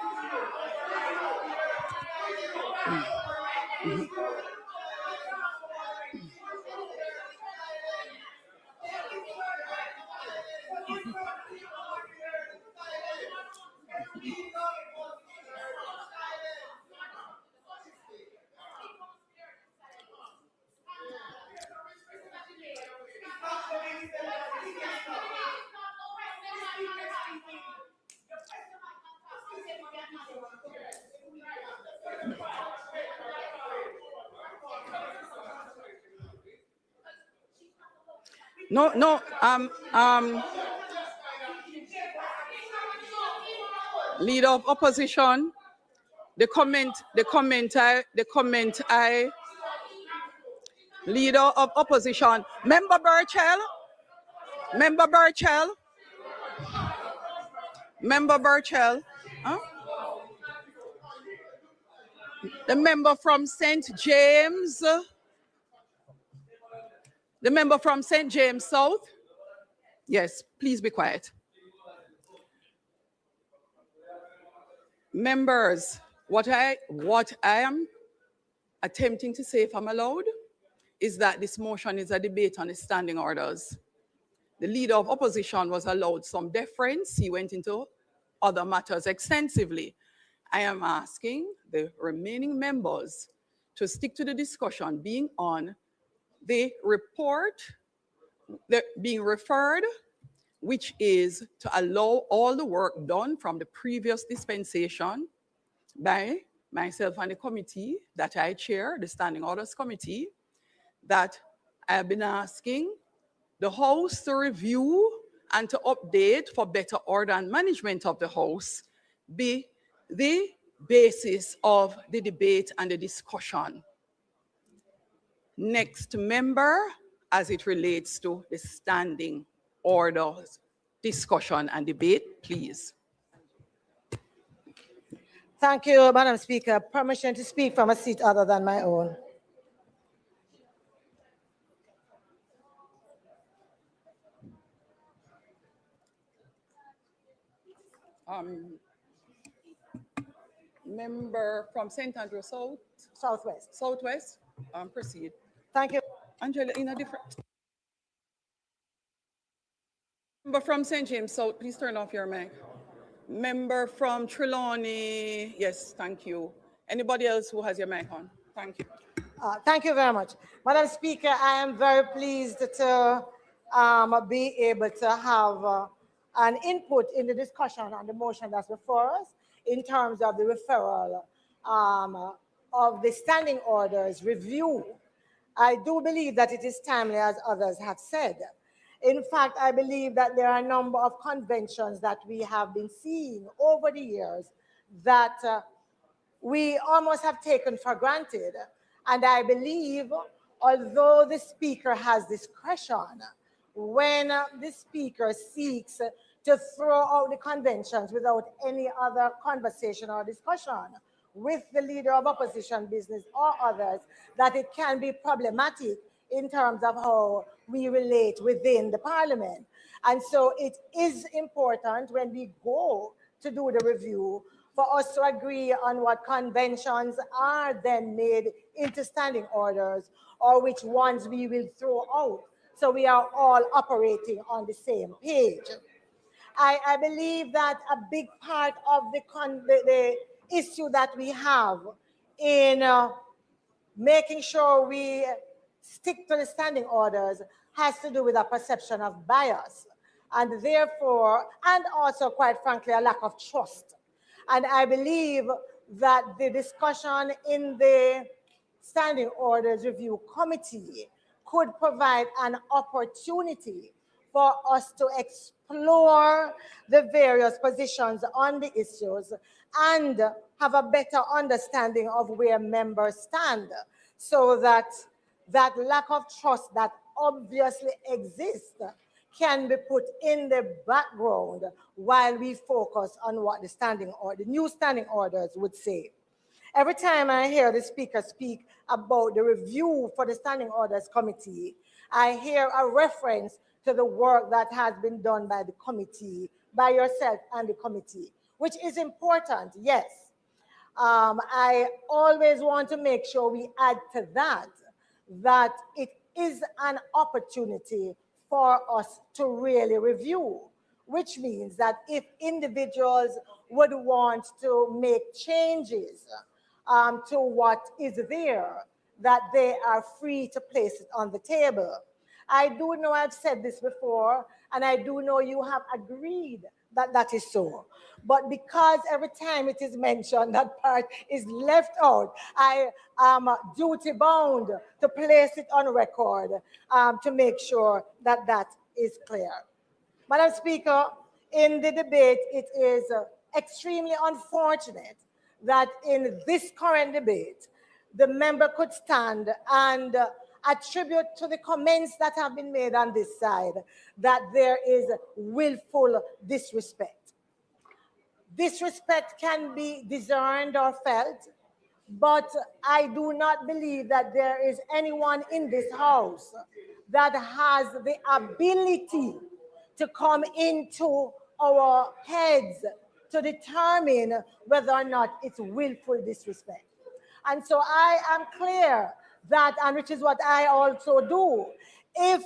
No, Leader of Opposition, the comment I, Leader of Opposition, Member Burchell, huh? The member from St. James, the member from St. James South. Yes, please be quiet. Members, what I am attempting to say, if I'm allowed, is that this motion is a debate on the standing orders. The Leader of Opposition was allowed some deference. He went into other matters extensively. I am asking the remaining members to stick to the discussion being on the report being referred, which is to allow all the work done from the previous dispensation by myself and the committee that I chair, the Standing Orders Committee, that I have been asking the House to review and to update for better order and management of the House be the basis of the debate and the discussion. Next member, as it relates to the standing orders, discussion and debate, please. Thank you, Madam Speaker. Permission to speak from a seat other than my own. Member from St. Andrew South? Southwest. Southwest, proceed. Thank you. Angela, in a different. Member from St. James South, please turn off your mic. Member from Trelawney, yes, thank you. Anybody else who has your mic on? Thank you. Thank you very much. Madam Speaker, I am very pleased to be able to have an input in the discussion on the motion that's before us in terms of the referral of the standing orders review. I do believe that it is timely, as others have said. In fact, I believe that there are a number of conventions that we have been seeing over the years that we almost have taken for granted. And I believe, although the Speaker has discretion, when the Speaker seeks to throw out the conventions without any other conversation or discussion with the Leader of Opposition Business or others, that it can be problematic in terms of how we relate within the Parliament. And so it is important when we go to do the review for us to agree on what conventions are then made into standing orders or which ones we will throw out. So we are all operating on the same page. I believe that a big part of the issue that we have in making sure we stick to the standing orders has to do with a perception of bias and therefore, and also quite frankly, a lack of trust. And I believe that the discussion in the Standing Orders Review Committee could provide an opportunity for us to explore the various positions on the issues and have a better understanding of where members stand, so that that lack of trust that obviously exists can be put in the background while we focus on what the new standing orders would say. Every time I hear the speaker speak about the review for the Standing Orders Committee, I hear a reference to the work that has been done by the committee, by yourself and the committee, which is important, yes. I always want to make sure we add to that it is an opportunity for us to really review, which means that if individuals would want to make changes to what is there, that they are free to place it on the table. I do know I've said this before, and I do know you have agreed that that is so. But because every time it is mentioned, that part is left out, I am duty bound to place it on record to make sure that that is clear. Madam Speaker, in the debate, it is extremely unfortunate that in this current debate, the member could stand and attribute to the comments that have been made on this side that there is willful disrespect. Disrespect can be discerned or felt, but I do not believe that there is anyone in this house that has the ability to come into our heads to determine whether or not it's willful disrespect. And so I am clear that, and which is what I also do, if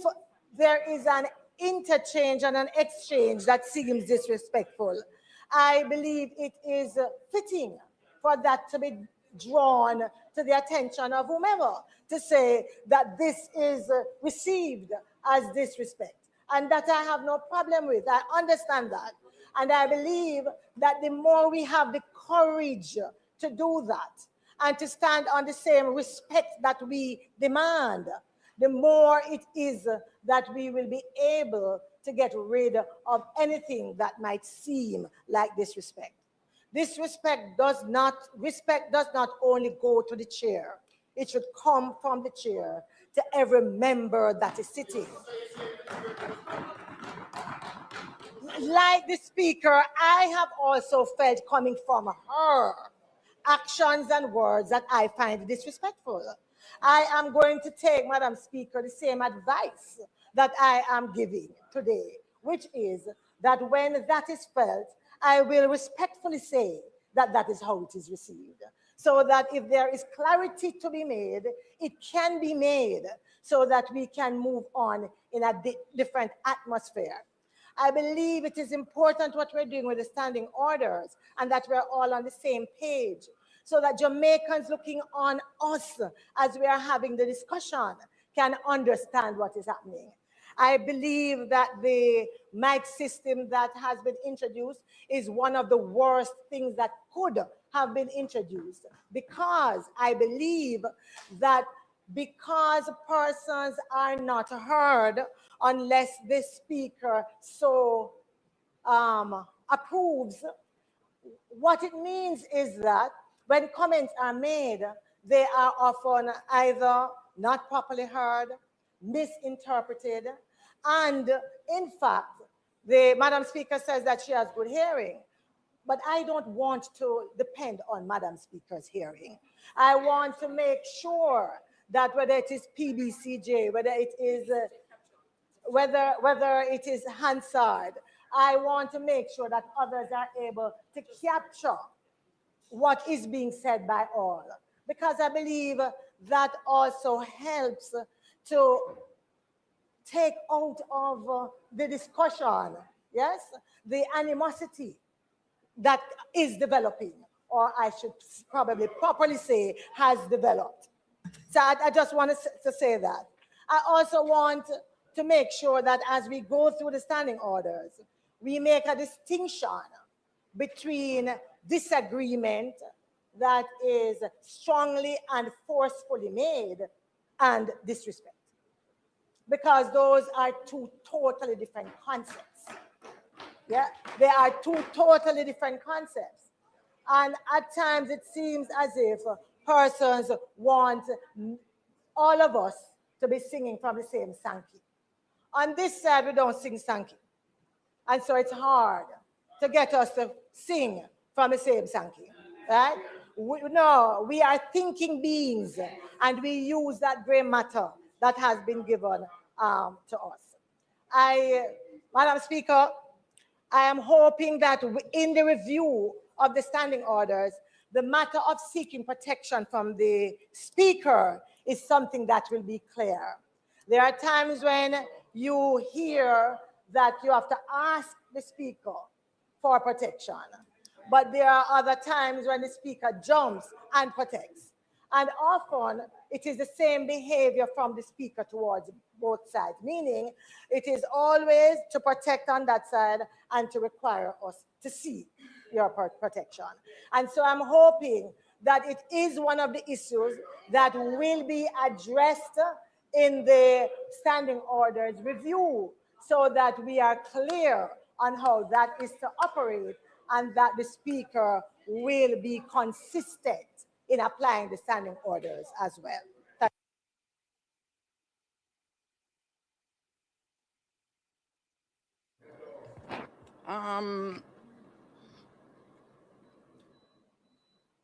there is an interchange and an exchange that seems disrespectful, I believe it is fitting for that to be drawn to the attention of whomever to say that this is received as disrespect, and that I have no problem with. I understand that. And I believe that the more we have the courage to do that and to stand on the same respect that we demand, the more it is that we will be able to get rid of anything that might seem like disrespect. Respect does not only go to the chair. It should come from the chair to every member that is sitting. Like the speaker, I have also felt coming from her actions and words that I find disrespectful. I am going to take, Madam Speaker, the same advice that I am giving today, which is that when that is felt, I will respectfully say that that is how it is received. So that if there is clarity to be made, it can be made so that we can move on in a different atmosphere. I believe it is important what we're doing with the standing orders and that we're all on the same page so that Jamaicans looking on us as we are having the discussion can understand what is happening. I believe that the mic system that has been introduced is one of the worst things that could have been introduced, because I believe that because persons are not heard unless the speaker so approves, what it means is that when comments are made, they are often either not properly heard, misinterpreted, and in fact, the Madam Speaker says that she has good hearing, but I don't want to depend on Madam Speaker's hearing. I want to make sure that whether it is PBCJ, whether it is Hansard, I want to make sure that others are able to capture what is being said by all, because I believe that also helps to take out of the discussion, yes, the animosity that is developing, or I should probably properly say has developed. So I just want to say that. I also want to make sure that as we go through the standing orders, we make a distinction between disagreement that is strongly and forcefully made and disrespect, because those are two totally different concepts. Yeah, they are two totally different concepts. And at times it seems as if persons want all of us to be singing from the same Sankey. On this side, we don't sing Sankey. And so it's hard to get us to sing from the same Sankey, right? No, we are thinking beings, and we use that gray matter that has been given to us. Madam Speaker, I am hoping that in the review of the standing orders, the matter of seeking protection from the Speaker is something that will be clear. There are times when you hear that you have to ask the Speaker for protection, but there are other times when the Speaker jumps and protects. And often it is the same behavior from the Speaker towards both sides, meaning it is always to protect on that side and to require us to see your protection. And so I'm hoping that it is one of the issues that will be addressed in the standing orders review, so that we are clear on how that is to operate, and that the Speaker will be consistent in applying the standing orders as well.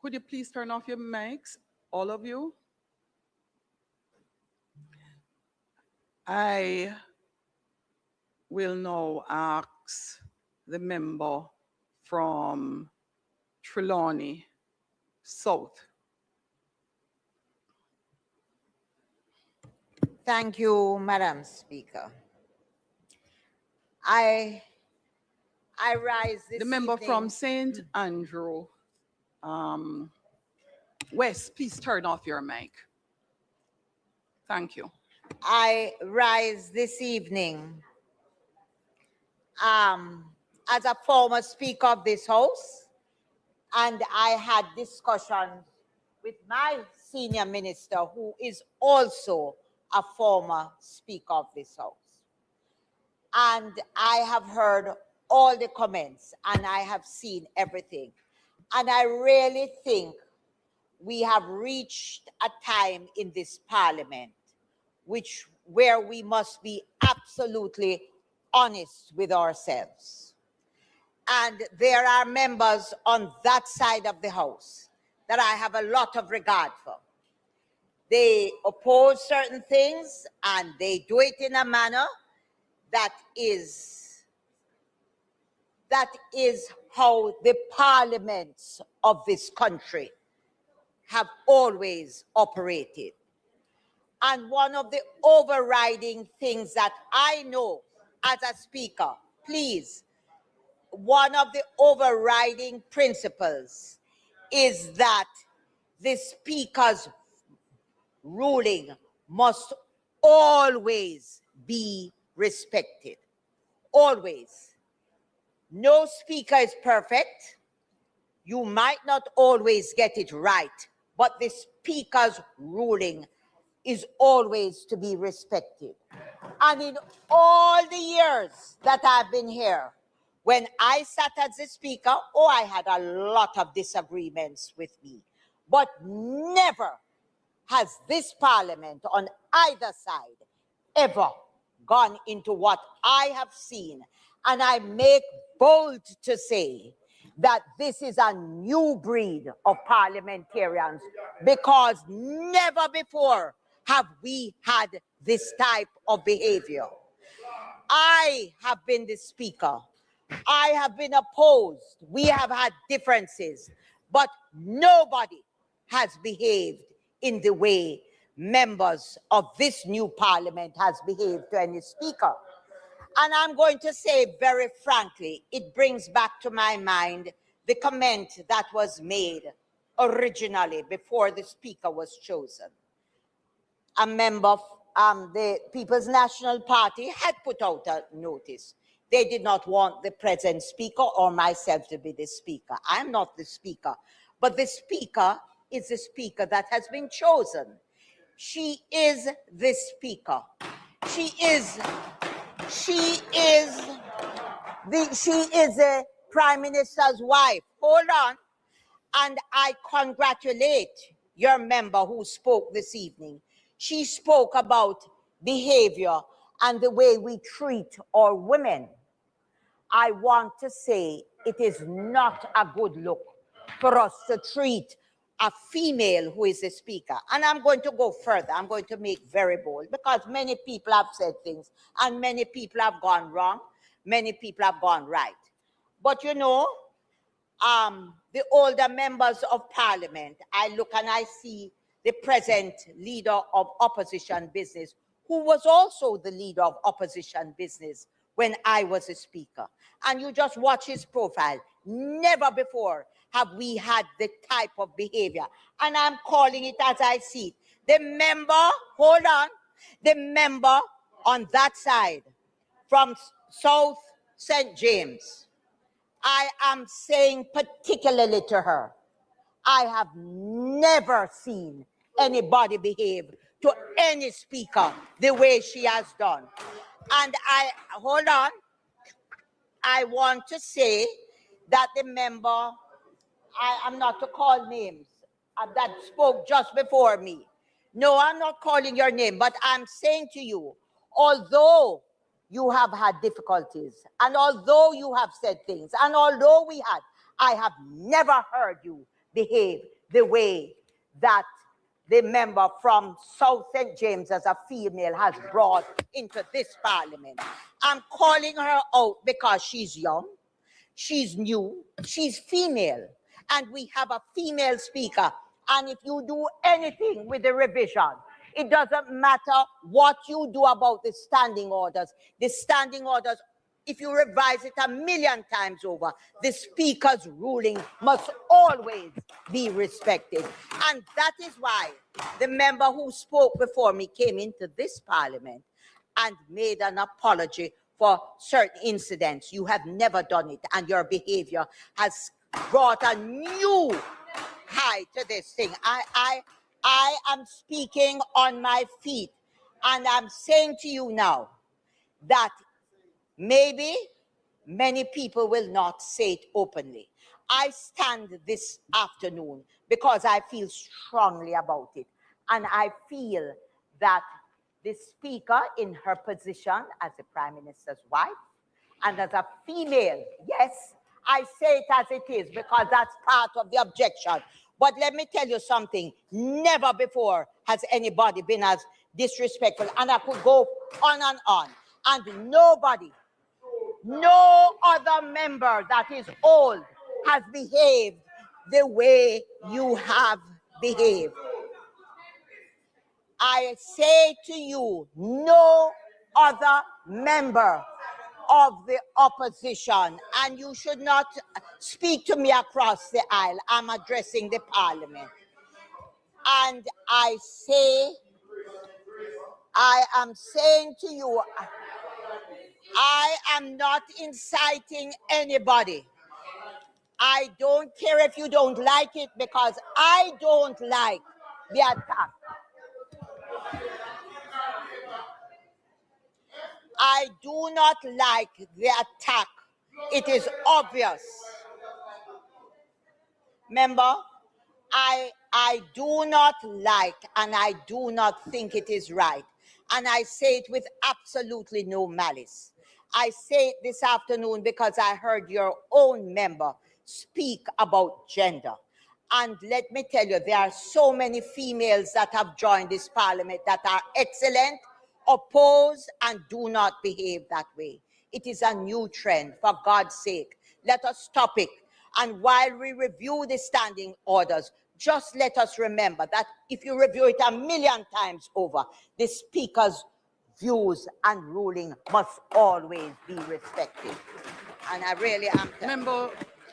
Could you please turn off your mics, all of you? I will now ask the member from Trelawney South. Thank you, Madam Speaker. I rise this The member evening. from St. Andrew West, please turn off your mic. Thank you. I rise this evening as a former Speaker of this House, and I had discussions with my senior minister, who is also a former Speaker of this House. And I have heard all the comments, and I have seen everything. And I really think we have reached a time in this Parliament where we must be absolutely honest with ourselves. And there are members on that side of the House that I have a lot of regard for. They oppose certain things, and they do it in a manner that is how the parliaments of this country have always operated. And one of the overriding things that I know as a speaker, please, one of the overriding principles is that the speaker's ruling must always be respected. Always. No speaker is perfect. You might not always get it right, but the speaker's ruling is always to be respected. And in all the years that I've been here, when I sat as the speaker, I had a lot of disagreements with me, but never has this parliament on either side ever gone into what I have seen. And I make bold to say that this is a new breed of parliamentarians, because never before have we had this type of behavior. I have been the speaker. I have been opposed. We have had differences. but nobody has behaved in the way members of this new parliament has behaved to any speaker. And I'm going to say very frankly, it brings back to my mind the comment that was made originally before the speaker was chosen. A member of the People's National Party had put out a notice. They did not want the present speaker or myself to be the speaker. I'm not the speaker, but the speaker is the speaker that has been chosen. She is the speaker. She is the Prime Minister's wife. Hold on. And I congratulate your member who spoke this evening. She spoke about behavior and the way we treat our women. I want to say it is not a good look for us to treat a female who is a speaker. And I'm going to go further. I'm going to make very bold because many people have said things and many people have gone wrong. Many people have gone right. But you know, the older members of parliament, I look and I see the present leader of opposition business, who was also the leader of opposition business when I was a speaker. And you just watch his profile. Never before have we had the type of behavior. And I'm calling it as I see it. The member, hold on, the member on that side from South St. James, I am saying particularly to her, I have never seen anybody behave to any speaker the way she has done. And hold on, I want to say that the member, I am not to call names, that spoke just before me. No, I'm not calling your name, but I'm saying to you, although you have had difficulties, and although you have said things, and although I have never heard you behave the way that the member from South St. James as a female has brought into this parliament. I'm calling her out because she's young, she's new, she's female, and we have a female speaker. And if you do anything with the revision, it doesn't matter what you do about the standing orders. The standing orders, if you revise it 1,000,000 times over, the speaker's ruling must always be respected. And that is why the member who spoke before me came into this parliament and made an apology for certain incidents. You have never done it, and your behavior has brought a new high to this thing. I am speaking on my feet, and I'm saying to you now that maybe many people will not say it openly. I stand this afternoon because I feel strongly about it, and I feel that the speaker in her position as the Prime Minister's wife and as a female, yes, I say it as it is because that's part of the objection. But let me tell you something, never before has anybody been as disrespectful. And I could go on. And nobody, no other member that is old has behaved the way you have behaved. I say to you, no other member of the opposition, and you should not speak to me across the aisle. I'm addressing the parliament. And I am saying to you, I am not inciting anybody. I don't care if you don't like it, because I don't like the attack. I do not like the attack. It is obvious. Member, I do not like and I do not think it is right. And I say it with absolutely no malice. I say it this afternoon because I heard your own member speak about gender. And let me tell you, there are so many females that have joined this parliament that are excellent, oppose, and do not behave that way. It is a new trend. For God's sake, let us stop it. And while we review the standing orders, just let us remember that if you review it 1,000,000 times over, the Speaker's views and ruling must always be respected. And I really am.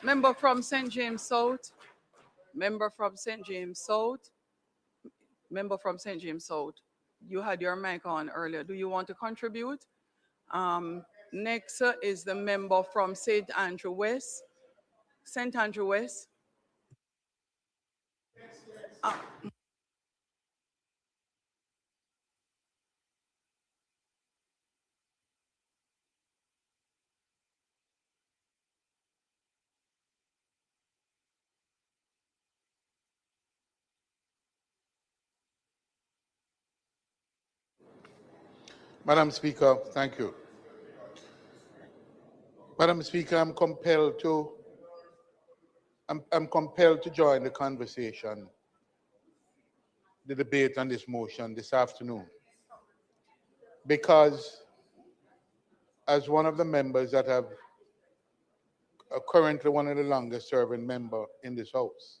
Member from St. James South. Member from St. James South. Member from St. James South. You had your mic on earlier. Do you want to contribute? Next is the member from St. Andrew West. St. Andrew West. Madam Speaker, thank you. Madam Speaker, I'm compelled to join the conversation, the debate on this motion this afternoon, because as one of the members that have currently one of the longest serving member in this House,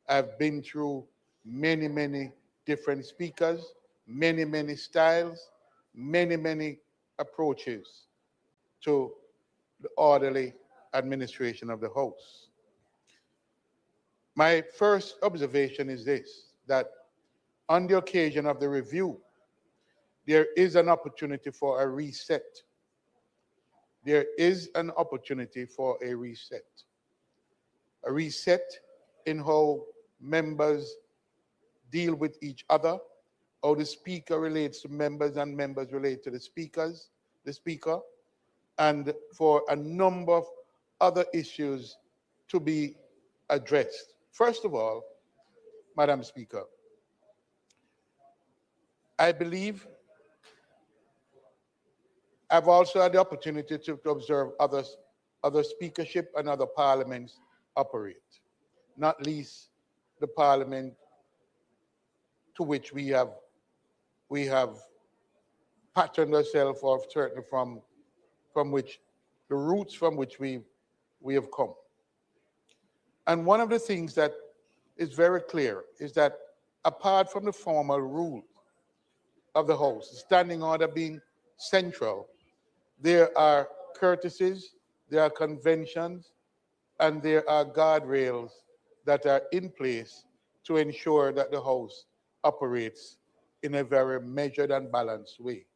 I've been through many, many different speakers, many, many styles, many, many approaches to the orderly administration of the House. My first observation is this, that on the occasion of the review, there is an opportunity for a reset. There is an opportunity for a reset. A reset in how members deal with each other, how the Speaker relates to members and members relate to the Speaker, and for a number of other issues to be addressed. First of all, Madam Speaker, I believe I've also had the opportunity to observe other speakership and other parliaments operate, not least the parliament to which we have patterned ourselves, or certainly from which the roots from which we have come. And one of the things that is very clear is that apart from the formal rules of the House, the standing order being central, there are courtesies, there are conventions, and there are guardrails that are in place to ensure that the House operates in a very measured and balanced way.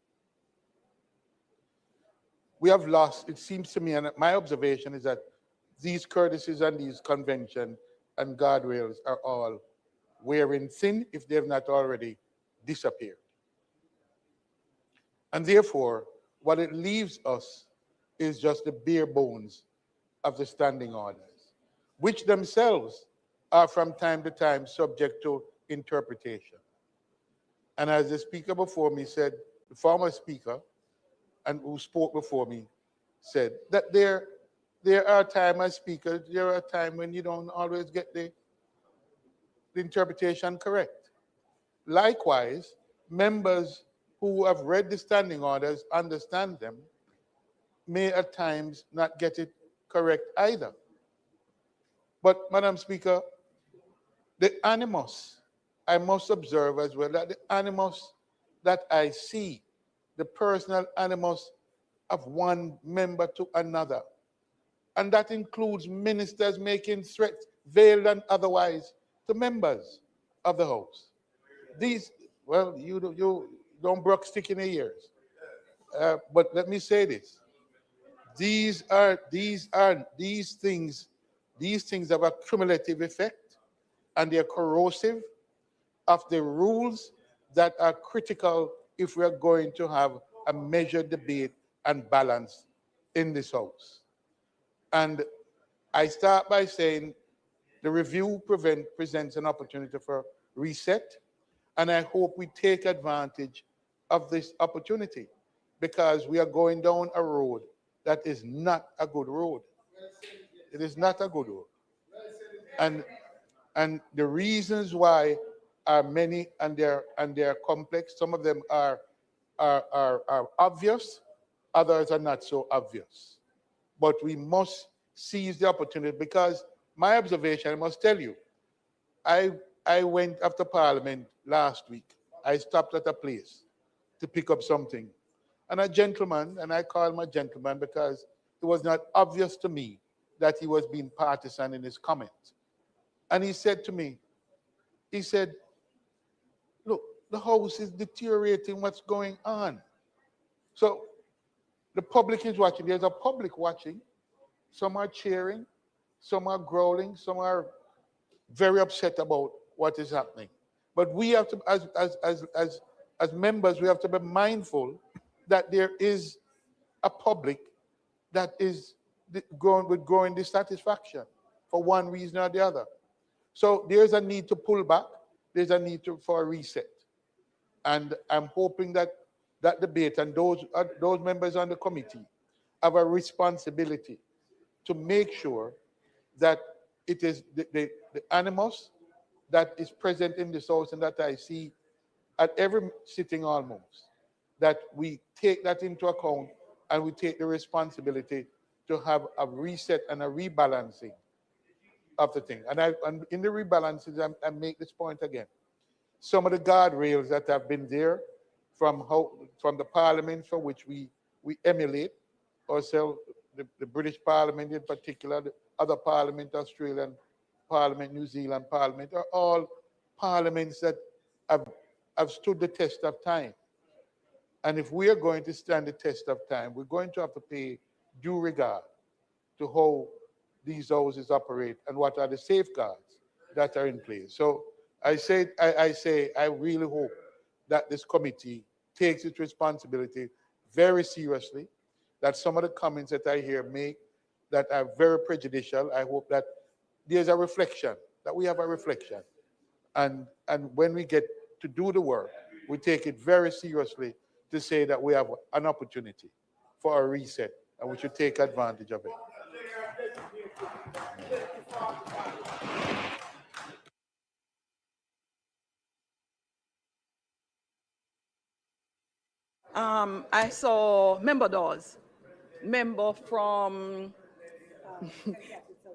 We have lost, it seems to me, and my observation is that these courtesies and these conventions and guardrails are all wearing thin, if they have not already disappeared. And therefore, what it leaves us is just the bare bones of the standing orders, which themselves are from time to time subject to interpretation. And as the speaker before me said, the former speaker, and who spoke before me, said that there are times as speakers, there are times when you don't always get the interpretation correct. Likewise, members who have read the standing orders, understand them, may at times not get it correct either. But, Madam Speaker, the animus, I must observe as well, that the animus that I see, the personal animus of one member to another, and that includes ministers making threats, veiled and otherwise, to members of the House. These, well, you don't brook stick in the ears. But let me say this. These things have a cumulative effect, and they're corrosive of the rules that are critical if we're going to have a measured debate and balance in this House. And I start by saying the review presents an opportunity for reset, and I hope we take advantage of this opportunity, because we are going down a road that is not a good road. It is not a good road. And the reasons why are many, and they're complex. Some of them are obvious, others are not so obvious. But we must seize the opportunity, because my observation, I must tell you, I went after Parliament last week. I stopped at a place to pick up something. And a gentleman, and I call him a gentleman because it was not obvious to me that he was being partisan in his comments. And he said to me, he said, look, the house is deteriorating, what's going on? So the public is watching. There's a public watching. Some are cheering, some are growling, some are very upset about what is happening. But we have to, as members, we have to be mindful that there is a public that is with growing dissatisfaction for one reason or the other. So there's a need to pull back. There's a need for a reset. And I'm hoping that that debate and those members on the committee have a responsibility to make sure that it is the animus that is present in this house and that I see at every sitting almost, that we take that into account and we take the responsibility to have a reset and a rebalancing of the thing. And in the rebalances, I make this point again. Some of the guardrails that have been there from the parliament for which we emulate ourselves, the British Parliament in particular, the other Parliament, Australian Parliament, New Zealand Parliament, are all parliaments that have stood the test of time. And if we are going to stand the test of time, we're going to have to pay due regard to how these houses operate and what are the safeguards that are in place. So I really hope that this committee takes its responsibility very seriously, that some of the comments that I hear make that are very prejudicial, I hope that there's a reflection, that we have a reflection. And when we get to do the work, we take it very seriously to say that we have an opportunity for a reset and we should take advantage of it. I saw Member Dawes, member from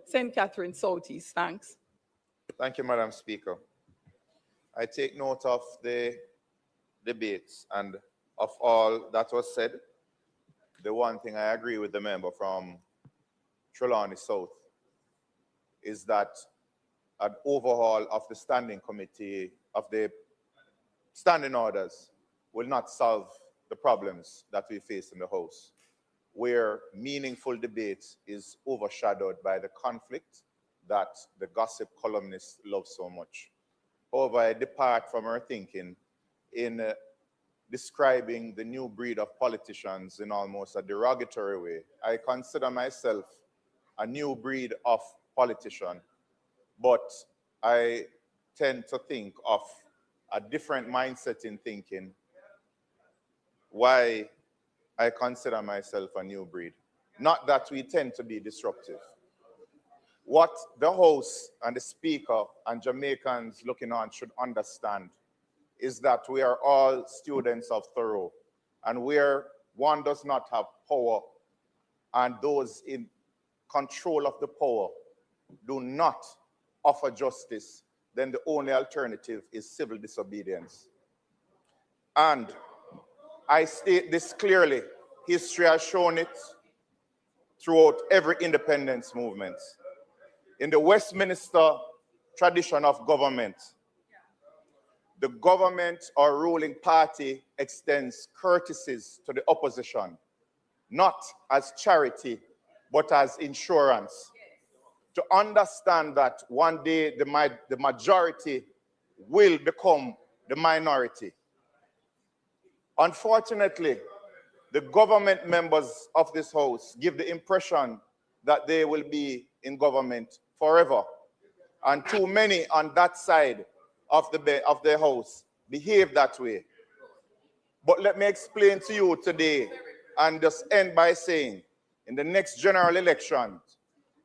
St. Catherine Southeast. Thanks. Thank you, Madam Speaker. I take note of the debates and of all that was said. The one thing I agree with the member from Trelawney South is that an overhaul of the standing committee, of the standing orders, will not solve the problems that we face in the House, where meaningful debate is overshadowed by the conflict that the gossip columnists love so much. However, I depart from her thinking in describing the new breed of politicians in almost a derogatory way. I consider myself a new breed of politician, but I tend to think of a different mindset in thinking why I consider myself a new breed. Not that we tend to be disruptive. What the House and the Speaker and Jamaicans looking on should understand is that we are all students of Thoreau, and where one does not have power and those in control of the power do not offer justice, then the only alternative is civil disobedience. And I state this clearly. History has shown it throughout every independence movement. In the Westminster tradition of government, the government or ruling party extends courtesies to the opposition, not as charity, but as insurance. To understand that one day the majority will become the minority. Unfortunately, the government members of this House give the impression that they will be in government forever. And too many on that side of the House behave that way. But let me explain to you today and just end by saying, in the next general election,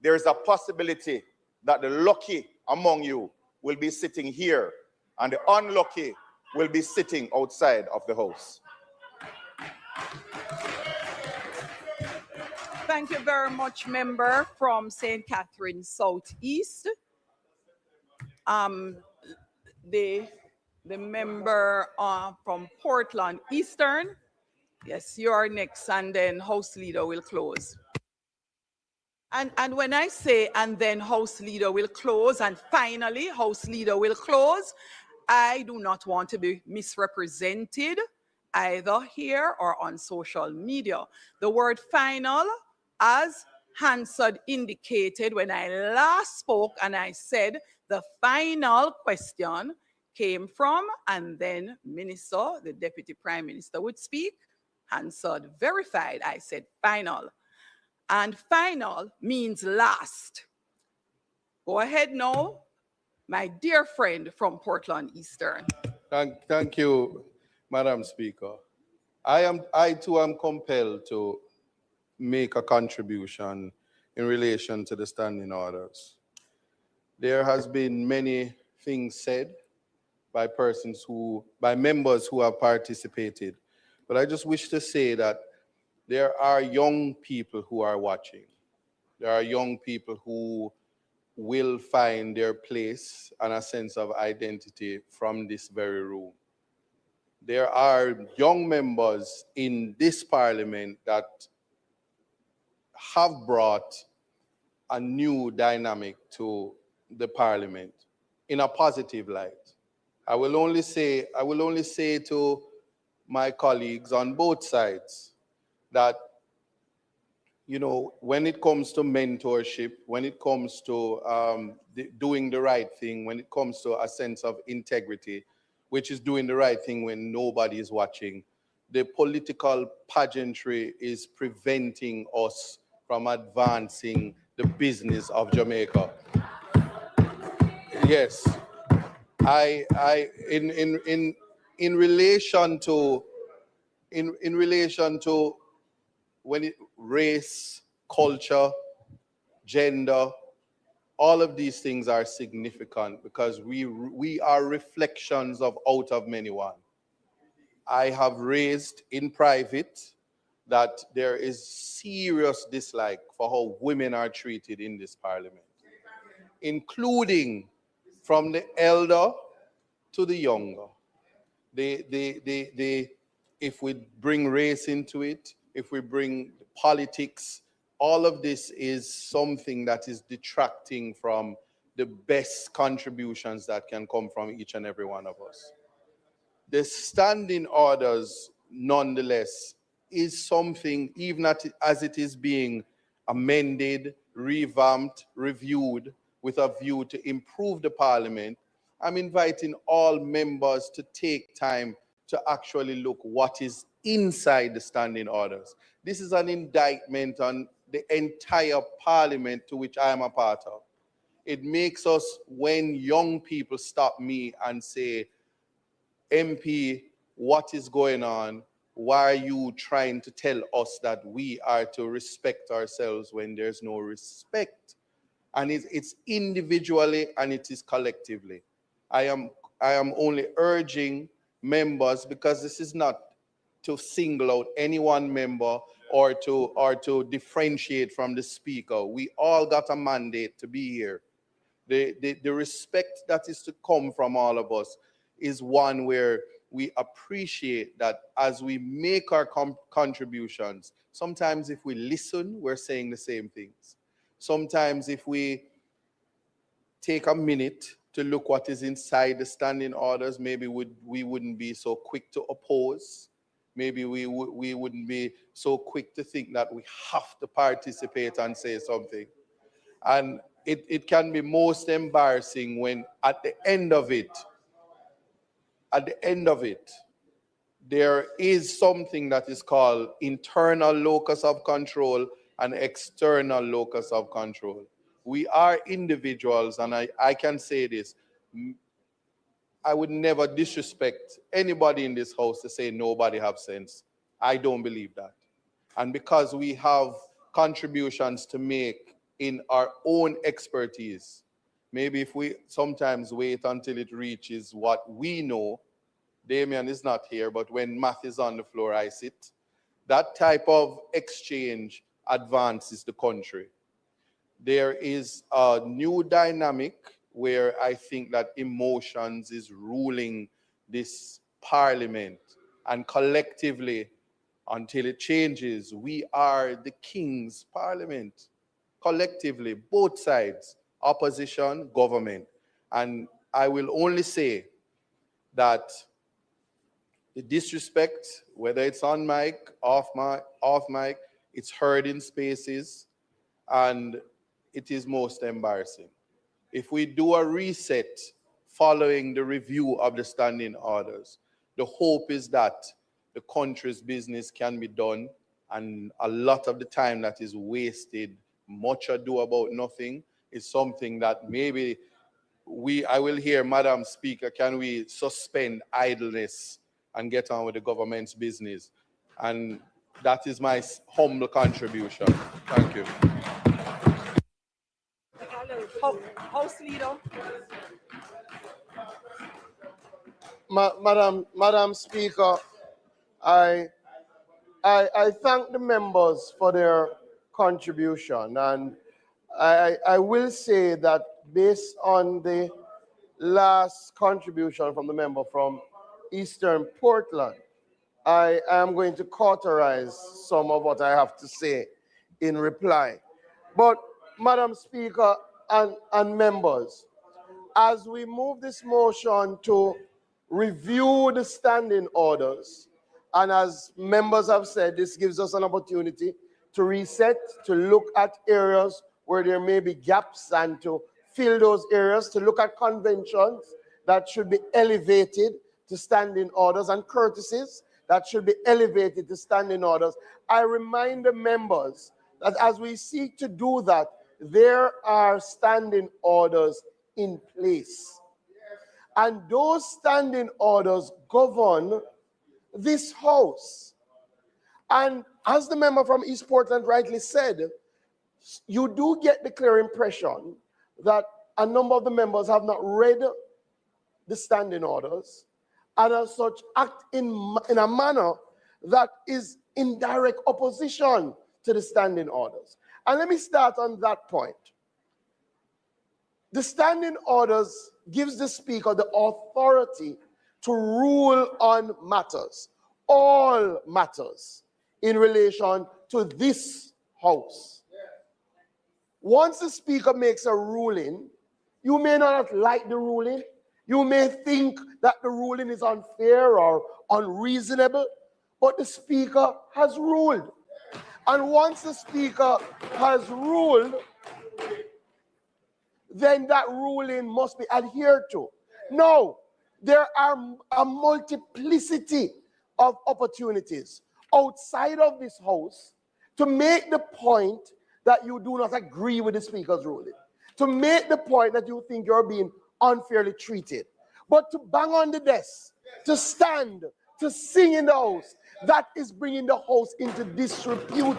there is a possibility that the lucky among you will be sitting here and the unlucky will be sitting outside of the House. Thank you very much, member from St. Catherine Southeast. The member from Portland Eastern. Yes, you are next, and then House Leader will close. And when I say, and then House Leader will close, and finally House Leader will close, I do not want to be misrepresented either here or on social media. The word final, as Hansard indicated when I last spoke, and I said the final question came from, and then Minister, the Deputy Prime Minister would speak. Hansard verified, I said final. And final means last. Go ahead now, my dear friend from Portland Eastern. Thank you, Madam Speaker. I too am compelled to make a contribution in relation to the standing orders. There has been many things said by members who have participated, but I just wish to say that there are young people who are watching. There are young people who will find their place and a sense of identity from this very room. There are young members in this parliament that have brought a new dynamic to the parliament in a positive light. I will only say to my colleagues on both sides that, you know, when it comes to mentorship, when it comes to doing the right thing, when it comes to a sense of integrity, which is doing the right thing when nobody is watching, the political pageantry is preventing us from advancing the business of Jamaica. Yes, in relation to race, culture, gender, all of these things are significant because we are reflections of out of many one. I have raised in private that there is serious dislike for how women are treated in this parliament, including from the elder to the younger. If we bring race into it, if we bring politics, all of this is something that is detracting from the best contributions that can come from each and every one of us. The standing orders, nonetheless, is something, even as it is being amended, revamped, reviewed with a view to improve the parliament, I'm inviting all members to take time to actually look what is inside the standing orders. This is an indictment on the entire parliament to which I am a part of. It makes us, when young people stop me and say, MP, what is going on? Why are you trying to tell us that we are to respect ourselves when there's no respect? And it's individually and it is collectively. I am only urging members, because this is not to single out any one member or to differentiate from the speaker. We all got a mandate to be here. The respect that is to come from all of us is one where we appreciate that as we make our contributions, sometimes if we listen, we're saying the same things. Sometimes if we take a minute to look what is inside the standing orders, maybe we wouldn't be so quick to oppose. Maybe we wouldn't be so quick to think that we have to participate and say something. And it can be most embarrassing when at the end of it, there is something that is called internal locus of control and external locus of control. We are individuals, and I can say this, I would never disrespect anybody in this house to say nobody have sense. I don't believe that. And because we have contributions to make in our own expertise, maybe if we sometimes wait until it reaches what we know, Damien is not here, but when math is on the floor, I sit. That type of exchange advances the country. There is a new dynamic where I think that emotions is ruling this parliament, and collectively, until it changes, we are the king's parliament. Collectively, both sides, opposition, government. And I will only say that the disrespect, whether it's on mic, off mic, it's heard in spaces, and it is most embarrassing. If we do a reset following the review of the standing orders, the hope is that the country's business can be done, and a lot of the time that is wasted, much ado about nothing, is something that maybe I will hear, Madam Speaker, can we suspend idleness and get on with the government's business? And that is my humble contribution. Thank you. House Leader. Madam Speaker, I thank the members for their contribution, and I will say that based on the last contribution from the member from Eastern Portland, I am going to cauterize some of what I have to say in reply. But Madam Speaker and members, as we move this motion to review the standing orders, and as members have said, this gives us an opportunity to reset, to look at areas where there may be gaps and to fill those areas, to look at conventions that should be elevated to standing orders and courtesies that should be elevated to standing orders. I remind the members that as we seek to do that, there are standing orders in place. And those standing orders govern this House. And as the member from East Portland rightly said, you do get the clear impression that a number of the members have not read the standing orders, and as such act in a manner that is in direct opposition to the standing orders. And let me start on that point. The standing orders gives the Speaker the authority to rule on matters, all matters, in relation to this House. Once the Speaker makes a ruling, you may not like the ruling. You may think that the ruling is unfair or unreasonable, but the Speaker has ruled. And once the Speaker has ruled, then that ruling must be adhered to. Now, there are a multiplicity of opportunities outside of this House to make the point that you do not agree with the Speaker's ruling, to make the point that you think you're being unfairly treated. But to bang on the desk, to stand, to sing in the House, that is bringing the House into disrepute.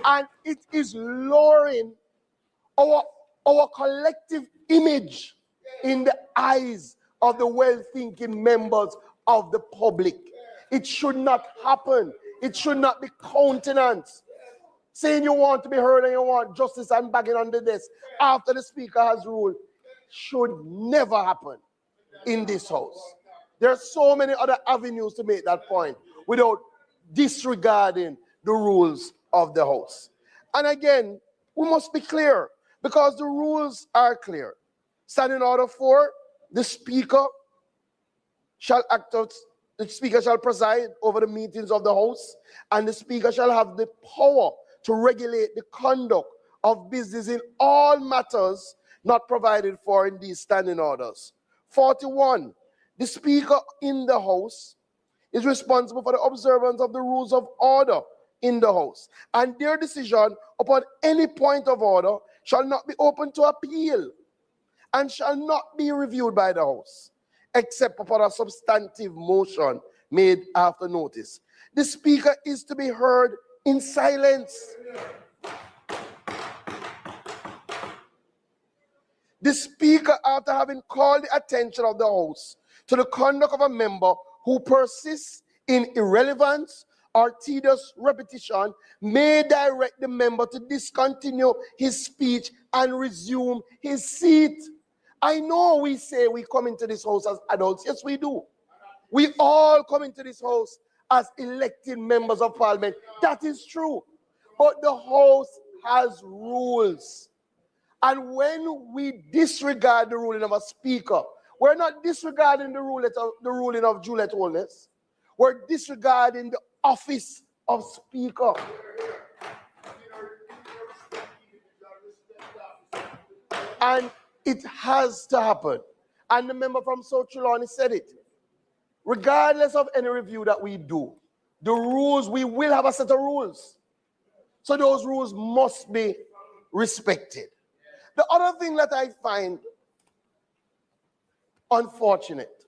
And it is lowering our collective image in the eyes of the well-thinking members of the public. It should not happen. It should not be countenanced. Saying you want to be heard and you want justice and banging on the desk after the Speaker has ruled should never happen in this House. There are so many other avenues to make that point without disregarding the rules of the House. And again, we must be clear because the rules are clear. Standing Order 4, the Speaker shall preside over the meetings of the House, and the Speaker shall have the power to regulate the conduct of business in all matters not provided for in these standing orders. 41, the Speaker in the House is responsible for the observance of the rules of order in the House, and their decision upon any point of order shall not be open to appeal and shall not be reviewed by the House, except upon a substantive motion made after notice. The Speaker is to be heard in silence. The Speaker, after having called the attention of the House to the conduct of a member who persists in irrelevance or tedious repetition may direct the member to discontinue his speech and resume his seat. I know we say we come into this house as adults. Yes, we do. We all come into this house as elected members of parliament. That is true. But the house has rules. And when we disregard the ruling of a speaker, we're not disregarding the ruling of Juliet Holness. We're disregarding the office of speaker. And it has to happen. And the member from South Trelawney said it. Regardless of any review that we do, the rules, we will have a set of rules. So those rules must be respected. The other thing that I find unfortunate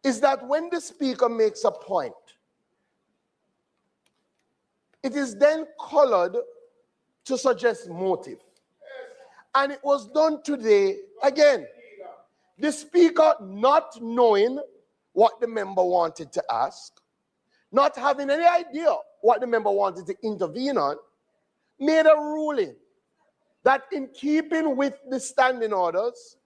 is that when the speaker makes a point, it is then colored to suggest motive. And it was done today, again, the speaker not knowing what the member wanted to ask, not having any idea what the member wanted to intervene on, made a ruling that in keeping with the standing orders,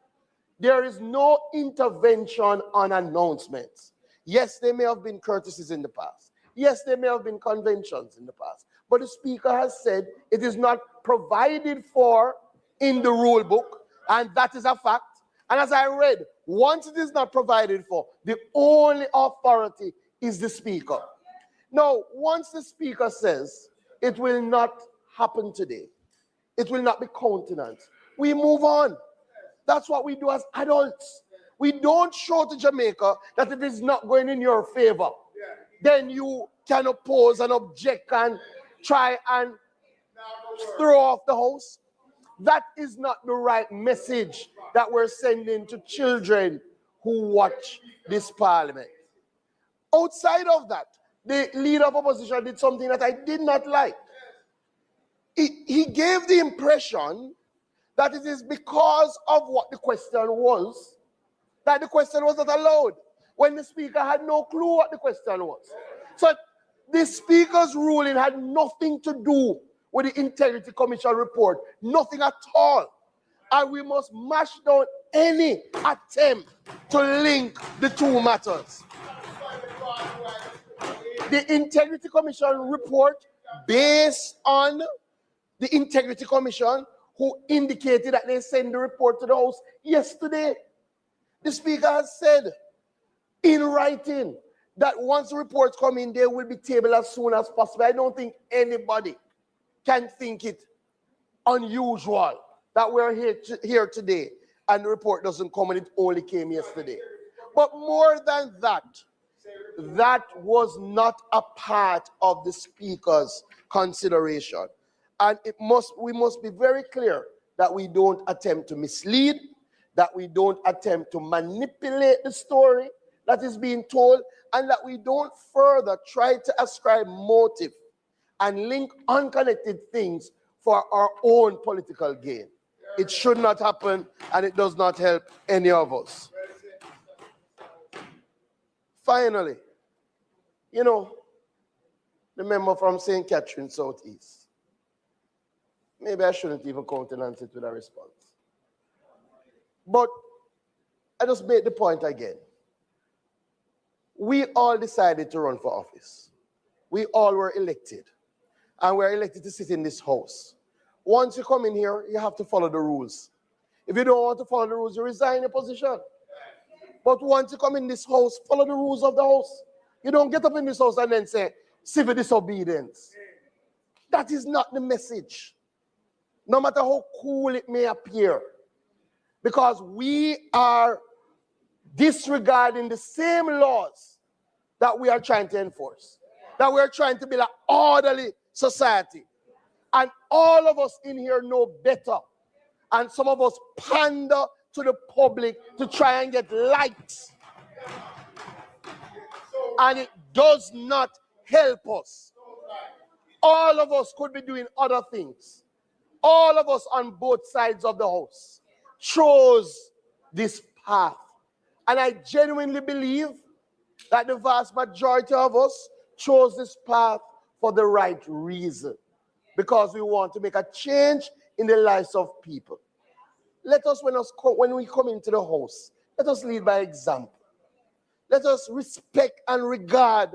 there is no intervention on announcements. Yes, there may have been courtesies in the past. Yes, there may have been conventions in the past. But the speaker has said it is not provided for in the rule book, and that is a fact. And as I read, once it is not provided for, the only authority is the speaker. Now, once the speaker says it will not happen today, it will not be countenanced, we move on. That's what we do as adults. We don't show to Jamaica that if it's not going in your favor, then you can oppose and object and try and throw off the house. That is not the right message that we're sending to children who watch this parliament. Outside of that, the leader of opposition did something that I did not like. He gave the impression that it is because of what the question was that the question was not allowed, when the speaker had no clue what the question was. So the speaker's ruling had nothing to do with the Integrity Commission report, nothing at all. And we must mash down any attempt to link the two matters. The Integrity Commission report, based on the Integrity Commission, who indicated that they send the report to the House yesterday. The Speaker has said in writing that once the reports come in, they will be tabled as soon as possible. I don't think anybody can think it unusual that we're here today and the report doesn't come and it only came yesterday. But more than that, that was not a part of the Speaker's consideration. And we must be very clear that we don't attempt to mislead, that we don't attempt to manipulate the story that is being told, and that we don't further try to ascribe motive and link unconnected things for our own political gain. It should not happen, and it does not help any of us. Finally, you know, the member from St. Catherine Southeast. Maybe I shouldn't even countenance it with a response. But I just made the point again. We all decided to run for office. We all were elected. And we're elected to sit in this house. Once you come in here, you have to follow the rules. If you don't want to follow the rules, you resign your position. But once you come in this house, follow the rules of the house. You don't get up in this house and then say, civil disobedience. That is not the message. No matter how cool it may appear. Because we are disregarding the same laws that we are trying to enforce. That we are trying to build an orderly society. And all of us in here know better. And some of us pander to the public to try and get likes. And it does not help us. All of us could be doing other things. All of us on both sides of the house chose this path. And I genuinely believe that the vast majority of us chose this path for the right reason, because we want to make a change in the lives of people. Let us, when we come into the house, let us lead by example. Let us respect and regard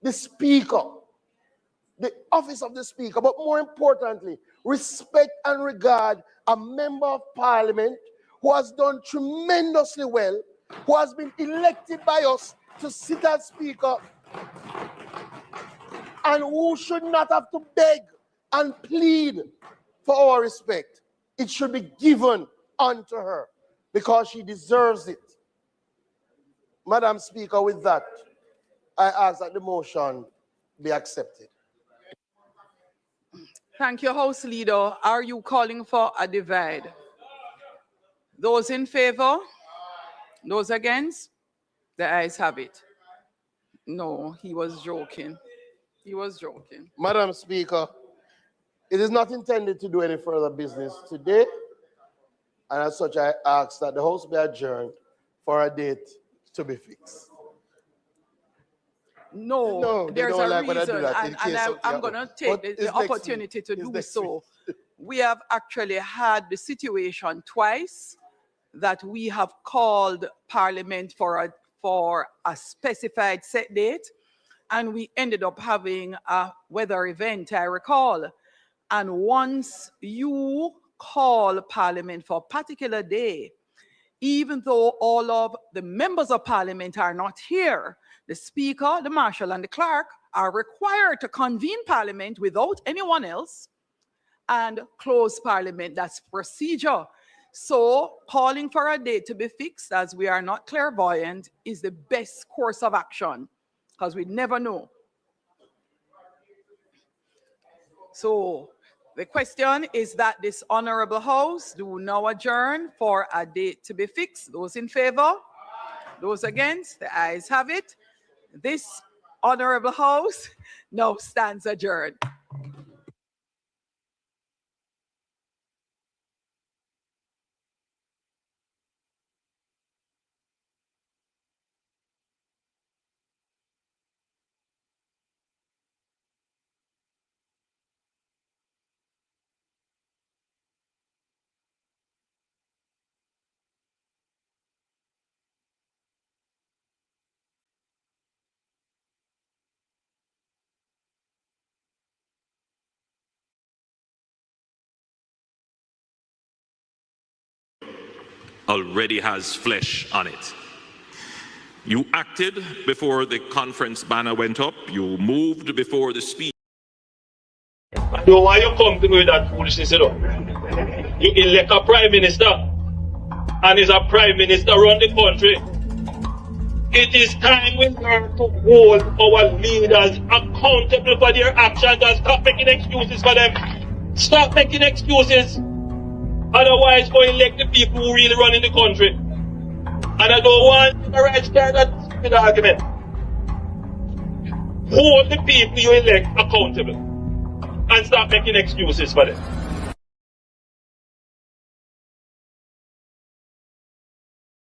the speaker, the office of the speaker, but more importantly, respect and regard a member of parliament who has done tremendously well, who has been elected by us to sit as speaker, and who should not have to beg and plead for our respect. It should be given unto her because she deserves it. Madam Speaker, with that, I ask that the motion be accepted. Thank you, House Leader. Are you calling for a divide? Those in favor? Those against? The ayes have it. No, he was joking. He was joking. Madam Speaker, it is not intended to do any further business today, and as such, I ask that the House be adjourned for a date to be fixed. No, there's a like when I do reason, that, in and case of I'm going to take the opportunity to do so. We have actually had the situation twice that we have called Parliament for a specified set date, and we ended up having a weather event, I recall. And once you call Parliament for a particular day, even though all of the members of Parliament are not here, the Speaker, the Marshal, and the Clerk are required to convene Parliament without anyone else and close Parliament. That's procedure. So calling for a date to be fixed, as we are not clairvoyant, is the best course of action, because we never know. So the question is that this Honorable House do now adjourn for a date to be fixed. Those in favor? Those against? The ayes have it. This Honorable House now stands adjourned. Already has flesh on it. You acted before the conference banner went up. You moved before the speech. So why you come to me with that foolishness, you know? You elect a prime minister, and is a prime minister run the country. It is time we learn to hold our leaders accountable for their actions and stop making excuses for them. Stop making excuses. Otherwise, go elect the people who really run in the country. And I don't want the right start that stupid argument. Hold the people you elect accountable and stop making excuses for them.